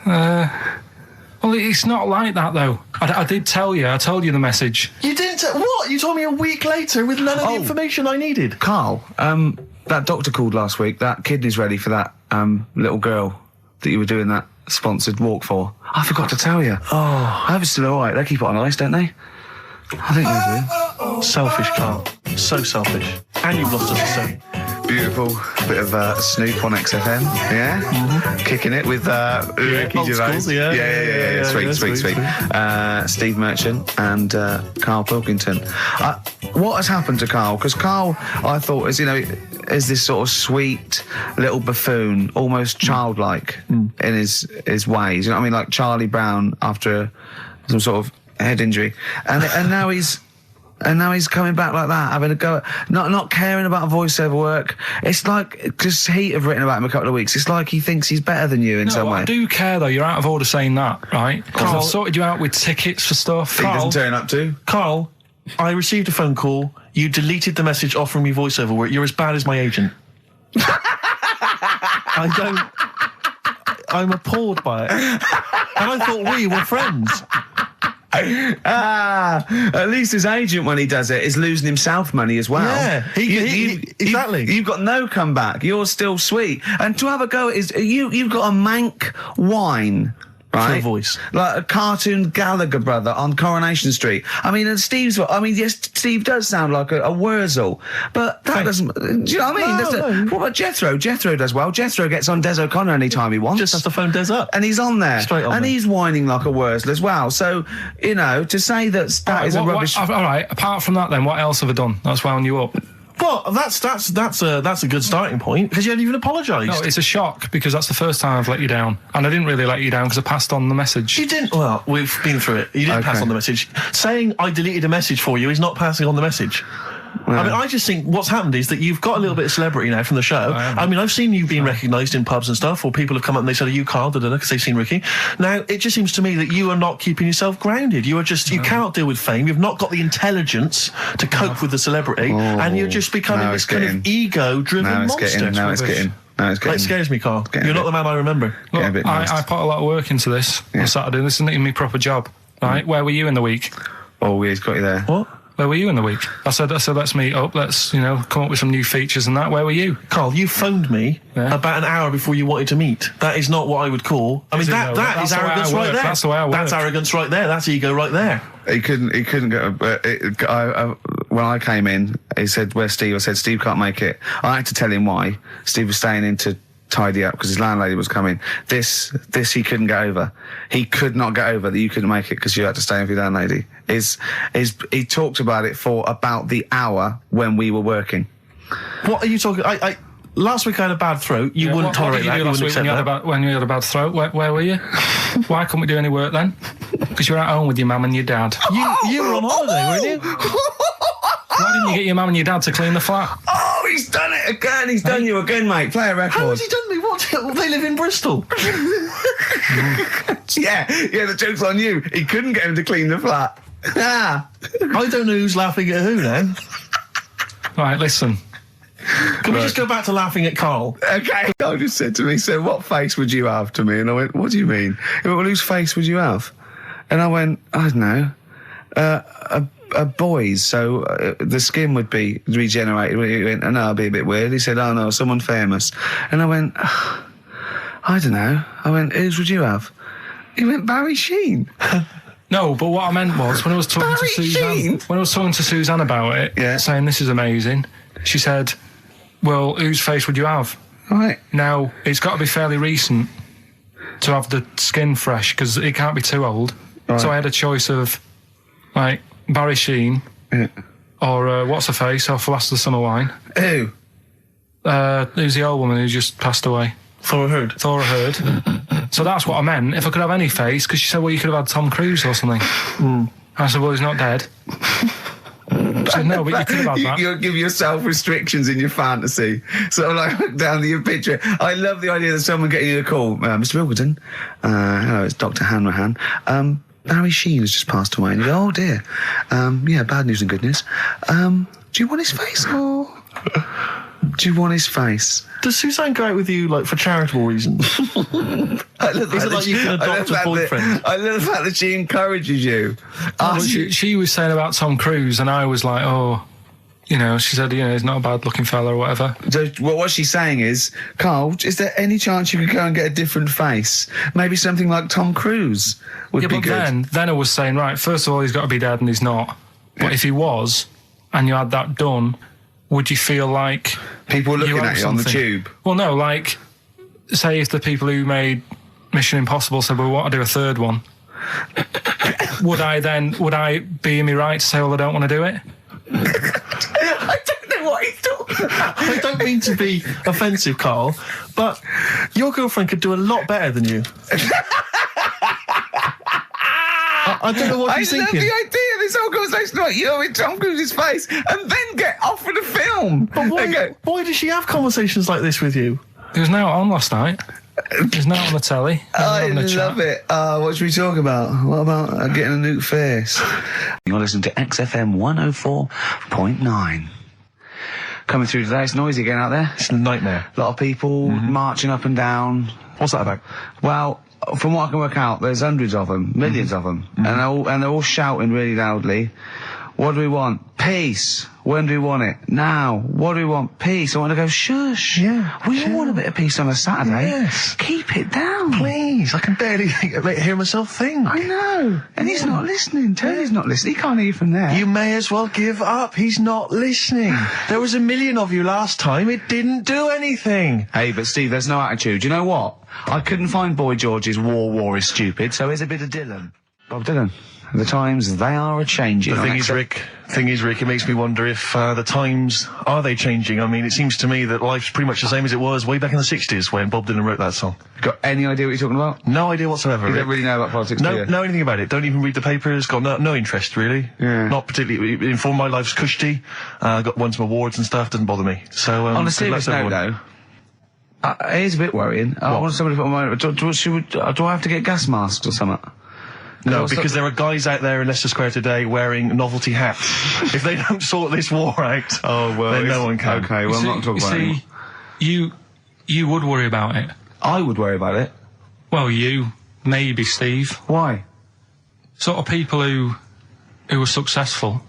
Well, it's not like that, though. I did tell you. I told you the message. You didn't? What? You told me a week later with none of the information I needed. Carl, that doctor called last week. That kidney's ready for that little girl that you were doing that sponsored walk for. I forgot to tell you. I hope it's still all right. They keep it on ice, don't they? I think they do. Selfish, Carl. So selfish. And you've lost us so. Beautiful bit of Snoop on XFM, yeah? Mm-hmm. Kicking it with Ricky Gervais. Yeah. Sweet. Steve Merchant and Karl Pilkington. What has happened to Karl? Because Karl, I thought, is this sort of sweet little buffoon, almost childlike in his ways. You know what I mean? Like Charlie Brown after some sort of head injury. And now he's coming back like that, having a go at not caring about voiceover work. It's like, because Heat have written about him a couple of weeks, it's like he thinks he's better than you in some way. I do care, though. You're out of order saying that, right? Because I've sorted you out with tickets for stuff. He doesn't turn up to. Karl, I received a phone call. You deleted the message offering me voiceover work. You're as bad as my agent. I'm appalled by it. And I thought we were friends. At least his agent, when he does it, is losing himself money as well. Yeah, exactly. You've got no comeback. You're still sweet. And to have a go at you've got a mank whine right? Full voice. Like a cartoon Gallagher brother on Coronation Street. I mean, and yes, Steve does sound like a Wurzel, but that doesn't, do you know what I mean? What about Jethro? Jethro does well. Jethro gets on Des O'Connor anytime he wants. Just has to phone Des up. And he's on there. Straight on and there. he's whining like a Wurzel as well. So, you know, to say that is a rubbish... all right, apart from that then, what else have I done that's wound you up? Well, that's a good starting point, because you haven't even apologised. No, it's a shock, because that's the first time I've let you down. And I didn't really let you down because I passed on the message. You didn't. Well, we've been through it. You didn't pass on the message. Saying I deleted a message for you is not passing on the message. Yeah. I mean, I just think what's happened is that you've got a little bit of celebrity now from the show. I mean, I've seen you being recognised in pubs and stuff, or people have come up and they said, "Are you Carl?" Because they've seen Ricky. Now, it just seems to me that you are not keeping yourself grounded. You are just, you cannot deal with fame. You've not got the intelligence to cope with the celebrity, and you're just becoming this kind of ego-driven monster. Now it's getting. It scares me, Carl. You're not the man I remember. Look, I put a lot of work into this on Saturday. This isn't even my proper job, right? Where were you in the week? Oh, he's got you there. What? Where were you in the week? I said, let's meet up. Let's, come up with some new features and that. Where were you? Carl, you phoned me about an hour before you wanted to meet. That is not what I would call. I mean, that is arrogance right there. That's the way I work. That's arrogance right there. That's ego right there. He couldn't go. When I came in, he said, "Where's Steve?" I said, "Steve can't make it." I had to tell him why. Steve was staying in to tidy up because his landlady was coming. This he couldn't get over. He could not get over that you couldn't make it because you had to stay in with your landlady. He talked about it for about the hour when we were working. What are you talking? Last week I had a bad throat. You wouldn't tolerate that. You wouldn't accept that. When you had a bad throat, where were you? Why couldn't we do any work then? Because you were at home with your mum and your dad. You were on holiday, weren't you? Why didn't you get your mum and your dad to clean the flat? Oh, he's done it again. He's done you again, mate. Play a record. How has he done me? What? They live in Bristol. Yeah, the joke's on you. He couldn't get him to clean the flat. I don't know who's laughing at who now. Right, listen. Can we just go back to laughing at Carl? Okay. Carl just said to me, "So what face would you have to me?" And I went, "What do you mean?" He went, "Well, whose face would you have?" And I went, "I don't know. A boy's, so the skin would be regenerated." He went, "Oh, no, it'd be a bit weird." He said, "Oh, no, someone famous." And I went, "I don't know." I went, "Whose would you have?" He went, "Barry Sheen." No, but what I meant was, when I was talking to Suzanne about it, saying this is amazing, she said, "Well, whose face would you have?" Right. Now, it's got to be fairly recent to have the skin fresh, because it can't be too old. Right. So I had a choice of, like, Barry Sheen, or what's her face off Last of the Summer Wine. Who? Who's the old woman who just passed away? Thora Hird. So that's what I meant. If I could have any face, because she said, "Well, you could have had Tom Cruise or something." I said, "Well, he's not dead." I said, "No, but you could have had that." You'll give yourself restrictions in your fantasy. So, like, look down to your picture. I love the idea that someone getting you a call. "Mr. Wilkerton, hello, it's Dr. Hanrahan. Barry Sheen has just passed away." And you go, "Oh dear. Bad news and good news. Do you want his face or do you want his face?" Does Suzanne go out with you, like, for charitable reasons? Is it like you can adopt a boyfriend? I love the fact that she encourages you. She was saying about Tom Cruise, and I was like, "Oh," she said, "He's not a bad-looking fella or whatever." So, what she's saying is, "Carl, is there any chance you could go and get a different face? Maybe something like Tom Cruise would be good." Then I was saying, right, first of all, he's got to be dead, and he's not. But if he was, and you had that done, would you feel like people looking at you on the tube? Well, no, like, say if the people who made Mission Impossible said, "Well, we want to do a third one," would I be in my right to say, "Well, I don't want to do it"? I don't know what he's talking about. I don't mean to be offensive, Carl, but your girlfriend could do a lot better than you. I don't know what she's thinking. I love the idea of this whole conversation about you in Tom Cruise's face and then get offered a film. But why does she have conversations like this with you? It was now on last night. It was now on the telly. I love it. What should we talk about? What about getting a new face? You're listening to XFM 104.9. Coming through today, it's noisy again out there. It's a nightmare. A lot of people marching up and down. What's that about? Well, from what I can work out, there's hundreds of them, millions of them, and they're all shouting really loudly. What do we want? Peace. When do we want it? Now. What do we want? Peace. I want to go, shush. Yeah. We all want a bit of peace on a Saturday. Yes. Keep it down. Please, I can barely hear myself think. I know. And he's not listening. Tony's not listening. He can't hear you from there. You may as well give up. He's not listening. There was 1 million of you last time. It didn't do anything. Hey, but Steve, there's no attitude. You know what? I couldn't find Boy George's War is stupid, so here's a bit of Dylan. Bob Dylan. The times, they are a-changing. The thing is, Rick, it makes me wonder if the times, are they changing? I mean, it seems to me that life's pretty much the same as it was way back in the 60s when Bob Dylan wrote that song. Got any idea what you're talking about? No idea whatsoever, You Rick. don't really know about politics, do you? Know anything about it. Don't even read the papers. Got no interest, really. Yeah. Not particularly informed. My life's cushy. Won some awards and stuff. Doesn't bother me. So, on a serious note, though, it is a bit worrying. I want somebody to put on my... Do I have to get gas masks or something? No, because there are guys out there in Leicester Square today wearing novelty hats. If they don't sort this war out, then no one can. Okay, well, I'm not talking about it. You would worry about it. I would worry about it. Well, you, maybe, Steve. Why? Sort of people who are successful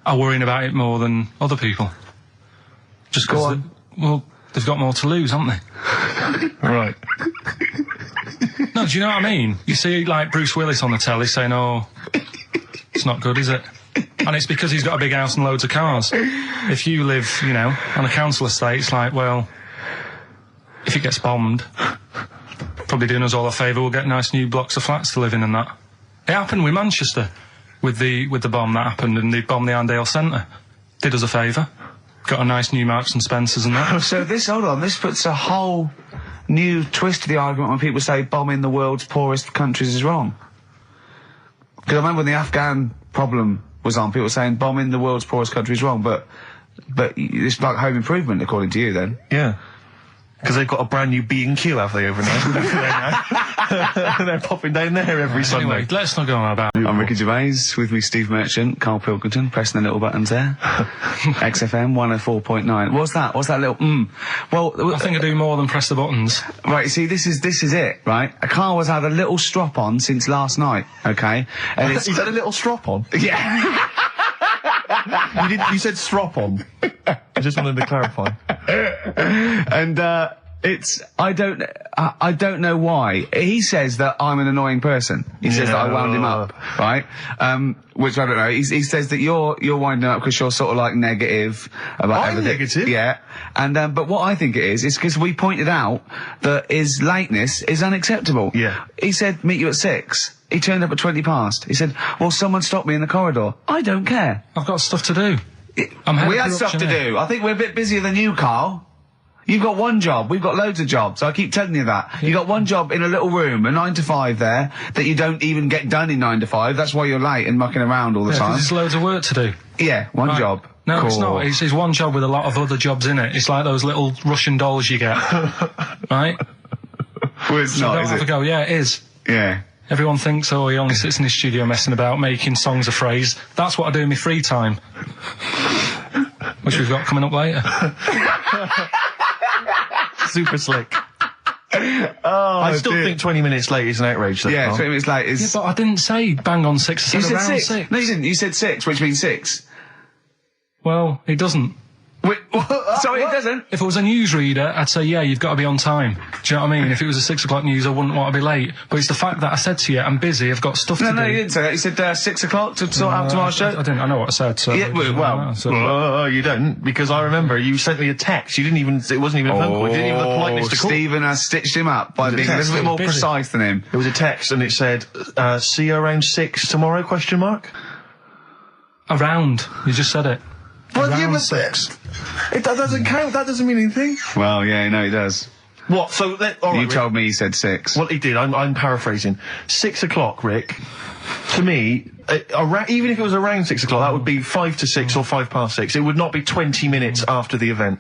are worrying about it more than other people. Just because, they've got more to lose, haven't they? Right. No, do you know what I mean? You see, like, Bruce Willis on the telly saying, oh, it's not good, is it? And it's because he's got a big house and loads of cars. If you live, you know, on a council estate, it's like, well, if it gets bombed, probably doing us all a favour, we'll get nice new blocks of flats to live in and that. It happened with Manchester, with the bomb that happened, and they bombed the Arndale Centre. Did us a favour. Got a nice new Marks and Spencers and that. So hold on, this puts a whole new twist to the argument when people say bombing the world's poorest countries is wrong. Because I remember when the Afghan problem was on, people were saying bombing the world's poorest country is wrong, but it's like home improvement, according to you, then. Yeah. Because they've got a brand new B&Q, have they, overnight? They're popping down there every Sunday. Anyway, let's not go on about it. I'm Ricky Gervais, with me Steve Merchant, Karl Pilkington, pressing the little buttons there. XFM 104.9. What's that little Well, I think I do more than press the buttons. Right, see, this is it, right? Karl has had a little strop on since last night, okay? And He's had a little strop on? Yeah. You said strop on. I just wanted to clarify. And I don't know why. He says that I'm an annoying person. He says that I wound him up, right? Which I don't know. He says that you're winding up because you're sort of like negative about everything. Negative? Yeah. And but what I think it is because we pointed out that his lateness is unacceptable. Yeah. He said meet you at 6. He turned up at 20 past. He said, well, someone stopped me in the corridor. I don't care. I've got stuff to do. We had stuff to do. I think we're a bit busier than you, Karl. You've got one job. We've got loads of jobs. I keep telling you that. Yeah. You got one job in a little room, a 9 to 5 there, that you don't even get done in 9 to 5. That's why you're late and mucking around all the time. There's loads of work to do. Yeah, one job. No, It's not. It's one job with a lot of other jobs in it. It's like those little Russian dolls you get. Right? Well, it's not, is it? Go. Yeah, it is. Yeah. Everyone thinks, oh, he only sits in his studio messing about, making songs a phrase. That's what I do in my free time. Which we've got coming up later. Super slick. I still think 20 minutes late is an outrage, though. Yeah, 20 minutes late is... Yeah, but I didn't say bang on 6. I said around 6. No, you didn't. You said 6, which means 6. Well, it doesn't. Wait, sorry, it doesn't? If it was a newsreader, I'd say, yeah, you've got to be on time. Do you know what I mean? If it was a 6 o'clock news, I wouldn't want to be late. But it's the fact that I said to you, I'm busy, I've got stuff to do. No, you didn't say that. You said 6 o'clock to sort out tomorrow's show. I didn't. I know what I said, so... Yeah, well... you don't, because I remember you sent me a text. You didn't even... It wasn't even a phone call. You didn't even have the politeness to call. Stephen has stitched him up by being a little bit more precise than him. It was a text, and it said, see you around 6 tomorrow, question mark? Around. You just said it. Well, yeah, but 6. That doesn't count. That doesn't mean anything. Well, yeah, no, it does. What? So all right, you told me he said 6. Well, he did. I'm paraphrasing. 6 o'clock, Rick. To me, even if it was around 6 o'clock, that would be 5 to 6 or 5 past 6. It would not be 20 minutes after the event,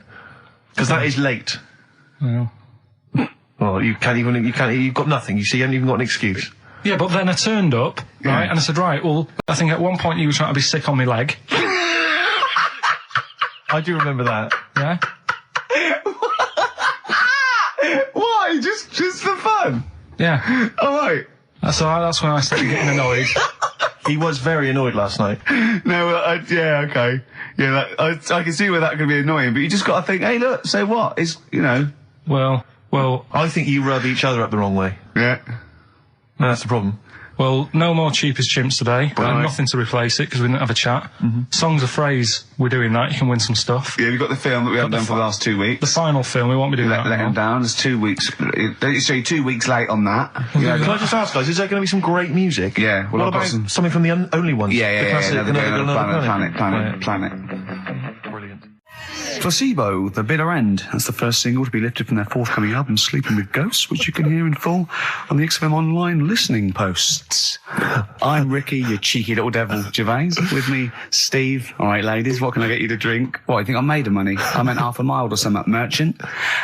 because that is late. Well, you can't even. You've got nothing. You see, you haven't even got an excuse. Yeah, but then I turned up, right, and I said, right, well, I think at one point you were trying to be sick on my leg. I do remember that. Yeah? Why? Just for fun? Yeah. All right. So that's when I started getting annoyed. He was very annoyed last night. No, yeah, okay. Yeah, I can see where that could be annoying, but you just got to think, hey, look, so what? It's, you know. Well, I think you rub each other up the wrong way. Yeah. That's the problem. Well, no more cheap as chimps today. Right. Nothing to replace it because we didn't have a chat. Songs of phrase, we're doing that. You can win some stuff. Yeah, we've got the film that we haven't done for the last 2 weeks. The final film, we won't be doing that. Let him down. There's 2 weeks. So you're 2 weeks late on that. Yeah, can I just ask, guys, is there going to be some great music? Yeah. Well, what about something from the Only Ones? Yeah. Another Planet. Brilliant. Placebo, The Bitter End. That's the first single to be lifted from their forthcoming album, Sleeping with Ghosts, which you can hear in full on the XFM online listening posts. I'm Ricky, you cheeky little devil, Gervais. With me, Steve. All right, ladies, what can I get you to drink? What, you think I'm made of money? I meant half a mile or something, merchant.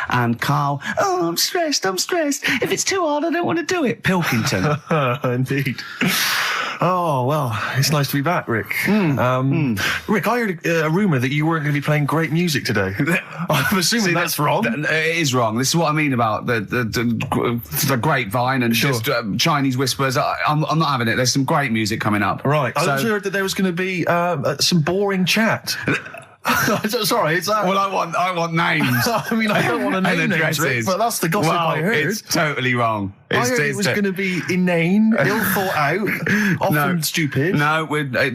And Carl, oh, I'm stressed. If it's too hard, I don't want to do it. Pilkington. Indeed. Oh, well, it's nice to be back, Rick. Rick, I heard a rumour that you weren't going to be playing great music today. I'm assuming that's wrong. It is wrong. This is what I mean about the grapevine and just Chinese whispers. I'm not having it. There's some great music coming up. Right. I also heard that there was going to be some boring chat. Sorry, it's that. Well, I want names. I mean, I don't want to name names, Rick, but that's the gossip I heard. It's totally wrong. I heard it was going to be inane, ill thought out, often stupid. No,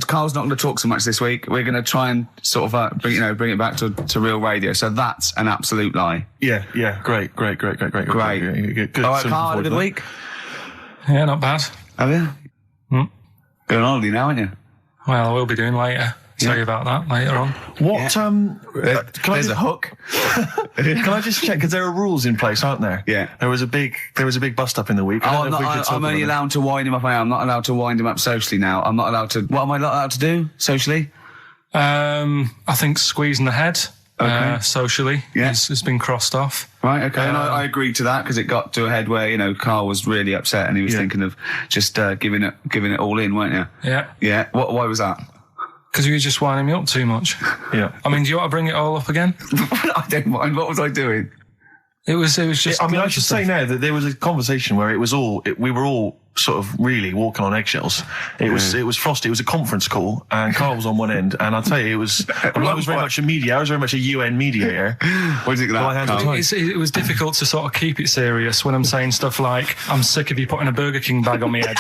Carl's not going to talk so much this week. We're going to try and sort of bring it back to real radio. So that's an absolute lie. Yeah. Great. Good. Good. All right, Carl, had a good week. Yeah, not bad. Have you? Going on holiday now, aren't you? Well, I will be doing later. Tell you about that later on. What? There's a hook. Can I just check? Because there are rules in place, aren't there? Yeah. There was a big bust up in the week. I'm only allowed to wind him up. I'm not allowed to wind him up socially now. I'm not allowed to. What am I not allowed to do socially? I think squeezing the head. Socially, it's been crossed off. Right, okay, and I agreed to that because it got to a head where Carl was really upset and he was thinking of just giving it all in, weren't you? Yeah. Why was that? Because you were just winding me up too much. Yeah. I mean, do you want to bring it all up again? I don't mind. What was I doing? It was just. I mean, I should say now that there was a conversation where we were all sort of really walking on eggshells. It was frosty. It was a conference call, and Carl was on one end. And I'll tell you, I was very much a media. I was very much a UN mediator. What do you think of that? It was difficult to sort of keep it serious when I'm saying stuff like, "I'm sick of you putting a Burger King bag on my head."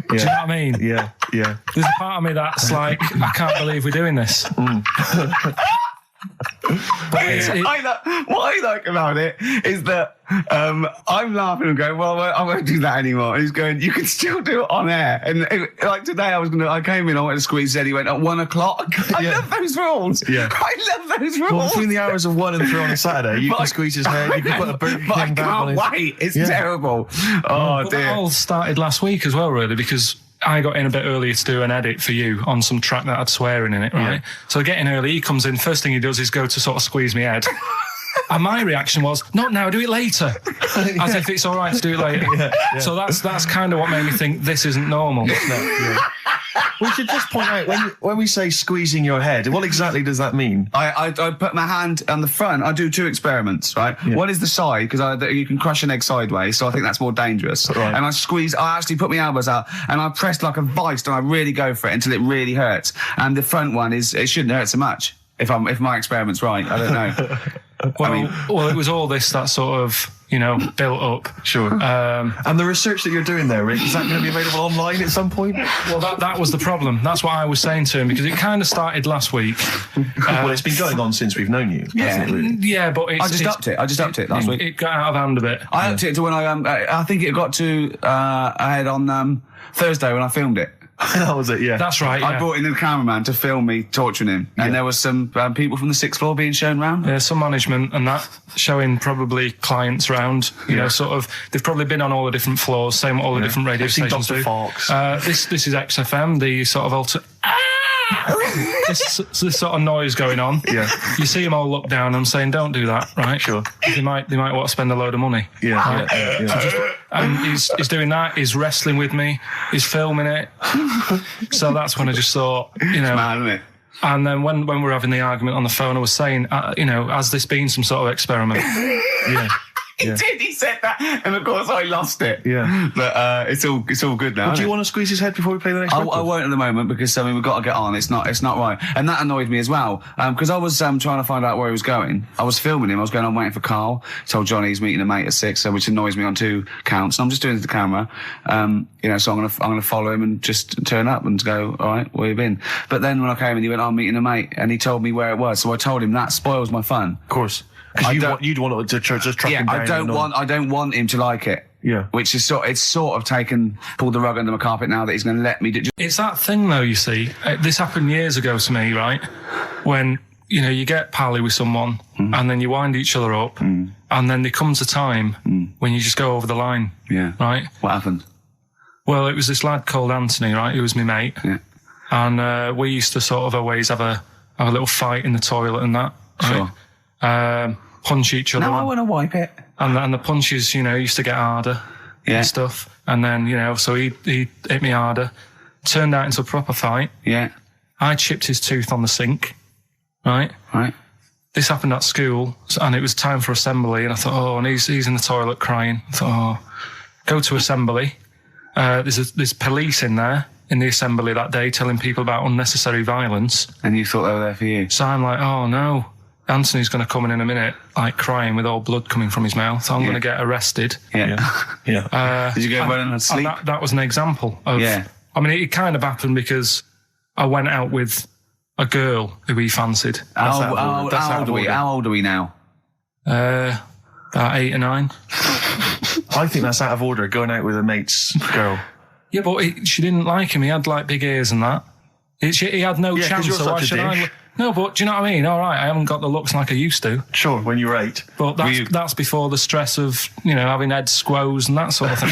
Do you know what I mean? Yeah. There's a part of me that's like, I can't believe we're doing this. What I like about it is that I'm laughing and going, well, I won't do that anymore. And he's going, you can still do it on air. And like today, I came in, I went to squeeze it. He went at 1 o'clock. I love those rules. Yeah. I love those rules. Well, between the hours of 1 and 3 on a Saturday, you can squeeze his head. You can put a Burger King back on his. I can't wait. It's terrible. Oh dear. That all started last week as well, really, because I got in a bit earlier to do an edit for you on some track that had swearing in it, right? Yeah. So I get in early, he comes in, first thing he does is go to sort of squeeze me head. And my reaction was, not now, do it later. As if it's all right to do it later. Yeah. So that's kind of what made me think this isn't normal. We should just point out, when we say squeezing your head, what exactly does that mean? I put my hand on the front. I do 2 experiments, right? Yeah. One is the side, because you can crush an egg sideways, so I think that's more dangerous. Right. And I actually put my elbows out, and I press like a vice, and I really go for it until it really hurts. And the front one it shouldn't hurt so much, if my experiment's right. I don't know. Well, it was all this that sort of, built up. Sure. And the research that you're doing there, Rick, is that going to be available online at some point? Well, that was the problem. That's what I was saying to him, because it kind of started last week. Well, it's been going on since we've known you. Yeah, but I just upped it last week. It got out of hand a bit. I upped it to when I think it got to ahead on Thursday when I filmed it. That was it, yeah. That's right, I brought in the cameraman to film me torturing him. And there was some people from the 6th floor being shown round. Yeah, some management and that, showing probably clients round. Sort of, they've probably been on all the different floors, same what all the different radio stations do. This is XFM, the sort of this sort of noise going on. Yeah. You see them all look down and saying, don't do that, right? Sure. They might want to spend a load of money. Yeah. And he's doing that, he's wrestling with me, he's filming it. So that's when I just thought, It's mad, isn't it? And then when we're having the argument on the phone, I was saying, has this been some sort of experiment? Yeah. He did. He said that, and of course I lost it. Yeah, but it's all good now. Do you want to squeeze his head before we play the next record? I won't at the moment because we've got to get on. It's not right, and that annoyed me as well because I was trying to find out where he was going. I was filming him. I was going on waiting for Carl. Told Johnny he's meeting a mate at 6, which annoys me on 2 counts. And I'm just doing it to the camera, So I'm gonna follow him and just turn up and go. All right, where you been? But then when I came in, he went, "I'm meeting a mate," and he told me where it was. So I told him that spoils my fun. Of course. Because you'd want to just track him down. I don't want him to like it. Yeah. Which is pulled the rug under my carpet now that he's going to let me do. It's that thing though, you see. This happened years ago to me, right? When, you get pally with someone and then you wind each other up and then there comes a time when you just go over the line. Yeah. Right? What happened? Well, it was this lad called Anthony, right? Who was my mate. Yeah. And we used to sort of always have a little fight in the toilet and that. Sure. Right? Punch each other. No, I want to wipe it. And the punches, used to get harder and stuff. And then, so he hit me harder. Turned out into a proper fight. Yeah. I chipped his tooth on the sink. Right? Right. This happened at school, and it was time for assembly, and I thought, and he's in the toilet crying. I thought, go to assembly. There's police in there in the assembly that day telling people about unnecessary violence. And you thought they were there for you? So I'm like, oh no. Anthony's going to come in a minute, like crying with all blood coming from his mouth. So I'm going to get arrested. Yeah. Did you go running and sleep? That was an example of. Yeah. I mean, it kind of happened because I went out with a girl who he fancied. How old are we now? About 8 or 9. I think that's out of order, going out with a mate's girl. Yeah, but she didn't like him. He had like big ears and that. He had no chance. You're so such why a should dish. No, but do you know what I mean? All right, I haven't got the looks like I used to. Sure, when you were 8. But that's before the stress of, having head squoze and that sort of thing.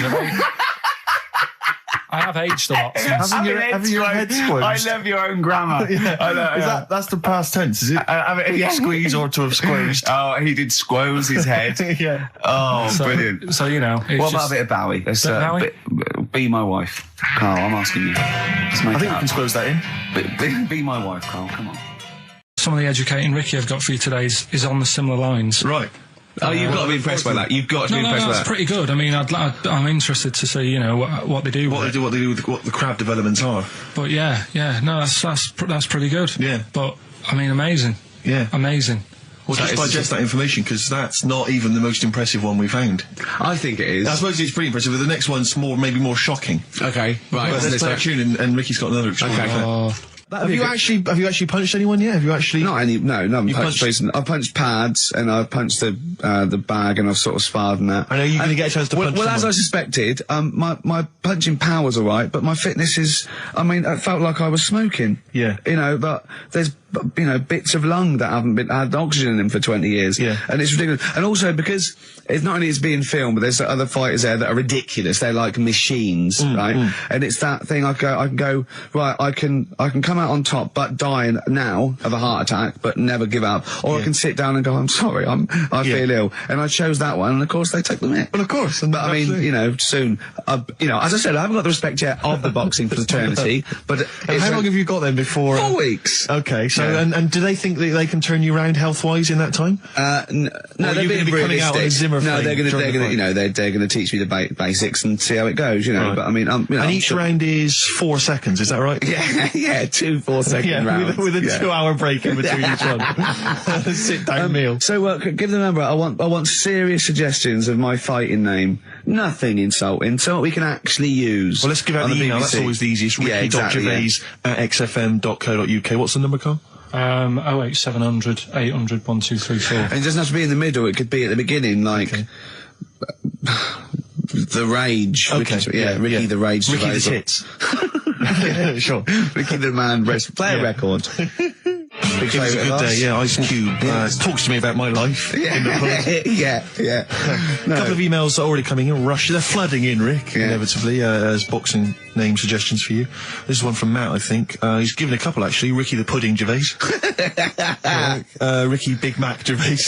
I have aged a lot. Having your head squoze. I love your own grammar. I know, That's the past tense, is it? Squeeze or to have squozed. Oh, he did squoze his head. Yeah. Oh, brilliant. So, what about a bit of Bowie? Be my wife. Carl, I'm asking you. I think we can squoze that in. Be my wife, Carl, come on. Some of the educating Ricky I've got for you today is on the similar lines. Right. Oh, you've got to be impressed by that. You've got to be impressed by that. That's pretty good. I mean, I'm interested to see, what they do. What they do with what the crab developments are. But that's pretty good. Yeah. But I mean, amazing. Yeah. Amazing. Well, just digest that information, because that's not even the most impressive one we found. I think it is. I suppose it's pretty impressive, but the next one's maybe more shocking. Okay, right. Let's play a tune, and Ricky's got another extraordinary. Have you actually punched anyone yet? Have you actually? No, I've punched. I've punched pads and I've punched the bag and I've sort of sparred and that. I know you're going to get a chance to punch. Well, as I suspected, my punching power's all right, but my fitness is. I mean, it felt like I was smoking. Yeah. But there's bits of lung that haven't had oxygen in them for 20 years. Yeah. And it's ridiculous. And also because it's not only it's being filmed, but there's other fighters there that are ridiculous. They're like machines, right? And it's that thing. I can go right. I can come out on top, but die now of a heart attack, but never give up. Or I can sit down and go, I'm sorry, I feel ill. And I chose that one, and of course they took the mick. Well, of course. But I mean, soon. As I said, I haven't got the respect yet of the boxing fraternity. But how long have you got then before? 4 weeks. Okay. So and do they think that they can turn you around health-wise in that time? No, they're being realistic. No, they're going to teach me the basics and see how it goes. Right. But I mean, and each round is 4 seconds. Is that right? Yeah, 2 4-second rounds with a 2-hour break in between each one. Sit down meal. So give the number. I want serious suggestions of my fighting name. Nothing insulting. So we can actually use. Well, let's give out the email. That's always the easiest. Ricky.Gervais at xfm.co.uk. What's the number, Carl? 08700 800 1234. And it doesn't have to be in the middle. It could be at the beginning, like the Rage. Okay. Ricky the Rage. Ricky the Tits. Yeah, sure. Ricky the Man. Play a record. It was a good day, yeah. Ice Cube talks to me about my life. In the pub. Yeah. A couple of emails are already coming in. They're flooding in, Rick, inevitably, as boxing name suggestions for you. This is one from Matt, I think. He's given a couple, actually. Ricky the Pudding Gervais. Ricky Big Mac Gervais.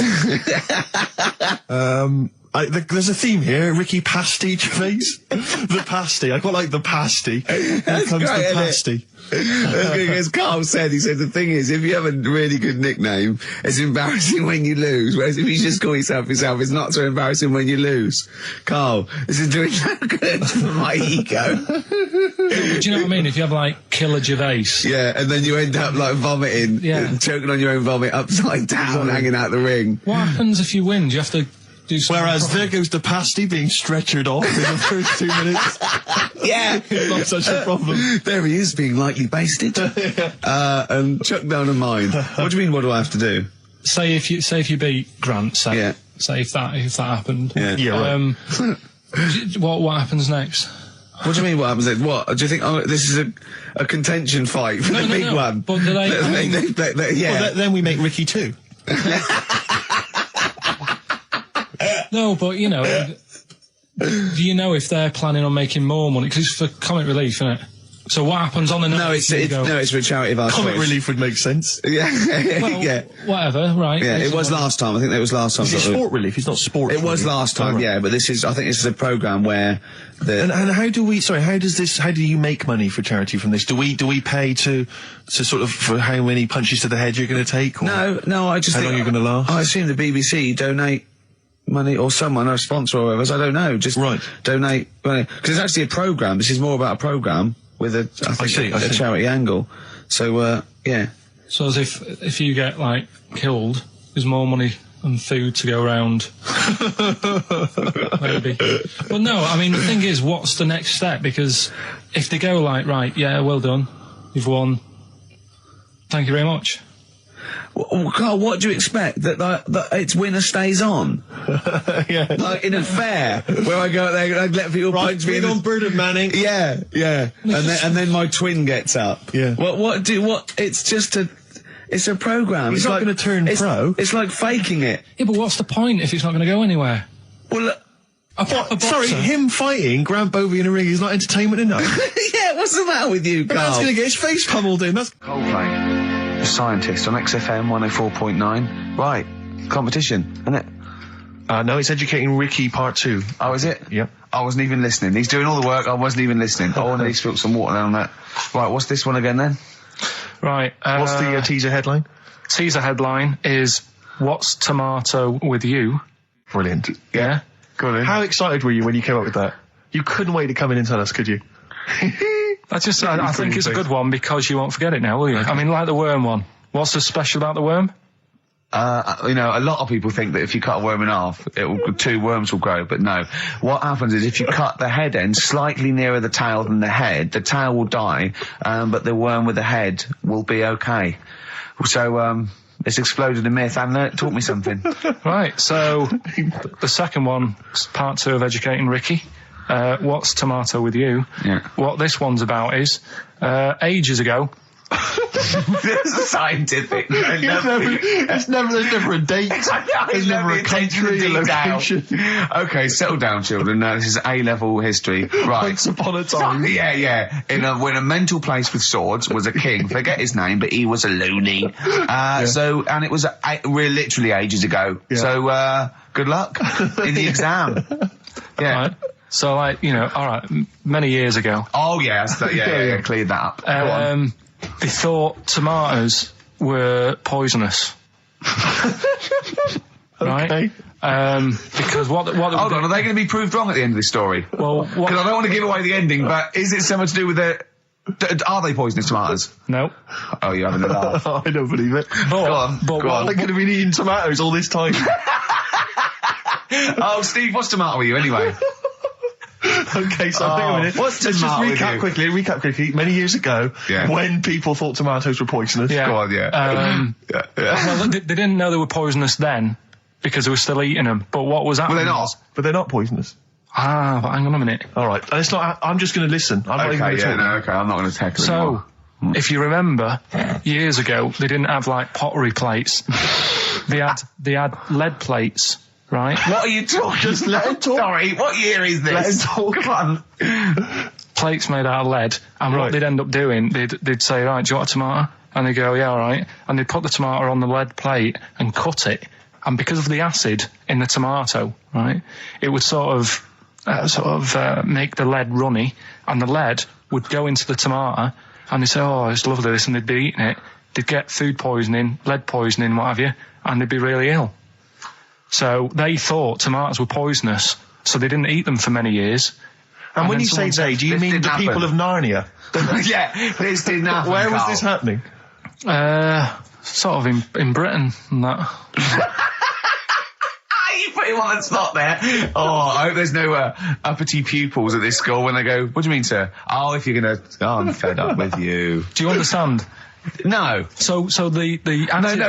There's a theme here, Ricky Pasty Gervais. The pasty. I quite like the pasty. Here comes great, the pasty. As Carl said, he said the thing is, if you have a really good nickname, it's embarrassing when you lose. Whereas if you just call yourself, it's not so embarrassing when you lose. Carl, this is doing no good for my ego. Do you know what I mean? If you have like Killer Gervais. Yeah, and then you end up like vomiting, choking on your own vomit upside down, hanging out the ring. What happens if you win? Do you have to do something? Whereas there goes the pasty being stretchered off in the first 2 minutes. Yeah. It's not such a problem. There he is, being lightly basted. And chucked down a mine. What do you mean, what do I have to do? Say if you beat Grant, say if that happened. Yeah. What happens next? What do you mean, what happens next? What? Do you think this is a contention fight for the big one? But do they... Well, then we make Ricky 2. No, but, you know, do you know if they're planning on making more money? Because it's for comic relief, isn't it? So what happens on the night? It's for a charity of our Comic choice. relief would make sense. Yeah. Well, yeah. Whatever, right. Yeah, it was last time. I think it was last time. Is it sport relief? It's not sport relief. It was last time, yeah, but I think this is a programme where And how do you make money for charity from this? Do we pay to sort of, for how many punches to the head you're going to take? Or no, I just how think... long you're going to last? I assume the BBC donate money, or someone, or a sponsor or whatever, I don't know, just donate money. Because it's actually a programme. This is more about a programme with a charity angle. So, yeah. So as if you get, like, killed, there's more money and food to go around. Maybe. But no, I mean, the thing is, what's the next step? Because if they go like, right, yeah, well done, you've won, thank you very much. Well, Carl, what do you expect? That it's winner stays on? Yeah. Like in a fair, where I go out there and I let people punch me. On Bird of Manning. Yeah. And then my twin gets up. Yeah. It's just it's a programme. He's not going to turn pro. It's like faking it. Yeah, but what's the point if it's not going to go anywhere? Well, sorry, him fighting Grant Bovey in a ring is not entertainment enough. Yeah, what's the matter with you, Carl? That's going to get his face pummeled in. That's Coldplay, The Scientist on XFM 104.9. Right, competition, isn't it? No, it's Educating Ricky Part 2. Oh, is it? Yep. I wasn't even listening. He's doing all the work, I wasn't even listening. Oh, and he spilled some water on that. Right, what's this one again then? Right. What's the teaser headline? Teaser headline is, what's tomato with you? Brilliant. Yeah? Go on. How excited were you when you came up with that? You couldn't wait to come in and tell us, could you? I think it's a good one because you won't forget it now, will you? I mean, like the worm one. What's so special about the worm? A lot of people think that if you cut a worm in half, 2 worms will grow, but no. What happens is if you cut the head end slightly nearer the tail than the tail will die, but the worm with the head will be okay. So, it's exploded a myth, and it taught me something. Right, so the second one, part 2 of Educating Ricky. What's tomato with you? Yeah. What this one's about is, ages ago, It's scientific. There's never a date. There's never a country, a location. Okay, settle down, children. This is A-level history. Right. Once upon a time. Yeah. When a mental place with swords was a king. Forget his name, but he was a loony. And it was literally ages ago. Yeah. So, good luck in the exam. Yeah. Right. So, all right, many years ago. Oh, yeah, cleared that up. Go on. They thought tomatoes were poisonous. Right? Okay. Because what Hold on, are they going to be proved wrong at the end of this story? Well, because I don't want to give away the ending, but is it something to do with are they poisonous tomatoes? No. Oh, you're having a laugh. I don't believe it. Go on. They could have been eating tomatoes all this time. Oh, Steve, what's tomato with you anyway? Okay, so hang on a minute. Let's just recap quickly. Many years ago, when people thought tomatoes were poisonous. Yeah. Go on, Well, they didn't know they were poisonous then because they were still eating them. But what was happening? But they're not poisonous. But hang on a minute. All right, and it's not. I'm just going to listen. I'm not even going to talk. I'm not going to tackle anymore. If you remember, years ago they didn't have like pottery plates. They had lead plates. Right? What are you talking? Just let him talk. Sorry, what year is this? Let him talk. Come on. Plates made out of lead, and what they'd end up doing, they'd say, right, do you want a tomato? And they'd go, yeah, all right. And they'd put the tomato on the lead plate and cut it, and because of the acid in the tomato, right, it would sort of make the lead runny, and the lead would go into the tomato, and they'd say, oh, it's lovely this, and they'd be eating it. They'd get food poisoning, lead poisoning, what have you, and they'd be really ill. So they thought tomatoes were poisonous, so they didn't eat them for many years. And when you say they, do you mean the people of Narnia? Yeah, this didn't happen. Where was this happening? Sort of in Britain and that. You put him on the spot there. Oh, I hope there's no uppity pupils at this school when they go, what do you mean, sir? Oh, if you're gonna... Oh, I'm fed up with you. Do you understand? No. So the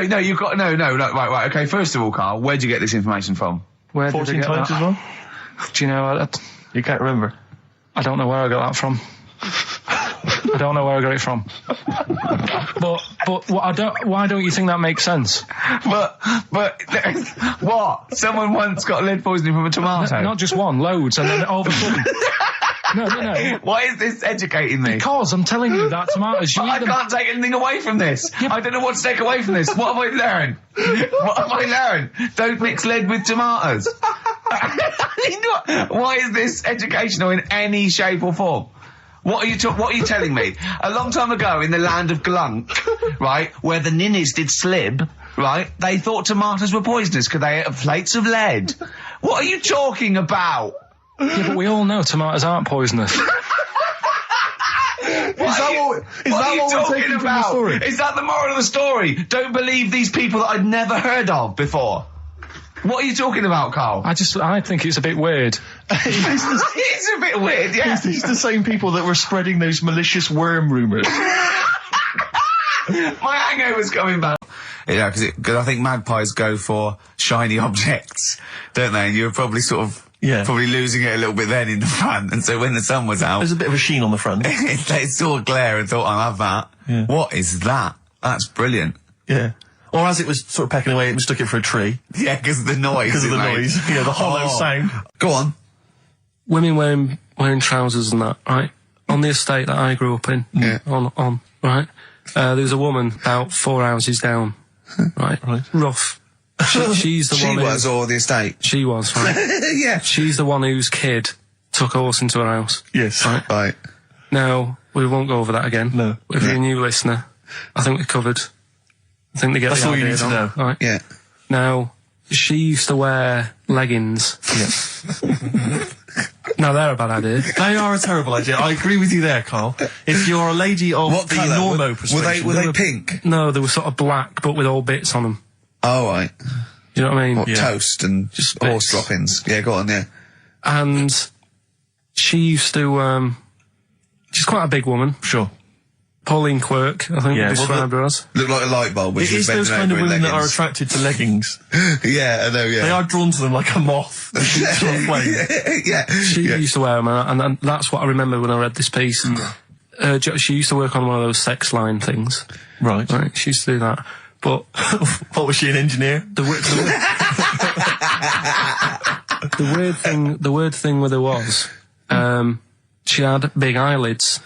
No, you've got... No, right, okay, first of all, Carl, where'd you get this information from? Where 14 did I get times that? as well? Do you know... You can't remember? I don't know where I got that from. I don't know where I got it from. But why don't you think that makes sense? But what? Someone once got lead poisoning from a tomato? Not just one, loads, and then all of a sudden... No. Why is this educating me? Because I'm telling you that tomatoes... I can't take anything away from this. Yeah. I don't know what to take away from this. What have I learned? What have I learned? Don't mix lead with tomatoes. Why is this educational in any shape or form? What are you telling me? A long time ago in the land of Glunk, right, where the ninnies did slib, right, they thought tomatoes were poisonous because they ate plates of lead. What are you talking about? Yeah, but we all know tomatoes aren't poisonous. Is that what we're taking from the story? Is that the moral of the story? Don't believe these people that I'd never heard of before. What are you talking about, Carl? I think it's a bit weird. It's a bit weird, yeah. It's the same people that were spreading those malicious worm rumours. My hangover's coming back. Yeah, because I think magpies go for shiny objects, don't they? And you were probably probably losing it a little bit then in the front. And so when the sun was out... There's a bit of a sheen on the front. They saw a glare and thought, I'll have that. Yeah. What is that? That's brilliant. Yeah. Or as it was sort of pecking away, it mistook it for a tree. Yeah, because of the noise. Because of the noise. Yeah, the hollow sound. Go on. Women wearing trousers and that, right? On the estate that I grew up in. Yeah. On, right? There was a woman about 4 houses down. Right. Rough. She's the one She was, or the estate? She was, right? Yeah. She's the one whose kid took a horse into her house. Yes. Right. Now, we won't go over that again. No. If you're a new listener, I think we covered... I think they get That's the all you idea need to know. Right. Yeah. Now, she used to wear leggings. Yeah. Now, they're a bad idea. They are a terrible idea. I agree with you there, Carl. If you're a lady of what the colour? normo persuasion... Were they pink? No, they were sort of black, but with all bits on them. Oh, right. Do you know what I mean? What, toast and just horse droppings? Yeah, go on, yeah. And she used to, she's quite a big woman. Sure. Pauline Quirk, I think we described her as. Look like a light bulb. It is those kind of women that are attracted to leggings. Yeah, I know, yeah. They are drawn to them like a moth. Yeah. She used to wear them, and that's what I remember when I read this piece. She used to work on one of those sex line things. Right. She used to do that. But... What, was she an engineer? The weird thing with her was, she had big eyelids.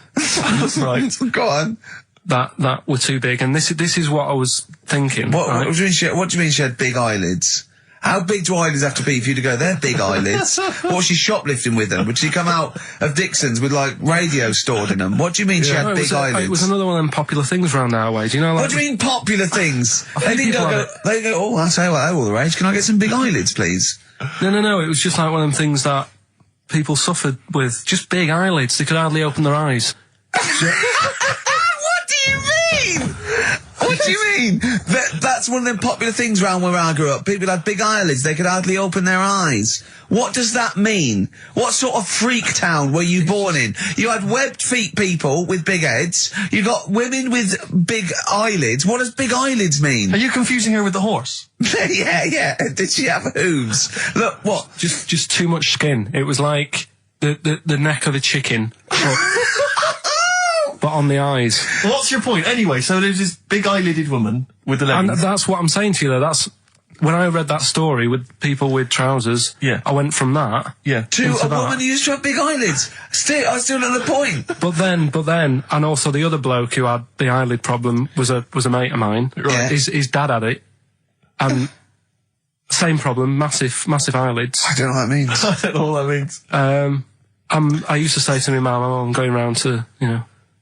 Right. Go on. That were too big, and this is what I was thinking. What right? do you mean she had big eyelids? How big do eyelids have to be for you to go, they're big eyelids? What was she shoplifting with them? Would she come out of Dixon's with, like, radio stored in them? What do you mean she had big eyelids? It was another one of them popular things around our way, do you know? Like, what do you mean popular things? They go, oh, I say, well, all the rage, can I get some big eyelids, please? No, it was just like one of them things that people suffered with. Just big eyelids, they could hardly open their eyes. What do you mean? What do you mean? That's one of them popular things around where I grew up. People had big eyelids, they could hardly open their eyes. What does that mean? What sort of freak town were you born in? You had webbed feet people with big heads. You got women with big eyelids. What does big eyelids mean? Are you confusing her with the horse? Yeah. Did she have hooves? Look, what? Just too much skin. It was like the neck of a chicken. But on the eyes. Well, what's your point? Anyway, so there's this big eyelided woman with the leggings. And that's what I'm saying to you, though. That's... When I read that story with people with trousers, I went from that to a woman who used to have big eyelids. I still know the point. But then, and also the other bloke who had the eyelid problem was a mate of mine. Right. His dad had it, and same problem, massive eyelids. I don't know what that means. I don't know what that means. I used to say to my mum, I'm going round to,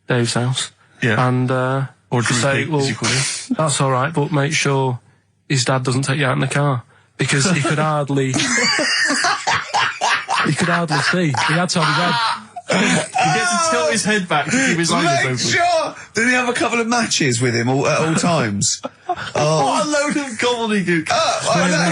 Dave's house. Yeah. And, or say, well, that's alright, but make sure his dad doesn't take you out in the car. Because he could hardly, see. He had to have his head. He gets to tilt his head back to keep his eyes open. Make sure! Did he have a couple of matches with him at all times? What a load of gobbledygook.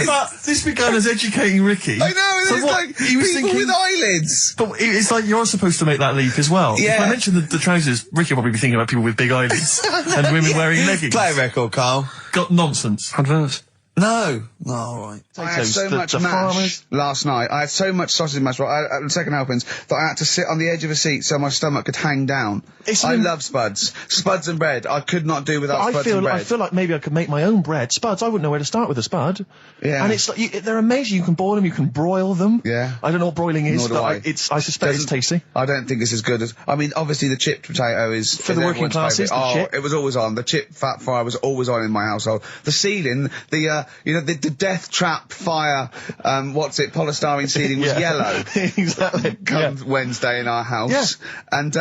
But this began as educating Ricky. I know, So it's what- like he was people thinking- with eyelids. But it's like you're supposed to make that leap as well. Yeah. If I mentioned the trousers, Ricky will probably be thinking about people with big eyelids and women wearing leggings. Play a record, Carl. Got nonsense. Adverts. No. Oh, all right. I had so much mash last night. I had so much sausage mash, the second helpings, that I had to sit on the edge of a seat so my stomach could hang down. I love spuds. Spuds and bread. I could not do without spuds and bread. I feel like maybe I could make my own bread. Spuds, I wouldn't know where to start with a spud. Yeah. And it's like, they're amazing. You can boil them, you can broil them. Yeah. I don't know what broiling is, Nor do but I. I suspect it's tasty. I don't think it's as good as... I mean, obviously the chipped potato is... For the working classes, the chip. It was always on. The chip fat fire was always on in my household. The ceiling, the death trap fire, polystyrene ceiling was yellow. Exactly. Come Wednesday in our house. Yeah. And,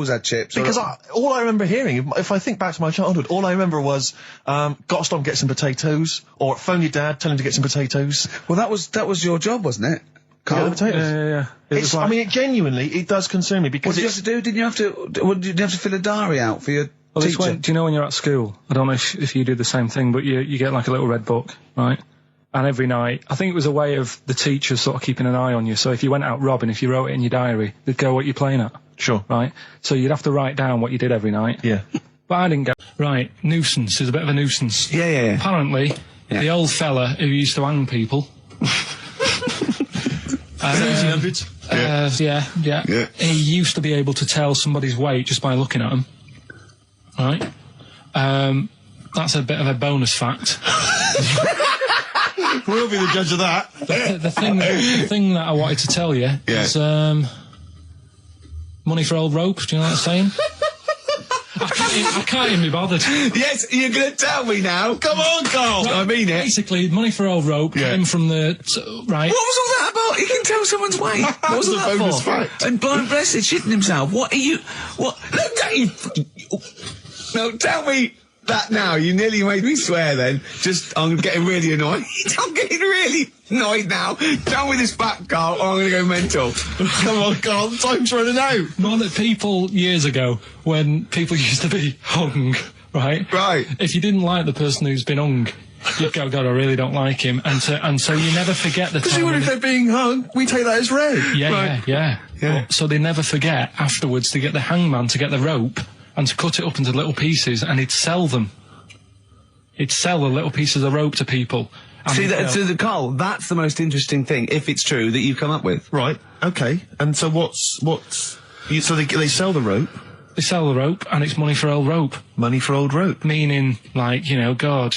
always had chips. Because all I remember hearing, if I think back to my childhood, all I remember was, gotta stop and get some potatoes, or phone your dad, tell him to get some potatoes. Well, that was your job, wasn't it? Carl? Yeah. I mean, it does concern me because What did you have to do? Did you have to fill a diary out for your teacher? Do you know when you're at school? I don't know if you do the same thing, but you get like a little red book, right? And every night, I think it was a way of the teachers sort of keeping an eye on you. So if you went out robbing, if you wrote it in your diary, they'd go, what you're playing at. Sure. Right? So you'd have to write down what you did every night. Yeah. But I didn't go. Right, nuisance is a bit of a nuisance. Yeah. Apparently, the old fella who used to hang people... 1700s? Yeah. He used to be able to tell somebody's weight just by looking at them. Right? That's a bit of a bonus fact. We'll be the judge of that. The thing that I wanted to tell you is money for old rope. Do you know what I'm saying? I can't even be bothered. Yes, you're going to tell me now. Come on, Carl. Right, I mean it. Basically, money for old rope came from the... right. What was all that about? He can tell someone's weight. What was that bonus for? fact. And blind blessed shitting himself. What are you... What? No, tell me that now. You nearly made me swear then. I'm getting really annoyed. I'm getting really annoyed now. Tell me this back, Carl, or I'm going to go mental. Come on, Carl, time's running out. More that people years ago, when people used to be hung, right? Right. If you didn't like the person who's been hung, you'd go, God, I really don't like him. And so you never forget the time. Because if they're being hung, we take that as read. Yeah. So they never forget afterwards to get the hangman to get the rope and to cut it up into little pieces, and he'd sell them. He'd sell the little pieces of rope to people. See, Carl, that's the most interesting thing, if it's true, that you've come up with. Right, okay. And so so they sell the rope? They sell the rope, and it's money for old rope. Money for old rope? Meaning, like, God,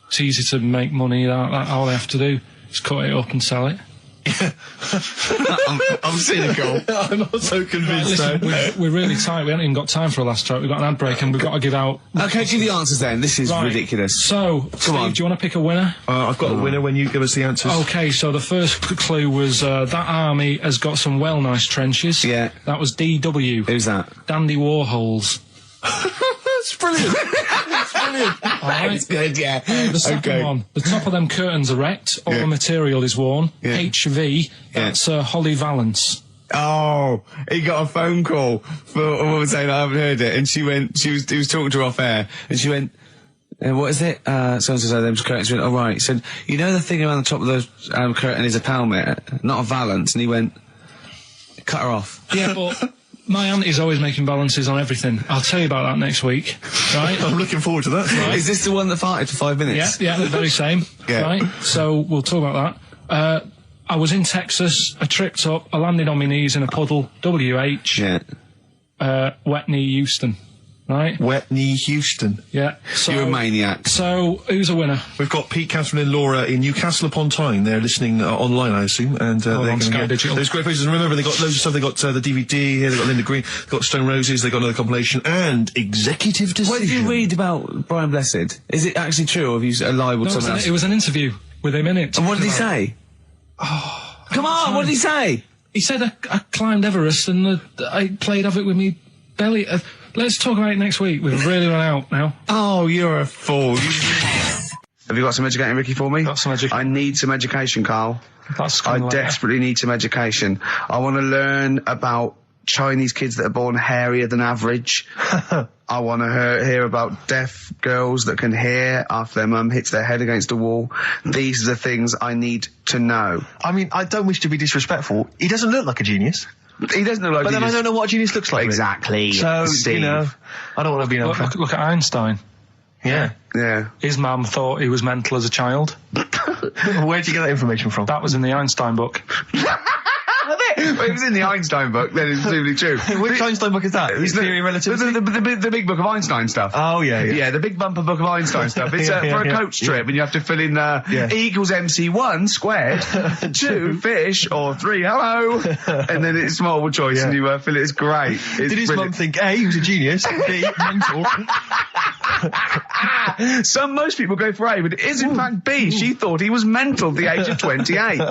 it's easy to make money, that all they have to do is cut it up and sell it. I'm cynical. I'm not so convinced. Listen, we're really tight. We haven't even got time for a last joke. We've got an ad break and we've got to give out... Okay, give the answers then. This is ridiculous. So, Steve, do you want to pick a winner? I've got a winner when you give us the answers. Okay, so the first clue was that army has got some well nice trenches. Yeah. That was DW. Who's that? Dandy Warhols. That's brilliant. That's brilliant. That's good, yeah. The second one. The top of them curtains are wrecked. All the material is worn. Yeah. HV. That's Holly Valance. Oh, he got a phone call for a woman saying I haven't heard it, and he was talking to her off air, and she went, what is it? So-and-so them curtains. She went, right. He said, you know the thing around the top of the curtain is a palmet, not a valance, and he went, cut her off. Yeah, but... My auntie's always making balances on everything. I'll tell you about that next week, right? I'm looking forward to that. Right. Is this the one that farted for 5 minutes? Yeah, the very same. Right? So we'll talk about that. I was in Texas, I tripped up, I landed on my knees in a puddle, WH, wet knee Houston. Right? Wet knee Houston. Yeah. So, you're a maniac. So, who's a winner? We've got Pete, Catherine and Laura in Newcastle upon Tyne. They're listening online, I assume. And they're going to get those great places. And remember, they've got loads of stuff. They've got the DVD here, they've got Linda Green, they've got Stone Roses, they've got another compilation, and Executive Decision. What did you read about Brian Blessed? Is it actually true, or have you libelled someone else? It was an interview. with him in it. And what did he say? Oh, come on, what did he say? He said I climbed Everest and I played of it with me belly. Let's talk about it next week. We've really run out now. Oh, you're a fool. Have you got some educating, Ricky, for me? Got some education. I need some education, Carl. I desperately need some education. I want to learn about Chinese kids that are born hairier than average. I want to hear about deaf girls that can hear after their mum hits their head against a wall. These are the things I need to know. I mean, I don't wish to be disrespectful. He doesn't look like a genius. He doesn't look like a genius. But then I don't know what a genius looks like. Exactly. So, Steve. you know, I don't want to be an look at Einstein. Yeah. Yeah. His mum thought he was mental as a child. Where'd you get that information from? That was in the Einstein book. Well, it was in the Einstein book, then it's presumably true. Which Einstein book is that? Theory of Relativity? The big book of Einstein stuff. Oh, yeah. Yeah, the big bumper book of Einstein stuff. It's for a coach trip, and you have to fill in E equals MC1 squared, 2 fish, or 3 hello, and then it's multiple choice, and you fill it. It's great. Did his mum think, A, he was a genius, B, mental? Most people go for A, but it is in fact B. She thought he was mental at the age of 28.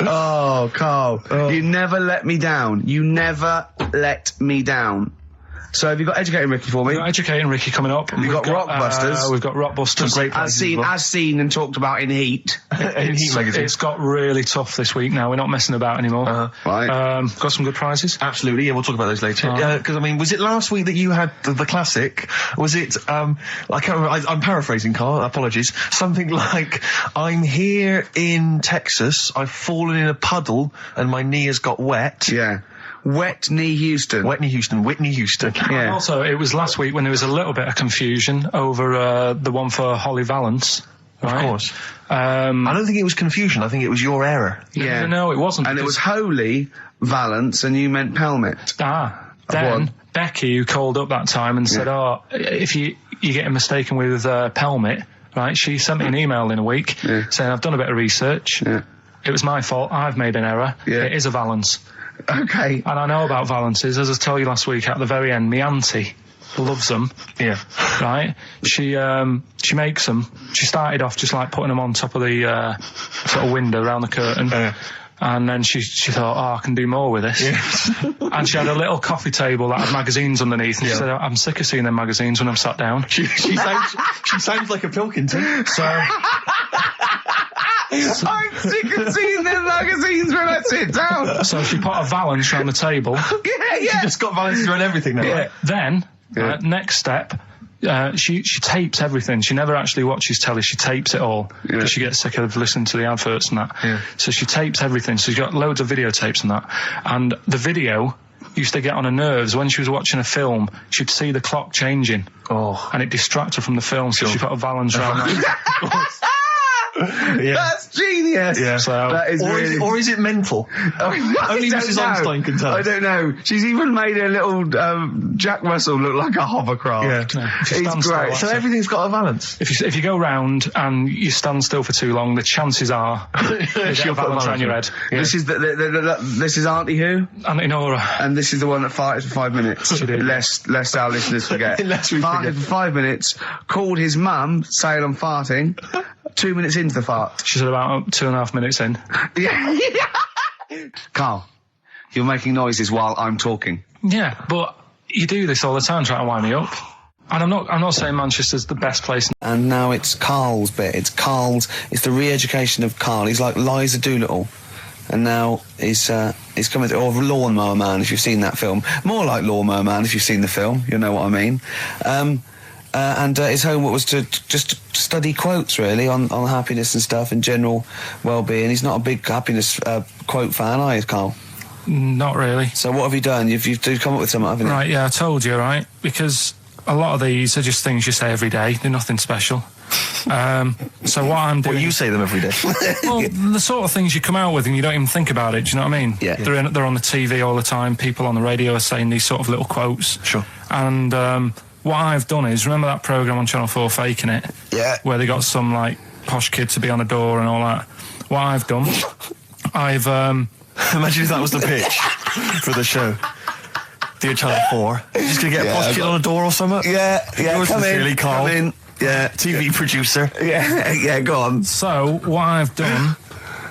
Oh, Carl, you never let me down. You never let me down. So have you got Educating Ricky for me? We've got Educating Ricky coming up. We've got Rockbusters. We've got Rockbusters. Great as seen and talked about in Heat. In Heat magazine. It's got really tough this week now. We're not messing about anymore. Right. Got some good prizes. Absolutely. Yeah, we'll talk about those later. Because, I mean, was it last week that you had the classic? Was it, I can't remember, I'm paraphrasing, Carl, apologies. Something like, I'm here in Texas, I've fallen in a puddle, and my knee has got wet. Yeah. Whitney Houston. Yeah. And also, it was last week when there was a little bit of confusion over the one for Holly Valance. Right? Of course. I don't think it was confusion. I think it was your error. Yeah. No, it wasn't. And it was Holy Valance, and you meant Pelmet. Then Becky, who called up that time and said, if you're getting mistaken with Pelmet, right, she sent me an email in a week saying, I've done a bit of research. Yeah. It was my fault. I've made an error. Yeah. It is a Valance. Okay. And I know about Valances. As I told you last week, at the very end, my auntie loves them. Yeah. Right? She makes them. She started off just like putting them on top of the sort of window around the curtain. And then she thought, I can do more with this. Yeah. And she had a little coffee table that had magazines underneath. And she said, I'm sick of seeing them magazines when I'm sat down. She sounds like a Pilkington. So... I'm sick of seeing them magazines when I sit down. So she put a Valance around the table. Yeah. She just got Valances around everything now. Yeah. Then, next step, she tapes everything. She never actually watches telly. She tapes it all because she gets sick of listening to the adverts and that. Yeah. So she tapes everything. So she's got loads of videotapes and that. And the video used to get on her nerves. When she was watching a film, she'd see the clock changing. And it distracted her from the film. So she put a Valance around that. Yeah. That's genius. Yeah. So, that is or is it mental? Only Mrs. Einstein can tell. I don't know. She's even made a little Jack Russell look like a hovercraft. Yeah. It's great. So everything's got a Valance. If you go round and you stand still for too long, the chances are she'll put a Valance around your head. Yeah. This is this is Auntie who? Auntie Nora. And this is the one that farted for 5 minutes. She did. Lest our listeners forget. Farted for 5 minutes, called his mum, saying I'm farting. 2 minutes into the fart. She's about 2.5 minutes in. Yeah. Carl, you're making noises while I'm talking. Yeah, but you do this all the time trying to wind me up. And I'm not saying Manchester's the best place. And now it's Carl's bit. It's the re-education of Carl. He's like Liza Doolittle. And now he's coming to, or Lawnmower Man, if you've seen that film. More like Lawnmower Man, if you've seen the film. You'll know what I mean. And his homework was to just study quotes, really, on happiness and stuff and general well-being. He's not a big happiness quote fan, are you, Carl? Not really. So what have you done? You've come up with something, haven't you? Right, yeah, I told you, right? Because a lot of these are just things you say every day. They're nothing special. So what I'm doing... Well, you say them every day. Well, the sort of things you come out with and you don't even think about it, do you know what I mean? Yeah. They're on the TV all the time. People on the radio are saying these sort of little quotes. Sure. And what I've done is, remember that programme on Channel 4, Faking It? Yeah. Where they got some, like, posh kid to be on a door and all that. What I've done, I've... Imagine if that was the pitch for the show. Dear Channel 4. You're just going to get a posh kid on a door or something? Yeah, Yours come sincerely, in, Carl. come in. Yeah, TV producer. Yeah, go on. So what I've done,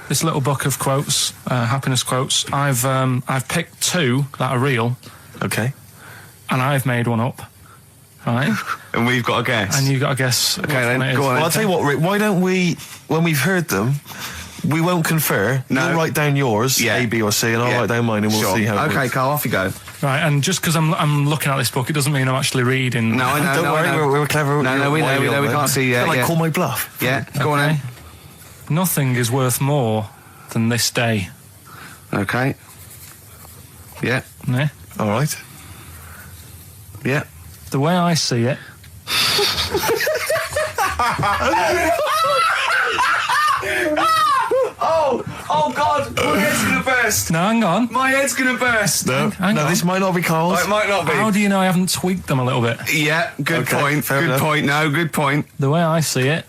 this little book of quotes, happiness quotes. I've picked 2 that are real. Okay. And I've made one up. Right. And we've got to guess. And you've got to guess. Okay, then go on. Well, I'll tell you what, Rick. Why don't we, when we've heard them, we won't confer. No. You'll write down yours, A, B, or C, and I'll write down mine, and we'll see how it Okay, works. Carl, off you go. Right, and just because I'm looking at this book, it doesn't mean I'm actually reading. No, I know. Don't worry, we're clever. No, we know. We can't see. Like call my bluff. Yeah, go on then. Nothing is worth more than this day. Okay. Yeah. Yeah. All right. Yeah. The way I see it. Oh God! My head's gonna burst. No, hang on. My head's gonna burst. No, Hang on. this might not be Carl's. Oh, it might not be. How do you know I haven't tweaked them a little bit? Yeah, good point. fair Good enough. point. No, good point. The way I see it,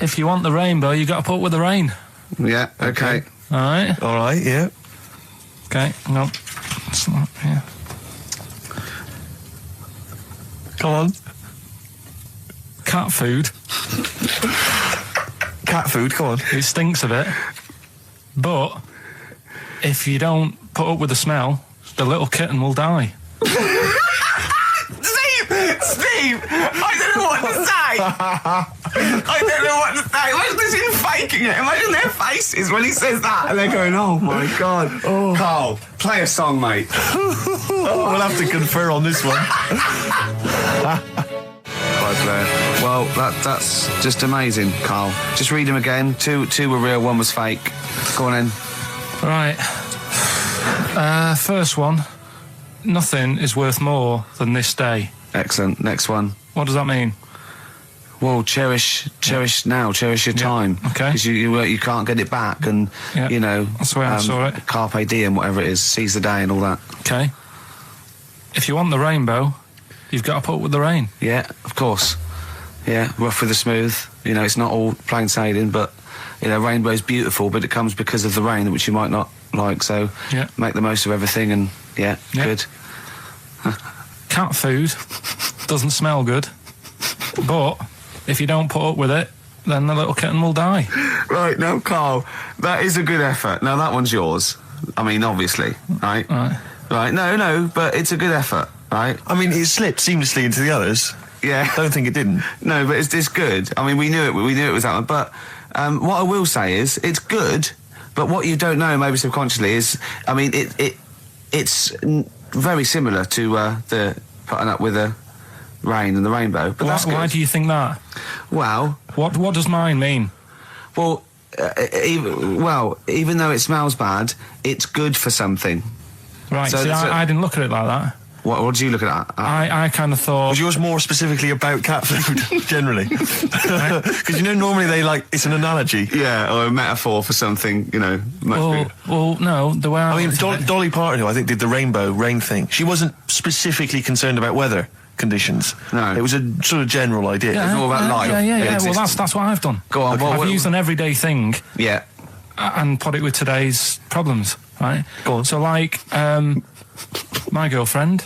if you want the rainbow, you got to put up with the rain. Yeah. Okay. All right. All right. Yeah. Okay. Hang on. It's not, yeah. Come on. Cat food. Cat food. Come on. It stinks a bit. But if you don't put up with the smell, the little kitten will die. Steve! I don't know what to say! I don't know what to say. Imagine this him faking it. Imagine their faces when he says that. And they're going, oh my God. Oh. Carl, play a song, mate. We'll have to confer on this one. Well, that's just amazing, Carl. Just read them again. Two were real, one was fake. Go on in. Right. First one. Nothing is worth more than this day. Excellent. Next one. What does that mean? Well, cherish now, cherish your time. Okay. Because you can't get it back, and you know that's the way I saw it. Carpe diem, whatever it is, seize the day and all that. Okay. If you want the rainbow, you've got to put up with the rain. Yeah, of course. Yeah, rough with the smooth. You know, it's not all plain sailing, but you know, rainbow's beautiful, but it comes because of the rain, which you might not like. So make the most of everything, and good. Cat food doesn't smell good, but if you don't put up with it, then the little kitten will die. Right, now, Carl, that is a good effort. Now, that one's yours. I mean, obviously, right? Right, no, but it's a good effort, right? I mean, it slipped seamlessly into the others. Yeah. Don't think it didn't. No, but it's good. I mean, we knew it was that one. But what I will say is, it's good, but what you don't know, maybe subconsciously, is, I mean, it's very similar to the putting up with the rain and the rainbow. But that's good. Why do you think that? Well, what does mine mean? Well, even though it smells bad, it's good for something. Right. So I didn't look at it like that. What did you look at? I kind of thought... Was yours more specifically about cat food, generally? Because, you know, normally it's an analogy. Yeah, or a metaphor for something, you know. Well, no, the way I mean, Dolly Parton, who I think did the rain thing, she wasn't specifically concerned about weather conditions. No. It was a sort of general idea. It's all about life. Yeah. Well, that's what I've done. Go on. Okay. I've used an everyday thing. Yeah. And put it with today's problems, right? Go on. So, like, my girlfriend,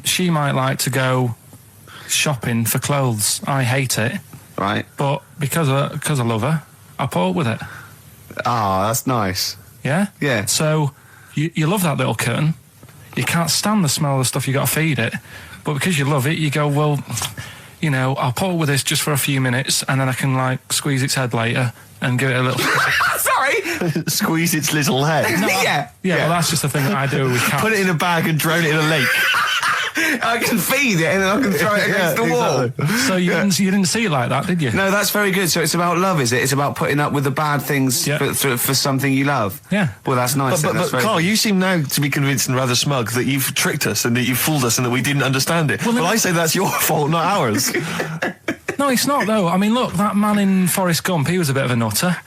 she might like to go shopping for clothes. I hate it. Right. But because I love her, I put up with it. Ah, that's nice. Yeah? Yeah. So, you love that little kitten. You can't stand the smell of the stuff you got to feed it. But because you love it, you go, well, you know, I'll put up with this just for a few minutes, and then I can, like, squeeze its head later and give it a little... Sorry? Squeeze its little head. No, yeah, well, that's just the thing that I do with cats. Put it in a bag and drown it in a lake. I can feed it and then I can throw it against the wall. Exactly. So you didn't see it like that, did you? No, that's very good. So it's about love, is it? It's about putting up with the bad things for something you love. Yeah. Well, that's nice. But Carl, you seem now to be convinced and rather smug that you've tricked us and that you've fooled us and that we didn't understand it. Well, I say that's your fault, not ours. No, it's not, though. I mean, look, that man in Forrest Gump, he was a bit of a nutter.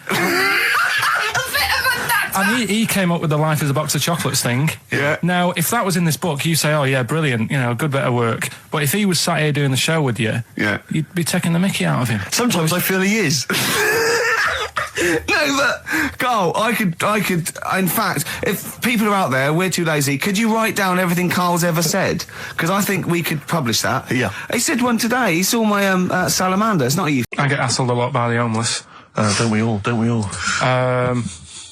And he came up with the life as a box of chocolates thing. Yeah. Now, if that was in this book, you say, oh, yeah, brilliant, you know, good bit of work. But if he was sat here doing the show with you, you'd be taking the mickey out of him. Sometimes I feel he is. No, but Carl, I could. In fact, if people are out there, we're too lazy. Could you write down everything Carl's ever said? Because I think we could publish that. Yeah. He said one today. He saw my salamander. It's not you. I get hassled a lot by the homeless. Don't we all?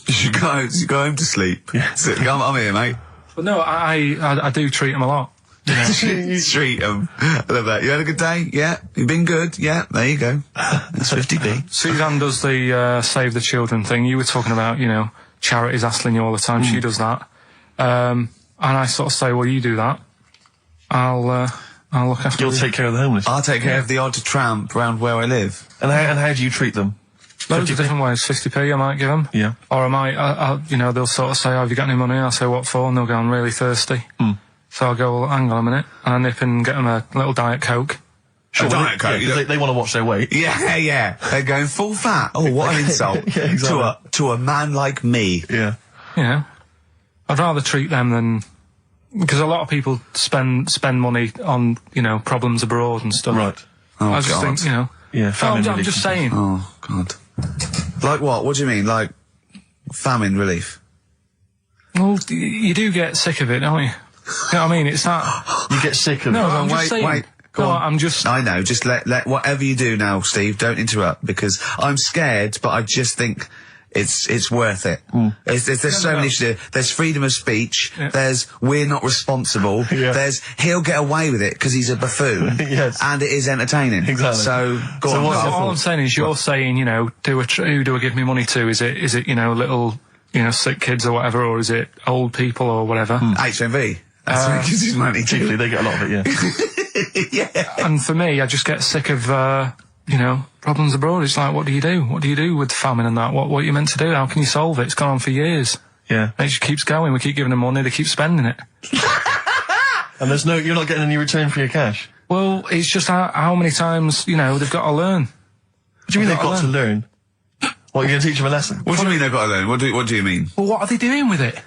You should go home to sleep. Yeah. I'm here, mate. But no, I do treat them a lot. You treat them. I love that. You had a good day? Yeah. You've been good? Yeah. There you go. That's 50p. Suzanne does the Save the Children thing. You were talking about, charities hassling you all the time. She does that. And I sort of say, well, you do that. I'll look after You'll take care of the homeless. I'll take care of the odd tramp around where I live. And how do you treat them? Loads of different ways. 50p I might give them. Yeah. Or I might, they'll sort of say, have you got any money? I'll say, what for? And they'll go, I'm really thirsty. So I'll go, well, hang on a minute. And I nip in and get them a little Diet Coke. Sure, Diet Coke. Yeah, they want to watch their weight. Yeah. They're going full fat. Oh, what an insult. Yeah, exactly. To a man like me. Yeah. I'd rather treat them than... Because a lot of people spend money on, problems abroad and stuff. Right. Oh, I just God. think, Yeah, famine I'm relief. just saying. Oh, God. Like what? What do you mean? Like famine relief? Well, you do get sick of it, don't you? You know what I mean? It's that... You get sick of it. No, I'm just saying. Wait. Go on. I'm just... I know, just let whatever you do now, Steve, don't interrupt, because I'm scared, but I just think it's worth it. There's so many issues. There's freedom of speech, there's we're not responsible, there's he'll get away with it because he's a buffoon, and it is entertaining. Exactly. So, go on. All I'm saying is you're saying, who do I give me money to? Is it little, sick kids or whatever, or is it old people or whatever? HMV. That's where he gives his money to. Chiefly, they get a lot of it, Yeah. And for me, I just get sick of, problems abroad. It's like, what do you do? What do you do with famine and that? What are you meant to do? How can you solve it? It's gone on for years. Yeah. And it just keeps going. We keep giving them money. They keep spending it. And you're not getting any return for your cash. Well, it's just how many times, they've got to learn. What do you mean they've got to learn? What, are you going to teach them a lesson? What do you mean they've got to learn? What do you mean? Well, what are they doing with it?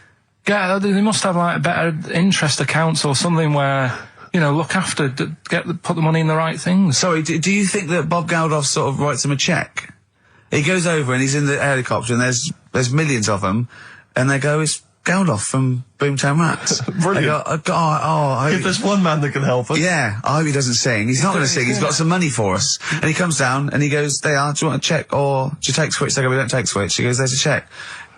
Yeah, they must have like better interest accounts or something where, look after, put the money in the right things. Sorry, do you think that Bob Geldof sort of writes them a cheque? He goes over and he's in the helicopter and there's millions of them, and they go, it's Geldof from Boomtown Rats. Brilliant. They go, if there's one man that can help us. Yeah, I hope he doesn't sing. He's not going to sing. He's got some money for us. And he comes down and he goes, do you want a cheque or do you take Switch? They go, we don't take Switch. He goes, there's a cheque.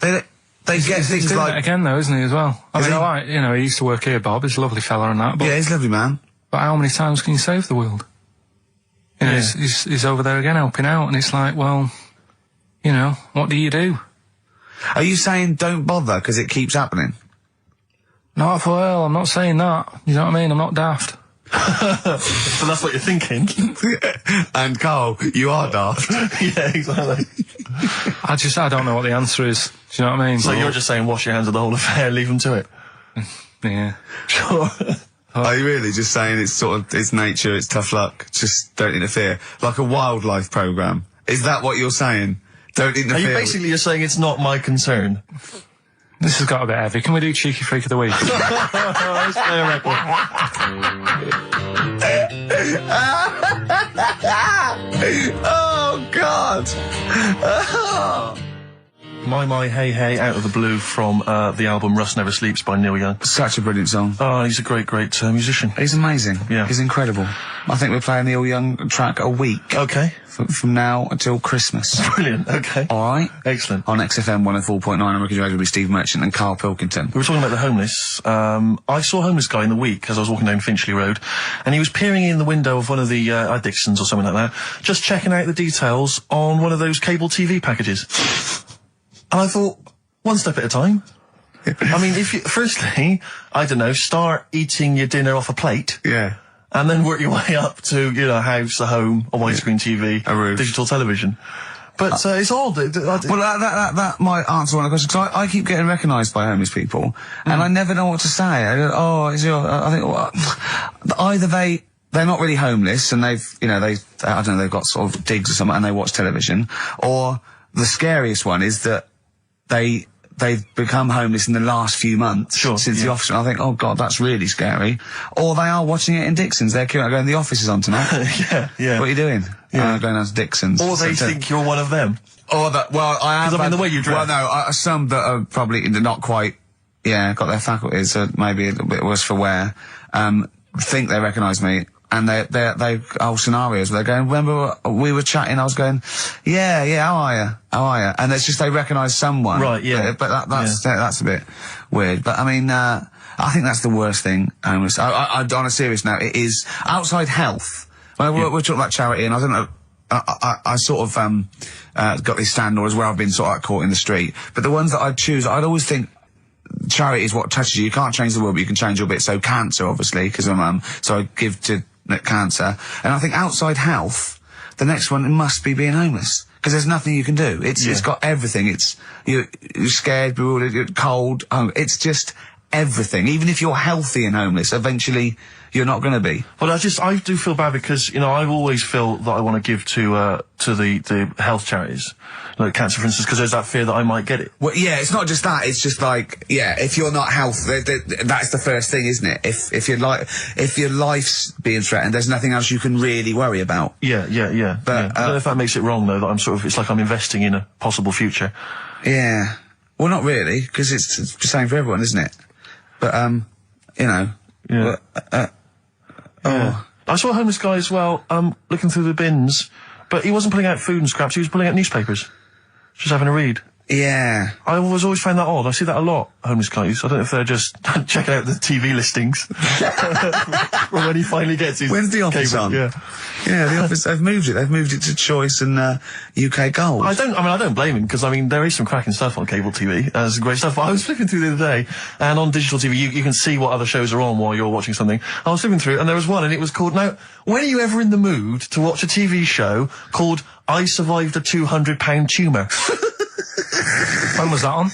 They get things he's doing like... it again though, isn't he, as well? I Is mean, he used to work here, Bob. He's a lovely fella and that. But, yeah, he's a lovely man. But how many times can you save the world? He's over there again helping out, and it's like, well, what do you do? Are you saying don't bother because it keeps happening? Not well, I'm not saying that. You know what I mean? I'm not daft. So that's what you're thinking. And Carl, you are daft. Yeah, exactly. I don't know what the answer is. Do you know what I mean? So you're just saying wash your hands of the whole affair, leave them to it? Yeah. Sure. Are you really just saying it's nature, it's tough luck, just don't interfere? Like a wildlife programme. Is that what you're saying? Don't interfere. Are you basically just saying it's not my concern? This has got a bit heavy. Can we do Cheeky Freak of the Week? Let's play a record. Oh, God! My Hey Hey out of the blue from the album Rust Never Sleeps by Neil Young. Such a brilliant song. Oh, he's a great musician. He's amazing. Yeah. He's incredible. I think we're playing Neil Young track a week. Okay. From now until Christmas. Brilliant, okay. Alright? Excellent. On XFM 104.9, I'm working with Steve Merchant and Karl Pilkington. We were talking about the homeless. I saw a homeless guy in the week as I was walking down Finchley Road, and he was peering in the window of one of the Dixons or something like that, just checking out the details on one of those cable TV packages. And I thought, one step at a time. I mean, firstly, I don't know, start eating your dinner off a plate. Yeah. And then work your way up to, a house, a home, a widescreen TV, a roof, digital television. But it's odd. Well, that might answer one of the questions, because I keep getting recognised by homeless people, and I never know what to say. I go, I think, well, either they're not really homeless, and they've got sort of digs or something, and they watch television, or the scariest one is that they've become homeless in the last few months since the office. And I think, oh God, that's really scary. Or they are watching it in Dixon's. They're going, the office is on tonight. Yeah. What are you doing? Yeah. Going down to Dixon's. Or they think you're one of them. Or that, well, I have. Because, I mean, the way you dress. Well, no, some that are probably not quite, got their faculties, maybe a little bit worse for wear, think they recognise me. And they whole scenarios where they're going, remember we were chatting, I was going, yeah, how are you? And it's just they recognise someone. Right, yeah. But that's a bit weird. But I mean, I think that's the worst thing. On a serious note, it is outside health. Well, we're talking about charity, and I don't know, I sort of, got these standards where I've been sort of like caught in the street. But the ones that I'd choose, I'd always think, charity is what touches you. You can't change the world, but you can change your bit. So cancer, obviously, because I'm so I give to cancer. And I think outside health, the next one must be being homeless, because there's nothing you can do. It's got everything. You're scared, bewildered, you're cold. It's just everything. Even if you're healthy and homeless, eventually you're not going to be. Well, I do feel bad because, I always feel that I want to give to the health charities, like cancer, for instance, because there's that fear that I might get it. Well, yeah, it's not just that. It's just like, if you're not healthy, that's the first thing, isn't it? If your life's being threatened, there's nothing else you can really worry about. Yeah. But I don't know if that makes it wrong though. That it's like I'm investing in a possible future. Yeah. Well, not really, because it's the same for everyone, isn't it? But Yeah. I saw a homeless guy as well, looking through the bins, but he wasn't pulling out food and scraps, he was pulling out newspapers. Just having a read. Yeah. I always found that odd. I see that a lot, homeless guys. I don't know if they're just checking out the TV listings. From when he finally gets his When's the office cable. on? Yeah, the office, they've moved it to Choice and UK Gold. I don't blame him, because there is some cracking stuff on cable TV. There's some great stuff. But I was flipping through the other day, and on digital TV you can see what other shows are on while you're watching something. I was flipping through, and there was one, and it was called, now, when are you ever in the mood to watch a TV show called I Survived a £200 Tumour? When was that on?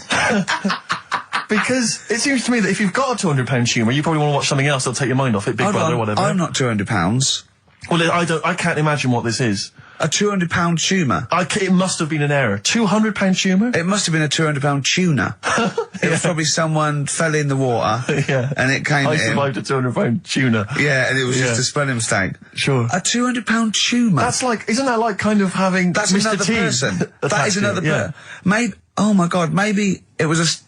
Because it seems to me that if you've got a £200 tumour, you probably want to watch something else that'll take your mind off it, Big Brother or whatever. I'm not £200. Well, I can't imagine what this is. A £200 tumour? It must have been an error. £200 tumour? It must have been a £200 tuna. It was probably someone fell in the water. And it came I survived a £200 tuna. Yeah, and it was just a spelling mistake. Sure. A £200 tumour? Isn't that like kind of having That's Mr. another T person. That is another person. Yeah. Maybe, oh my God, maybe it was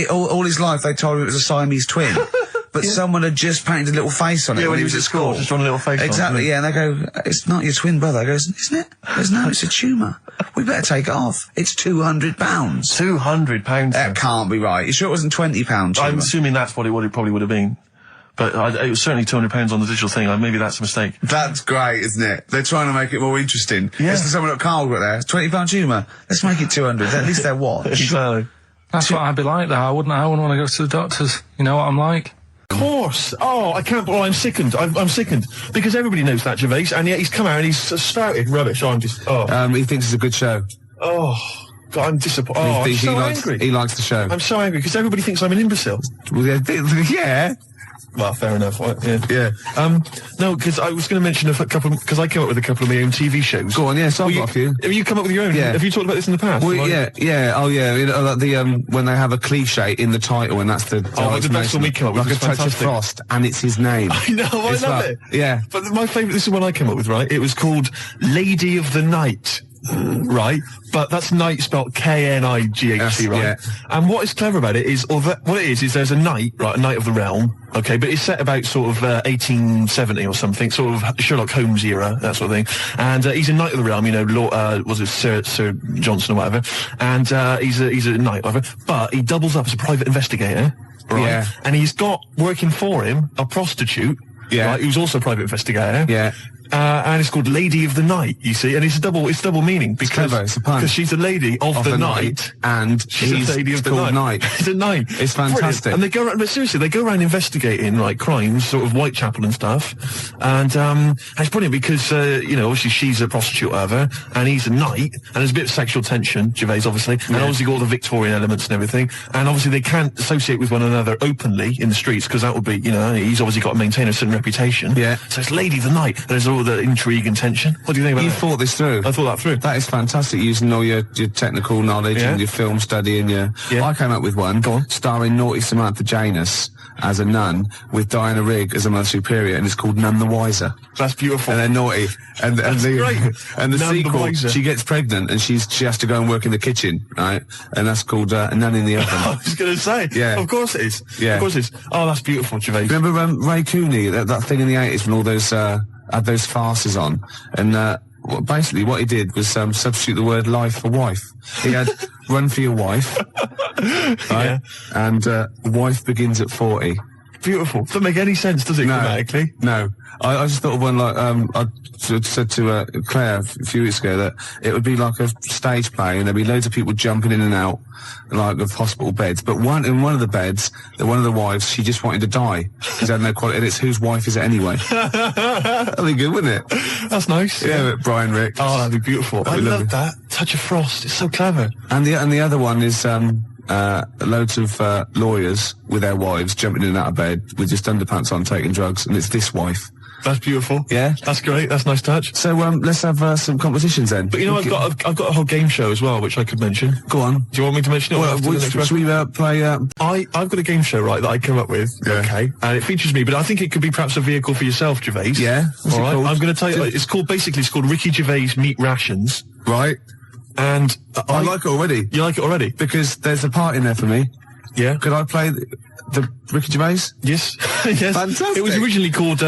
all his life they told him it was a Siamese twin. But someone had just painted a little face on it when he was at school. Just drawn a little face on it. Exactly, and they go, it's not your twin brother. I goes, isn't it? No, it's a tumour. We better take it off. It's £200. £200? That can't be right. You sure it wasn't £20 tumour? I'm assuming that's what it probably would have been. But it was certainly £200 on the digital thing. Maybe that's a mistake. That's great, isn't it? They're trying to make it more interesting. Yeah. It's someone at Carl got there. £20 tumour. Let's make it 200. At least they're watch. Exactly. That's what I'd be like, though. I wouldn't want to go to the doctors. You know what I'm like? Of course. Oh, I can't. Well, I'm sickened. I'm sickened because everybody knows that Gervais, and yet he's come out and he's spouted rubbish. I'm just. Oh. He thinks it's a good show. Oh. God, I'm disappointed. Oh, I'm so angry. He likes the show. I'm so angry because everybody thinks I'm an imbecile. Well, yeah. Well, fair enough. Yeah. No, because I was going to mention a couple, because I came up with a couple of my own TV shows. Go on, yeah, so I've got a few. Have you come up with your own? Yeah. Have you talked about this in the past? Well, yeah. Oh, yeah. You know, like when they have a cliche in the title, and that's the like the best one we come up with. Like a touch of frost, and it's his name. I know, I love it. Yeah. But my favourite, this is one I came up with, right? It was called Lady of the Night. Right, but that's night spelled K-N-I-G-H-T, right? Yeah. And what is clever about it is, what it is there's a knight, right, a knight of the realm, okay, but it's set about sort of 1870 or something, sort of Sherlock Holmes era, that sort of thing. And he's a knight of the realm, you know, was it Sir Johnson or whatever? And he's a knight, whatever. But he doubles up as a private investigator, right? Yeah. And he's got working for him a prostitute, right, who's also a private investigator. Yeah. And it's called Lady of the Night, you see, and it's double meaning because it's a pun. Because she's a lady of the night, and she's a lady of the night. It's a night. It's fantastic. Brilliant. And they go around, but seriously, they go around investigating like crimes, sort of Whitechapel and stuff, and it's brilliant because you know, obviously she's a prostitute, whatever, and he's a knight, and there's a bit of sexual tension, Gervais obviously, and obviously got all the Victorian elements and everything, and obviously they can't associate with one another openly in the streets because that would be, you know, he's obviously got to maintain a certain reputation. Yeah. So it's Lady of the Night. And there's all all the intrigue and tension. What do you think about You that? thought this through. I thought that through. That is fantastic, using all your technical knowledge and your film study and your... Yeah. I came up with one, starring naughty Samantha Janus as a nun with Diana Rigg as a Mother Superior, and it's called None the Wiser. That's beautiful. And they're naughty. And the None the sequel, Wiser. she gets pregnant and she has to go and work in the kitchen, right? And that's called Nun in the Oven. I was going to say. Yeah. Of course it is. Yeah. Of course it is. Oh, that's beautiful, Gervais. Remember Ray Cooney, that thing in the 80s when all those had those farces on, and basically what he did was substitute the word life for wife. He had Run for Your Wife, right? Yeah. And wife begins at 40. Beautiful. Doesn't make any sense, does it, grammatically? No. I just thought of one like, I said to Claire a few weeks ago that it would be like a stage play and there'd be loads of people jumping in and out, like, of hospital beds. But in one of the beds, one of the wives, she just wanted to die. Because had no quality, and it's whose wife is it anyway? That'd be good, wouldn't it? That's nice. Yeah, Brian Ricks. Oh, that'd be beautiful. I love that. Touch of Frost. It's so clever. And the other one is, loads of lawyers with their wives jumping in and out of bed with just underpants on taking drugs, and it's this wife. That's beautiful. Yeah, that's great. That's a nice touch. So let's have some competitions then. But you know, I've got a whole game show as well, which I could mention. Go on. Do you want me to mention it? Well, should we play? I've got a game show, right, that I came up with. Yeah. Okay, and it features me, but I think it could be perhaps a vehicle for yourself, Gervais. Yeah. All right. I'm going to tell you. It's called Ricky Gervais Meat Rations. Right. And I like it already. You like it already? Because there's a part in there for me. Yeah. Could I play the Ricky Gervais? Yes. Yes. Fantastic. It was originally called,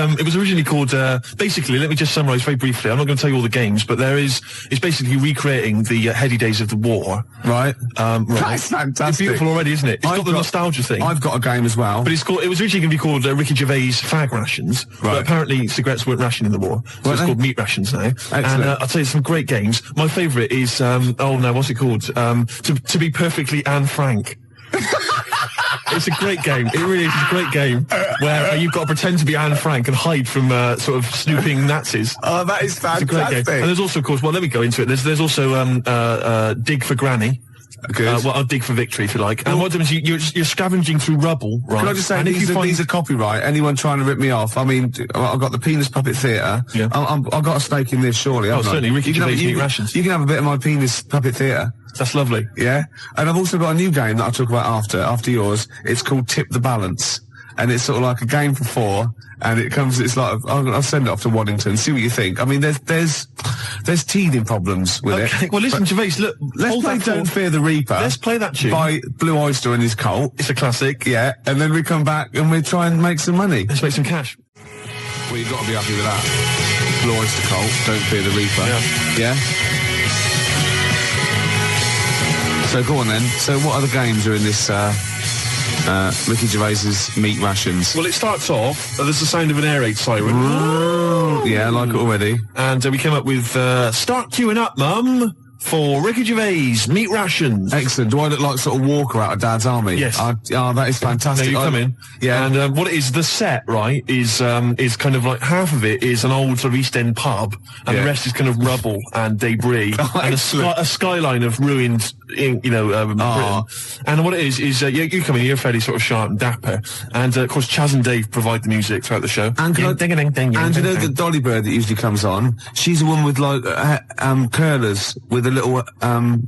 basically, let me just summarise very briefly. I'm not going to tell you all the games, but it's basically recreating the heady days of the war. Right. Right. That's fantastic. It's beautiful already, isn't it? It's got the nostalgia thing. I've got a game as well. But it was originally going to be called Ricky Gervais Fag Rations. Right. But apparently cigarettes weren't rationed in the war. So it's called Meat Rations now. Excellent. And I'll tell you some great games. My favourite is, what's it called? To be perfectly Anne Frank. It's a great game. It really is a great game where you've got to pretend to be Anne Frank and hide from sort of snooping Nazis. Oh, that is fantastic. It's a great game. And there's also, of course, let me go into it. There's also Dig for Granny. Good. I'll dig for victory if you like. And what happens is you're scavenging through rubble, right? Can I just say, and these are copyright. Anyone trying to rip me off? I mean, I've got the Penis Puppet Theatre. Yeah. I've got a stake in this, surely. Oh, certainly. Ricky Gervais Meat Rations. You can have a bit of my Penis Puppet Theatre. That's lovely. Yeah. And I've also got a new game that I'll talk about after yours. It's called Tip the Balance. And it's sort of like a game for 4, and it's like, I'll send it off to Waddington, see what you think. I mean, there's teething problems with it. Well, listen, Gervais, look, let's play Don't Fear the Reaper. Let's play that tune. By Blue Oyster and his cult. It's a classic. Yeah, and then we come back and we try and make some money. Let's make some cash. Well, you've got to be happy with that. Blue Oyster cult, Don't Fear the Reaper. Yeah? So go on then. So what other games are in this, Ricky Gervais's Meat Rations? Well, it starts off, there's the sound of an air raid siren. Yeah, I like it already. And we came up with, start queuing up, Mum, for Ricky Gervais Meat Rations. Excellent. Do I look like sort of Walker out of Dad's Army? Yes. That is fantastic. Now you come in. Yeah. And what it is, the set, right, is kind of like half of it is an old sort of East End pub, and the rest is kind of rubble and debris, and a skyline of ruined, Britain. And what it is you come in, you're fairly sort of sharp and dapper, and of course Chaz and Dave provide the music throughout the show. And you know the Dolly Bird that usually comes on? She's a woman with like curlers with a little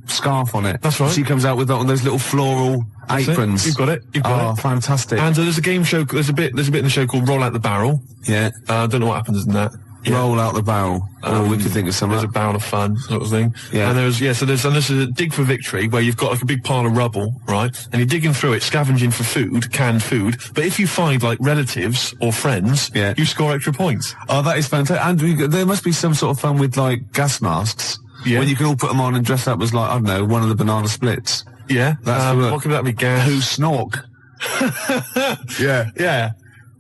scarf on it. That's right. She comes out with those little floral aprons. You've got it. You've got it. Fantastic. And there's a game show. There's a bit in the show called Roll Out the Barrel. Yeah. I don't know what happens in that. Yeah. Roll out the barrel. We could think of something. There's a barrel of fun, sort of thing. Yeah. And there's a dig for victory where you've got like a big pile of rubble, right? And you're digging through it, scavenging for food, canned food. But if you find like relatives or friends, you score extra points. Oh, that is fantastic. And there must be some sort of fun with like gas masks. Yeah. When you can all put them on and dress up as like, I don't know, one of the banana splits. Yeah. What could that be? Gas? Who snork? Yeah. Yeah.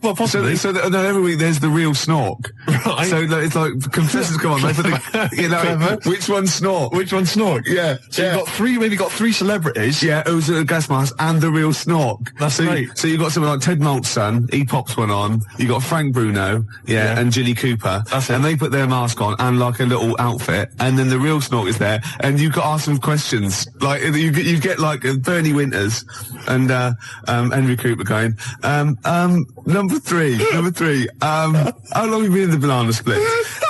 Well, possibly. So every week there's the real snork. Right. So it's like contestants come on, they put which one snork? Which one snork? Yeah. So you've maybe got three celebrities. Yeah, who's a gas mask and the real snork. That's great. So you've got someone like Ted Malt's son, he pops one on. You got Frank Bruno, and Jilly Cooper. That's it. And they put their mask on and like a little outfit, and then the real snork is there, and you've got to ask them questions. Like you get like Bernie Winters and Henry Cooper going, Number three. How long have you been in the banana split?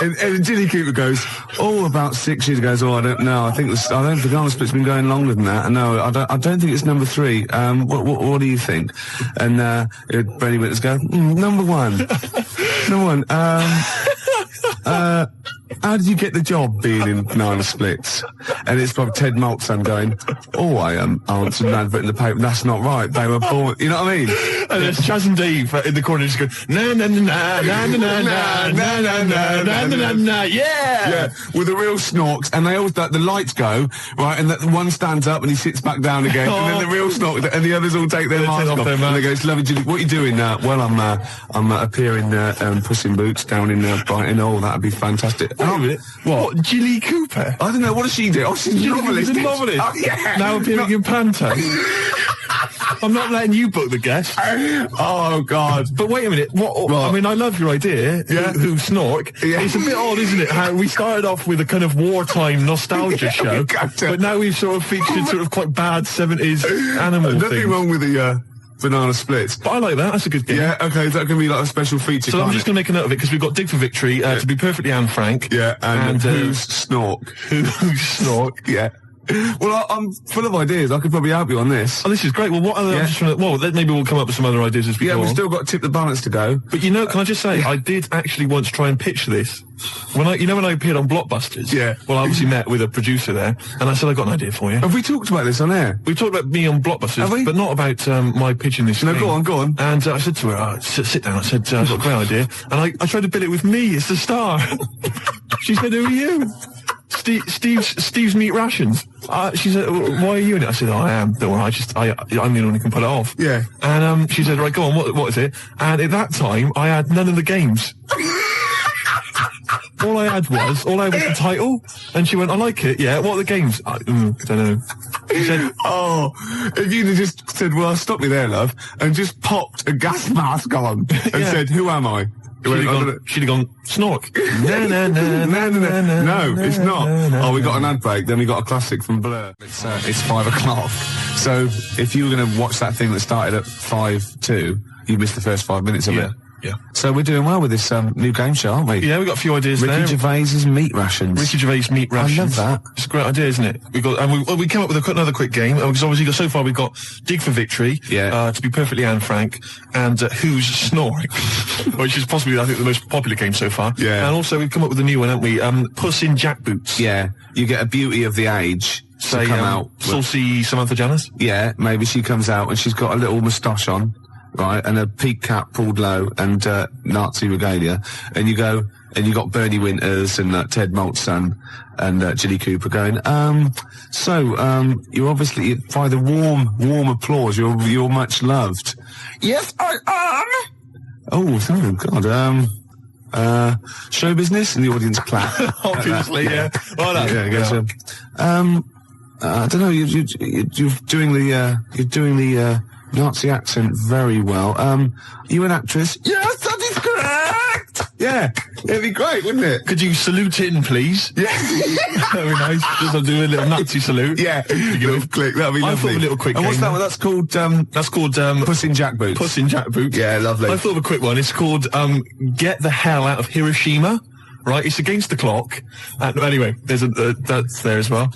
and Jilly Cooper goes, about 6 years ago. Oh, I don't know. I don't think the Banana Split's been going longer than that. No, I don't think it's number 3. What do you think? And Bernie Winters go, number 1. Number 1. How did you get the job being in Banana Splits? And it's from Ted Maltson going, I answered an advert in the paper. That's not right. They were born. You know what I mean? And there's Chaz and Dave in the corner just going, na na na na na na na na na na na na na na, yeah, with the real snorks, and they always the lights go right, and the one stands up and he sits back down again, and then the real snork, and the others all take their masks off, and they go, "Lovely, Julie, what are you doing now?" "Well, I'm appearing Puss in Boots down in Brighton." "Oh, that'd be fantastic." Wait a minute. What? Jilly Cooper? I don't know. What does she do? Oh, she's a novelist. She's a novelist. Oh, yeah. Now appearing in Panto. I'm not letting you book the guest. Oh, God. But wait a minute. What? I mean, I love your idea. Yeah. Who snork. Yeah. It's a bit odd, isn't it? How we started off with a kind of wartime nostalgia show, but now we've sort of featured sort of quite bad 70s animal things. Nothing wrong with the Banana Splits. But I like that. That's a good game. Yeah, okay. That can be like a special feature. So I'm just going to make a note of it because we've got Dig for Victory, to be perfectly Anne Frank. Yeah, and Who's Snork? Who's Snork? Yeah. Well, I'm full of ideas. I could probably help you on this. Oh, this is great. Well, what other... maybe we'll come up with some other ideas as we go on. Yeah, we've still got Tip the Balance to go. But you know, can I just say, I did actually once try and pitch this. When I appeared on Blockbusters. Yeah. Well, I obviously met with a producer there, and I said, I got an idea for you. Have we talked about this on air? We talked about me on Blockbusters, Have we? but not about my pitching this thing. No, go on. And I said to her, sit down. I said, I've got a great idea. And I tried to bill it with me as the star. She said, who are you? Steve's Meat Rations. She said, why are you in it? I said, I am. Don't worry, I'm the one who can pull it off. Yeah. And she said, right, go on, what is it? And at that time, I had none of the games. All I had was the title, and she went, I like it, yeah, what are the games? I don't know. She said, if you'd have just said, well, stop me there, love, and just popped a gas mask on, and said, who am I? She'd have gone, Snork. No, it's not. We got an ad break, then we got a classic from Blur. It's 5 o'clock. So if you were going to watch that thing that started at 5:02, you missed the first 5 minutes of it. Yeah. So we're doing well with this new game show, aren't we? Yeah, we've got a few ideas there. Ricky Gervais's Meat Rations. Ricky Gervais Meat Rations. I love that. It's a great idea, isn't it? We came up with another quick game, because obviously so far we've got Dig for Victory, to be perfectly Anne Frank, and Who's Snoring, which is possibly, I think, the most popular game so far. Yeah. And also we've come up with a new one, haven't we? Puss in Jackboots. Yeah. You get a beauty of the age to come out. Saucy Samantha Janus? Yeah, maybe she comes out and she's got a little moustache on. Right, and a peak cap pulled low, and Nazi regalia, and you got Bernie Winters and Ted Maltson and Jilly Cooper going. You're obviously, by the warm applause, you're much loved. Yes, I am. Oh God. Show business, and the audience clap. Obviously, yeah. Well done. I don't know. You're doing the Nazi accent very well. You an actress? Yes, that is correct! Yeah, it'd be great, wouldn't it? Could you salute in, please? Yeah. Very nice. Just I'll do a little Nazi salute. Yeah. Little click, that'd be lovely. I thought of a little quick game. And what's that one? That's called Puss in Jackboots. Puss in Jackboots. Yeah, lovely. I thought of a quick one. It's called Get the Hell Out of Hiroshima. Right, it's against the clock. Anyway, there's that's there as well.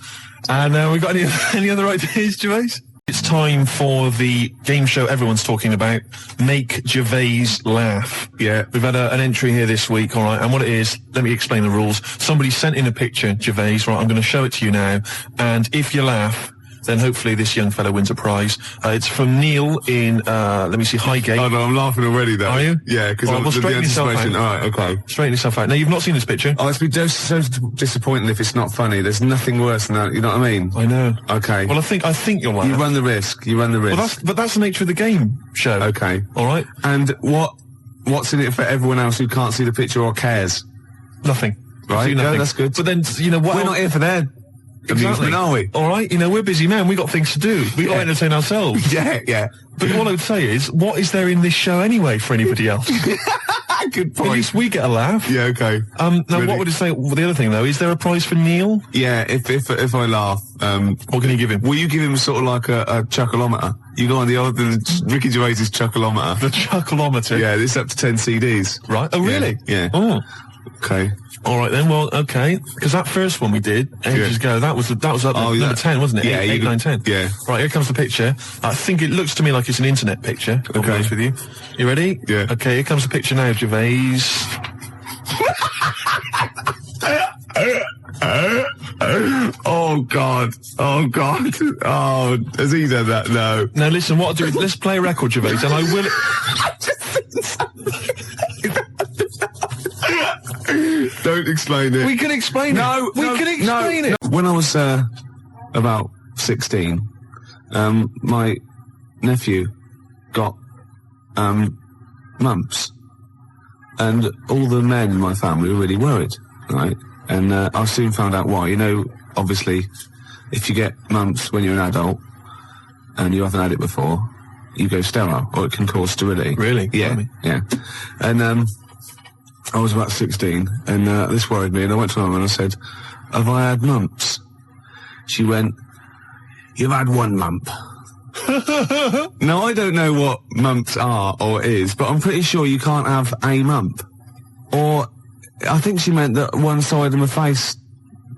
And we got any other ideas, Gervais? It's time for the game show everyone's talking about, Make Gervais Laugh. Yeah, we've had an entry here this week, all right, and what it is, let me explain the rules. Somebody sent in a picture, Gervais, right, I'm going to show it to you now, and if you laugh, then hopefully this young fellow wins a prize. It's from Neil in, let me see, Highgate. Oh, no, I'm laughing already, though. Are you? Yeah, because well, straighten yourself out. All right, okay. Straighten yourself out. Now, you've not seen this picture. Oh, it's been so disappointing if it's not funny. There's nothing worse than that, you know what I mean? I know. Okay. Well, I think you'll laugh. You run the risk. Well, that's the nature of the game show. Okay. All right. And what's in it for everyone else who can't see the picture or cares? Nothing. Right. Nothing. Yeah, that's good. But then, you know what? We're not here for their amusement, are we? All right. You know, we're busy men. We got things to do. We got to entertain ourselves. Yeah. But what I would say is, what is there in this show anyway for anybody else? Good point. At least we get a laugh. Yeah, okay. Now, really? What would it say? Well, the other thing, though, is there a prize for Neil? Yeah, if I laugh. What can you give him? Will you give him sort of like a chuckleometer? You go on the Ricky Gervais's chuckleometer. The chuckleometer? Yeah, it's up to 10 CDs. Right. Oh, really? Yeah. Oh. Okay. All right then. Well, okay. Because that first one we did ages ago, that was up number 10, wasn't it? Yeah, 8, 9, 10. Yeah. Right. Here comes the picture. I think it looks to me like it's an internet picture. I'll be honest with you. You ready? Yeah. Okay. Here comes the picture now, Gervais. Oh God! Oh, has he done that? No. Now listen, what I'll do is let's play a record, Gervais, and I will. Don't explain it. We can explain it. We can explain it. When I was about 16, my nephew got mumps, and all the men in my family were really worried, right? And I soon found out why. You know, obviously, if you get mumps when you're an adult and you haven't had it before, you go sterile, or it can cause sterility. Really? Yeah. Yeah. And I was about 16, and this worried me, and I went to my mum and I said, have I had mumps? She went, you've had one mump. Now, I don't know what mumps are or is, but I'm pretty sure you can't have a mump. Or, I think she meant that one side of my face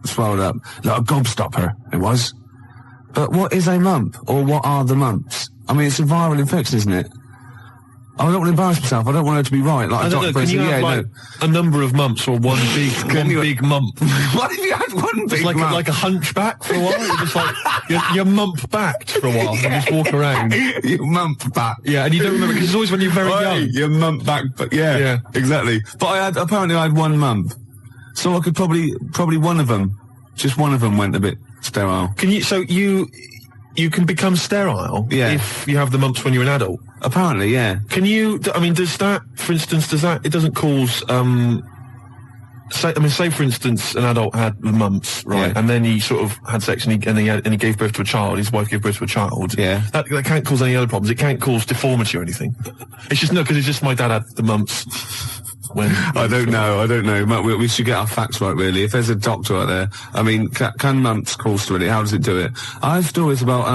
swelled up. Like a gobstopper, it was. But what is a mump? Or what are the mumps? I mean, it's a viral infection, isn't it? I don't want to embarrass myself. I don't want her to be right. Like, I don't know, can you have, a number of mumps or one big mump? What if you had one big mump? Like a hunchback for a while? You're just like, you're mump-backed for a while and just walk around. You're mump-back. Yeah, and you don't remember, because it's always when you're very young. You're mump-back, but yeah, exactly. But apparently I had one mump. So I could probably one of them, just one of them went a bit sterile. You can become sterile if you have the mumps when you're an adult? Apparently, yeah. Can you, does that, for instance, it doesn't cause, say for instance, an adult had the mumps, right, and then he sort of had sex and he gave birth to a child, his wife gave birth to a child. Yeah. That can't cause any other problems. It can't cause deformity or anything. It's just, because it's just my dad had the mumps. I don't know. We should get our facts right, really. If there's a doctor out there, I mean, can mumps cause sterility? How does it do it? I have stories about,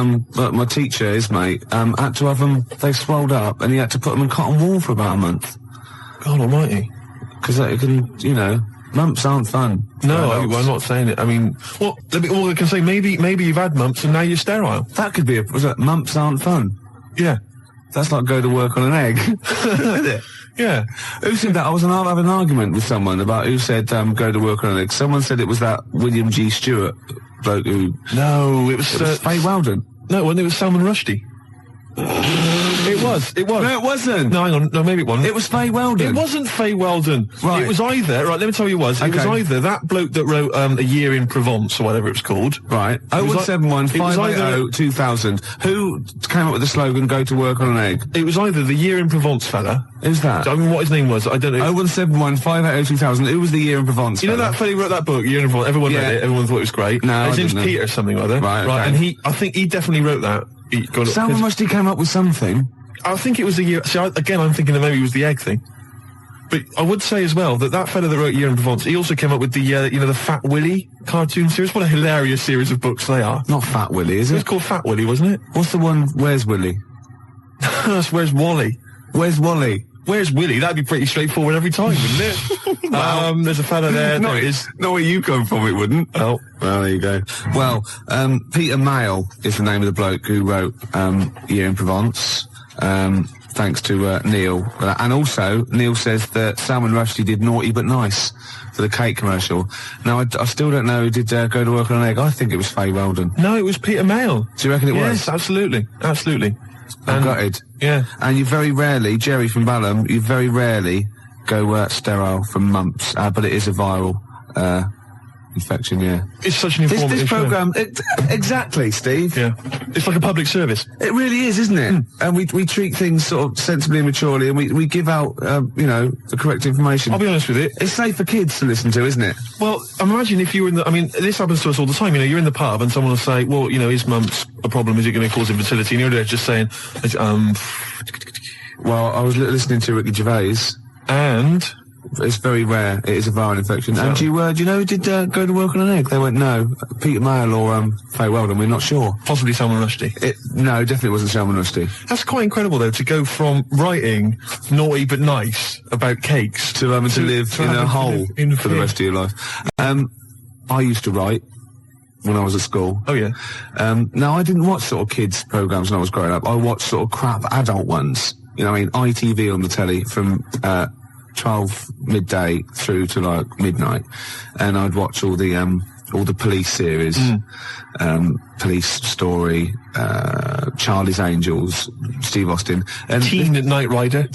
my teacher, his mate, had to have them, they swelled up, and he had to put them in cotton wool for about a month. God almighty. Because it can, mumps aren't fun. No, I'm not saying it. I mean, I can say, maybe you've had mumps and now you're sterile. That could be mumps aren't fun. Yeah. That's like go to work on an egg. Isn't it? Yeah. Who said that? I was having an argument with someone about who said go to work on an egg. Someone said it was that William G. Stewart bloke who... No, it was Faye Weldon. No, it was Salman Rushdie. It was. No, it wasn't. No, hang on. No, maybe it wasn't. It was Faye Weldon. It wasn't Faye Weldon. Right. It was either... Right, let me tell you what it was. It was either that bloke that wrote A Year in Provence, or whatever it was called. Right. 0171 580 2000. Who came up with the slogan, go to work on an egg? It was either the Year in Provence fella. Who's that? I mean, what his name was, I don't know. 0171 580 2000. Who was the Year in Provence You know that fella who wrote that book, Year in Provence? Everyone read it. Everyone thought it was great. No, his name's Peter something or other. Right, and I think he definitely wrote that. Salman Rushdie came up with something. I think it was the year. See, again, I'm thinking that maybe it was the egg thing. But I would say as well that fella that wrote Year in Provence, he also came up with the Fat Willy cartoon series. What a hilarious series of books they are. Not Fat Willy, is it? It was called Fat Willy, wasn't it? What's the one? Where's Willy? That's Where's Wally. Where's Wally? Where's Willy? That'd be pretty straightforward every time, wouldn't it? There's a fella there. Not where you come from, it wouldn't. Oh. Well, there you go. Well, Peter Mayle is the name of the bloke who wrote Year in Provence. Thanks to Neil. And also, Neil says that Salman Rushdie did Naughty But Nice for the cake commercial. Now, I still don't know who did go to work on an egg. I think it was Faye Weldon. No, it was Peter Mayle. Do you reckon it was? Yes, absolutely. Absolutely. I'm gutted. Yeah. And you very rarely, Jerry from Balham, you very rarely go sterile from mumps, but it is a viral infection, yeah. It's such an informative This programme, exactly, Steve. Yeah. It's like a public service. It really is, isn't it? And we treat things sort of sensibly and maturely, and we give out, the correct information. I'll be honest with you. It's safe for kids to listen to, isn't it? Well, imagine if you were this happens to us all the time, you're in the pub and someone will say, well, is mumps a problem? Is it going to cause infertility? And you're there just saying, Well, I was listening to Ricky Gervais. And It's very rare. It is a viral infection. And do you know who did go to work on an egg? They went, no. Peter Mayle or Faye Weldon, we're not sure. Possibly Salman Rushdie. No, definitely wasn't Salman Rushdie. That's quite incredible, though, to go from writing naughty but nice about cakes to having to live in a hole for the rest of your life. I used to write when I was at school. Oh, yeah. Now, I didn't watch sort of kids' programmes when I was growing up. I watched sort of crap adult ones. You know, I mean, ITV on the telly from 12 midday through to like midnight, and I'd watch all the police series, Police Story, Charlie's Angels, Steve Austin, and Teen Knight Rider,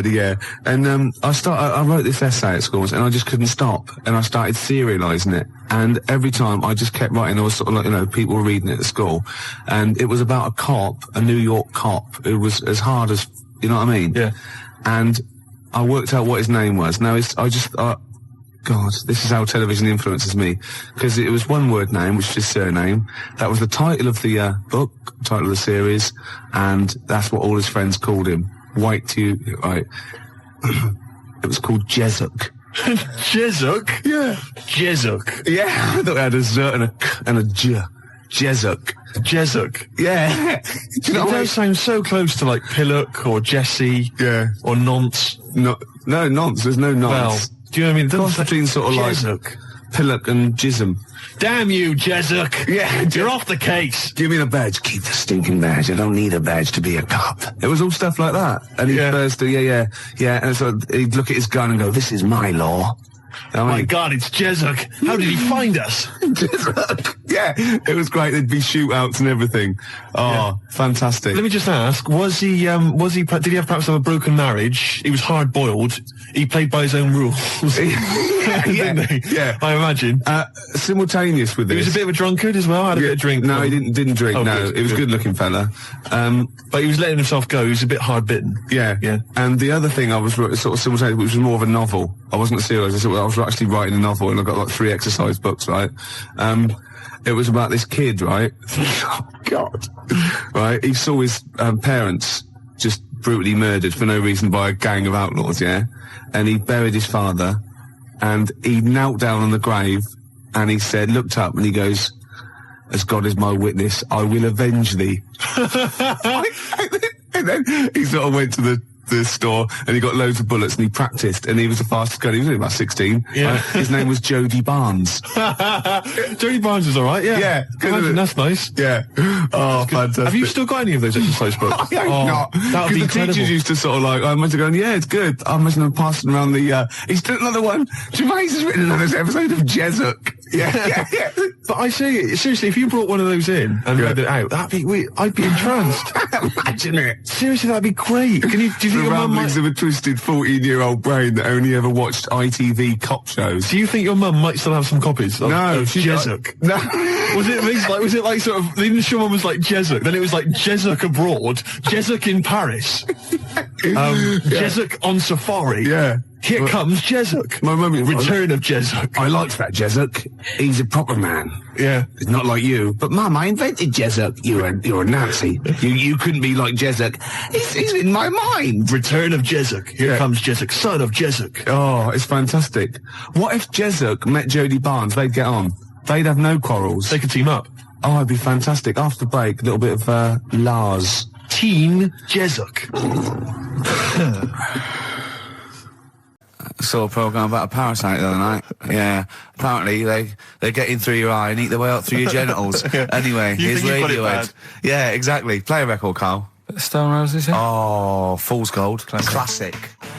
yeah. And I wrote this essay at school, and I just couldn't stop, and I started serialising it. And every time I just kept writing, there was sort of like, you know, people were reading it at school, and it was about a cop, a New York cop, who was as hard as, you know what I mean? Yeah. And I worked out what his name was. Now, God, this is how television influences me. Because it was one word name, which is his surname. That was the title of the book, title of the series, and that's what all his friends called him. Right. It was called Jezuk. Jezuk? Yeah. Jezuk. Yeah, I thought it had a Z and a J. Jezuk. Jezuk. Yeah. Do you know, it does sound so close to like Pillock or Jesse. Yeah. Or Nonce. No, Nonce. There's no Nonce. Well, do you know what I mean? Cross between sort of Jezuk. like Pillock and Jism. Damn you, Jezuk. Yeah. You're off the case. Give me the badge. Keep the stinking badge. I don't need a badge to be a cop. It was all stuff like that. And he'd burst, yeah. And so he'd look at his gun and go, this is my law. Oh my God, it's Jezuk. How did he find us? Jezuk. Yeah, it was great. There'd be shootouts and everything. Oh, fantastic. Let me just ask, did he have perhaps have a broken marriage? He was hard-boiled. He played by his own rules. Didn't he? Yeah. I imagine. Simultaneous with this. He was a bit of a drunkard as well, had a bit of drink. No, he didn't drink, no. Good, he was a good-looking fella. But he was letting himself go. He was a bit hard-bitten. Yeah. And the other thing I was sort of simultaneous, which was more of a novel. I wasn't serious. I was actually writing a novel, and I got like 3 exercise books, right? It was about this kid, right? Oh, God. Right? He saw his parents just brutally murdered for no reason by a gang of outlaws, yeah? And he buried his father, and he knelt down on the grave, and he said, looked up, and he goes, as God is my witness, I will avenge thee. And then he sort of went to the store, and he got loads of bullets, and he practiced, and he was the fastest guy. He was only about 16. Yeah. His name was Jody Barnes. Jody Barnes is all right, yeah. Yeah. Imagine, that's nice. Yeah. Oh, fantastic. Have you still got any of those exercise books? Yeah, not. That would be the incredible. teachers used to sort of like, I must have gone, yeah, it's good. I must have passed around the, he's done another one. Gervais has written another episode of Jezuk. Yeah. But I say, seriously, if you brought one of those in and read it out, I'd be entranced. Imagine it. Seriously, that'd be great. Do you think your mum might... of a twisted 14-year-old brain that only ever watched ITV cop shows. Do you think your mum might still have some copies of Jezuk? No. Was it like sort of, the initial one was like Jezuk, then it was like Jezuk abroad, Jezuk in Paris, Jezuk on safari. Yeah. Here comes Jezuk. My mum... Return of Jezuk. I liked that Jezuk. He's a proper man. Yeah. He's not like you. But Mum, I invented Jezuk. You're a Nazi. You couldn't be like Jezuk. He's in my mind. Return of Jezuk. Here comes Jezuk, son of Jezuk. Oh, it's fantastic. What if Jezuk met Jodie Barnes? They'd get on. They'd have no quarrels. They could team up. Oh, it'd be fantastic. After the break, a little bit of Lars. Teen Jezuk. Saw a programme about a parasite the other night. Yeah. Apparently they get in through your eye and eat their way out through your genitals. Anyway, here's Radiohead. Yeah, exactly. Play a record, Carl. Stone Roses, yeah? Oh, Fool's Gold. Classic.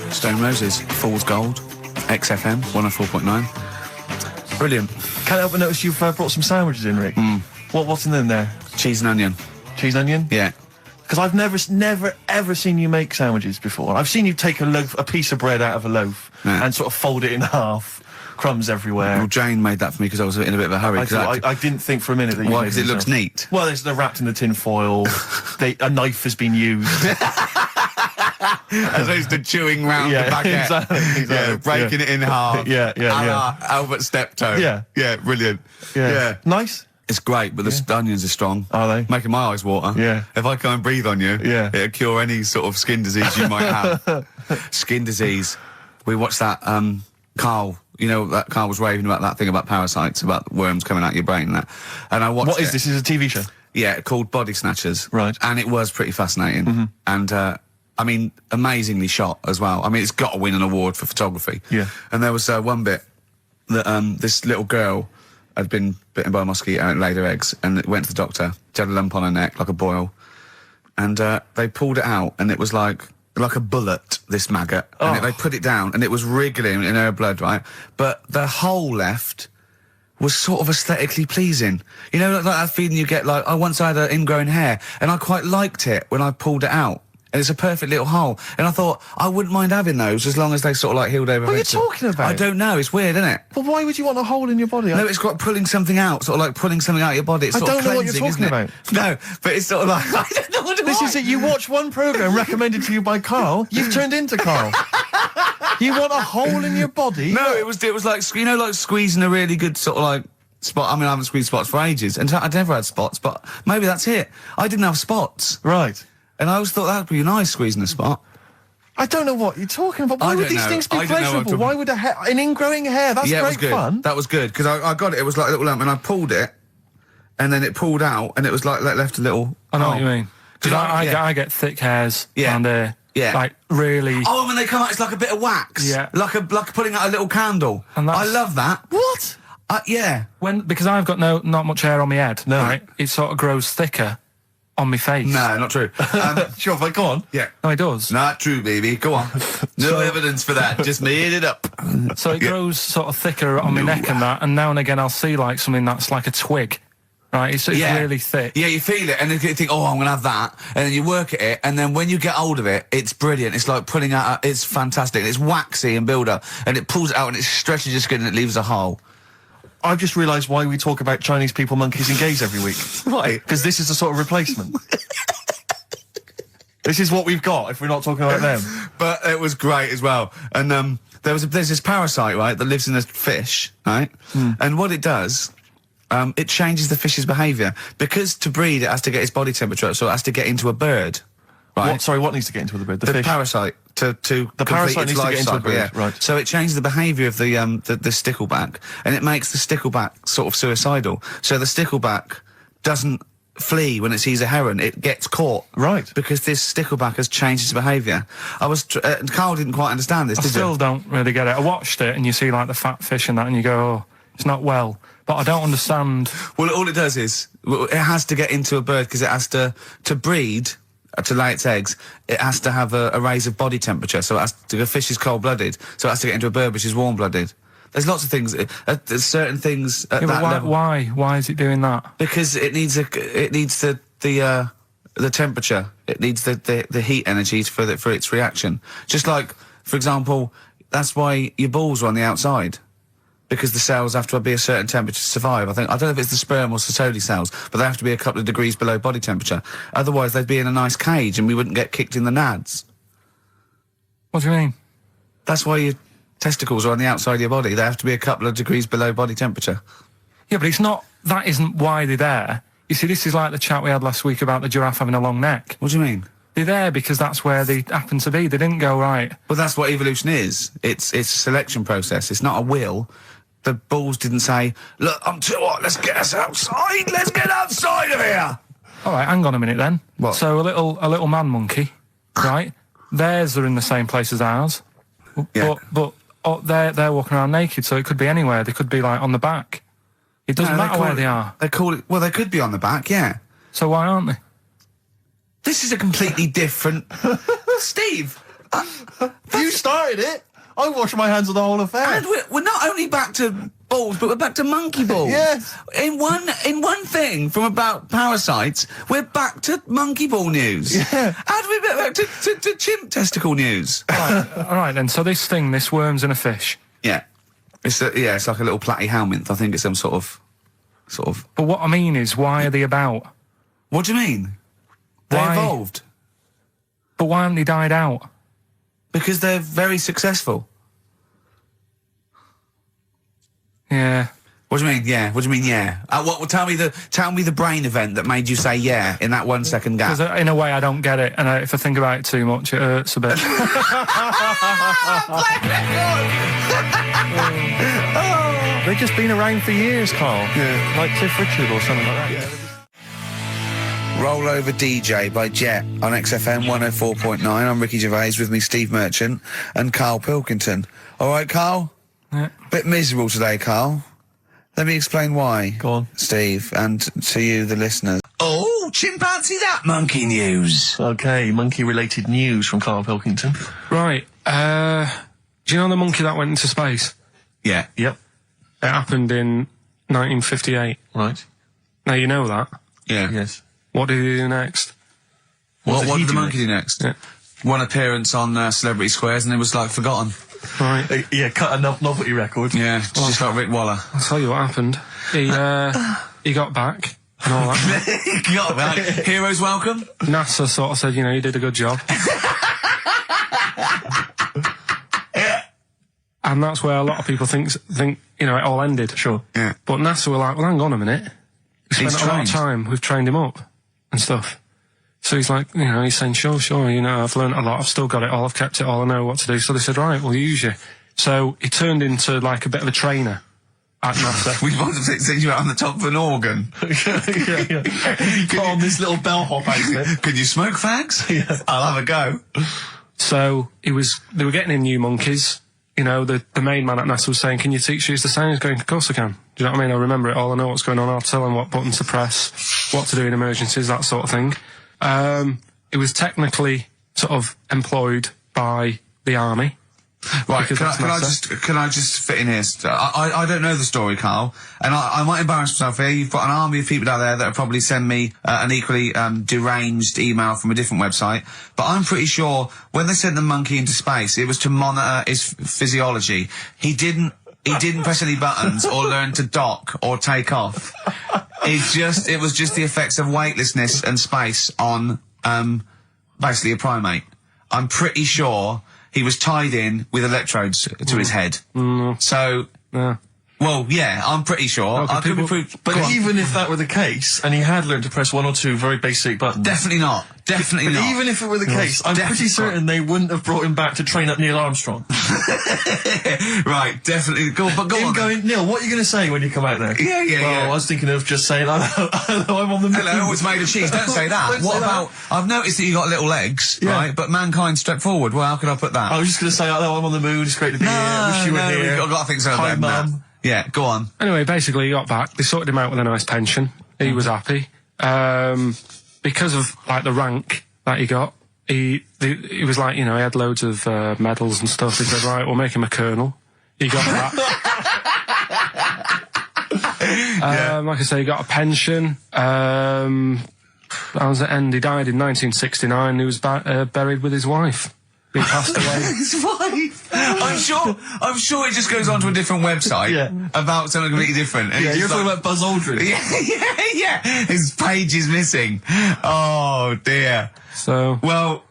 Stone Roses, Fool's Gold. XFM, 104.9. Brilliant. Can't help but notice you've brought some sandwiches in, Rick. What's in them there? Cheese and onion. Cheese and onion? Yeah. Because I've never, ever seen you make sandwiches before. I've seen you take a piece of bread out of a loaf and sort of fold it in half, crumbs everywhere. Well, Jane made that for me because I was in a bit of a hurry. I didn't think for a minute that you Why? Because it looks neat. Well, they're wrapped in the tin foil. A knife has been used. As opposed to chewing round the baguette. Exactly. Yeah, breaking it in half. Yeah. Albert Steptoe. Yeah, brilliant. Yeah. Nice. It's great, but the onions are strong. Are they? Making my eyes water. Yeah. If I come and breathe on you, it'll cure any sort of skin disease you might have. Skin disease. we watched that, Carl, you know, that Carl was raving about that thing about parasites, about worms coming out your brain and that. And I watched What is this? Is it a TV show? Yeah, called Body Snatchers. Right. And it was pretty fascinating. And, I mean, amazingly shot as well. I mean, it's got to win an award for photography. Yeah. And there was one bit that this little girl had been bitten by a mosquito and laid her eggs, and it went to the doctor. She had a lump on her neck, like a boil. And they pulled it out, and it was like a bullet, this maggot. Oh. And they put it down, and it was wriggling in her blood, right? But the hole left was sort of aesthetically pleasing. You know, like that feeling you get, like, I once had an ingrown hair, and I quite liked it when I pulled it out. And it's a perfect little hole. And I thought, I wouldn't mind having those as long as they sort of like healed over. What are you talking about? I don't know, it's weird, isn't it? But why would you want a hole in your body? No, it's got pulling something out, sort of like pulling something out of your body. It's I sort don't of know what you're cleansing, talking isn't it? No, but it's sort of like, I don't know what it This is it. You watch one programme recommended to you by Carl, you've turned into Carl. You want a hole in your body? No, it was like, you know, like squeezing a really good sort of like spot. I mean, I haven't squeezed spots for ages, and I'd never had spots, but maybe that's it. I didn't have spots. Right. And I always thought that'd be nice, squeezing a spot. I don't know what you're talking about. Why would these things be pleasurable? Why would an ingrowing hair? That's great fun. That was good, because I got it. It was like a little lump, and I pulled it, and then it pulled out, and it was like left a little... I know what you mean. Because I get thick hairs around there. Yeah. Like, really... Oh, when they come out, it's like a bit of wax. Yeah. Like putting out a little candle. And I love that. What? Yeah. Because I've got not much hair on my head, right? It sort of grows thicker on my face. No, not true. Sure, but go on. Yeah. No, it does. Not true, baby. Go on. No evidence for that. Just made it up. So it grows sort of thicker on my neck and that, and now and again I'll see like something that's like a twig. Right, it's really thick. Yeah, you feel it, and then you think, oh, I'm going to have that. And then you work at it, and then when you get hold of it, it's brilliant. It's like pulling out, it's fantastic. It's waxy and build up, and it pulls it out, and it stretches your skin, and it leaves a hole. I've just realised why we talk about Chinese people, monkeys and gays every week. Why? Because this is the sort of replacement. This is what we've got if we're not talking about them. But it was great as well. And there's this parasite, right, that lives in a fish, right? And what it does... it changes the fish's behaviour. Because to breed, it has to get its body temperature up, so it has to get into a bird. Right? What needs to get into the bird? The fish? Parasite. The parasite needs to get into a bird, right. So it changes the behaviour of the stickleback, and it makes the stickleback sort of suicidal. So the stickleback doesn't flee when it sees a heron, it gets caught. Right. Because this stickleback has changed its behaviour. Carl didn't quite understand this, I still don't really get it. I watched it, and you see like the fat fish and that, and you go, oh, it's not well. But I don't understand. Well, all it does is, it has to get into a bird because it has to breed, to lay its eggs, it has to have a raise of body temperature. So the fish is cold-blooded, so it has to get into a bird which is warm-blooded. There's lots of things, there's certain things at that level. Why is it doing that? Because it needs the temperature. It needs the heat energy for its reaction. Just like, for example, that's why your balls are on the outside. Because the cells have to be a certain temperature to survive. I don't know if it's the sperm or Sertoli cells, but they have to be a couple of degrees below body temperature. Otherwise, they'd be in a nice cage and we wouldn't get kicked in the nads. What do you mean? That's why your testicles are on the outside of your body. They have to be a couple of degrees below body temperature. Yeah, but that isn't why they're there. You see, this is like the chat we had last week about the giraffe having a long neck. What do you mean? They're there because that's where they happen to be. They didn't go, right. Well, that's what evolution is. It's a selection process. It's not a will. The balls didn't say, look, I'm too hot, let's get us outside, let's get outside of here! All right, hang on a minute then. What? So a little man monkey, right? Theirs are in the same place as ours. Yeah. But they're walking around naked, so it could be anywhere. They could be, like, on the back. It doesn't matter where they are. They call it... Well, they could be on the back, yeah. So why aren't they? This is a completely different... Steve! You started it! I wash my hands of the whole affair. And we're not only back to balls, but we're back to monkey balls. Yes. In one thing from about parasites, we're back to monkey ball news. Yeah. How do we get back to chimp testicle news? All right then. So this worm's in a fish. Yeah. It's like a little platyhelminth. I think it's some sort of. But what I mean is, why are they about? What do you mean? They evolved. But why haven't they died out? Because they're very successful. Yeah. What do you mean, yeah? What do you mean, yeah? Tell me the brain event that made you say yeah in that 1 second gap. Because in a way I don't get it, and if I think about it too much, it hurts a bit. They've just been around for years, Carl. Yeah. Like Cliff Richard or something like that. Yeah. Roll Over DJ by Jet on XFM 104.9. I'm Ricky Gervais, with me Steve Merchant and Karl Pilkington. All right, Karl? Yeah. Bit miserable today, Karl. Let me explain why. Go on. Steve, and to you, the listeners. Oh, chimpanzee that monkey news. Okay, monkey-related news from Karl Pilkington. Right. Do you know the monkey that went into space? Yeah. Yep. It happened in 1958. Right. Now you know that. Yeah. Yes. What did he do next? What he did the do monkey do next? Yeah. One appearance on Celebrity Squares and it was like forgotten. Right. Yeah, cut a novelty record. Yeah, just like Rick Waller. I'll tell you what happened. He got back and all that. He got back. Heroes welcome. NASA sort of said, you did a good job. And that's where a lot of people think it all ended. Sure. Yeah. But NASA were like, well, hang on a minute. We He's spent a lot of trained. time. We've trained him up and stuff. So he's like, he's saying, sure, I've learned a lot. I've still got it all. I've kept it all. I know what to do. So they said, right, we'll use you. So he turned into like a bit of a trainer at NASA. We wanted to send you out on the top of an organ. yeah. You put on this little bellhop outfit. Can you smoke fags? Yeah. I'll have a go. So they were getting in new monkeys. The main man at NASA was saying, can you teach these the sound? He's going, of course I can. Do you know what I mean? I remember it all. I know what's going on. I'll tell them what buttons to press, what to do in emergencies, that sort of thing. It was technically sort of employed by the army. Right, can I just fit in here? I don't know the story, Karl, and I might embarrass myself here. You've got an army of people out there that will probably send me an equally deranged email from a different website, but I'm pretty sure when they sent the monkey into space, it was to monitor his physiology. He didn't press any buttons or learn to dock or take off. It was just the effects of weightlessness and space on basically a primate. I'm pretty sure he was tied in with electrodes to his head. So, well, yeah, I'm pretty sure. I could be proved. But even if that were the case, and he had learned to press one or two very basic buttons. Definitely not. Definitely but not. Even if it were the case, I'm pretty certain they wouldn't have brought him back to train up Neil Armstrong. Right, definitely. Go on. Going, Neil, what are you going to say when you come out there? Yeah. I was thinking of just saying, hello, I'm on the moon. Hello, it's made of cheese. Don't say that. What about, I've noticed that you got little legs, right? But mankind stepped forward. Well, how could I put that? I was just going to say, hello, I'm on the moon. It's great to be here. Wish you were here. I've got to think so. Hi, Mum. Yeah, go on. Anyway, basically he got back. They sorted him out with a nice pension. He was happy. Because of, like, the rank that he got, he was like, he had loads of medals and stuff. He said, right, we'll make him a colonel. He got that. Like I say, he got a pension. How does it end? He died in 1969. He was buried with his wife. He passed away. His wife. I'm sure it just goes on to a different website about something completely different. Yeah, you're talking about Buzz Aldrin. Yeah. His page is missing. Oh dear. So well,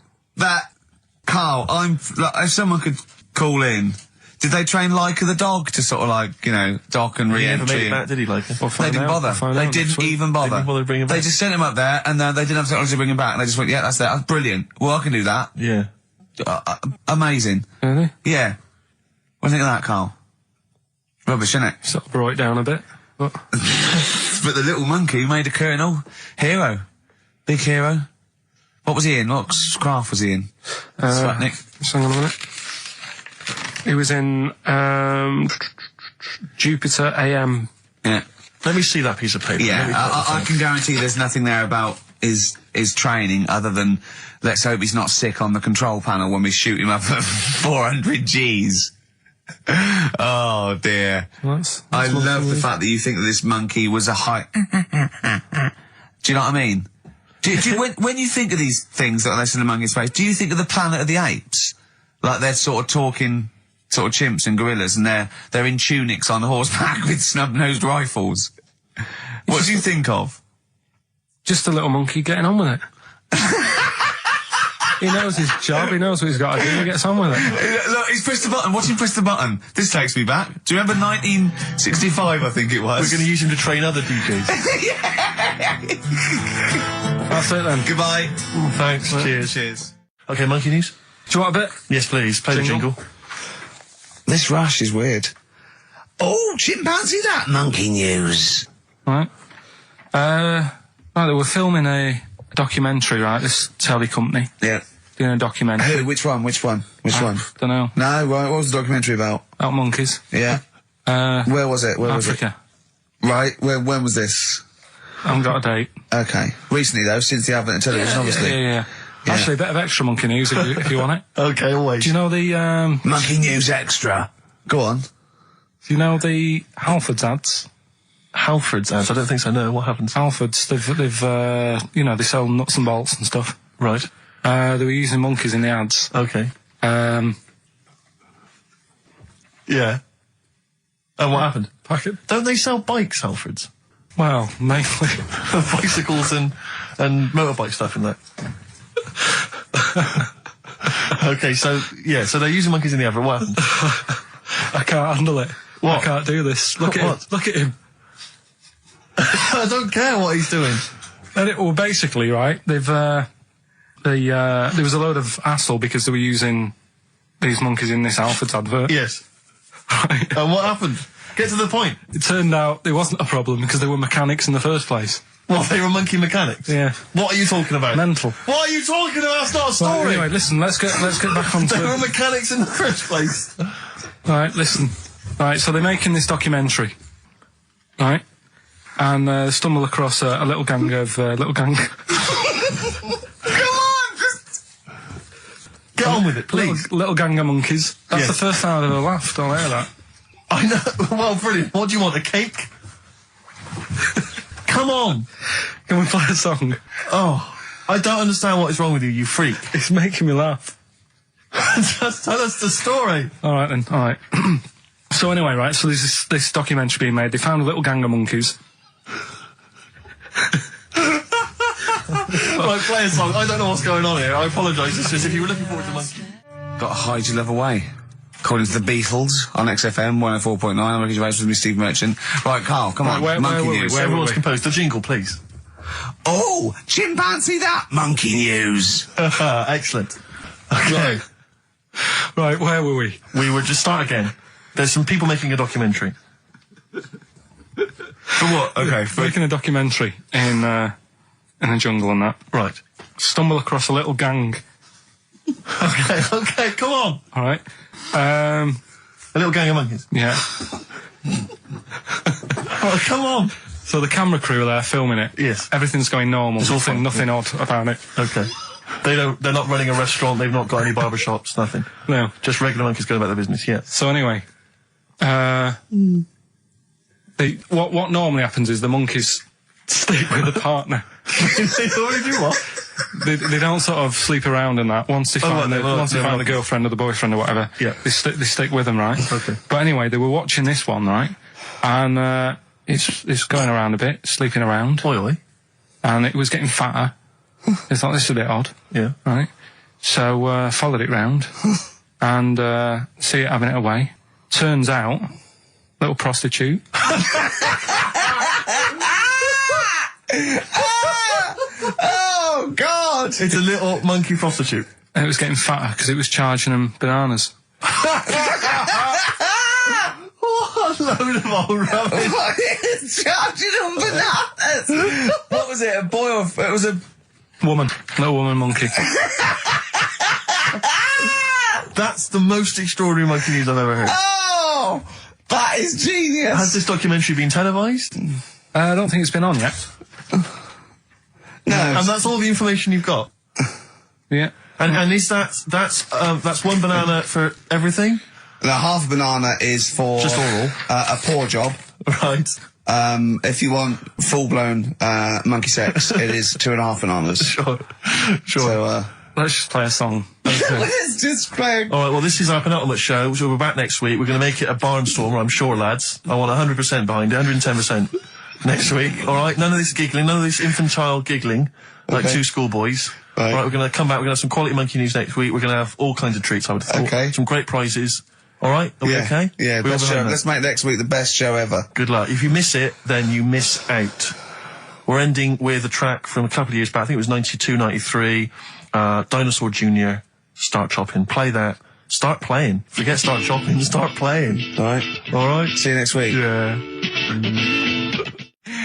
Karl, if someone could call in. Did they train Leica the dog to sort of dock and re-entry? He never made it back, did he, Leica? They didn't bother. They didn't even bother. They didn't bother bringing him back. They just sent him up there and they didn't have technology to bring him back. And they just went, yeah, that's brilliant. Well, I can do that. Yeah. Really? Amazing. Yeah. What do you think of that, Karl? Rubbish, isn't it? Sort of brought it down a bit. But But the little monkey made a colonel. Hero. Big hero. What was he in? What craft was he in? Sputnik. Just hang on a minute. He was in Jupiter AM. Yeah. Let me see that piece of paper. Yeah, I can guarantee there's nothing there about his training other than let's hope he's not sick on the control panel when we shoot him up at 400 Gs. Oh dear. I love the fact that you think that this monkey was a high... Do you know what I mean? When you think of these things that are less than a monkey's face, do you think of the Planet of the Apes? Like they're sort of talking sort of chimps and gorillas and they're in tunics on horseback with snub-nosed rifles. What do you think of? Just a little monkey getting on with it. He knows his job. He knows what he's got to do. He gets on with it. Look, he's pressed the button. Watch him press the button. This takes me back. Do you remember 1965, I think it was? We're going to use him to train other DJs. That's it then. Goodbye. Thanks. Cheers. Cheers. Okay, monkey news? Do you want a bit? Yes, please. Play the jingle. This rash is weird. Oh, chimpanzee that monkey news. Right. Right, they were filming a documentary, right? This telly company. Yeah. Doing a documentary. Who? Which one? Which one? Don't know. No, what was the documentary about? About monkeys. Yeah. Where was it? Where Africa. was it? Right. When was this? I haven't got a date. Okay. Recently, though, since the advent of television, obviously. Yeah. Actually, a bit of extra monkey news if you want it. Okay, always. Do you know the Monkey News Extra? Go on. Do you know the Halfords ads? Halfords ads? I don't think so. No. What happens? Halfords. They've you know, they sell nuts and bolts and stuff. Right. They were using monkeys in the ads. Okay. Yeah. And what happened? Packet. Don't they sell bikes, Halfords? Well, mainly bicycles and motorbike stuff in that. Okay, so they're using monkeys in the advert. What happened? I can't handle it. What? I can't do this. Look at him. Look at him. I don't care what he's doing. Well, basically, right? There was a load of hassle because they were using these monkeys in this Halfords advert. Yes. Right. And what happened? Get to the point. It turned out there wasn't a problem because they were mechanics in the first place. Well, they were monkey mechanics? Yeah. What are you talking about? Mental. What are you talking about? That's not a story. Right, anyway, listen, let's get back on to They were mechanics in the first place. Right, listen. Right, so they're making this documentary. Right? And stumble across a little gang of... Come on! Get on with it, please. Little gang of monkeys. That's Yes. the first time I've ever laughed. I'll hear that. I know. Well, brilliant. What do you want, a cake? Come on. Can we play a song? Oh, I don't understand what is wrong with you, you freak. It's making me laugh. Just tell us the story. All right, then. All right. So anyway, right, so there's this documentary being made. They found a little gang of monkeys. Right, play a song. I don't know what's going on here. I apologise. It's just if you were looking forward to monkey. Got to hide your love away. According to the Beatles on XFM 104.9, I'm Ricky Gervais with me, Steve Merchant. Right, Carl, come on. Monkey news. Everyone's composed. The jingle, please. Oh, chimpanzee that monkey news. Excellent. Okay. Right, where were we? We were just start again. There's some people making a documentary. For what? Okay. Making a documentary in the jungle and that. Right. Stumble across a little gang. Okay, come on. All right. A little gang of monkeys. Yeah. Oh, come on. So the camera crew are there filming it. Yes. Everything's going normal. It's all fine. Nothing odd about it. Okay. They're not running a restaurant. They've not got any barbershops. Nothing. No. Just regular monkeys going about their business. Yeah. So anyway, what normally happens is the monkeys sleep with the partner. They already do what? They don't sort of sleep around and that. Once they find the girlfriend or the boyfriend or whatever, yeah, they stick with them, right? Okay. But anyway, they were watching this one, right? And it's going around a bit, sleeping around. Oily. And it was getting fatter. They thought this is a bit odd. Yeah. Right. So followed it round and see it having it away. Turns out, little prostitute. Oh, God! It's a little monkey prostitute. And it was getting fatter because it was charging them bananas. What a load of old rubbish. Charging them bananas! What was it, a boy or... It was a... Woman. Little woman monkey. That's the most extraordinary monkey news I've ever heard. Oh! That is genius! Has this documentary been televised? I don't think it's been on yet. No. And that's all the information you've got? Yeah. And is that's one banana for everything? Now, half a banana is for... Just oral. A poor job. Right. If you want full-blown monkey sex, it is 2.5 bananas. Sure. So, let's just play a song. Okay. Let's just play... All right, well, this is our penultimate show, so we're back next week. We're going to make it a barnstormer, I'm sure, lads. I want 100% behind it, 110% next week. All right? None of this giggling, none of this infantile giggling, like two schoolboys. Right, we're going to come back. We're going to have some quality monkey news next week. We're going to have all kinds of treats, I would have thought. Okay. Some great prizes. All right? Are we okay? Yeah, best show. Let's make next week the best show ever. Good luck. If you miss it, then you miss out. We're ending with a track from a couple of years back. I think it was 92, 93. Dinosaur Jr., Start Chopping. Play that. Start playing. Forget Start Chopping. Start playing. All right. All right? See you next week. Yeah.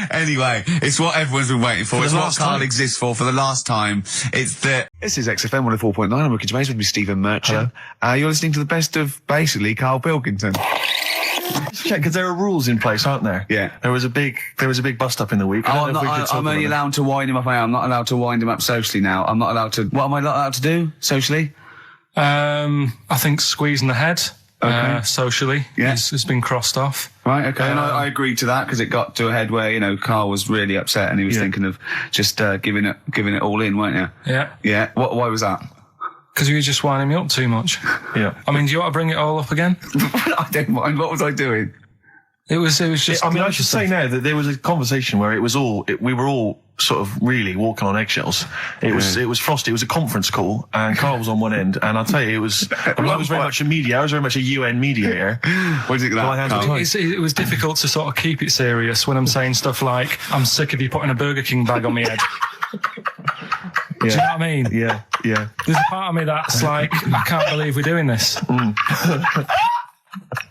Anyway, it's what everyone's been waiting for. It's what Carl exists for the last time. It's the... This is XFM 104.9. I'm Ricky Gervais, with me, Stephen Merchant. You're listening to the best of, basically, Karl Pilkington. Check, because there are rules in place, aren't there? Yeah. There was a big bust up in the week. I'm only allowed to wind him up. I'm not allowed to wind him up socially now. I'm not allowed to... What am I not allowed to do socially? I think squeezing the head. Socially, has been crossed off. Right, okay, and I agreed to that because it got to a head where, Carl was really upset and he was thinking of just giving it all in, weren't you? Yeah. Yeah. Why was that? Because you were just winding me up too much. Yeah. I mean, do you want to bring it all up again? I don't mind. What was I doing? It was just... I should say now that there was a conversation where we were all sort of really walking on eggshells. It was frosty. It was a conference call, and Carl was on one end, and I'll tell you, I was very much a media. I was very much a UN mediator. What is it it was difficult to sort of keep it serious when I'm saying stuff like, I'm sick of you putting a Burger King bag on my head. Do you know what I mean? Yeah. There's a part of me that's like, I can't believe we're doing this.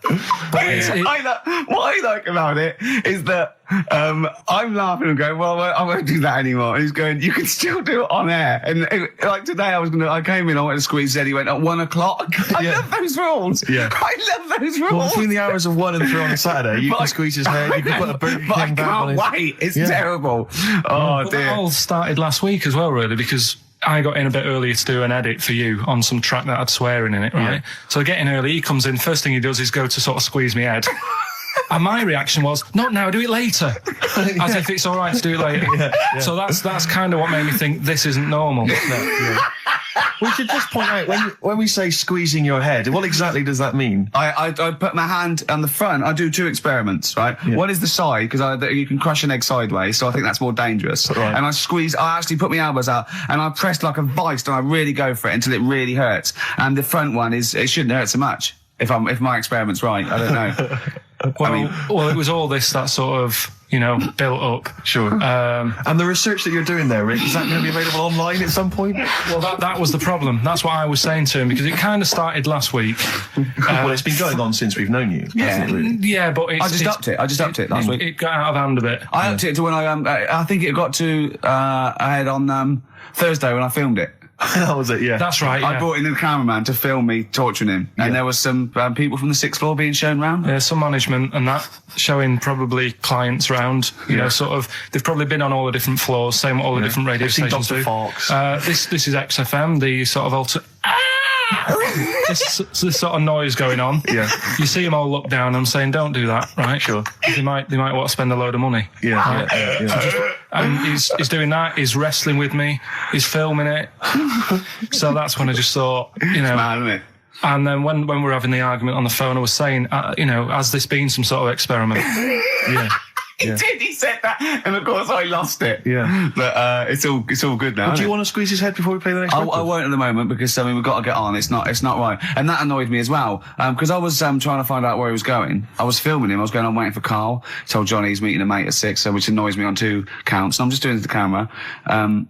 What I like about it is that I'm laughing and going, well, I won't do that anymore. And he's going, you can still do it on air. And like today, I came in, I went to squeeze Zed, he went at 1 o'clock. I love those rules. Yeah. I love those rules. Well, between the hours of 1 and 3 on a Saturday, you can squeeze his head, you can put a Burger King back on his... I can't wait. It's terrible. Oh, dear. That all started last week as well, really, because I got in a bit earlier to do an edit for you on some track that had swearing in it, right? Yeah. So I get in early, he comes in, first thing he does is go to sort of squeeze me head. And my reaction was, not now, do it later. As if it's all right to do it later. Yeah. So that's kind of what made me think this isn't normal. We should just point out, when we say squeezing your head, what exactly does that mean? I put my hand on the front. I do 2 experiments, right? Yeah. One is the side, because you can crush an egg sideways, so I think that's more dangerous. Right. And I actually put my elbows out, and I press like a vice, and I really go for it until it really hurts. And the front one it shouldn't hurt so much, if my experiment's right. I don't know. Well, it was all this that sort of, built up. Sure. And the research that you're doing there, Rick, is that going to be available online at some point? Well, that was the problem. That's what I was saying to him, because it kind of started last week. Well, it's been going on since we've known you. Yeah, really? Yeah, but I just upped it last week. It got out of hand a bit. I upped it to when I think it got to ahead on Thursday when I filmed it. That was it, yeah. That's right, yeah. I brought in the cameraman to film me torturing him. And there was some people from the 6th floor being shown round. Yeah, some management and that, showing probably clients round. Sort of, they've probably been on all the different floors, same what all the different radio stations do. Fox. This is XFM, the sort of this sort of noise going on. Yeah. You see them all look down and saying, don't do that, right? Sure. They might want to spend a load of money. Yeah. Right? And he's doing that, he's wrestling with me, he's filming it. So that's when I just thought, It's mad, isn't it? And then when we were having the argument on the phone, I was saying, has this been some sort of experiment? Yeah. He did. He said that, and of course I lost it. Yeah, but it's all good now. Do you want to squeeze his head before we play the next? I won't at the moment because we've got to get on. It's not right, and that annoyed me as well because I was trying to find out where he was going. I was filming him. I was going on waiting for Carl. Told Johnny he's meeting a mate at 6, which annoys me on 2 counts. And I'm just doing it to the camera, So I'm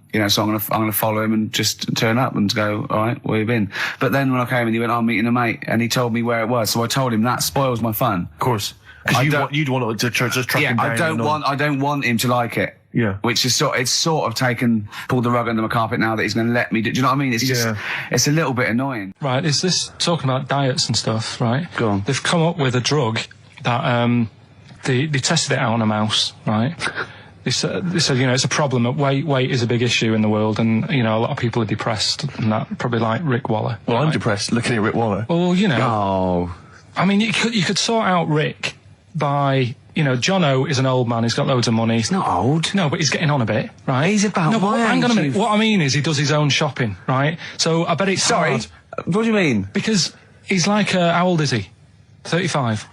gonna follow him and just turn up and go. All right, where you been? But then when I came and he went, I'm meeting a mate, and he told me where it was. So I told him that spoils my fun. Of course. Because you'd want to just track him down. I don't want him to like it. Yeah. Which is pulled the rug under my carpet now that he's going to let me do you know what I mean? It's just, it's a little bit annoying. Right, is this talking about diets and stuff, right? Go on. They've come up with a drug that, they tested it out on a mouse, right? They said, it's a problem that weight is a big issue in the world, and, a lot of people are depressed, and that, probably like Rick Waller. Well, right? I'm depressed looking at Rick Waller. Well, Oh. I mean, you could sort out Rick by, Jono is an old man, he's got loads of money. He's not old. No, but he's getting on a bit, right? He's about hang on a minute. What I mean is he does his own shopping, right? So I bet it's hard. What do you mean? Because he's like, how old is he? 35.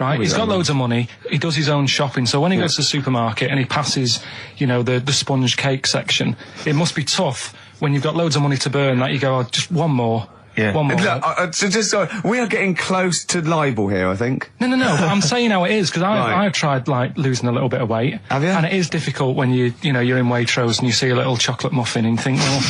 Right? He's got loads of money, he does his own shopping, so when he goes to the supermarket and he passes, the sponge cake section, it must be tough when you've got loads of money to burn, that you go, oh, just one more. Yeah. One more. Look, so we are getting close to libel here, I think. No. But I'm saying how it is, because Right. I've tried, like, losing a little bit of weight. Have you? And it is difficult when you're in Waitrose and you see a little chocolate muffin and you think, well,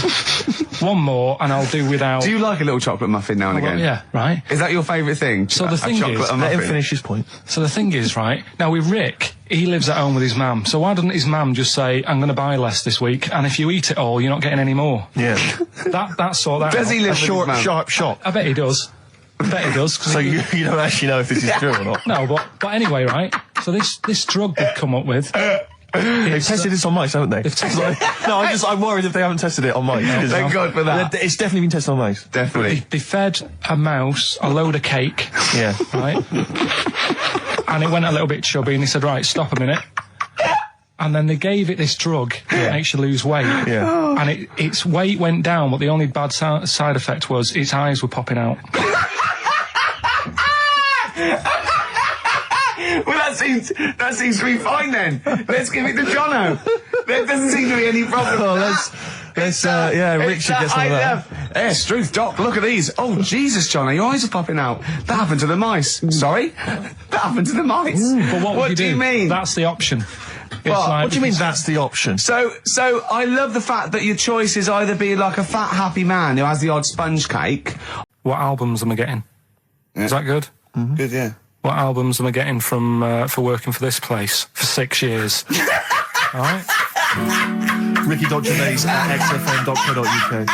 one more and I'll do without... Do you like a little chocolate muffin now and again? Yeah, right. Is that your favourite thing? So the thing is... Let him finish his point. So the thing is, right, now with Rick, he lives at home with his mum, so why doesn't his mum just say, I'm going to buy less this week, and if you eat it all, you're not getting any more? Yeah. That's sort that Does he live with his mum? Sharp shot. I bet he does. So you don't actually know if this is true or not? No, but anyway, right, so this drug they've come up with... They've tested this on mice, haven't they? I'm worried if they haven't tested it on mice. Thank God for that. It's definitely been tested on mice. Definitely. They fed a mouse a load of cake. Yeah. Right? And it went a little bit chubby, and he said, right, stop a minute. And then they gave it this drug that makes you lose weight. Yeah. And its weight went down, but the only bad side effect was its eyes were popping out. Well, that seems to be fine then. Let's give it to Jono. There doesn't seem to be any problem. Oh, Rick should get some of that. Hey, Struth, Doc, look at these. Oh, Jesus, Jono, your eyes are popping out. That happened to the mice. Sorry? That happened to the mice. But what do you mean? That's the option. What do you mean that's the option? So I love the fact that your choice is either be like a fat, happy man who has the odd sponge cake. What albums am I getting? Yeah. Is that good? Mm-hmm. Good, yeah. What albums am I getting from for working for this place for 6 years? All right. Ricky.Gervais at XFM.co.uk.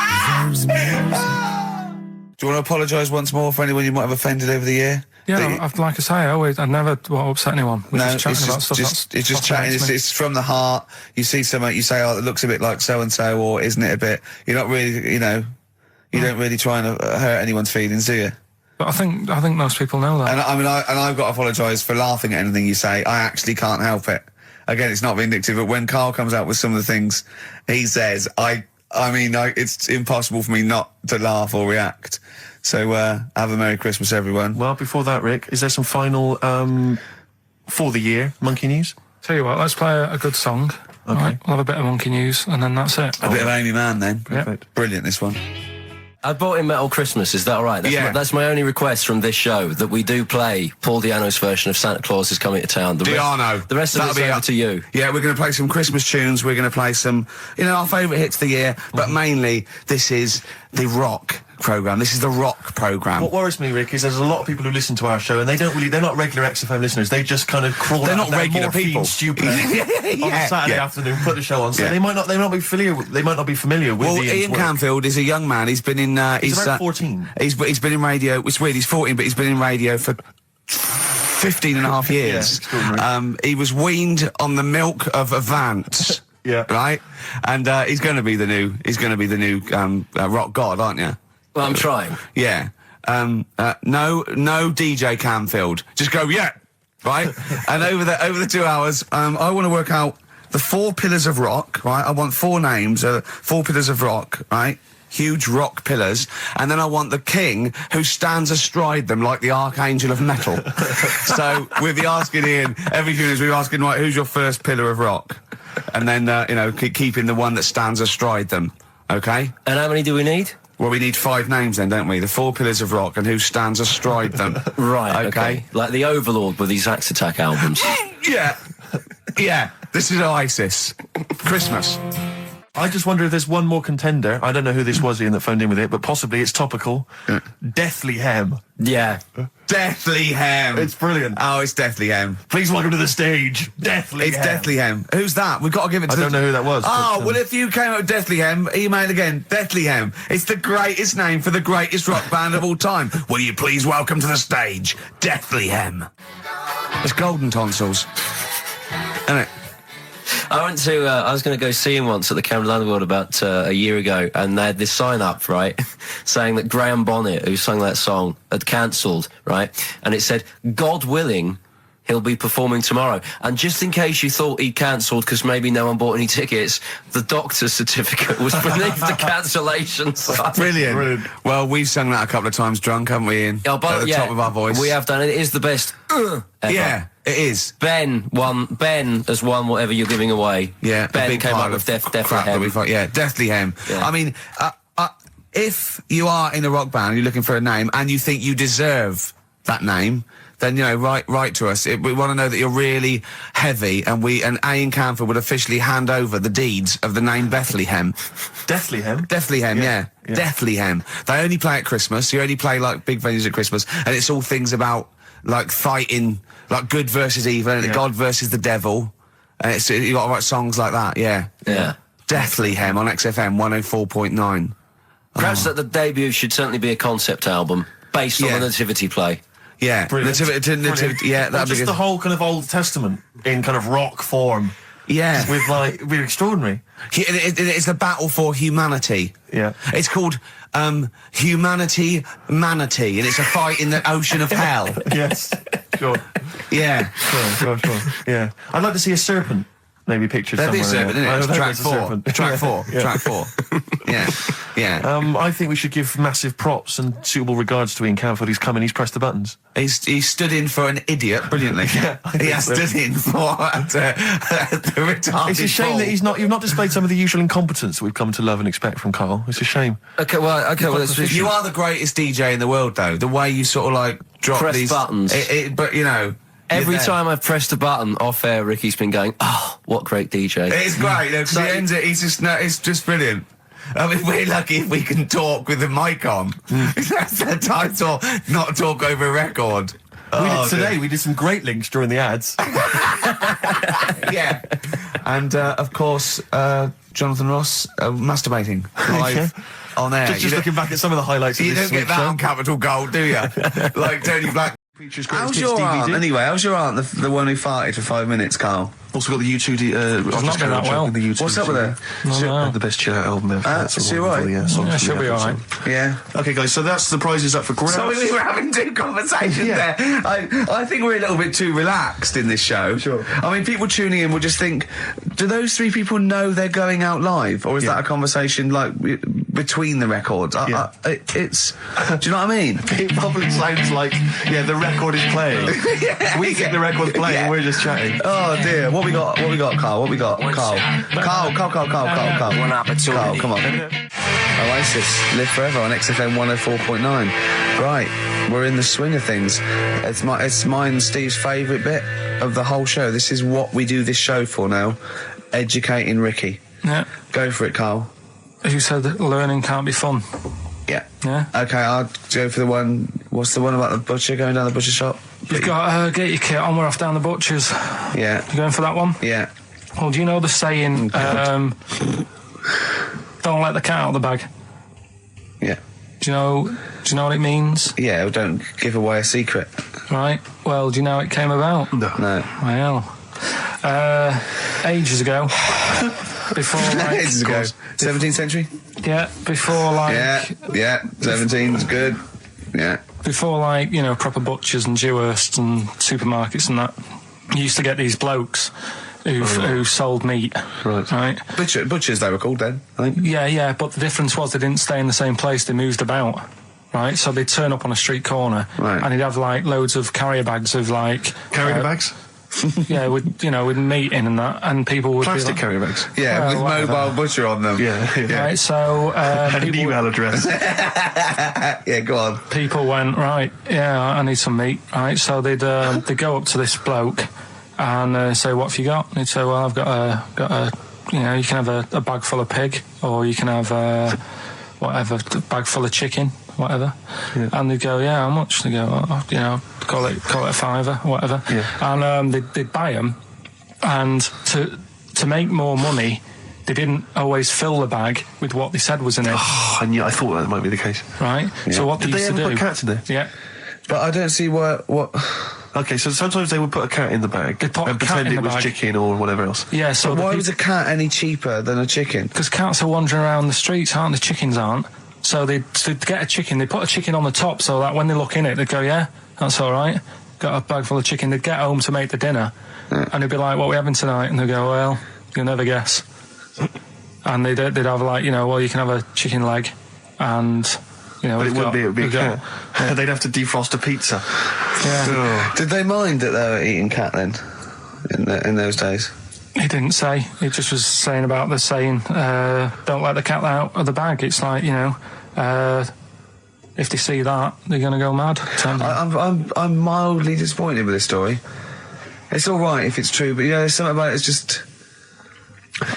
Do you want to apologise once more for anyone you might have offended over the year? Yeah, like I say, I never want to upset anyone. We're just chatting about stuff. It's just chatting. It's from the heart. You see something, you say, "Oh, it looks a bit like so and so," or "Isn't it a bit?" You're not really, you don't really try and hurt anyone's feelings, do you? But I think most people know that. And I've got to apologise for laughing at anything you say. I actually can't help it. Again, it's not vindictive, but when Carl comes out with some of the things he says, it's impossible for me not to laugh or react. So, have a Merry Christmas, everyone. Well, before that, Rick, is there some final, for the year, Monkey News? Tell you what, let's play a good song. Okay. Right, we'll have a bit of Monkey News, and then that's it. A bit of Amy Mann, then. Perfect. Brilliant, this one. I bought in Metal Christmas, is that all right? That's my only request from this show, that we do play Paul Di'Anno's version of Santa Claus is Coming to Town. The rest of it's over to you. Yeah, we're going to play some Christmas tunes, we're going to play some, our favourite hits of the year, but mainly, this is the rock programme. This is the rock programme. What worries me, Rick, is there's a lot of people who listen to our show, and they're not regular XFM listeners. They just kind of crawl They're out not regular people. Stupid on a Saturday afternoon, put the show on. So they might not be familiar with Well, Ian Canfield is a young man. He's been in he's about 14. He's been in radio. It's weird, he's 14, but he's been in radio for 15 and a half years. He was weaned on the milk of Avant. Yeah. Right? And he's going to be the new rock god, aren't you? Well, I'm trying. Yeah. No DJ Canfield. Just go, yeah. Right? And over the 2 hours, I want to work out the 4 pillars of rock, right? I want 4 names, 4 pillars of rock, right? Huge rock pillars. And then I want the king who stands astride them like the archangel of metal. So we'll be asking Ian, every few minutes we're asking, right, who's your first pillar of rock? And then, keeping the one that stands astride them. Okay? And how many do we need? Well, we need 5 names then, don't we? The 4 pillars of rock and who stands astride them. Right, okay. Like the Overlord with these Axe Attack albums. Yeah. Yeah. This is Oasis. Christmas. I just wonder if there's one more contender. I don't know who this was, Ian, that phoned in with it, but possibly it's topical. Deathly Hem. Yeah. Deathly Hem. It's brilliant. Oh, it's Deathly Hem. Please welcome to the stage, Deathly Hem. It's Deathly Hem. Who's that? We've got to give it to I don't know who that was. Oh, well, if you came up with Deathly Hem, email again. Deathly Hem. It's the greatest name for the greatest rock band of all time. Will you please welcome to the stage, Deathly Hem. It's golden tonsils. Isn't it? I went to, I was going to go see him once at the Camden Underworld about a year ago, and they had this sign up, right, saying that Graham Bonnet, who sung that song, had cancelled, right, and it said, God willing, He'll be performing tomorrow. And just in case you thought he'd cancelled because maybe no one bought any tickets, the doctor's certificate was beneath the cancellation sign. Brilliant. Well, we've sung that a couple of times drunk, haven't we, Ian? At the top of our voice. We have done it. It is the best ever. Yeah, it is. Ben has won whatever you're giving away. Yeah, Ben came up with Deathly Hem. Yeah, Deathly Hem. Yeah. I mean, if you are in a rock band, you're looking for a name, and you think you deserve that name, then, you know, write to us. We want to know that you're really heavy, and Ian Camphor would officially hand over the deeds of the name Bethlehem. Bethlehem? Bethlehem, yeah. Bethlehem. They only play at Christmas. You only play, like, big venues at Christmas, and it's all things about, like, fighting, like, good versus evil, and God versus the devil. And you got to write songs like that, yeah. Bethlehem on XFM 104.9. Perhaps that the debut should certainly be a concept album based on the nativity play. Yeah, Nativity, yeah, that'd be just good. the whole kind of Old Testament in kind of rock form. Yeah, with like, it'd be extraordinary. It's the battle for humanity. Yeah, it's called Humanity Manatee, and it's a fight in the ocean of hell. Yes, sure. Yeah, sure. Yeah, I'd like to see a serpent. Maybe pictured somewhere. Serpent, isn't it? Track 4. Track 4. Yeah. I think we should give massive props and suitable regards to Ian Camphor. He's come in, he's pressed the buttons. He stood in for an idiot brilliantly. He has stood in for the retarded. It's a shame that you've not displayed some of the usual incompetence that we've come to love and expect from Carl. It's a shame. Okay, well, you are the greatest DJ in the world, though. The way you sort of like drop press these buttons. But you know. Every time I've pressed a button off air, Ricky's been going, "Oh, what great DJ!" It's great. Because he ends it. It's just brilliant. I mean, we're lucky if we can talk with the mic on. That's the title. Not talk over a record. We did some great links during the ads. Yeah, and of course, Jonathan Ross masturbating live on air. Just looking back at some of the highlights. You don't get that on Capital Gold, do you? Like Tony Black. How's your aunt, anyway? How's your aunt, the one who farted for 5 minutes, Carl? Also got the U2... I've not been that well. What's up with her? No. The best chill out album ever. Is she alright? Yeah, she'll be alright. Yeah. Okay, guys, so that's the prizes up for grabs. Sorry, we were having two conversations there. I think we're a little bit too relaxed in this show. Sure. I mean, people tuning in will just think, do those three people know they're going out live? Or is that a conversation, like, between the records? It's... Do you know what I mean? It probably sounds like, the record is playing. We think the record's playing, we're just chatting. Oh, dear. What we got, Carl? What we got? Carl. One opportunity. Carl, come on. Oasis, Live Forever on XFM 104.9. Right, we're in the swing of things. It's mine and Steve's favourite bit of the whole show. This is what we do this show for now. Educating Ricky. Yeah. Go for it, Carl. You said that learning can't be fun. Yeah. Yeah. Okay, I'll go for the one. What's the one about the butcher going down the butcher shop? You've got to get your kit on. We're off down the butcher's. Yeah. You going for that one? Yeah. Well, do you know the saying, don't let the cat out of the bag? Yeah. Do you know what it means? Yeah, well, don't give away a secret. Right. Well, do you know how it came about? No. Well, ages ago. Before, like... ages ago. 17th century? Yeah, before, like... Yeah, 17's good. Yeah. Before, like, you know, proper butchers and Dewhursts and supermarkets and that, you used to get these blokes who sold meat. Right. Butchers, they were called then, I think. Yeah, but the difference was they didn't stay in the same place, they moved about. Right, so they'd turn up on a street corner, and he'd have, like, loads of carrier bags of, like... Carrier bags? Yeah, with meat in and that, and people would plastic be like, carrier bags. Yeah, with mobile butcher on them. Yeah. Right, so and an email address. Yeah, go on. People went, right, yeah, I need some meat. Right, so they'd go up to this bloke and say, what have you got? And he'd say, well, I've got a you know, you can have a bag full of pig, or you can have whatever, a bag full of chicken, whatever. Yeah. And they'd go, yeah, how much? They go, you know, call it a fiver, whatever. Yeah. And they'd buy them, and to make more money, they didn't always fill the bag with what they said was in it. And yeah, I thought that might be the case. Right. Yeah. So what did they used used to to do? Put cats in there? Yeah. But I don't see what. Okay, so sometimes they would put a cat in the bag and pretend it was chicken or whatever else. Yeah, so why was a cat any cheaper than a chicken? Because cats are wandering around the streets, aren't they? Chickens aren't. So they'd get a chicken, they put a chicken on the top so that when they look in it, they'd go, yeah, that's all right. got a bag full of chicken. They'd get home to make the dinner, and they'd be like, "What are we having tonight?" And they'd go, "Well, you'll never guess." And they'd have like, you know, well, you can have a chicken leg, and you know, but it would be a cat. Yeah. They'd have to defrost a pizza. Yeah. Did they mind that they were eating cat then? In those days? He didn't say. He just was saying about the saying, "Don't let the cat out of the bag." It's like, you know, if they see that, they're going to go mad. I'm mildly disappointed with this story. It's all right if it's true, but yeah, there's something about it. It's just,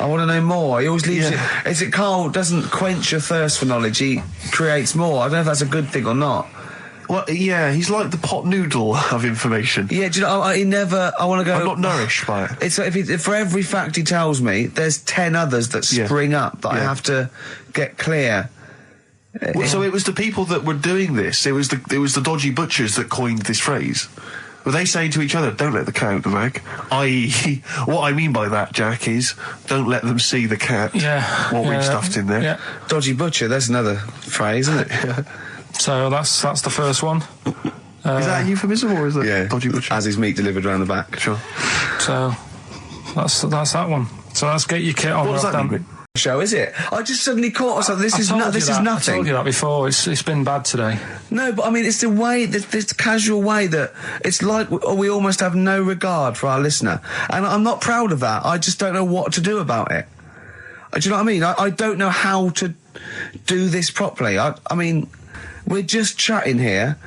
I want to know more. He always leaves it. Is it Carl doesn't quench your thirst for knowledge? He creates more. I don't know if that's a good thing or not. Well, yeah, he's like the pot noodle of information. Yeah, do you know? He never. I want to go. I'm not nourished by it. It's if for every fact he tells me, there's 10 others that spring up that I have to get clear. Well, so it was the people that were doing this. It was the dodgy butchers that coined this phrase. Were they saying to each other, "Don't let the cat out the bag"? I.e., what I mean by that, Jack, is don't let them see the cat. Yeah. What we've stuffed in there. Yeah. Dodgy butcher. That's another phrase, isn't it? Yeah. So that's the first one. Is that a euphemism or is it dodgy butcher? As his meat delivered around the back. Sure. So that's that one. So let's get your kit on. What does that mean? Show, is it? I just suddenly caught myself. This is nothing. I told you that before. It's been bad today. No, but I mean, it's the way, this casual way that it's like we almost have no regard for our listener, and I'm not proud of that. I just don't know what to do about it. Do you know what I mean? I don't know how to do this properly. I mean, we're just chatting here.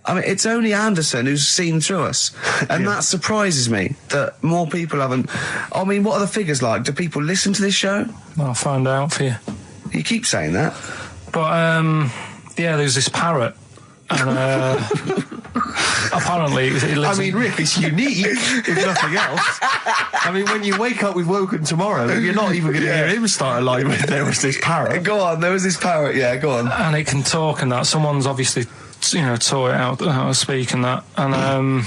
I mean, it's only Anderson who's seen through us, and that surprises me that more people haven't. I mean, what are the figures like? Do people listen to this show? I'll find out for you. You keep saying that. But, there's this parrot, and apparently it lives. I mean, Rick, it's unique, if nothing else. I mean, when you wake up with Woken tomorrow, you're not even going to hear him start a line with "there was this parrot." Go on, there was this parrot, yeah, go on. And it can talk and that. Someone's obviously, you know, taught it how to speak and that. And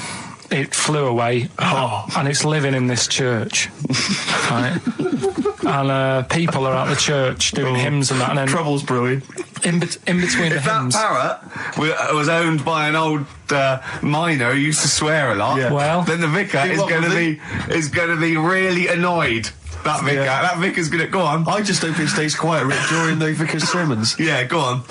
it flew away. And it's living in this church. Right? And people are at the church doing hymns and that. And then trouble's brewing. In between the hymns. That parrot was owned by an old miner who used to swear a lot. Yeah. Well, then the vicar is going to be really annoyed. That vicar, that vicar's going to go on. I just hope it stays quiet, Rick, during the vicar's sermons. Yeah, go on.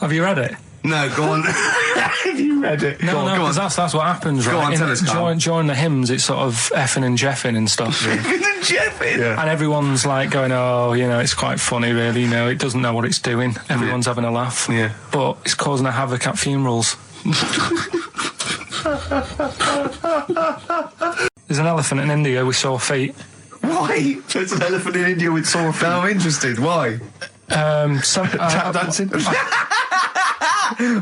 Have you read it? No, go on. Have you read it? No, because that's what happens, right? Go on, tell us, Carl. During the hymns, it's sort of effing and jeffing and stuff. Effing and jeffing? Yeah. And everyone's like going, "Oh, you know, it's quite funny, really. You know, it doesn't know what it's doing." Everyone's having a laugh. Yeah. But it's causing a havoc at funerals. There's an elephant in India with sore feet. Why? There's an elephant in India with sore feet. I'm interested. Why? Tap dancing.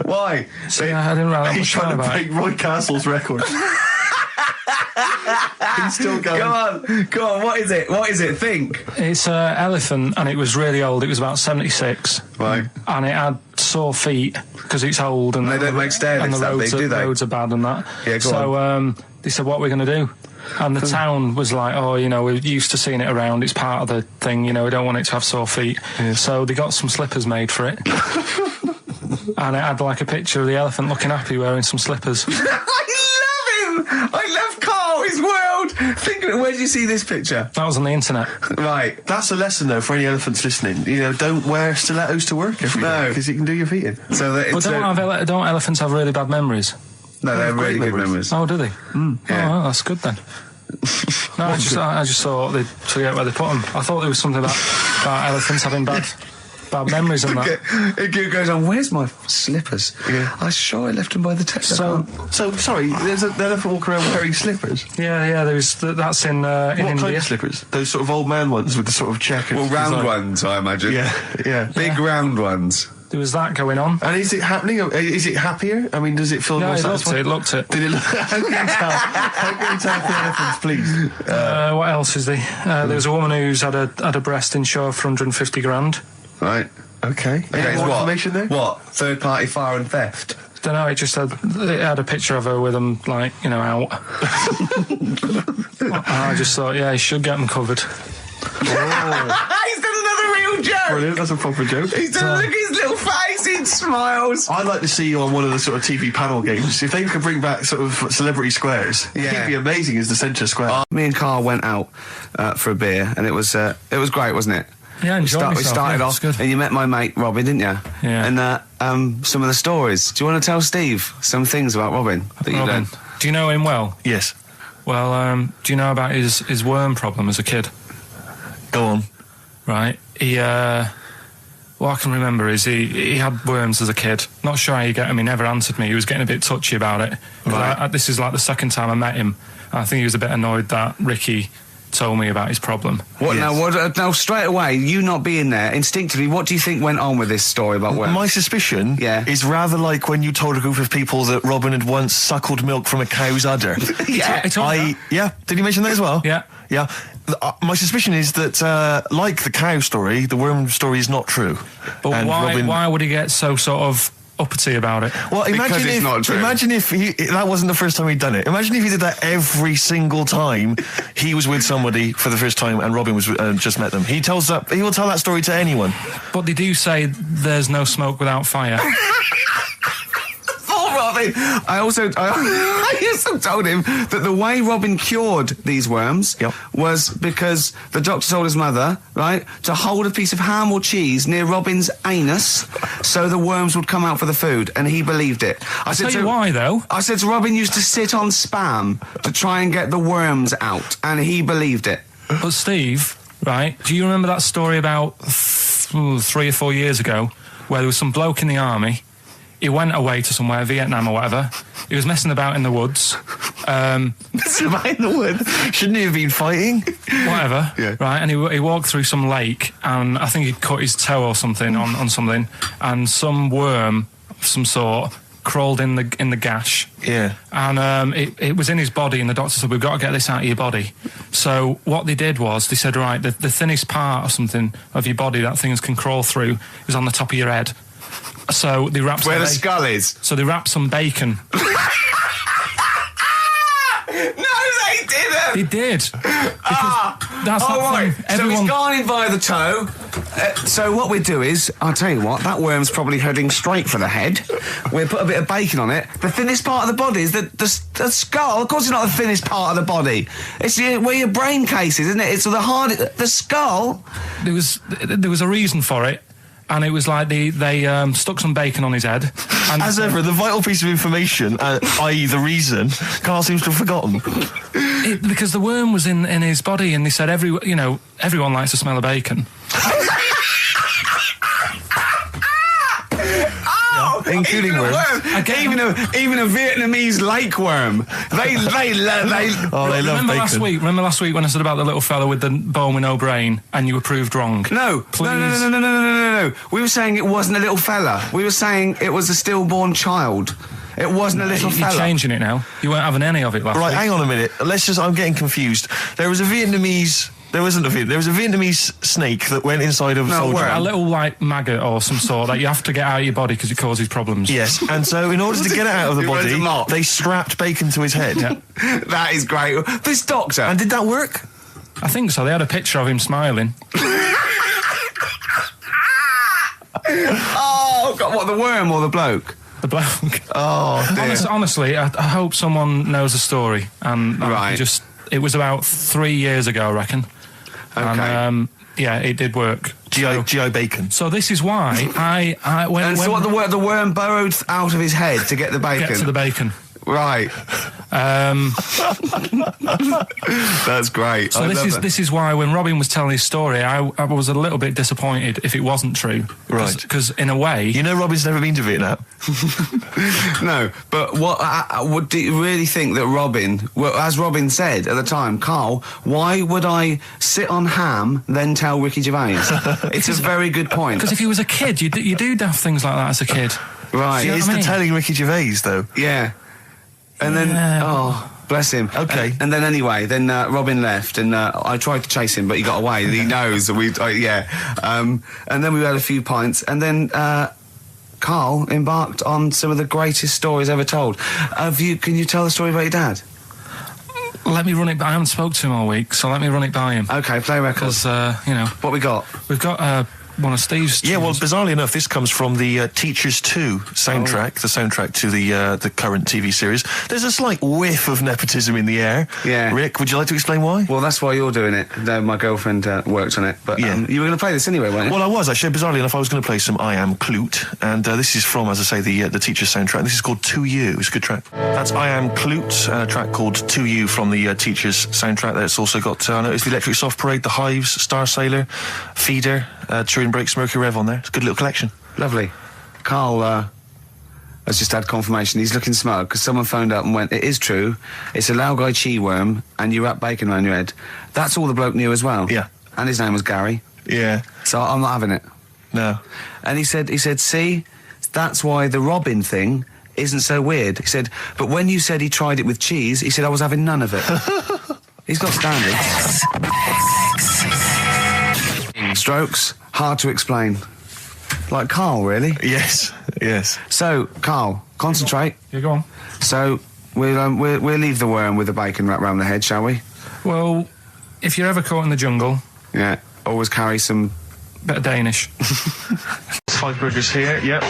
Why? See, I didn't really He's trying to break Roy Castle's record. He's still going. Go on. What is it? Think. It's an elephant, and it was really old. It was about 76. Right. And it had sore feet because it's old, and they don't make stair lifts that big, do they? Roads are bad and that. Yeah, go on. They said, "What are we going to do?" And the town was like, "Oh, you know, we're used to seeing it around. It's part of the thing. You know, we don't want it to have sore feet." Yeah. So they got some slippers made for it. And it had like a picture of the elephant looking happy wearing some slippers. I love him! I love Carl, his world! Where did you see this picture? That was on the internet. Right. That's a lesson, though, for any elephants listening. You know, don't wear stilettos to work every day, because it can do your feet in. So don't elephants have really bad memories? No, they have really good memories. Oh, do they? Yeah. Oh, well, that's good then. No, I just thought they'd forget where they put them. I thought there was something about elephants having bad memories and that. It goes on, "Where's my slippers? Yeah. I'm sure I left them by the test." So sorry, there's an elephant walking around wearing slippers? Yeah, that's in India. What kind of slippers? Those sort of old man ones with the sort of check. Well, round ones, I imagine. Yeah. Big round ones. There was that going on. And is it happening? Is it happier? I mean, does it feel more satisfying? It looked it. Did it look? How can you tell the elephants, please? What else is there? There was a woman who's had a breast insured for 150 grand. Right. Okay. Any more information there? What? Third party fire and theft? Don't know. It had a picture of her with them, like, you know, out. I just thought, yeah, he should get them covered. He's done another real joke. Brilliant. That's a proper joke. He's done. Look at his little face. amazing smiles. I'd like to see you on one of the sort of TV panel games. If they could bring back sort of celebrity squares, it'd be amazing as the centre square. Me and Carl went out for a beer, and it was great, wasn't it? Yeah, I enjoyed myself. We started off, good. and you met my mate Robin, didn't you? Yeah. And some of the stories. Do you want to tell Steve some things about Robin that you don't? Do you know him well? Yes. Well, do you know about his worm problem as a kid? Go on. Right. What I can remember is he had worms as a kid. Not sure how you get them. He never answered me. He was getting a bit touchy about it. Right. This is like the second time I met him. I think he was a bit annoyed that Ricky told me about his problem. What now? Straight away, you not being there, instinctively, what do you think went on with this story about worms? My suspicion is rather like when you told a group of people that Robin had once suckled milk from a cow's udder. Yeah. Did you mention that as well? Yeah. Yeah. My suspicion is that, like the cow story, the worm story is not true. But why would he get so sort of uppity about it? Well, imagine if that wasn't the first time he'd done it. Imagine if he did that every single time he was with somebody for the first time and Robin was just met them. He will tell that story to anyone. But they do say there's no smoke without fire. Robin. I also told him that the way Robin cured these worms was because the doctor told his mother, right, to hold a piece of ham or cheese near Robin's anus so the worms would come out for the food, and he believed it. I'll tell you why, though. I said to Robin used to sit on spam to try and get the worms out, and he believed it. But Steve, right, do you remember that story about 3 or 4 years ago where there was some bloke in the army? He went away to somewhere, Vietnam or whatever. He was messing about in the woods. Messing about in the woods? Shouldn't he have been fighting? Whatever. Yeah. Right, and he walked through some lake, and I think he'd cut his toe or something on something, and some worm of some sort crawled in the gash. Yeah. And it was in his body, and the doctor said, we've got to get this out of your body. So what they did was, they said, right, the thinnest part or something of your body that things can crawl through is on the top of your head. So they wrapped where the skull is. So they wrapped some bacon. No, they didn't. They did. That's right. Thing. So he's gone in via the toe. So what we do is, I'll tell you what, that worm's probably heading straight for the head. We'll put a bit of bacon on it. The thinnest part of the body is the skull. Of course, it's not the thinnest part of the body. It's where your brain case is, isn't it? It's the skull. There was a reason for it. And it was like they stuck some bacon on his head. And as ever, the vital piece of information, i.e. the reason, Carl seems to have forgotten. Because the worm was in his body, and they said everyone likes to smell of bacon. Including worms. Even a Vietnamese lake worm. They love bacon. Remember last week when I said about the little fella with the bone with no brain, and you were proved wrong? No. We were saying it wasn't a little fella. We were saying it was a stillborn child. It wasn't a little fella. You're changing it now. You weren't having any of it last week. Right, hang on a minute. I'm getting confused. There was a Vietnamese snake that went inside of a soldier. A little, like, maggot or some sort that you have to get out of your body because it causes problems. Yes, and so in order to get it out of the body, they strapped bacon to his head. Yeah. That is great. This doctor. And did that work? I think so. They had a picture of him smiling. Oh, God, what, the worm or the bloke? The bloke. Oh, dear. Honestly, I hope someone knows the story. And it was about 3 years ago, I reckon. Okay. And, it did work. G.I. Bacon. So this is why the worm burrowed out of his head to get the bacon. Get to the bacon. Right. That's great. So this is why when Robin was telling his story, I was a little bit disappointed if it wasn't true. Right. Because in a way, Robin's never been to Vietnam. No, but what do you really think that Robin? Well, as Robin said at the time, Carl, why would I sit on ham then tell Ricky Gervais? It's a very good point. Because if he was a kid, you do daft things like that as a kid. Right. It's the telling Ricky Gervais though. Yeah. And then, bless him. Okay. And then anyway, Robin left, and I tried to chase him, but he got away. And he knows that and then we had a few pints, and then Carl embarked on some of the greatest stories ever told. Can you tell the story about your dad? Let me run it. I haven't spoke to him all week, so let me run it by him. Okay, play record. Because what we got? We've got one of Steve's. Yeah, well, bizarrely enough, this comes from the Teachers 2 soundtrack, the soundtrack to the current TV series. There's a slight whiff of nepotism in the air. Yeah. Rick, would you like to explain why? Well, that's why you're doing it. My girlfriend worked on it, but Yeah. you were going to play this anyway, weren't you? Well, I was actually. Bizarrely enough, I was going to play some I Am Clute, and this is from, as I say, the Teachers soundtrack. This is called To You. It's a good track. That's I Am Clute, a track called To You from the Teachers soundtrack. That's also got, I noticed the Electric Soft Parade, The Hives, Star Sailor, Feeder, Turin Breaks, Mercury Rev on there. It's a good little collection. Lovely. Carl has just had confirmation. He's looking smug because someone phoned up and went, it is true, it's a Laogai chi worm and you wrap bacon around your head. That's all the bloke knew as well. Yeah. And his name was Gary. Yeah. So I'm not having it. No. And he said, see, that's why the Robin thing isn't so weird. He said, but when you said he tried it with cheese, he said I was having none of it. He's got standards. Strokes, hard to explain. Like Carl, really? Yes, yes. So, Carl, concentrate. Yeah, go on. So, we'll leave the worm with the bacon wrapped around the head, shall we? Well, if you're ever caught in the jungle... Yeah, always carry some... bit of Danish. 5 burgers here, yep.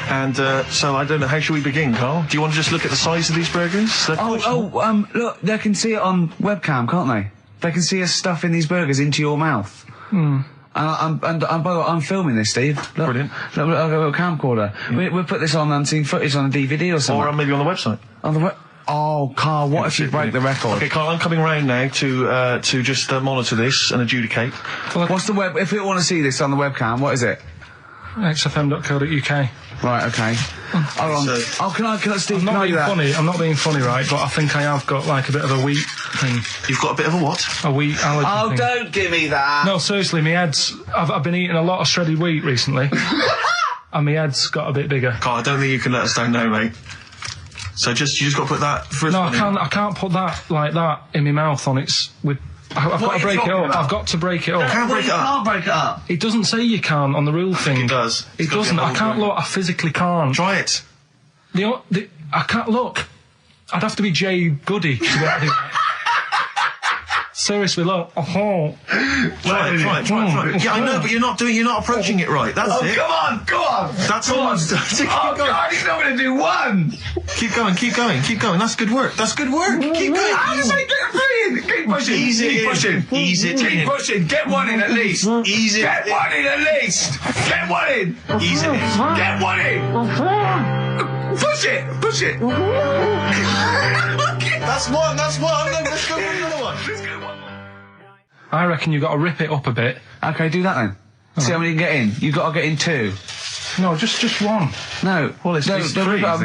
And so I don't know, how should we begin, Carl? Do you want to just look at the size of these burgers? Look, they can see it on webcam, can't they? They can see us stuffing these burgers into your mouth. Hmm. And by the way, I'm filming this, Steve. Look, Brilliant. Look, I've got a little camcorder. Yeah. We'll put this on unseen footage on a DVD or something. Or maybe on the website. On the Oh, Carl, what if you break the record? Okay, Carl, I'm coming round now to just monitor this and adjudicate. What's the web? If you want to see this on the webcam, what is it? XFM.co.uk. Right, okay. Hold on. Can I, Steve, I'm not being that? funny. I'm not being funny, right? But I think I have got like a bit of a wheat thing. You've got a bit of a what? A wheat allergy Oh, thing. don't give me that. No, seriously, my head's... I've been eating a lot of shredded wheat recently. And my head's got a bit bigger. Carl, I don't think you can let us down now, mate. So you just got to put that... No, I can't put that like that in my mouth on its... I've got to break it up. I've got to break it up. You can't break it up. Can't break it up. It doesn't say you can on the rule thing. It does. It doesn't. I can't look. I physically can't. Try it. I can't look. I'd have to be Jay Goody to be able to do that. Seriously, look. Try it. Yeah, I know, but you're not approaching it right. That's it. Come on. That's Come all. on. Oh, God, he's not going to do one. Keep going. That's good work. Keep going. Keep pushing. Ease it in. Ease it in. Keep pushing. Get one in at least. Ease it. Get one in at least. Get one in. Ease it in. Get one in. Push it. That's one. Let's go for another one. I reckon you've got to rip it up a bit. Okay, do that then. See how many you can get in. You've got to get in 2. No, just one. No. Well, it's don't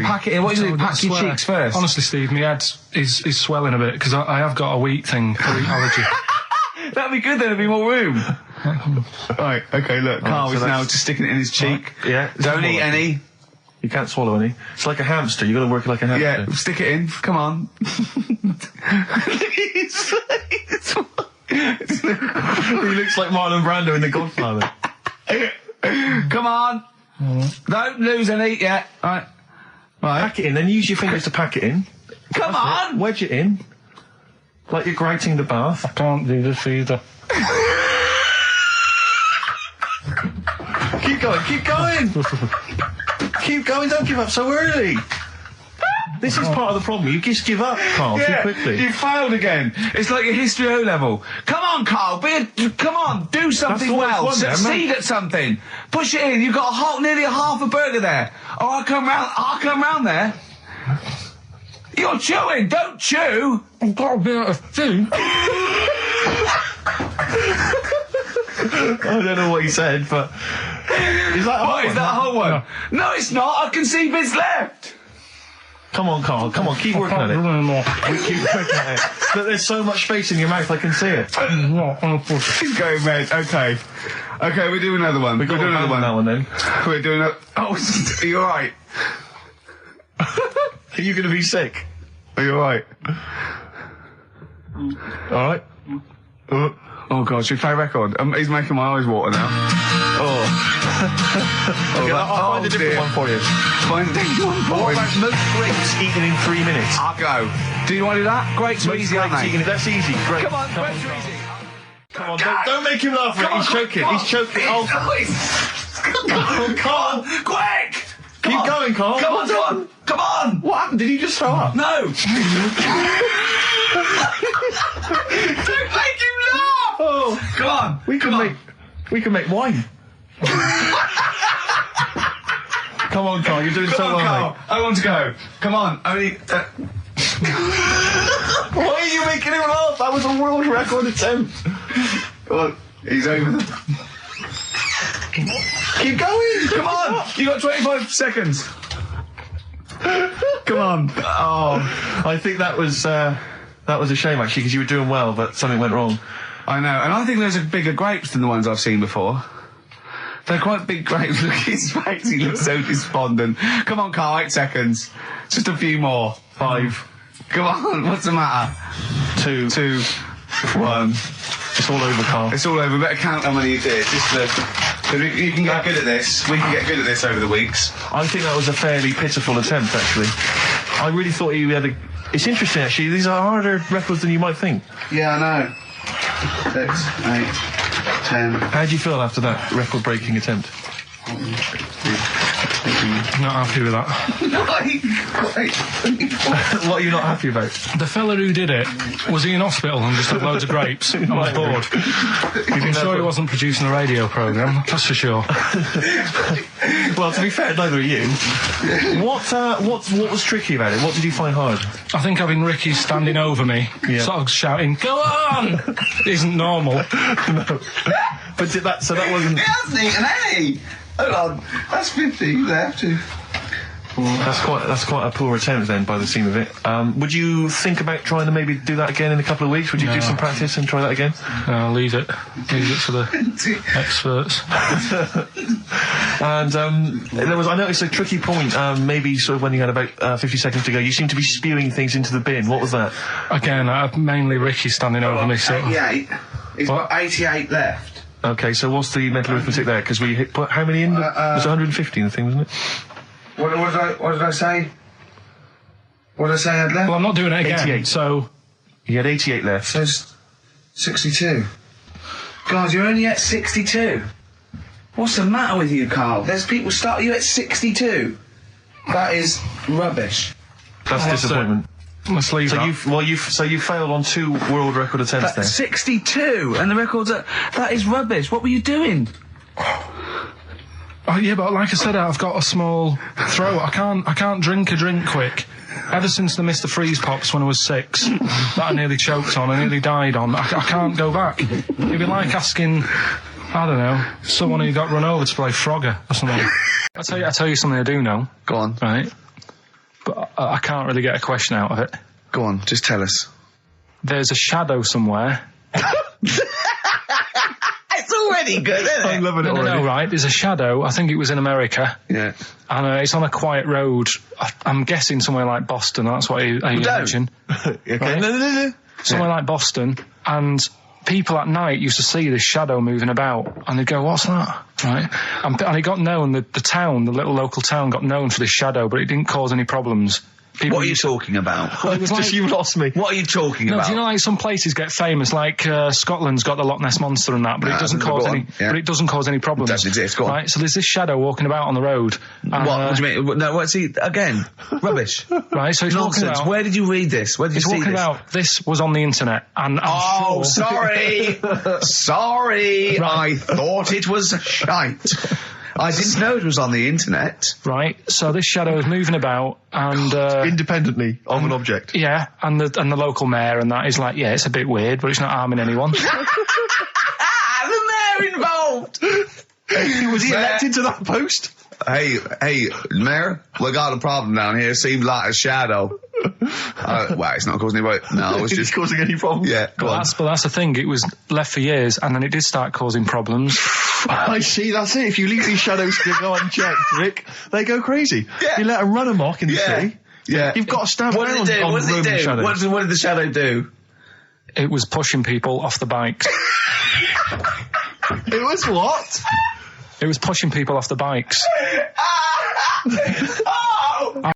pack it in. What do you do? Pack your cheeks first. Honestly, Steve, my head is swelling a bit because I have got a wheat thing, a wheat allergy. That'd be good. There'd be more room. Right. Okay. Look, Carl is now just sticking it in his cheek. Yeah. Don't eat any. You can't swallow any. It's like a hamster. You got to work it like a hamster. Yeah. Stick it in. Come on. He looks like Marlon Brando in The Godfather. Come on. Don't lose any yet. Right. Pack it in, then use your fingers to pack it in. Come on. Wedge it in. Like you're grating the bath. I can't do this either. Keep going, don't give up so early. This is part of the problem. You just give up, Carl, too quickly. You failed again. It's like your history O level. Come on, Carl. Come on. Do something well. Succeed at something. Push it in. You've got nearly a half a burger there. Oh, I'll come round there. You're chewing. Don't chew. I've got a bit of food. I don't know what he said, but... Is that a whole one? No, it's not. I can see bits left. Come on, Carl. Come on, keep working at it. Keep working at it. But there's so much space in your mouth, I can see it. He's going red. Okay, we'll do another one. We're doing another one. That one then. We're doing a... Oh, are you alright? Are you going to be sick? Are you alright? Alright. Oh God, should we play a record? He's making my eyes water now. Okay, I'll find a different one for you. Find a different one for What about most grapes eaten in 3 minutes? I'll go. Do you want to do that? Grapes are easy, aren't they? That's easy. Great. Come on, grapes are easy. Come on, don't make him laugh, Rick. He's choking. He's choking. Oh, Carl! Quick! Keep going, Carl. Come on! What happened? Did you just throw up? No! Don't make him laugh! Oh, come on! We can make wine. Come on, Carl. You're doing so well, Carl. mate. I want to go. Come on. Only. Why are you making him laugh? That was a world record attempt. Come on. He's over. Keep going. Come on. You got 25 seconds. Come on. Oh, I think that was a shame actually because you were doing well, but something went wrong. I know, and I think those are bigger grapes than the ones I've seen before. They're quite big grapes. Look at his face. He looks so despondent. Come on, Carl. 8 seconds. Just a few more. 5. Come on. What's the matter? 2. 1. It's all over, Carl. It's all over. Better count how many you did. Just you can get good at this. We can get good at this over the weeks. I think that was a fairly pitiful attempt, actually. I really thought you had a... It's interesting, actually. These are harder records than you might think. Yeah, I know. 6, 8, 10. How do you feel after that record-breaking attempt? Not happy with that. What are you not happy about? The fella who did it, was he in hospital and just had loads of grapes? I was bored. I'm sure he wasn't producing a radio programme, that's for sure. Well, to be fair, neither are you. What was tricky about it? What did you find hard? I think having Ricky standing over me, sort of shouting, "Go on!" isn't normal. No. But that wasn't... He hasn't eaten any! Hold on, that's 50, you have to. That's quite a poor attempt then, by the seam of it. Would you think about trying to maybe do that again in a couple of weeks? Would you do some practice and try that again? No, leave it. Leave it for the experts. And I noticed a tricky point, maybe sort of when you had about 50 seconds to go, you seemed to be spewing things into the bin. What was that? Again, mainly Ricky standing over me. 88. He's got 88 left. Okay, so what's the mental arithmetic there? Because we put how many in? It was 150 in the thing, wasn't it? What did I say? What did I say I had left? Well, I'm not doing it again. 88. So you had 88 left. So 62. God, you're only at 62. What's the matter with you, Carl? There's people start you at 62. That is rubbish. That's disappointment. Let's leave that. So you failed on 2 world record attempts there. 62, and the records that is rubbish. What were you doing? Oh yeah, but like I said, I've got a small throat. I can't drink a drink quick. Ever since the Mr. Freeze Pops when I was 6, that I nearly choked on, I nearly died on. I can't go back. It'd be like asking, I don't know, someone who got run over to play Frogger or something. I tell you something I do know. Go on. Right. But I can't really get a question out of it. Go on, just tell us. There's a shadow somewhere. It's already good, isn't it? I'm loving it already. No, right, there's a shadow, I think it was in America. Yeah. And it's on a quiet road. I'm guessing somewhere like Boston, that's what I imagine. Okay. Right? No. Somewhere like Boston, and people at night used to see this shadow moving about, and they'd go, "What's that?" Right? And it got known, the little local town got known for this shadow, but it didn't cause any problems. What are you talking about? Well, it was like, you lost me. What are you talking about? Do you know, like some places get famous, like Scotland's got the Loch Ness Monster and that, but it doesn't cause any. Yeah. But it doesn't cause any problems. It doesn't exist. Go on. Right? So there's this shadow walking about on the road. What do you mean? No, what's he again? Rubbish. Right. So he's walking Nonsense. about. Where did you read this? Where did you see this? He's walking about. This was on the internet, and I'm sure. Sorry, sorry. Right. I thought it was shite. I didn't know it was on the internet. Right, so this shadow is moving about and... independently of an object. Yeah, and the local mayor and that is like, yeah, it's a bit weird, but it's not harming anyone. The mayor involved! Was he elected to that post? Hey, mayor, we got a problem down here. Seems like a shadow. Well, it's not causing any... No, it's just causing any problems. Yeah, but that's the thing. It was left for years, and then it did start causing problems. I see, that's it. If you leave these shadows to go unchecked, Rick, they go crazy. Yeah. You let them run amok in the city. Yeah. You've got to stand What around did it do? on What did it do? shadows. What did the shadow do? It was pushing people off the bikes. It was what? It was pushing people off the bikes.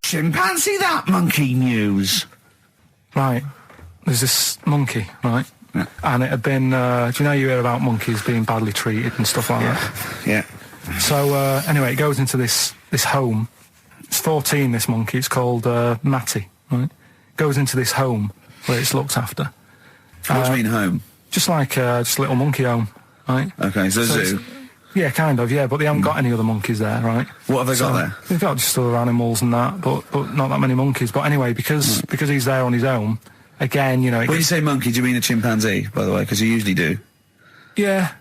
Chimpanzee that monkey news. Right. There's this monkey, right? And it had been, do you know you hear about monkeys being badly treated and stuff like that? Yeah. So, anyway, it goes into this home. It's 14, this monkey. It's called Matty, right? Goes into this home where it's looked after. What do you mean home? Just like just a little monkey home, right? Okay, so zoo. Yeah, kind of, yeah, but they haven't got any other monkeys there, right? What have they got there? They've got just other animals and that, but not that many monkeys. But anyway, because he's there on his own, again, you know... When you say monkey, do you mean a chimpanzee, by the way? Because you usually do. Yeah.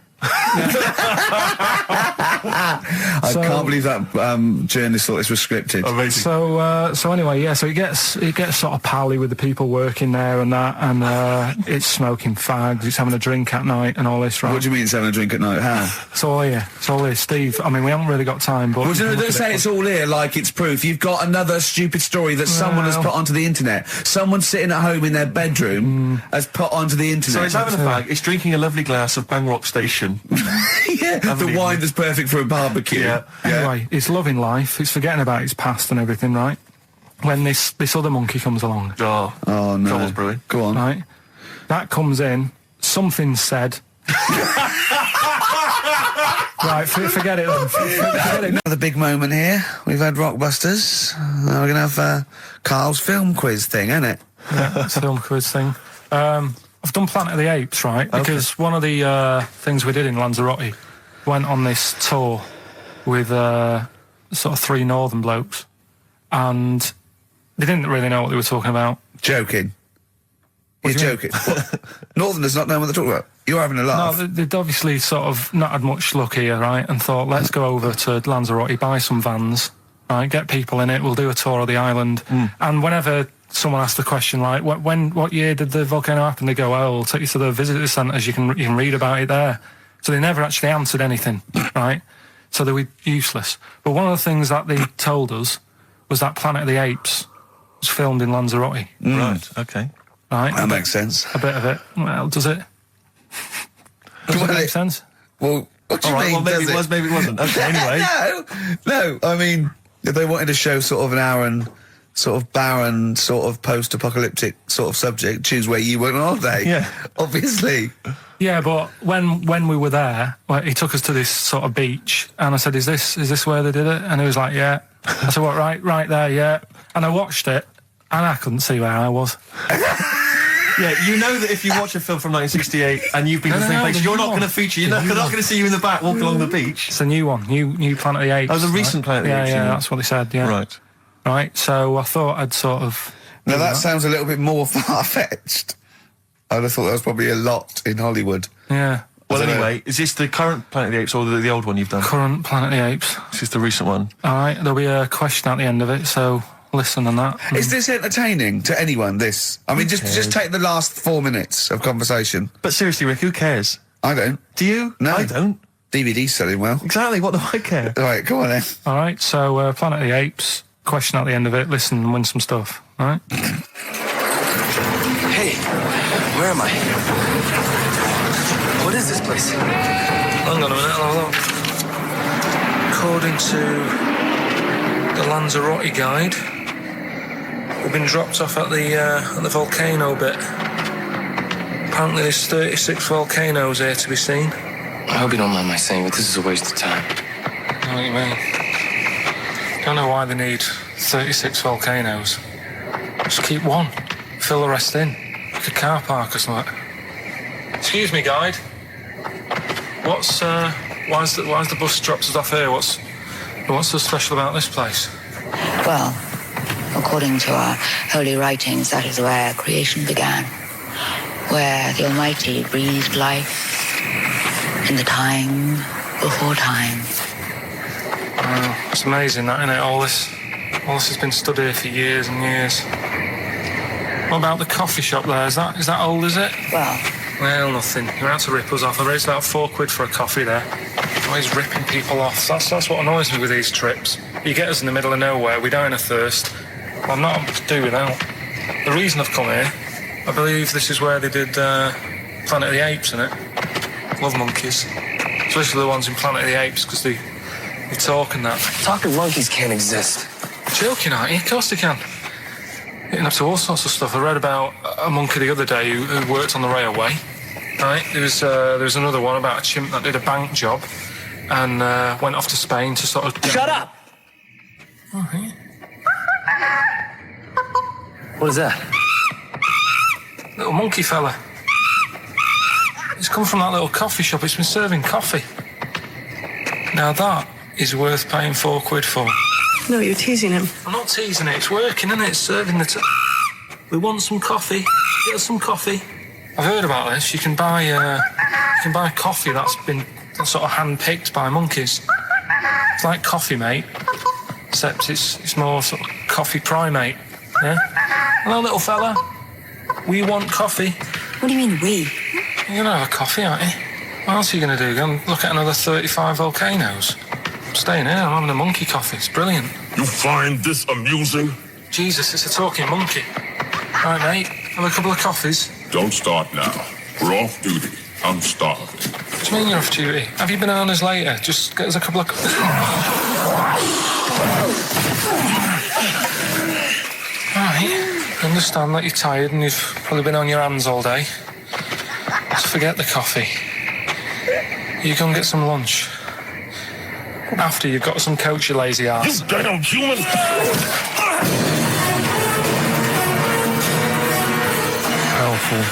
I can't believe that journalist thought this was scripted. Amazing. So anyway, yeah. So it gets sort of pally with the people working there and that, and it's smoking fags, it's having a drink at night and all this, right? What do you mean it's having a drink at night? How? It's all here, Steve. I mean, we haven't really got time, but don't say it's all here like it's proof. You've got another stupid story that someone has put onto the internet. Someone sitting at home in their bedroom has put onto the internet. So it's having a fag. It's drinking a lovely glass of Bang Rock Station. Yeah, the wine that's perfect for a barbecue. Yeah. Anyway, it's loving life. It's forgetting about its past and everything, right? When this other monkey comes along. Oh no. Trouble's brewing. Go on. Right? That comes in. Something's said. Right, forget it then. Forget it. Another big moment here. We've had Rockbusters. Now we're going to have Carl's film quiz thing, isn't it? Yeah, it's a film quiz thing. I've done Planet of the Apes, right? Because one of the things we did in Lanzarote went on this tour with sort of 3 northern blokes, and they didn't really know what they were talking about. Joking. You're joking. Northerners not know what they're talking about. You're having a laugh. No, they'd obviously sort of not had much luck here, right? And thought, let's go over to Lanzarote, buy some vans, right? Get people in it. We'll do a tour of the island. And whenever someone asked the question, like, what year did the volcano happen? They go, oh, we'll take you to the visitor centres. You can read about it there. So they never actually answered anything, right? So they were useless. But one of the things that they told us was that Planet of the Apes was filmed in Lanzarote. Right, okay. Right? That makes sense. A bit of it. Well, does it? Does it make sense? Well, what do you mean? Well, maybe it was, maybe it wasn't. Okay, anyway. No. I mean, if they wanted to show sort of an barren, sort of post-apocalyptic sort of subject, choose where you went on holiday. Yeah. Obviously. Yeah, but when we were there, he took us to this sort of beach, and I said, "Is this where they did it?" And he was like, "Yeah." I said, "What? Right there, yeah." And I watched it, and I couldn't see where I was. Yeah, you know that if you watch a film from 1968 and you've been to the same place, you're not going to feature. You're not going to see you in the back walking along the beach. It's a new one, new Planet of the Apes. Oh, the recent Planet of the Apes. Yeah, that's what they said. Yeah. Right. So I thought I'd sort of. Now that sounds a little bit more far-fetched. I'd have thought that was probably a lot in Hollywood. Yeah. Well, anyway, is this the current Planet of the Apes or the old one you've done? Current Planet of the Apes. This is the recent one. All right, there'll be a question at the end of it, so listen on that. Is this entertaining to anyone, this? I mean, just take the last 4 minutes of conversation. But seriously, Rick, who cares? I don't. Do you? No. I don't. DVD's selling well. Exactly, what do I care? All right, come on then. All right, so Planet of the Apes, question at the end of it, listen and win some stuff, all right? Hey, where am I? What is this place? Hang on a minute, hold on. According to the Lanzarote guide, we've been dropped off at the volcano bit. Apparently there's 36 volcanoes here to be seen. I hope you don't mind my saying, but this is a waste of time. I know what you mean. Don't know why they need 36 volcanoes. Just keep one. Fill the rest in. Like a car park or something. Excuse me, guide. Why's the bus dropped us off here? What's so special about this place? Well, according to our holy writings, that is where creation began, where the Almighty breathed life in the time before time. Wow, it's amazing, that, isn't it? All this has been stood here for years and years. What about the coffee shop there? Is that old, is it? Well, nothing. You're out to rip us off. I raised about £4 for a coffee there. Always ripping people off. That's what annoys me with these trips. You get us in the middle of nowhere, we die in a thirst. Well, I'm not to do without. The reason I've come here, I believe this is where they did Planet of the Apes, innit? Love monkeys. Especially the ones in Planet of the Apes, because they talk and that. Talking monkeys can't exist. Joking, aren't you? Of course they can. Getting up to all sorts of stuff. I read about a monkey the other day who worked on the railway. Right, there was another one about a chimp that did a bank job and went off to Spain to sort of... Shut up! Oh, yeah. What is that? Little monkey fella. It's come from that little coffee shop. It's been serving coffee. Now that is worth paying £4 for. No, you're teasing him. I'm not teasing it. It's working, isn't it? It's serving the... We want some coffee. Get us some coffee. I've heard about this. You can buy coffee that's been sort of hand-picked by monkeys. It's like Coffee Mate, except it's more sort of coffee primate. Yeah. Hello, little fella. We want coffee. What do you mean, we? You're gonna have a coffee, aren't you? What else are you gonna do? Go and look at another 35 volcanoes? I'm staying here. I'm having a monkey coffee. It's brilliant. You find this amusing? Jesus, it's a talking monkey. Right, mate. Have a couple of coffees. Don't start now. We're off duty. I'm starving. What do you mean you're off duty? Have you been on us later? Just get us a couple of coffees. Right. I understand that you're tired and you've probably been on your hands all day. Just forget the coffee. You go and get some lunch. After you've got some coach, you lazy ass. You damn human! Powerful.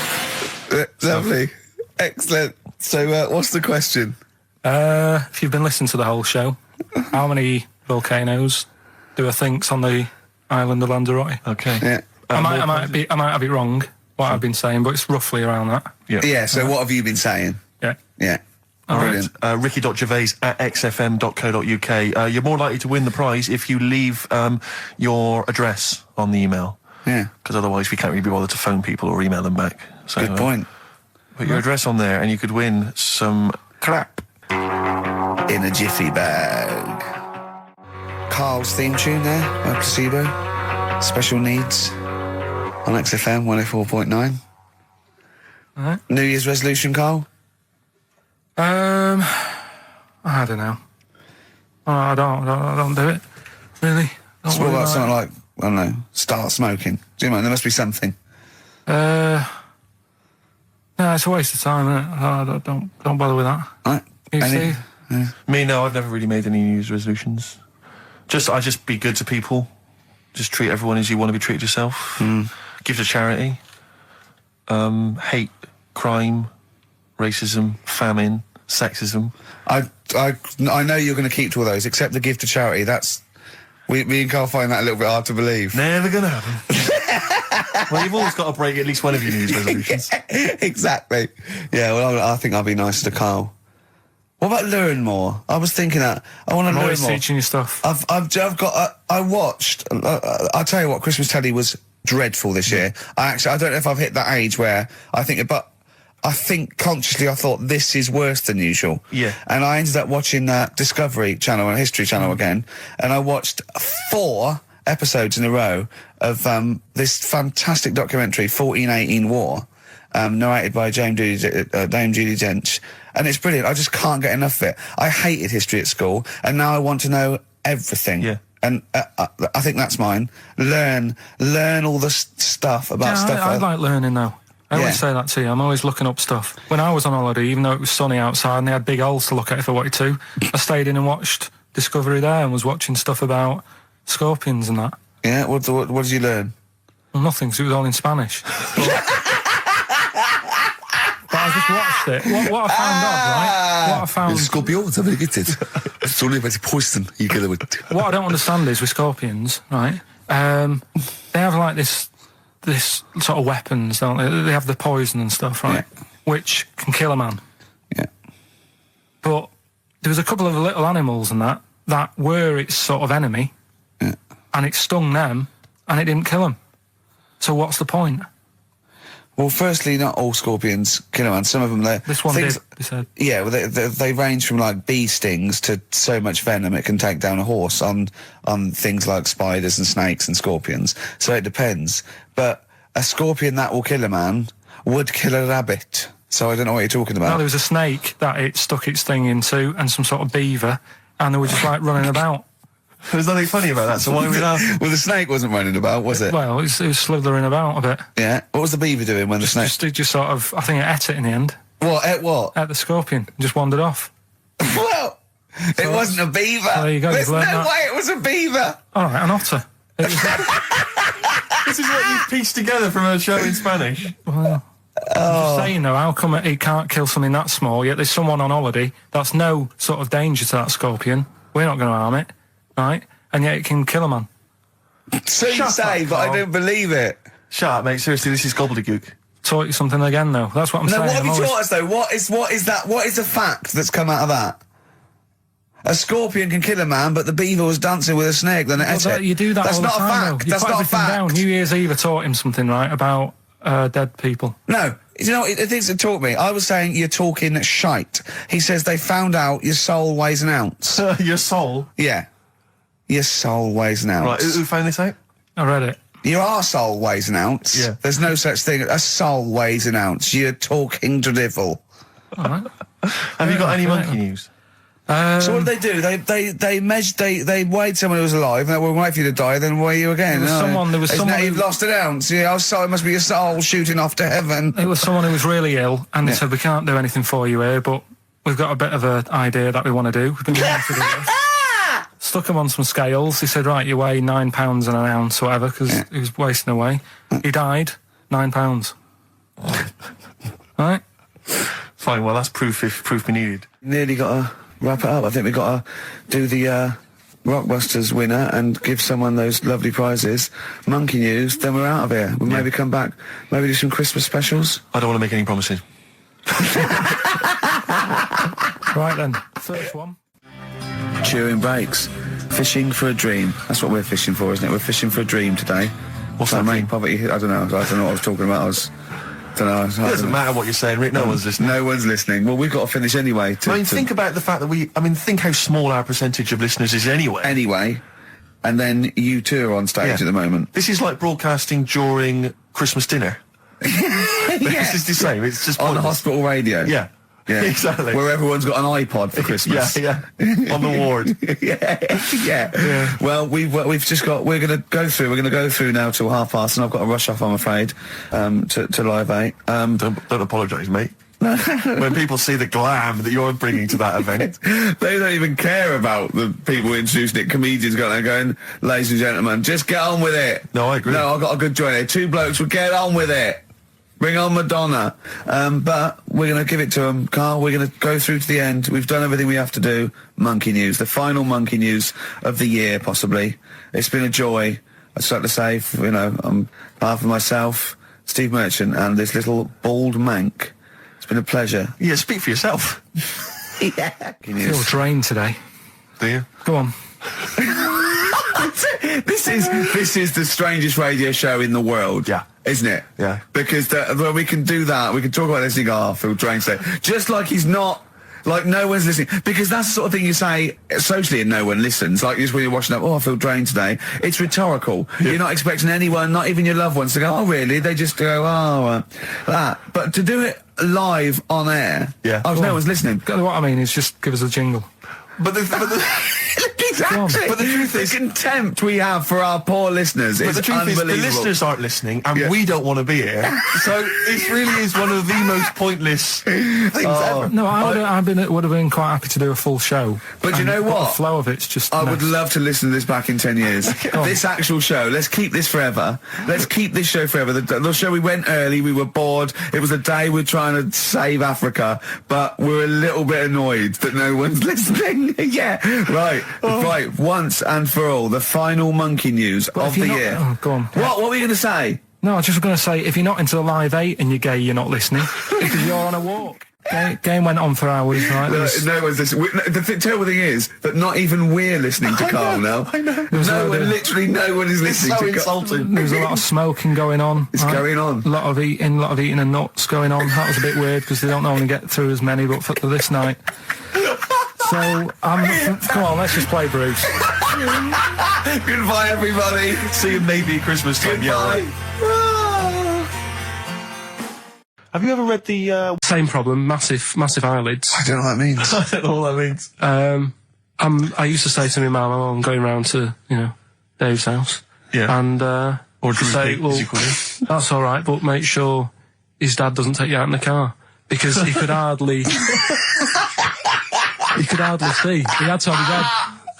Lovely. Excellent. So, what's the question? If you've been listening to the whole show, how many volcanoes do I think's on the island of Lanzarote? Okay. Yeah. I might have it wrong, what I've been saying, but it's roughly around that. Yeah, so what have you been saying? Yeah. Yeah. Brilliant. Ricky.gervais at xfm.co.uk. You're more likely to win the prize if you leave your address on the email. Yeah. Because otherwise we can't really be bothered to phone people or email them back. So, good point. Put your address on there and you could win some crap. In a jiffy bag. Carl's theme tune there by Placebo. Special Needs on XFM 104.9. Right. New Year's resolution, Carl? I don't know. I don't do it. Really. It's more like something like, I don't know, start smoking. Do you know? There must be something. No, it's a waste of time, isn't it? Don't bother with that. Right. Yeah. Me, no, I've never really made any New Year's resolutions. I just be good to people. Just treat everyone as you want to be treated yourself. Give to charity. Hate, crime, racism, famine, sexism. I know you're going to keep to all those, except the give to charity. That's... Me and Carl find that a little bit hard to believe. Never going to happen. Well, you've always got to break at least one of your New Year's resolutions. Exactly. Yeah, well, I think I'll be nicer to Carl. What about learn more? I was thinking that. I want to learn more. I'm always teaching you stuff. I've got... I watched... I'll tell you what, Christmas telly was dreadful this year. I don't know if I've hit that age where I think... But I think consciously I thought this is worse than usual. Yeah. And I ended up watching Discovery Channel and History Channel again, and I watched 4 episodes in a row of this fantastic documentary, 1418 War, narrated by Dame Judi Dench, and it's brilliant. I just can't get enough of it. I hated history at school, and now I want to know everything. Yeah. And I think that's mine. Learn all the stuff about stuff. I like learning though. I always say that to you. I'm always looking up stuff. When I was on holiday, even though it was sunny outside and they had big holes to look at if I wanted to, I stayed in and watched Discovery there and was watching stuff about scorpions and that. Yeah, what did you learn? Well, nothing, because it was all in Spanish. But I just watched it. What I found out, right? What I found... Scorpions, I'm going to get it. It's only about poison you get with. What I don't understand is with scorpions, right? They have like this sort of weapons, don't they? They have the poison and stuff, right? Yeah. Which can kill a man. Yeah. But there was a couple of little animals and that were its sort of enemy. Yeah. And it stung them, and it didn't kill them. So what's the point? Well, firstly, not all scorpions kill a man. Some of them, this one did, they said. Yeah, well, they range from like bee stings to so much venom it can take down a horse on things like spiders and snakes and scorpions. So it depends. But a scorpion that will kill a man would kill a rabbit. So I don't know what you're talking about. No, there was a snake that it stuck its thing into, and some sort of beaver, and they were just like running about. There's nothing funny about that, so why are we laughing? Well, the snake wasn't running about, was it? Well, it was slithering about a bit. Yeah. What was the beaver doing when the snake... It just sort of... I think it ate it in the end. What? At what? At the scorpion. Just wandered off. Well, it wasn't a beaver. There you go. There's no that. way it was a beaver. All right, an otter. This is what you pieced together from a show in Spanish. Well, I'm just saying, though, how come he can't kill something that small, yet there's someone on holiday that's no sort of danger to that scorpion. We're not going to harm it, right? And yet it can kill a man. So you say, but I don't believe it. Shut up, mate. Seriously, this is gobbledygook. Taught you something again, though. That's what I'm saying. No, what have you taught us, though? What is that? What is the fact that's come out of that? A scorpion can kill a man, but the beaver was dancing with a snake. Then you do that That's all not the time, a fact. Though. You That's put not a everything fact. Down. New Year's Eve taught him something, right, about dead people. No. You know, the things that taught me, I was saying you're talking shite. He says they found out your soul weighs an ounce. Your soul? Yeah. Your soul weighs an ounce. Right, who found this out? I read it. Your arsehole weighs an ounce. Yeah. There's no such thing. A soul weighs an ounce. You're talking drivel. All right. Have you got any monkey news? So what did they do? They measured. They weighed someone who was alive, and they will wait for you to die, then weigh you again. There was someone you've lost an ounce. Yeah, it must be your soul shooting off to heaven. It was someone who was really ill, and they said, we can't do anything for you here, but we've got a bit of an idea that we want to do. We've been wanting to do this. Stuck him on some scales. He said, right, you weigh 9 pounds and an ounce or whatever, because he was wasting away. He died, 9 pounds. Right? Fine, well, that's proof if proof be needed. Nearly got to wrap it up. I think we've got to do the Rockbusters winner and give someone those lovely prizes. Monkey news, then we're out of here. We'll maybe come back, maybe do some Christmas specials. I don't want to make any promises. Right then, first one. Chewing breaks. Fishing for a dream. That's what we're fishing for, isn't it? We're fishing for a dream today. What's that mean? Poverty. I don't know what I was talking about. It doesn't matter what you're saying, Rick. No one's listening. No one's listening. Well, we've got to finish anyway. Think about the fact that think how small our percentage of listeners is anyway. Anyway. And then you two are on stage at the moment. This is like broadcasting during Christmas dinner. This is the same. It's just on hospital radio. Yeah. Yeah, exactly. Where everyone's got an iPod for Christmas. Yeah. On the ward. yeah. Well, we've just got. We're going to go through now till 5:30, and I've got to rush off. I'm afraid to Live 8. Don't apologise, mate. When people see the glam that you're bringing to that event, they don't even care about the people introducing it. Comedians going, ladies and gentlemen, just get on with it. No, I agree. No, I've got a good joint here. 2 blokes will get on with it. Bring on Madonna. But we're going to give it to them, Carl. We're going to go through to the end. We've done everything we have to do. Monkey news. The final monkey news of the year, possibly. It's been a joy. I'd just like to say, on behalf of myself, Steve Merchant, and this little bald mank, it's been a pleasure. Yeah, speak for yourself. I feel drained today. Do you? Go on. This is the strangest radio show in the world. Yeah. Isn't it? Yeah. Because when we can do that, we can talk about this and go, I feel drained today. Just like he's not, like no one's listening. Because that's the sort of thing you say socially and no one listens. Like just when you're watching I feel drained today. It's rhetorical. Yeah. You're not expecting anyone, not even your loved ones, to go, oh really? They just go, that. But to do it live on air, no one's listening. What I mean is just give us a jingle. But Exactly. But the truth is, the contempt we have for our poor listeners is unbelievable. No, would have been quite happy to do a full show. But you know what? The flow of it's just. I would love to listen to this back in 10 years. This actual show. Let's keep this forever. Let's keep this show forever. The show we went early. We were bored. It was a day we're trying to save Africa, but we're a little bit annoyed that no one's listening. Right. Right, once and for all, the final monkey news of the year. Oh, go on. What were you going to say? No, I was just going to say, if you're not into the Live 8 and you're gay, you're not listening. Because you're on a walk. Game went on for hours, right? No one's listening. The terrible thing is that not even we're listening to Carl now. I know. Literally no one is listening to Carl. Insulting. There was a lot of smoking going on. It's going on. A lot of eating and nuts going on. That was a bit weird because they don't normally get through as many, but for this night. So, come on, let's just play Bruce. Goodbye, everybody. See you maybe at Christmas time. Goodbye. Have you ever read the... Same problem, massive eyelids. I don't know what that means. I don't know what that means. I used to say to my mum, I'm going round to, Dave's house. Yeah. And, or say, well, that's all right, but make sure his dad doesn't take you out in the car. because he could hardly see. He had to have his head.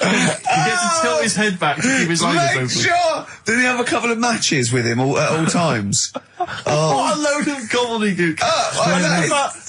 He gets to tilt his head back to keep his eyes open. Sure. Did he have a couple of matches with him at all times? What a load of gobbledygook.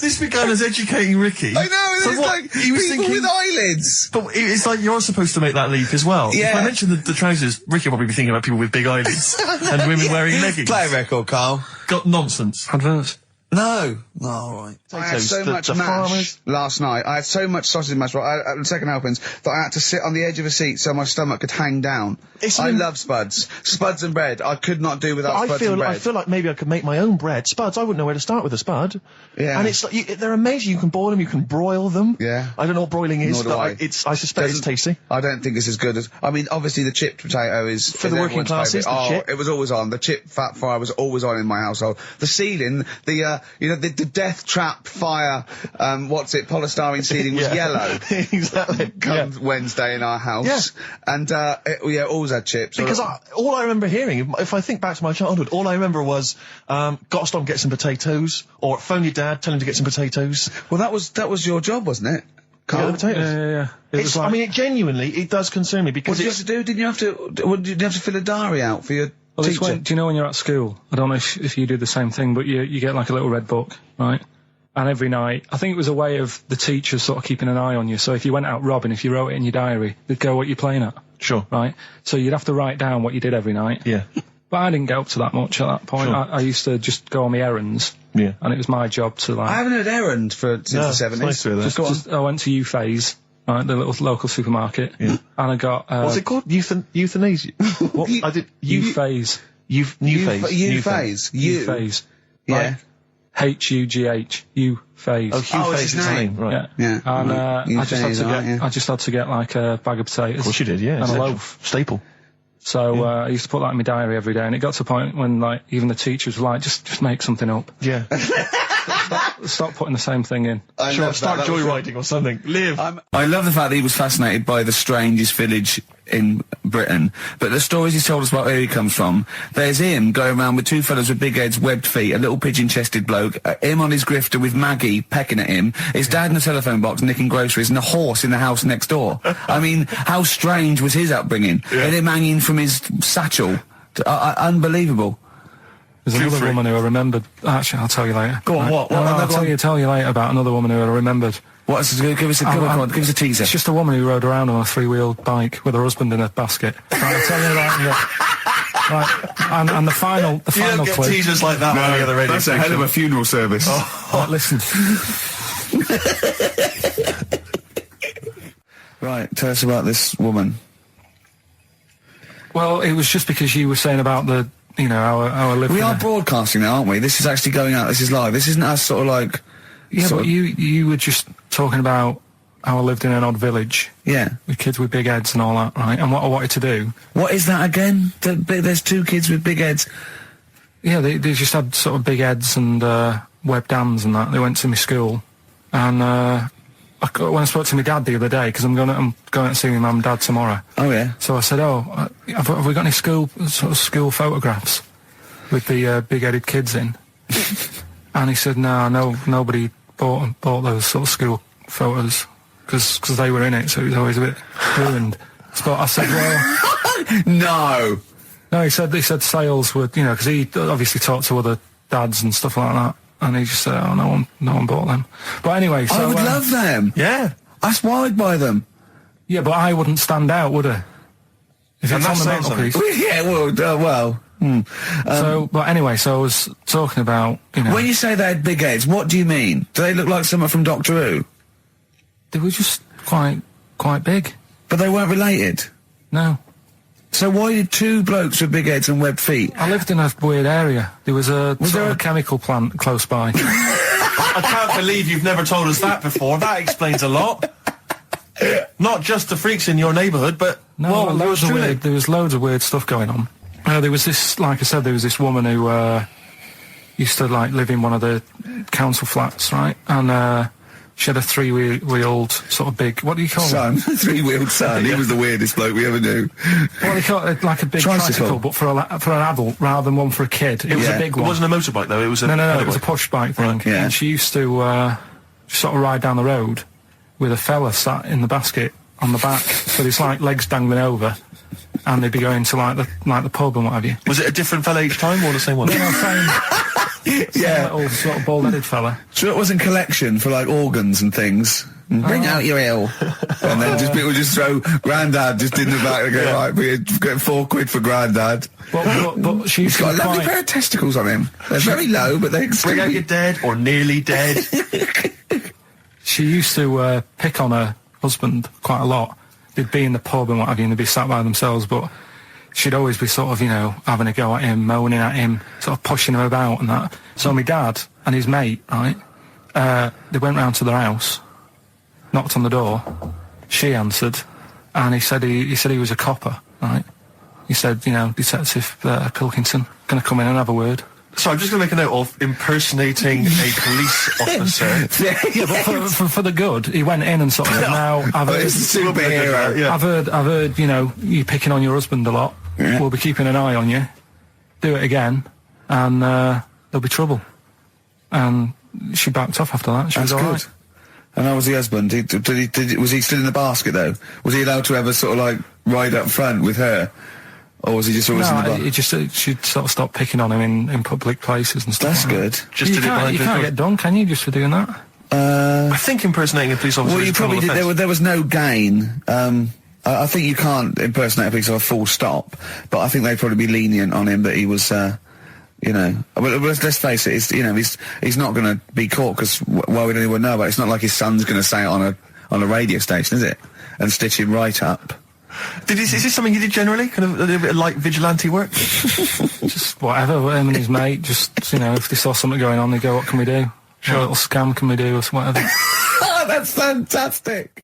This began as educating Ricky. I know, So it's what- like he was people thinking- with eyelids. But it's like you're supposed to make that leap as well. Yeah. If I mentioned the trousers, Ricky will probably be thinking about people with big eyelids and women wearing leggings. Play a record, Carl. Got nonsense. Adverts. No. Oh, all right. I had so much mash last night. I had so much sausage mash, the second helpings, that I had to sit on the edge of a seat so my stomach could hang down. I love spuds. Spuds and bread. I could not do without spuds and bread. I feel like maybe I could make my own bread. Spuds, I wouldn't know where to start with a spud. Yeah. And it's like, they're amazing. You can boil them, you can broil them. Yeah. I don't know what broiling is, Nor do but I. I suspect it's tasty. I don't think it's as good as... I mean, obviously the chipped potato is... For the working everyone's classes, favourite. the chip. It was always on. The chip fat fire was always on in my household. The ceiling, the death trap fire, polystyrene ceiling was yellow. Exactly. Come Wednesday in our house. Yeah. And, always had chips. Because all I remember hearing, if I think back to my childhood, all I remember was, gotta stop and get some potatoes, or phone your dad, tell him to get some potatoes. Well, that was your job, wasn't it? Carl? The potatoes. Yeah. I mean, genuinely, it does concern me because What did you have to do? Didn't you have to... Did you have to fill a diary out for your Well, it's teacher? do you know when you're at school? I don't know if you do the same thing, but you get like a little red book, right? And every night, I think it was a way of the teachers sort of keeping an eye on you. So if you went out robbing, if you wrote it in your diary, they'd go, what you're playing at. Sure. Right? So you'd have to write down what you did every night. Yeah. But I didn't get up to that much at that point. Sure. I used to just go on my errands. Yeah. And it was my job to like... I haven't had errand since the 70s. Nice to hear that. I went to U-Phase, right, the little local supermarket. Yeah. And I got... What's it called? Euthanasia? What? I did... U-Phase. New phase. U-Phase. U-Phase. Yeah. H-U-G-H. U-Phase. Oh, Hugh it's Phase his is his name. name, right. Yeah. And I just had to get like a bag of potatoes. Of course you did, yeah. And a loaf. Staple. So I used to put that in my diary every day, and it got to a point when like even the teachers were like, just make something up. Yeah. Stop putting the same thing in. Sure, start joyriding or something. Live. I love the fact that he was fascinated by the strangest village in Britain, but the stories he's told us about where he comes from, there's him going around with two fellas with big heads, webbed feet, a little pigeon-chested bloke, him on his grifter with Maggie pecking at him, his dad in a telephone box nicking groceries, and a horse in the house next door. I mean, how strange was his upbringing? And him hanging from his satchel. Unbelievable. There's another woman who I remembered. Actually, I'll tell you later. Go on, what? I'll tell you later about another woman who I remembered. What's give us a teaser. It's just a woman who rode around on a three-wheeled bike with her husband in a basket. Right, I'll tell you that. Right, and the final You don't get clip. teasers like that on the other radio That's a hell of a funeral service. Right, listen. Right, tell us about this woman. Well, it was just because you were saying about the, our living. We are broadcasting now, aren't we? This is actually going out. This is live. This isn't us sort of like... Yeah, but you were just talking about how I lived in an odd village. Yeah. With kids with big heads and all that, right? And what I wanted to do... What is that again? There's two kids with big heads. Yeah, they just had sort of big heads and webbed hands and that. They went to my school. And when I spoke to my dad the other day, because I'm going to see my mum and dad tomorrow. Oh, yeah. So I said, have we got any school photographs with the big-headed kids in? And he said, no, nobody bought those sort of school photos because they were in it, so it was always a bit ruined. But I said, well, no. He said sales were, because he obviously talked to other dads and stuff like that, and he just said, no one bought them. But anyway, so I would love them. Yeah, that's why I'd buy them. Yeah, but I wouldn't stand out, would I? If it's on the mantelpiece. Yeah, well. But anyway, so I was talking about, When you say they had big heads, what do you mean? Do they look like someone from Doctor Who? They were just quite big. But they weren't related? No. So why did two blokes with big heads and webbed feet? I lived in a weird area. There was a chemical plant close by. I can't believe you've never told us that before. That explains a lot. Not just the freaks in your neighbourhood, but... No, there was loads of weird stuff going on. There was this, like I said, there was this woman who used to like live in one of the council flats, right? And She had a three-wheeled sort of big, what do you call it? Three-wheeled son. He was the weirdest bloke we ever knew. What do you call it? Like a big tricycle, but for an adult rather than one for a kid. It was a big one. It wasn't a motorbike though, it was a... No, it was a push bike thing. Yeah. And she used to sort of ride down the road with a fella sat in the basket on the back with his like legs dangling over, and they'd be going to like the pub and what have you. Was it a different fella each time or the same one? No, same. Yeah, little sort of bald-headed fella. So it wasn't collection for like organs and things. Bring out your ale, and then people just throw Grandad just in the back and go, right, we're getting £4 for Grandad. But she's got a lovely pair of testicles on him. They're very low, but they bring out your dead or nearly dead. She used to pick on her husband quite a lot. They'd be in the pub and what have you, and they'd be sat by themselves, but she'd always be sort of, having a go at him, moaning at him, sort of pushing him about and that. So my dad and his mate, right, they went round to their house, knocked on the door, she answered, and he said he was a copper, right? He said, Detective Pilkington, gonna come in and have a word. So I'm just going to make a note of impersonating a police officer. Yeah, but for the good, he went in and sort of now I've heard, superhero. Yeah. I've heard, you picking on your husband a lot. Yeah. We'll be keeping an eye on you. Do it again, and there'll be trouble. And she backed off after that. She was all right. And how was the husband? Was he still in the basket though? Was he allowed to ever sort of like ride up front with her? Or was he just always in the bar? She'd sort of stopped picking on him in public places and stuff. That's good. You can't get done, can you, just for doing that? I think impersonating a police officer. Well, you probably did. There was no gain. I think you can't impersonate a police officer full stop. But I think they'd probably be lenient on him that he was, Well, let's face it. He's not going to be caught because why would anyone know about it? It's not like his son's going to say it on a radio station, is it? And stitch him right up. Is this something you did generally? Kind of a little bit of like vigilante work? Just whatever, him and his mate, just, if they saw something going on, they go, what can we do? What little scam can we do, or whatever. That's fantastic!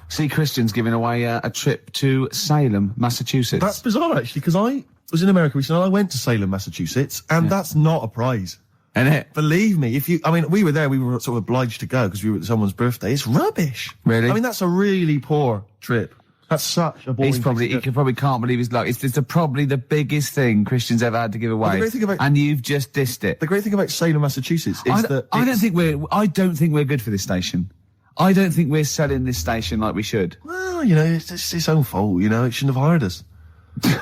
See, Christian's giving away a trip to Salem, Massachusetts. That's bizarre, actually, because I was in America recently, and I went to Salem, Massachusetts, and that's not a prize. Isn't it? Believe me, we were there, we were sort of obliged to go because we were at someone's birthday. It's rubbish. Really? I mean, that's a really poor trip. That's such a boring he probably can't believe his luck. It's probably the biggest thing Christian's ever had to give away. Well, the great thing about, and you've just dissed it. The great thing about Salem, Massachusetts is that I don't think we're good for this station. I don't think we're selling this station like we should. Well, it's its own fault, it shouldn't have hired us.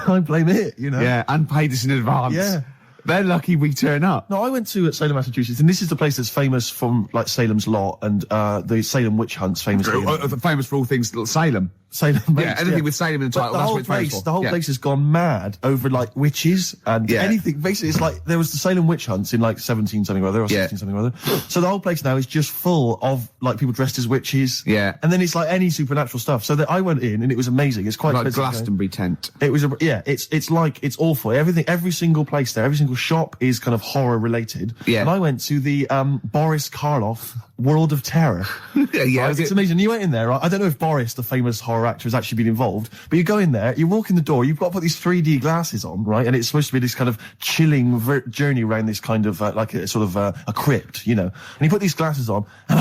I blame it, Yeah, and paid us in advance. Yeah. They're lucky we turn up. No, I went to Salem, Massachusetts, and this is the place that's famous from, like, Salem's Lot and the Salem witch hunts, famous for all things Salem. Salem. Yeah, anything with Salem in the title, that's what it's famous for. The whole place has gone mad over, like, witches and anything. Basically, it's like, there was the Salem witch hunts in, like, 17-something or other, or 16-something or other. So the whole place now is just full of, like, people dressed as witches. Yeah. And then it's, like, any supernatural stuff. So I went in, and it was amazing. It's quite like Glastonbury tent. It was, it's awful. Every single place there, every single shop is kind of horror related. Yeah. And I went to the, Boris Karloff World of Terror. It's amazing. You went in there, right? I don't know if Boris, the famous horror actor, has actually been involved, but you go in there, you walk in the door, you've got to put these 3D glasses on, right? And it's supposed to be this kind of chilling journey around this kind of, like a sort of, a crypt, And you put these glasses on, and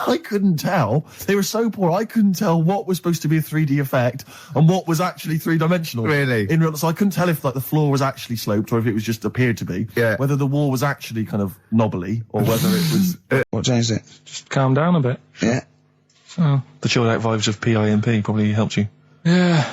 I couldn't tell. They were so poor, I couldn't tell what was supposed to be a 3D effect and what was actually three-dimensional. Really? So I couldn't tell if, like, the floor was actually sloped or if it was just appeared to be. Yeah. Whether the wall was actually kind of knobbly or whether it was... What changed it? Just calm down a bit. Yeah. So. The chilled out vibes of PIMP probably helped you. Yeah.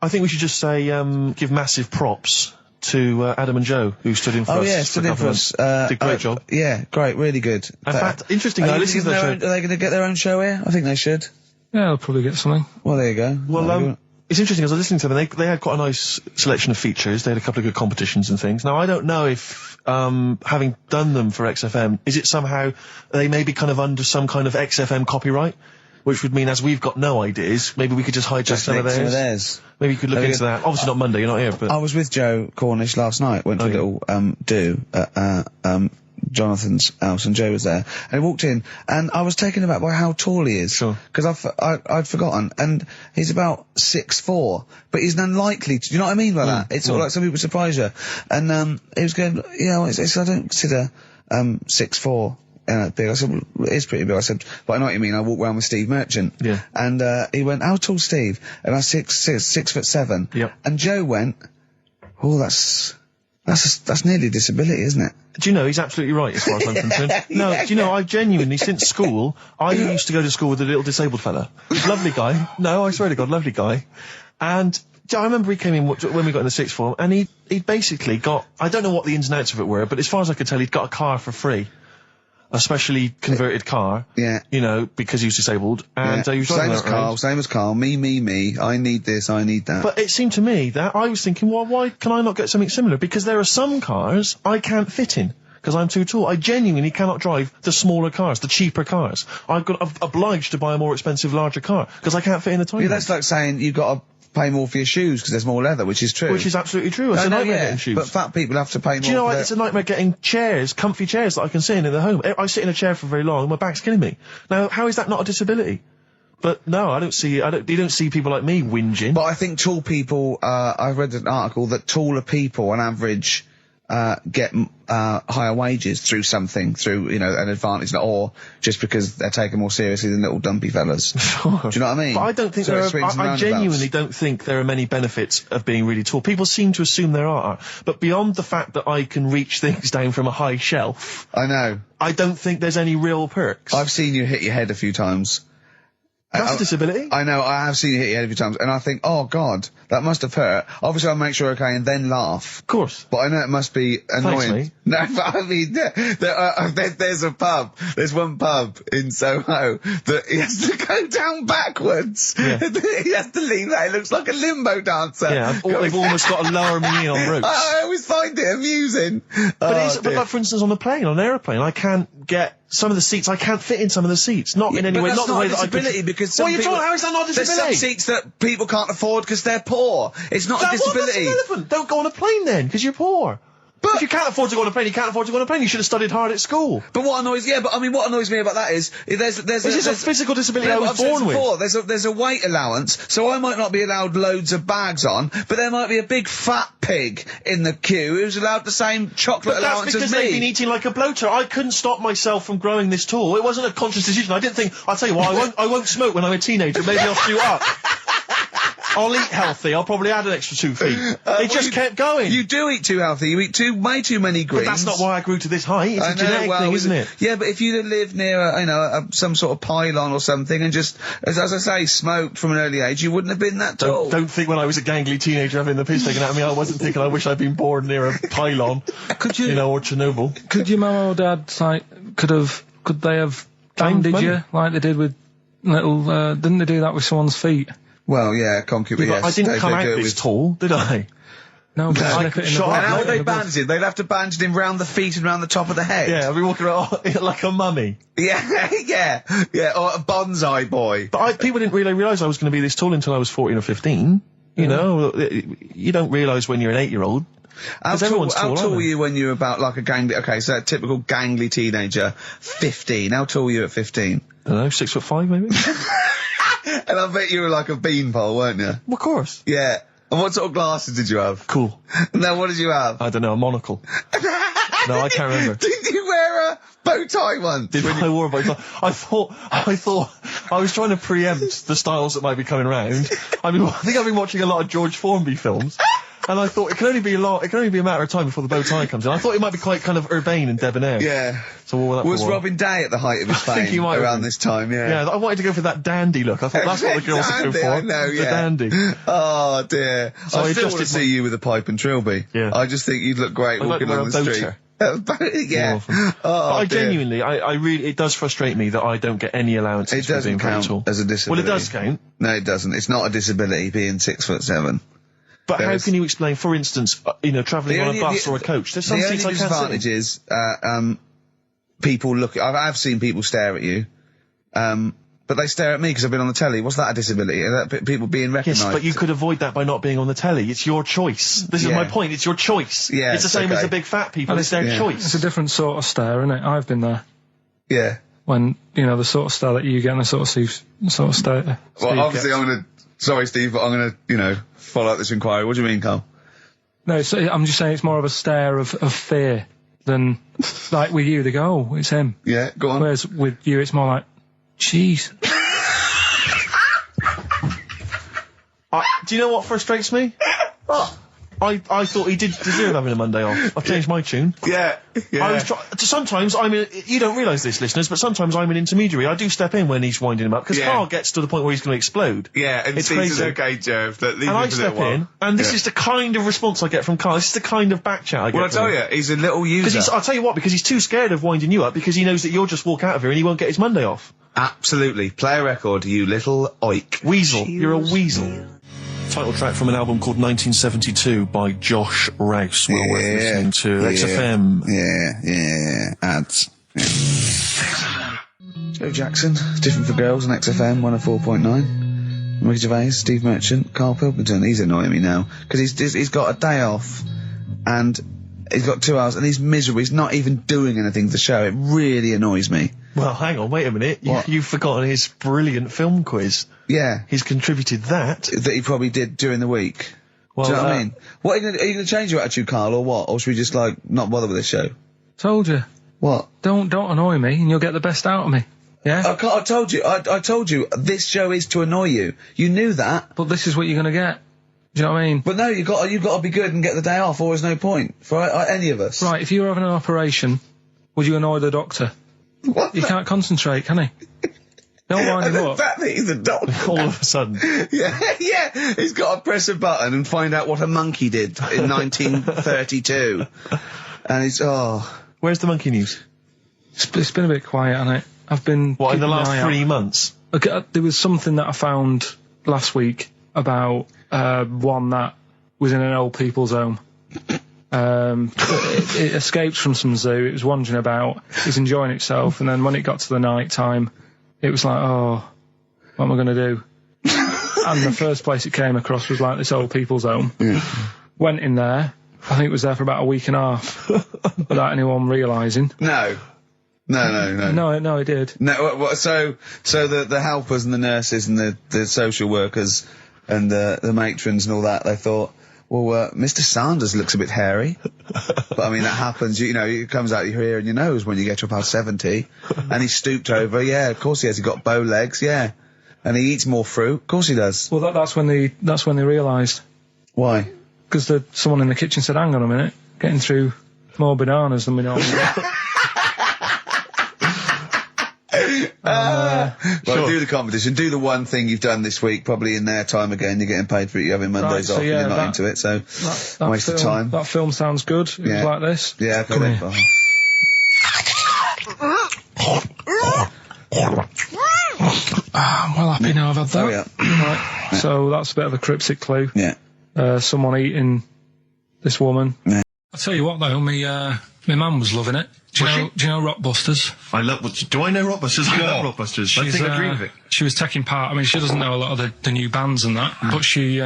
I think we should just say, give massive props to Adam and Joe, who stood in for us. Oh, yeah, stood in for us. Did a great job. Yeah, great, really good. In fact, interesting. Are they going to get their own show here? I think they should. Yeah, they'll probably get something. Well, there you go. Well, it's interesting, as I was listening to them, they had quite a nice selection of features. They had a couple of good competitions and things. Now, I don't know if, having done them for XFM, is it somehow they may be kind of under some kind of XFM copyright? Which would mean, as we've got no ideas, maybe we could just hijack some of theirs. Maybe you could look into that. Obviously not Monday, you're not here, but... I was with Joe Cornish last night, went to a little, do at, Jonathan's house, and Joe was there, and he walked in, and I was taken aback by how tall he is. Sure. Because I'd forgotten, and he's about 6'4", but he's unlikely to, do you know what I mean by that? It's sort of like some people surprise you. And, he was going, I don't consider, 6'4", big. I said, well, it is pretty big. I said, but I know what you mean. I walk around with Steve Merchant. Yeah. And he went, how tall's Steve? And I was 6'7". Yep. And Joe went, oh, that's nearly a disability, isn't it? Do you know, he's absolutely right as far as I'm concerned. No, do you know, I've genuinely, since school, I used to go to school with a little disabled fella. Lovely guy. No, I swear to God, lovely guy. And I remember he came in when we got in the sixth form, and he'd basically got, I don't know what the ins and outs of it were, but as far as I could tell, he'd got a car for free. A specially converted car. Yeah. You know, because he was disabled. And he was driving same as Carl. Me. I need this, I need that. But it seemed to me that I was thinking, well, why can I not get something similar? Because there are some cars I can't fit in. Because I'm too tall. I genuinely cannot drive the smaller cars, the cheaper cars. I'm obliged to buy a more expensive, larger car. Because I can't fit in the tiny. Yeah, that's like saying you've got to pay more for your shoes because there's more leather, which is true. Which is absolutely true. It's a nightmare getting shoes. But fat people have to pay more. Do you know what? It's a nightmare getting chairs, comfy chairs that I can sit in the home. I sit in a chair for very long and my back's killing me. Now, how is that not a disability? But no, I don't see, you don't see people like me whinging. But I think tall people, I read an article that taller people on average, get higher wages through an advantage, or just because they're taken more seriously than little dumpy fellas. Sure. Do you know what I mean? But I don't think I genuinely don't think there are many benefits of being really tall. People seem to assume there are, but beyond the fact that I can reach things down from a high shelf, I know. I don't think there's any real perks. I've seen you hit your head a few times. That's a disability. I know, I have seen you hit your head a few times, and I think, oh God, that must have hurt. Obviously I'll make sure okay and then laugh. Of course. But I know it must be annoying. Thanks, mate. No, but I mean, there's one pub in Soho that he has to go down backwards. Yeah. He has to lean back, it looks like a limbo dancer. Yeah, they've almost got to lower me in on ropes. I always find it amusing. But like, for instance, on an airplane, I can't get some of the seats, I can't fit in some of the seats. Not in any way, not the way that I could. Because how is that not a disability? There's some seats that people can't afford because they're poor. It's not a disability. That's irrelevant. Don't go on a plane then, because you're poor. But if you can't afford to go on a plane, you can't afford to go on a plane. You should have studied hard at school. But what annoys me about that is there's a physical disability I was born with. There's a weight allowance, so I might not be allowed loads of bags on, but there might be a big fat pig in the queue who's allowed the same chocolate allowance as me. That's because they've been eating like a bloater. I couldn't stop myself from growing this tall. It wasn't a conscious decision. I didn't think, I'll tell you what, I won't smoke when I'm a teenager. Maybe I'll shoot up. I'll eat healthy. I'll probably add an extra 2 feet. It just kept going. You do eat too healthy. You eat way too many greens. But that's not why I grew to this height. It's a genetic thing, isn't it? Yeah, but if you live near some sort of pylon or something and just, as I say, smoked from an early age, you wouldn't have been that tall. Don't think when I was a gangly teenager having the piss taken out of me, I wasn't thinking I wish I'd been born near a pylon. Or Chernobyl. Could your mum or dad, could they have banded you like they did with little, didn't they do that with someone's feet? Well, yeah, concubine, yes. I didn't come out this tall, did I? No, but how would they bandage him? They'd have to bandage him round the feet and round the top of the head. Yeah, I'd be walking around like a mummy. Yeah, or a bonsai boy. But people didn't really realise I was going to be this tall until I was 14 or 15. You know, you don't realise when you're an 8-year-old. How tall were you when you were about like a gangly, so a typical gangly teenager, 15. How tall were you at 15? I don't know, 6'5" maybe? And I bet you were like a beanpole, weren't you? Well, of course. Yeah. And what sort of glasses did you have? Cool. Now, what did you have? I don't know, a monocle. No, I can't remember. Did you wear a bow tie once? I wore a bow tie? I thought I was trying to preempt the styles that might be coming around. I think I've been watching a lot of George Formby films. And I thought it can only be a matter of time before the bow tie comes in. I thought it might be quite kind of urbane and debonair. Yeah. So what that was Robin Day at the height of his fame? I think he might around this time, yeah. Yeah, I wanted to go for that dandy look. I thought that's what the girls are going for. I know, the dandy. Oh dear. So I still want to see you with a pipe and trilby. Yeah. I just think you'd look great walking on the street. Yeah. But I genuinely, I really, it does frustrate me that I don't get any allowances for being very tall. It doesn't count as a disability. Well, it does count. No, it doesn't. It's not a disability being 6'7". But how can you explain, for instance, travelling on a bus or a coach? There's some seats I can't sit in. The only disadvantage is, people look, I've seen people stare at you, but they stare at me because I've been on the telly. What's that a disability? People being recognised? Yes, but you could avoid that by not being on the telly. It's your choice. This is my point. It's your choice. Yeah, it's the same as the big fat people. It's their choice. It's a different sort of stare, isn't it? I've been there. Yeah. When, the sort of stare that you get and the sort of stare. Well, obviously sorry, Steve, but I'm gonna, follow up this inquiry. What do you mean, Carl? No, I'm just saying it's more of a stare of fear. then, like with you, they go, oh, it's him. Yeah, go on. Whereas with you, it's more like, jeez. Do you know what frustrates me? I thought he did deserve having a Monday off. I've changed my tune. Yeah. I was sometimes you don't realise this, listeners, but sometimes I'm an intermediary. I do step in when he's winding him up, because Carl gets to the point where he's going to explode. Yeah, and it's Steve's crazy. okay, Jeff. And I step in, and this is the kind of response I get from Carl. This is the kind of back chat I get Well, I tell you, he's a little user. I'll tell you what, because he's too scared of winding you up, because he knows that you'll just walk out of here and he won't get his Monday off. Absolutely. Play a record, you little oik. Weasel. You're a weasel. Title track from an album called 1972 by Josh Rouse. Well worth listening to. XFM. Yeah. Ads. Yeah. Joe Jackson, Different for Girls on XFM 104.9. Ricky Gervais, Steve Merchant, Karl Pilkington. He's annoying me now, because he's got a day off, and he's got 2 hours, and he's miserable. He's not even doing anything to the show. It really annoys me. Well, hang on, wait a minute. You've forgotten his brilliant film quiz. Yeah. He's contributed that. That he probably did during the week. Well, do you know what I mean? What, are you going to change your attitude, Carl, or what? Or should we just, like, not bother with this show? Told you. What? Don't annoy me, and you'll get the best out of me. Yeah? I told you, I told you, this show is to annoy you. You knew that. But this is what you're going to get. Do you know what I mean? But no, you've got to be good and get the day off, or there's no point for any of us. Right, if you were having an operation, would you annoy the doctor? What? You can't concentrate, can he? Don't wind him up. The fact that he's a doctor. All of a sudden. Yeah, he's got to press a button and find out what a monkey did in 1932. And he's, Where's the monkey news? It's been a bit quiet, hasn't it? I've been... What, in the last 3 months? Okay, there was something that I found last week about one that was in an old people's home. It escaped from some zoo, it was wandering about, it was enjoying itself, and then when it got to the night time, it was like, oh, what am I going to do? And the first place it came across was like this old people's home. Went in there, I think it was there for about a week and a half, without anyone realising. No, it did. No, so the helpers and the nurses and the social workers and the matrons and all that, they thought, well, Mr. Sanders looks a bit hairy. But I mean, that happens, you know, it comes out your ear and your nose when you get to about 70. And he stooped over, yeah, of course he has. He got bow legs, yeah. And he eats more fruit, of course he does. Well, that's when they realised. Why? Because someone in the kitchen said, hang on a minute, getting through more bananas than we normally get. Right, sure. Do the competition. Do the one thing you've done this week, probably in their time again. You're getting paid for it. You're having Mondays off. And you're not into it, so that waste of time. That film sounds good. It was like this. Yeah, come here. I'm well happy now I've had that. Oh, yeah. Right. So that's a bit of a cryptic clue. Yeah. Someone eating this woman. Yeah. I'll tell you what though, my mum was loving it. Do you know Rockbusters? Do I know Rockbusters? I love Rockbusters. I think I agree with it. She was taking part. I mean, she doesn't know a lot of the new bands and that, but she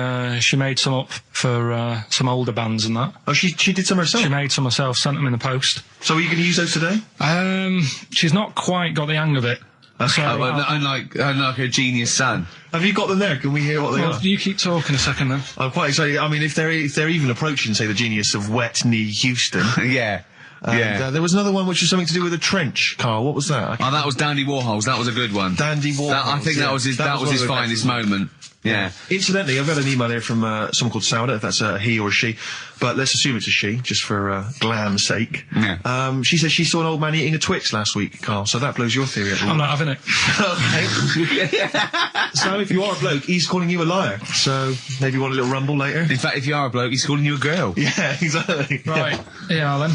made some up for some older bands and that. Oh, she did some herself? She made some herself, sent them in the post. So are you going to use those today? She's not quite got the hang of it. Okay, unlike her genius son. Have you got them there? Can we hear what they are? You keep talking a second then. I'm quite excited. I mean, if they're even approaching, say, the genius of Wet Knee Houston. Yeah. There was another one which was something to do with a trench, Carl. What was that? Oh, that was Dandy Warhols. That was a good one. Dandy Warhols. I think that was his finest moment. Yeah. Incidentally, I've got an email here from someone called Sauda, if that's a he or a she, but let's assume it's a she, just for glam's sake. Yeah. She says she saw an old man eating a Twix last week, Carl, so that blows your theory up. I'm not having it. Okay. So if you are a bloke, he's calling you a liar, so maybe you want a little rumble later? In fact, if you are a bloke, he's calling you a girl. Yeah, exactly. Right. Yeah, then.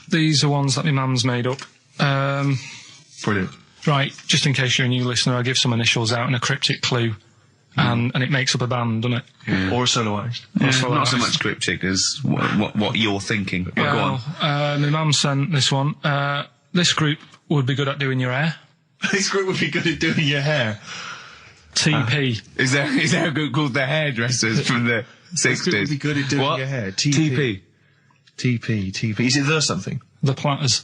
These are ones that my mum's made up. Brilliant. Right, just in case you're a new listener, I give some initials out and a cryptic clue. And it makes up a band, doesn't it? Yeah. Or a soloised. Not so much cryptic as what you're thinking. But go on. My mum sent this one. This group would be good at doing your hair. This group would be good at doing your hair. TP. Is there a group called the Hairdressers from the 60s? This group would be good at doing your hair. TP. Is it the something? The Platters.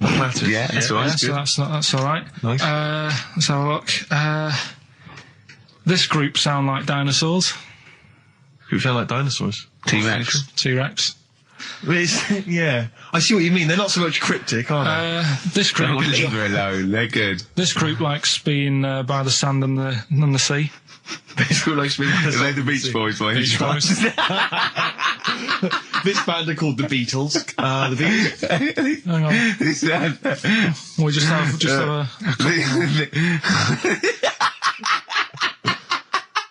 The Platters. Yeah, that's all right. So that's all right. Nice. Let's have a look. This group sound like dinosaurs. Group sound like dinosaurs? T-Rex. T-Rex. Yeah, I see what you mean. They're not so much cryptic, are they? This group, leave her alone. They're good. This group likes being by the sand and the sea. This group likes being by the sand. They're the Beach Boys, boys. Beach Boys. This band are called the Beatles. The Beatles. Hang on. We just have a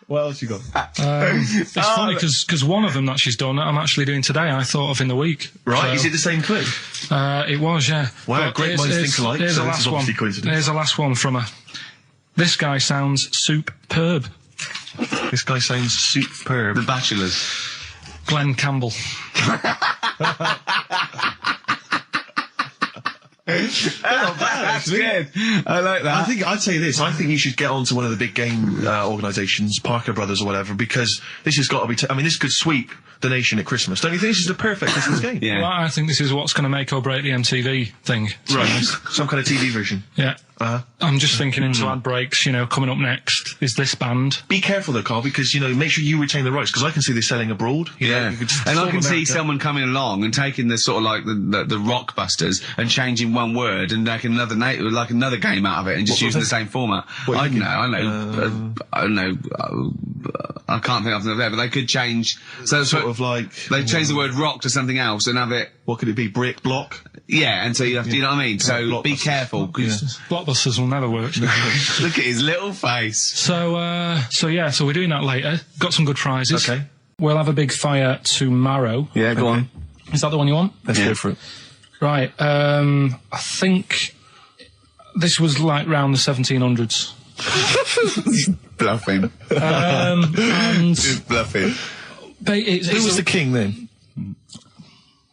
What else you got? It's funny because one of them that she's done, I'm actually doing today. I thought of in the week. Right? So, Is it the same clue? It was, yeah. Wow, great minds think alike. Here's So the this is last one. obviously coincidence. Here's the last one from her. This guy sounds superb. This guy sounds superb. The Bachelors. Glenn Campbell. That's good. I like that. I'd say this. I think you should get onto one of the big game organisations, Parker Brothers or whatever, because this has got to be. This could sweep the nation at Christmas. Don't you think this is the perfect Christmas game? Yeah. Well, I think this is what's going to make or break the MTV thing. Right. Some kind of TV version. Yeah. I'm just thinking into ad breaks, coming up next is this band. Be careful though, Carl, because, make sure you retain the rights, because I can see this selling abroad. And I can see someone coming along and taking the sort of like the Rockbusters and changing one word and making another game out of it and just using the same format. I don't know. I can't think of them there, but they could change. So sort of like they change the word rock to something else and have it. What could it be? Brick, block. Yeah, and so you have to, you know what I mean? So be careful. Blockbusters will never work. Look at his little face. So we're doing that later. Got some good prizes. Okay. We'll have a big fire tomorrow. Yeah, go on. Is that the one you want? Let's go for it. Right. I think this was like round the 1700s. Bluffing. And just bluffing. Who was the king then?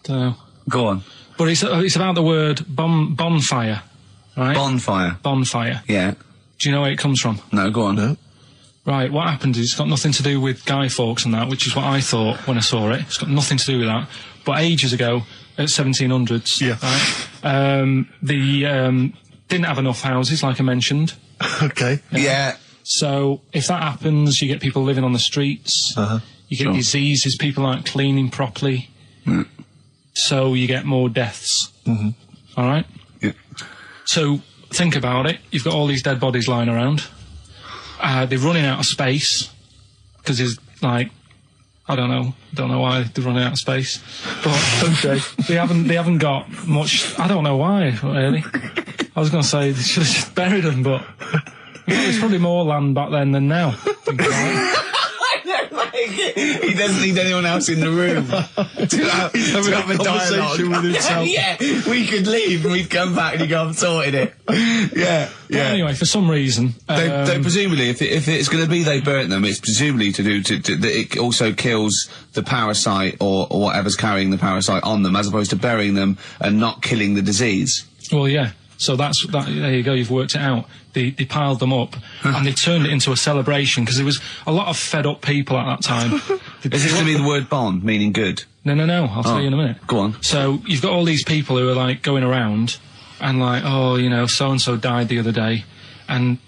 Don't know. Go on. But it's about the word bonfire, right? Bonfire. Yeah. Do you know where it comes from? No, go on. No. Right, what happened is it's got nothing to do with Guy Fawkes and that, which is what I thought when I saw it. It's got nothing to do with that. But ages ago, at 1700s, right, they didn't have enough houses, like I mentioned. Okay. Yeah. So if that happens, you get people living on the streets. You get diseases, people aren't cleaning properly. So you get more deaths. All right? Yeah. So think about it. You've got all these dead bodies lying around. They're running out of space because there's like, I don't know why they're running out of space, but they haven't got much. I don't know why really. I was going to say they should have just buried them, but there's probably more land back then than now. He doesn't need anyone else in the room to have a dialogue with himself. Yeah, we could leave and we'd come back and he'd go, I've sorted it. Yeah. But anyway, for some reason, they presumably, if it's going to be they burnt them, it's presumably to do that it also kills the parasite or whatever's carrying the parasite on them, as opposed to burying them and not killing the disease. Well, yeah. So there you go, you've worked it out. They piled them up and they turned it into a celebration because there was a lot of fed up people at that time. Is this going to be the word bon, meaning good? No, I'll tell you in a minute. Go on. So you've got all these people who are like going around and like, so-and-so died the other day. And,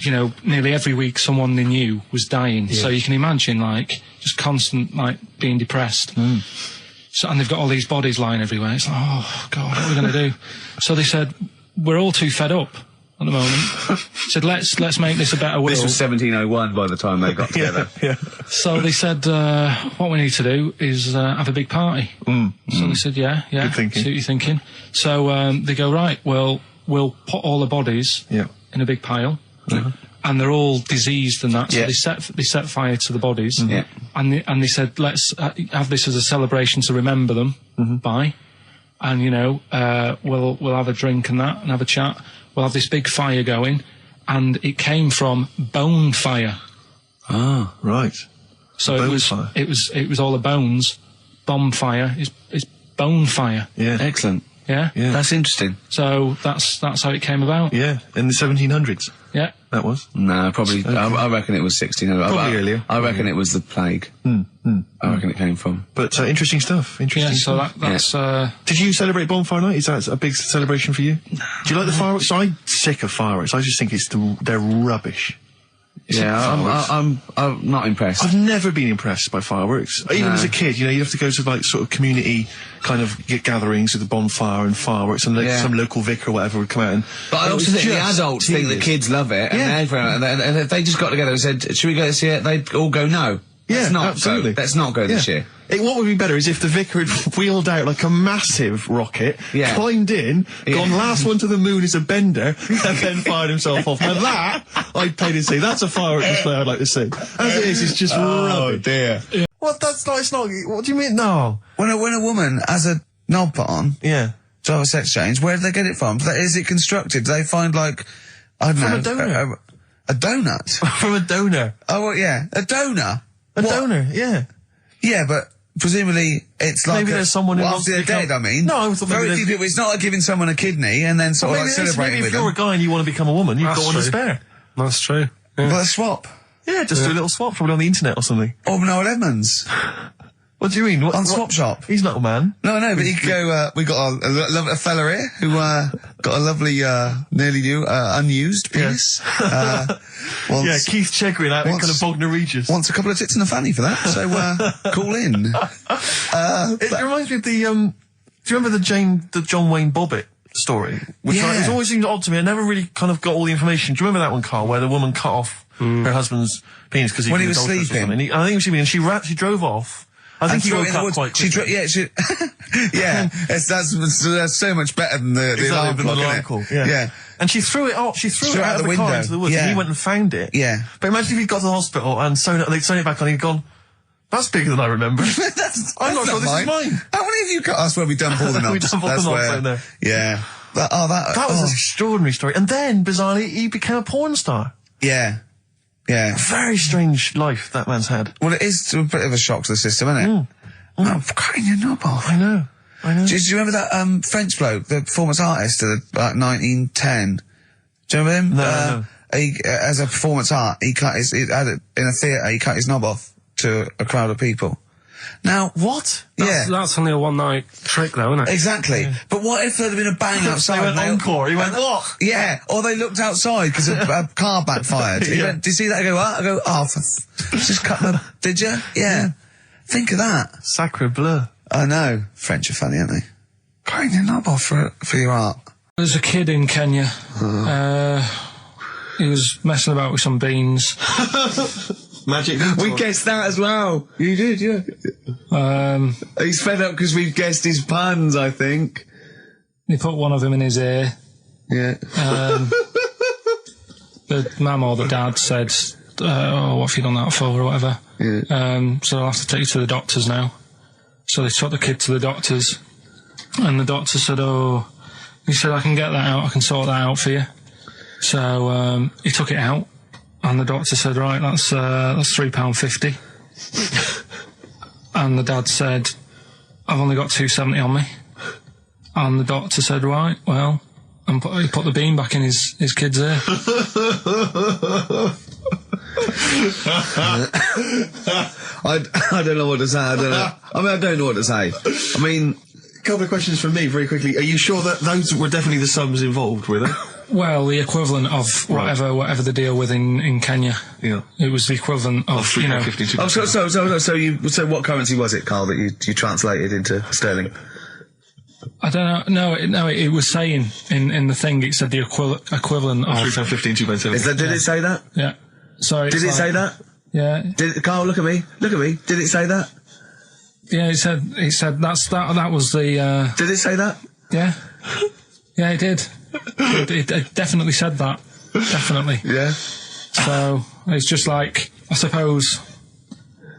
nearly every week someone they knew was dying. Yeah. So you can imagine like just constant like being depressed. So, and they've got all these bodies lying everywhere. It's like, oh God, what are we going to do? So they said, we're all too fed up at the moment. Said, let's make this a better world. This was 1701 by the time they got together. Yeah. So they said, what we need to do is have a big party. So they said, yeah. Good thinking. See what you're thinking. So they go, right, well, we'll put all the bodies in a big pile. And they're all diseased and that. So they set fire to the bodies. And they said, let's have this as a celebration to remember them by. And, we'll have a drink and that and have a chat. We'll have this big fire going. And it came from bone fire. Ah, right. So it was all the bones. Bonfire is bone fire. Yeah. Excellent. Yeah? That's interesting. So that's how it came about. Yeah, in the 1700s. Yeah. That was? No, probably, okay. I reckon it was 1600. Probably earlier. I reckon it was the plague. I reckon it came from. But interesting stuff. So that's... Did you celebrate Bonfire Night? Is that a big celebration for you? Do you like the fireworks? I'm sick of fireworks. I just think they're rubbish. Yeah, I'm not impressed. I've never been impressed by fireworks. Even as a kid, you know, you have to go to like sort of community kind of gatherings with a bonfire and fireworks, and some local vicar or whatever would come out. But I also think the adults think the kids love it, and if they just got together and said, "Should we go this year?" They'd all go, "No." Yeah, absolutely. Let's not go this year. What would be better is if the vicar had wheeled out like a massive rocket, climbed in, gone last one to the moon is a bender, and then fired himself off. Now that, I'd pay to see. That's a firework display I'd like to see. As it is, it's just rubbish. Oh dear. Yeah. What? That's not, it's not, what do you mean? No. When a woman has a knob put on, to have a sex change, where do they get it from? Is it constructed? Do they find like, I don't know. From a donor. A donut? From a donor. Oh, well, yeah. A donor? A donor, yeah. Yeah, but presumably it's like maybe there's someone who wants after they're dead, I mean. No, I thought very few people. It's not like giving someone a kidney and then sort of like celebrating maybe with if them. you're a guy and you want to become a woman, you've got one to spare. That's true. Yeah. Well, a swap. Yeah, just do a little swap, probably on the internet or something. Or Noel Edmonds. What do you mean? On Swap Shop. He's not a man. No, but you could go, we got a fella here who, got a lovely, nearly new, unused penis. Keith Chegwin out in kind of Bognor Regis. Wants a couple of tits and a fanny for that, so, call in. It reminds me of the, do you remember the John Wayne Bobbitt story? Which it's always seemed odd to me. I never really kind of got all the information. Do you remember that one, Carl, where the woman cut off her husband's penis because he was sleeping? I think he was sleeping and she drove off. I think he woke up quite quickly. That's so much better than the alarm clock. Yeah. And she threw it off. She threw it out of the car into the woods. And he went and found it. Yeah. But imagine if he'd got to the hospital and they'd sewn it back on. He'd gone, "That's bigger than I remember." I'm not sure this is mine. How many of you got us where we done Paul the Knobs? We done Paul the Knobs in there. Yeah. That was an extraordinary story. And then, bizarrely, he became a porn star. Yeah. Yeah. Very strange life that man's had. Well, it is a bit of a shock to the system, isn't it? Oh, cutting your knob off. I know. Do you remember that French bloke, the performance artist of like 1910? Do you remember him? No. He, as a performance art, in a theatre, he cut his knob off to a crowd of people. Now, what? That's only a one-night trick, though, isn't it? Exactly. Yeah. But what if there had been a bang outside? They went encore. He went, what? Yeah. Or they looked outside because a car backfired. He went, "Did you see that?" I go, "What?" I go, "Oh, just cut my..." Did you? Yeah. Think of that. Sacre bleu. I know. French are funny, aren't they? Cutting your knob off for your art. There's a kid in Kenya. He was messing about with some beans. Magic. We guessed that as well. You did, yeah. He's fed up because we've guessed his puns, I think. He put one of them in his ear. Yeah. The mum or the dad said, "What have you done that for?" or whatever. Yeah. So I'll have to take you to the doctors now. So they took the kid to the doctors, and the doctor said, he said, "I can get that out. I can sort that out for you." So he took it out. And the doctor said, "Right, that's £3.50. And the dad said, "I've only got £2.70 on me." And the doctor said, "Right, well," and he put the bean back in his kid's ear. I don't know what to say. I don't know what to say. I mean, a couple of questions from me very quickly. Are you sure that those were definitely the sums involved, were they? Well, the equivalent of whatever the deal with in Kenya. Yeah. It was the equivalent of So what currency was it, Carl, that you translated into sterling? I don't know. No, it was saying in the thing. It said the equivalent of £3.15, £2.70. Did it say that? Yeah. So did it say that? Yeah. Carl, look at me. Did it say that? Yeah, it said that was the. Did it say that? Yeah. Yeah, it did. It definitely said that. Definitely. Yeah. So it's just like, I suppose,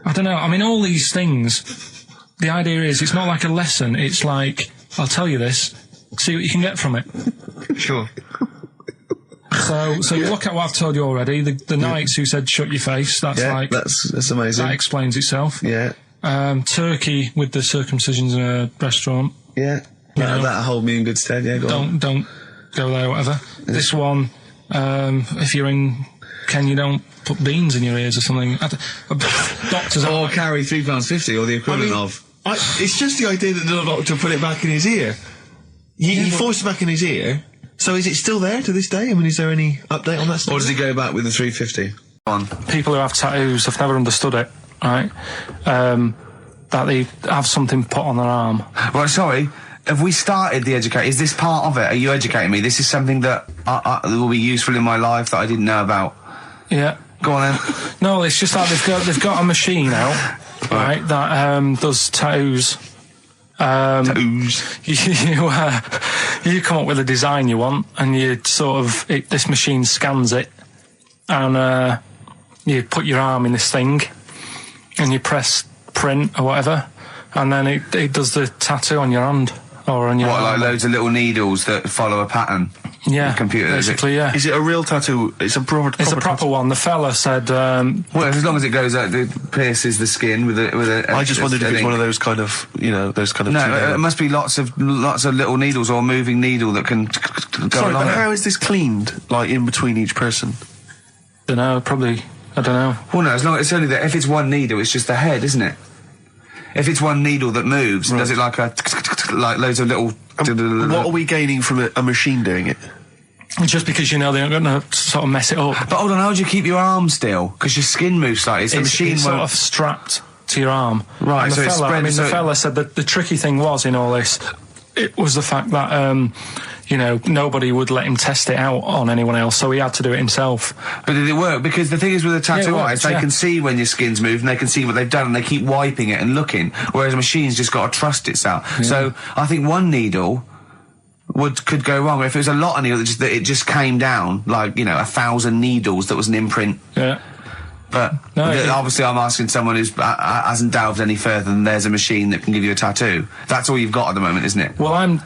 I don't know. I mean, all these things. The idea is, it's not like a lesson. It's like, I'll tell you this. See what you can get from it. Sure. So you look at what I've told you already. The knights who said "shut your face." That's that's amazing. That explains itself. Yeah. Turkey with the circumcisions in a restaurant. Yeah. That'll hold me in good stead. Yeah. Don't go there. Whatever. Yeah. This one, if you're in Kenya, don't put beans in your ears or something. Doctors or carry £3.50 or the equivalent of. It's just the idea that the doctor put it back in his ear. He forced it back in his ear. So is it still there to this day? I mean, is there any update on that stuff? Or does he go back with the £3.50? people who have tattoos, I've never understood it, right? That they have something put on their arm. Well, sorry, have we started the educate? Is this part of it? Are you educating me? This is something that will be useful in my life that I didn't know about. Yeah. Go on then. No, it's just that they've got a machine out, right, that does tattoos. You come up with a design you want, and you sort of this machine scans it, and you put your arm in this thing, and you press print or whatever, and then it does the tattoo on your hand or on your arm. Like loads of little needles that follow a pattern? Yeah, the computer, basically, yeah. Is it a real tattoo? It's a proper one. The fella said, well, as long as it goes out, it pierces the skin with a I just wondered if it's one of those kind of, those kind of... No, it must be lots of little needles or a moving needle that can go Sorry, along. but how is this cleaned, like, in between each person? Don't know, probably, I don't know. Well, no, as long as it's only that, if it's one needle, it's just the head, isn't it? If it's one needle that moves, and does it like loads of little... What are we gaining from a machine doing it? Just because they're not going to sort of mess it up. But hold on, how do you keep your arm still? Because your skin moves slightly, so the machine it's won't... sort of strapped to your arm. Right, so it's spread... the fella said that the tricky thing was in all this, it was the fact that, nobody would let him test it out on anyone else, so he had to do it himself. But did it work? Because the thing is with a tattoo artist, they can see when your skin's moved, and they can see what they've done, and they keep wiping it and looking, whereas a machine's just got to trust itself. Yeah. So I think one needle... could go wrong if it was a lot of needles that it just came down like 1,000 needles that was an imprint. Yeah. But obviously I'm asking someone who hasn't delved any further than there's a machine that can give you a tattoo. That's all you've got at the moment, isn't it? Well,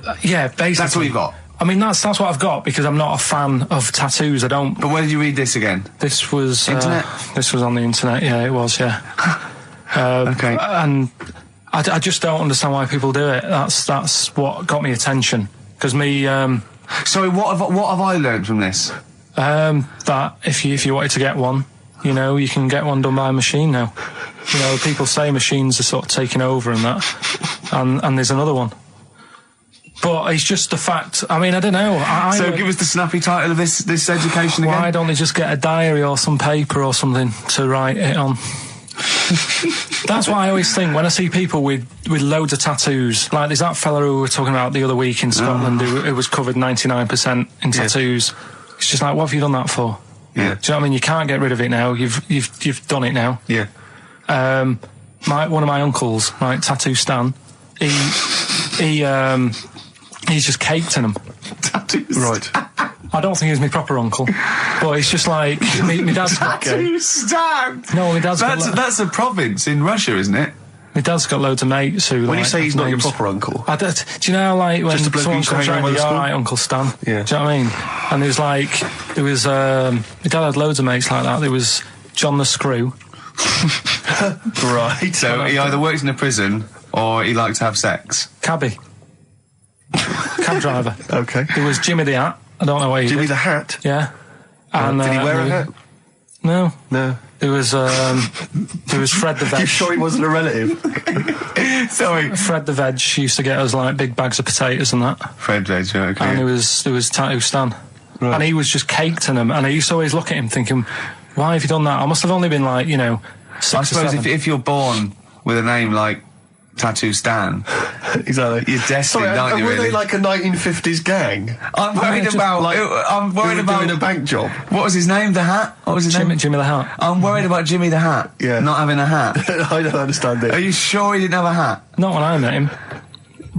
basically. That's all you've got. I mean, that's what I've got because I'm not a fan of tattoos. I don't. But where did you read this again? This was internet. This was on the internet. Yeah, it was. Yeah. Okay. And I just don't understand why people do it. That's what got me attention. Because me... Sorry, what have I learned from this? That if you wanted to get one, you can get one done by a machine now. People say machines are sort of taking over and that. And there's another one. But it's just the fact... I mean, I don't know. So give us the snappy title of this education again. Why don't they just get a diary or some paper or something to write it on? That's what I always think when I see people with loads of tattoos. Like there's that fella who we were talking about the other week in Scotland who was covered 99% in tattoos. It's just like, what have you done that for? Yeah. Do you know what I mean? You can't get rid of it now. You've done it now. Yeah. One of my uncles, right, Tattoo Stan, he's just caked in them. Tattoos. Right. I don't think he's my proper uncle, but it's just like my dad's got... Tattoo Stan! No, my dad's got... That's a province in Russia, isn't it? My dad's got loads of mates who... When you say he's not your proper uncle... do you know, like, when someone comes around, you're alright, Uncle Stan? Yeah. Do you know what I mean? And there was my dad had loads of mates like that. There was John the Screw. Right. So he either works in a prison, or he likes to have sex. Cabbie. Cab driver. Okay. There was Jimmy the Hat. I don't know why he Jimmy did. the Hat? Yeah. And, did he wear a hat? No. No. There was Fred the Veg. You sure he wasn't a relative? Sorry. Fred the Veg used to get us like big bags of potatoes and that. Fred Veg, okay. And there was Tattoo Stan. Right. And he was just caked in them. And I used to always look at him thinking, why have you done that? I must have only been like, 6 I or suppose 7. if you're born with a name like Tattoo Stan, exactly, you're destined, aren't you? Were really? they like a 1950s gang? I'm worried about doing a bank job. What was his name? The Hat. What was his name? Jimmy the Hat. I'm worried about Jimmy the Hat. Yeah, not having a hat. I don't understand it. Are you sure he didn't have a hat? Not when I met him.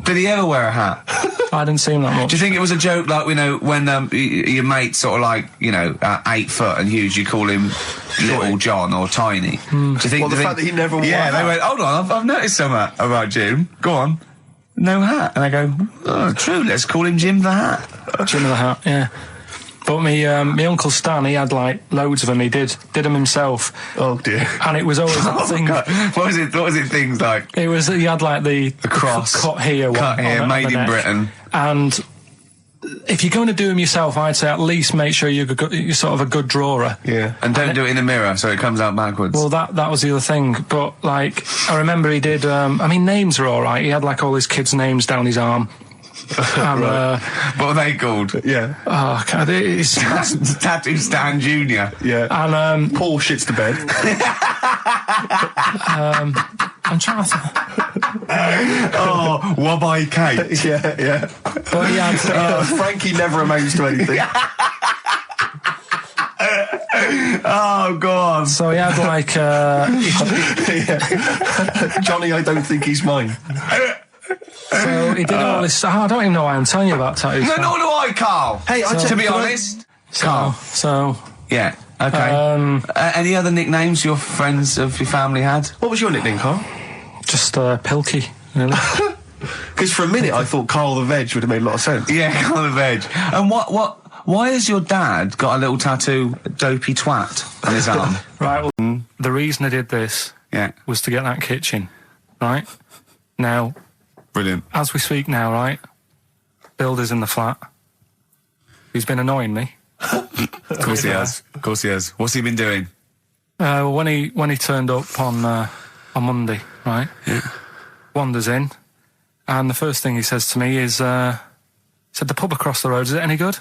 Did he ever wear a hat? I didn't see him that much. Do you think it was a joke, like, when your mate's sort of like, 8 foot and huge, you call him Little John or Tiny? Do you think the fact that he never wore a hat? Yeah, they went, hold on, I've noticed something about Jim. Go on. No hat. And I go, oh, true, let's call him Jim the Hat. Jim the Hat, yeah. But my Uncle Stan, he had like loads of them. He did them himself. Oh dear! And it was always that thing. God. What was it? Things like he had like the cross cut here, made in Britain. And if you're going to do them yourself, I'd say at least make sure you're sort of a good drawer. Yeah, and don't do it in the mirror so it comes out backwards. Well, that was the other thing. But like, I remember he did. Names are all right. He had like all his kids' names down his arm. And, what are they called? Yeah. Oh, God, it's... Tattoo Stan Jr. Yeah. And, Paul shits to bed. I'm trying to... Oh, Wabbai Kate. Yeah. But yeah, Frankie never amounts to anything. Oh, God. So he had like... Johnny, I don't think he's mine. So he did all this... I don't even know why I'm telling you about tattoos. No, nor do I, Carl. Hey, to be honest, Carl. So... Yeah, okay. Any other nicknames your friends of your family had? What was your nickname, Carl? Just Pilky, really. Because for a minute I thought Carl the Veg would have made a lot of sense. Yeah, Carl the Veg. And why has your dad got a little tattoo, dopey twat, on his arm? Right, well, the reason I did this was to get that kitchen, right? Now... Brilliant. As we speak now, right? Builder's in the flat. He's been annoying me. Of course he has. Of course he has. What's he been doing? Well, when he turned up on Monday, right? Yeah. Wanders in, and the first thing he says to me is, said, the pub across the road, is it any good?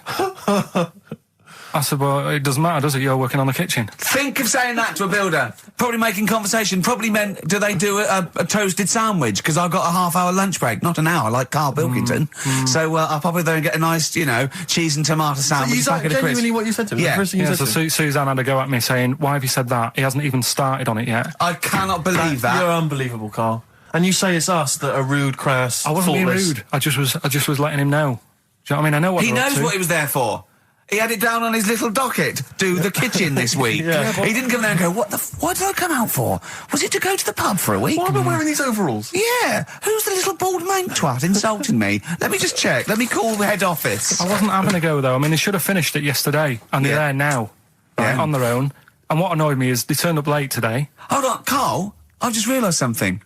I said, well, it doesn't matter, does it? You're working on the kitchen. Think of saying that to a builder. Probably making conversation. Probably meant, do they do a toasted sandwich? Because I've got a half-hour lunch break. Not an hour, like Karl Pilkington. So I'll probably go and get a nice, cheese and tomato sandwich. So is that genuinely what you said to him? Yeah. So Suzanne had a go at me saying, why have you said that? He hasn't even started on it yet. I cannot believe that. You're unbelievable, Carl. And you say it's us that are rude, crass, I wasn't being thoughtless. rude. I just was letting him know. Do you know what I mean? I know what he they're up knows to. what he was there for. He had it down on his little docket. Do the kitchen this week. He didn't come there and go, what did I come out for? Was it to go to the pub for a week? Why am I wearing these overalls? Yeah. Who's the little bald mank twat insulting me? Let me just check. Let me call the head office. I wasn't having a go, though. I mean, they should have finished it yesterday, and they're there now, right, on their own. And what annoyed me is they turned up late today. Hold on, Carl, I've just realised something.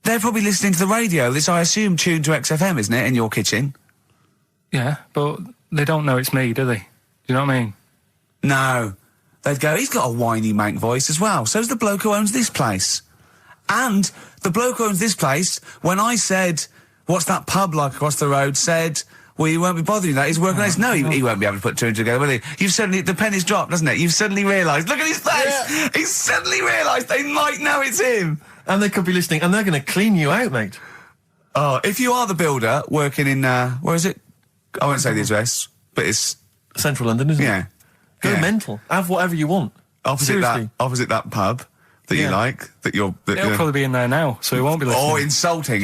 They're probably listening to the radio. This, I assume, tuned to XFM, isn't it, in your kitchen? Yeah, but they don't know it's me, do they? Do you know what I mean? No. They'd go, he's got a whiny mank voice as well. So's the bloke who owns this place. And the bloke who owns this place, when I said, what's that pub like across the road, said, well, you won't be bothering that. He's working on this. No, he won't be able to put two and two together, will he? You've suddenly, the penny's dropped, doesn't it? You've suddenly realised. Look at his face! Yeah. He's suddenly realised they might know it's him. And they could be listening, and they're going to clean you out, mate. Oh, if you are the builder working in, where is it? I won't say the address, but it's... Central London, isn't it? Yeah. Go mental. Have whatever you want. Opposite that pub that you like, that you're... He'll probably be in there now, so he won't be listening. Oh, insulting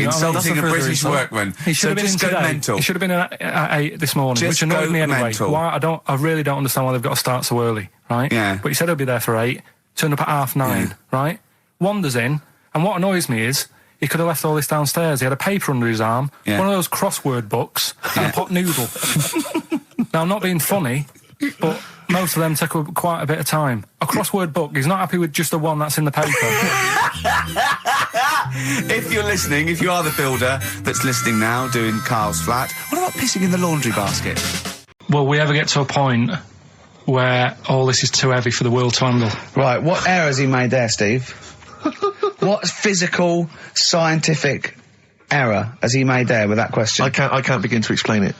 a British workman. He should have been in just go today. mental. He should have been at 8 this morning, Just which annoyed go me anyway. mental. I really don't understand why they've got to start so early, right? Yeah. But he said he'll be there for 8, turned up at 9:30, right? Wanders in, and what annoys me is, he could have left all this downstairs. He had a paper under his arm, one of those crossword books, and a pot noodle. Now, I'm not being funny, but most of them take up quite a bit of time. A crossword book, he's not happy with just the one that's in the paper. If you're listening, if you are the builder that's listening now, doing Carl's flat, what about pissing in the laundry basket? Will we ever get to a point where all this is too heavy for the world to handle? Right, what error has he made there, Steve? What physical, scientific error has he made there with that question? I can't begin to explain it.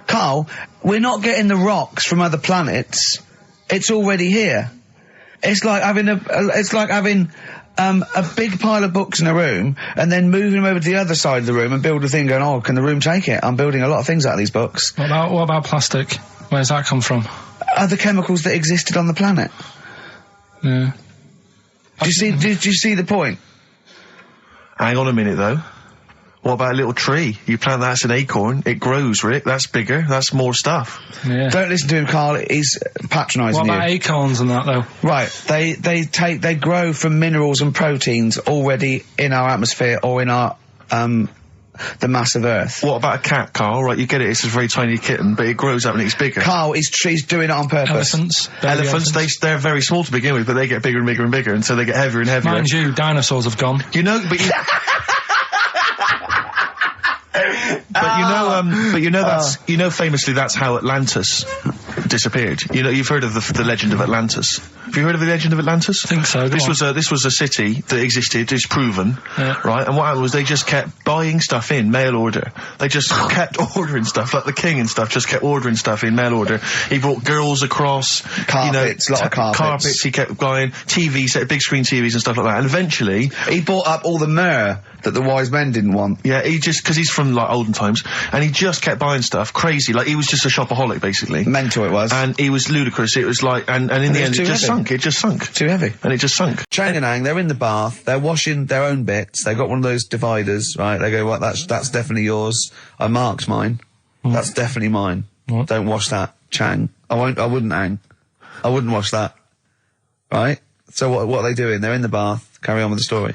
Carl, we're not getting the rocks from other planets. It's already here. It's like having a big pile of books in a room and then moving them over to the other side of the room and build a thing going, oh, can the room take it? I'm building a lot of things out of these books. What about plastic? Where's that come from? Other chemicals that existed on the planet. Yeah. Do you see the point? Hang on a minute, though. What about a little tree? You plant that as an acorn, it grows, Rick. That's bigger. That's more stuff. Yeah. Don't listen to him, Carl. He's patronising you. What about acorns and that, though? Right. They grow from minerals and proteins already in our atmosphere or in our the mass of Earth. What about a cat, Carl? Right, you get it. It's a very tiny kitten, but it grows up and it's bigger. Carl, he's doing it on purpose. Elephants. They're very small to begin with, but they get bigger and bigger and bigger until they get heavier and heavier. Mind you, dinosaurs have gone. You know, but famously that's how Atlantis disappeared. You know, you've heard of the legend of Atlantis. Have you heard of the legend of Atlantis? I think so. This was a city that existed, is proven, right? And what happened was they just kept buying stuff in mail order. They just kept ordering stuff, like the king and stuff, just kept ordering stuff in mail order. He brought girls across, carpets, a lot of carpets. He kept buying TVs, big screen TVs and stuff like that. And eventually, he bought up all the myrrh that the wise men didn't want. Yeah, because he's from like olden times, and he just kept buying stuff, crazy. Like he was just a shopaholic, basically. Mental it was. And he was ludicrous. It was like, and in the end, it just sunk. It just sunk. Too heavy. And it just sunk. Chang and Ang, they're in the bath. They're washing their own bits. They got one of those dividers, right? They go, well, that's definitely yours. I marked mine. That's definitely mine. Don't wash that, Chang. I wouldn't, Ang. I wouldn't wash that. Right? So what are they doing? They're in the bath. Carry on with the story.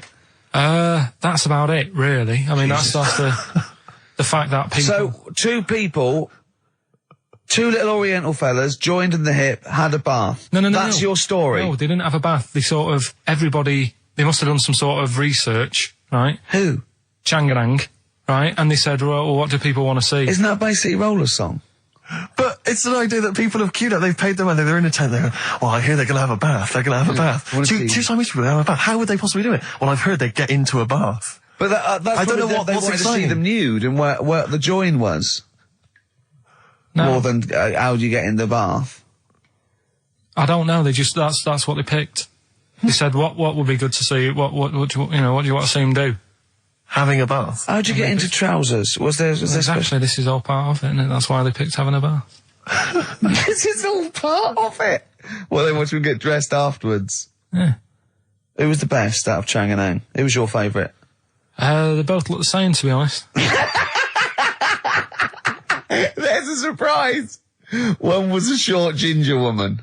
That's about it, really. I mean, that's the fact that people... So, two little Oriental fellas joined in the hip, had a bath. No. That's your story. No, they didn't have a bath. They they must have done some sort of research, right? Who? Chang and Ang, right? And they said, well, what do people want to see? Isn't that a Bay City Rollers song? But it's an idea that people have queued up. They've paid their money. They're in a tent. They're, well, I hear they're going to have a bath. They're going to have a bath. Two Siamese people, they have a bath. How would they possibly do it? Well, I've heard they get into a bath. But that's I don't know what they wanted to see them nude and where the join was. No. More than how do you get in the bath? I don't know. They just that's what they picked. They said what would be good to see. What do you want to see them do? Having a bath. How'd you get into trousers? Was there exactly? This is all part of it, and that's why they picked having a bath. This is all part of it. Well, they want you to get dressed afterwards. Yeah. Who was the best out of Chang and Ang? Who was your favourite? They both look the same, to be honest. There's a surprise. One was a short ginger woman.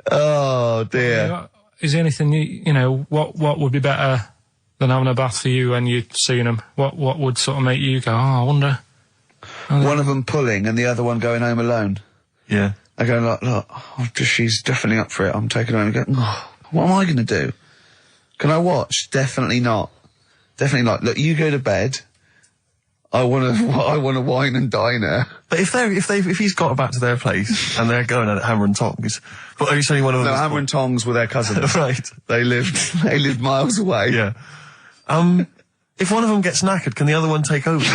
Oh dear. Is there anything what would be better than having a bath for you when you'd seen them? What would sort of make you go, I wonder? One of them pulling and the other one going home alone. Yeah. I go, look, she's definitely up for it. I'm taking her home and go, what am I going to do? Can I watch? Definitely not. Definitely not. Look, you go to bed. I want to wine and dine her. But if he's got back to their place and they're going at it hammer and tongs, but are you saying one of them? No, hammer and tongs were their cousins. Right. They lived miles away. Yeah. If one of them gets knackered, can the other one take over?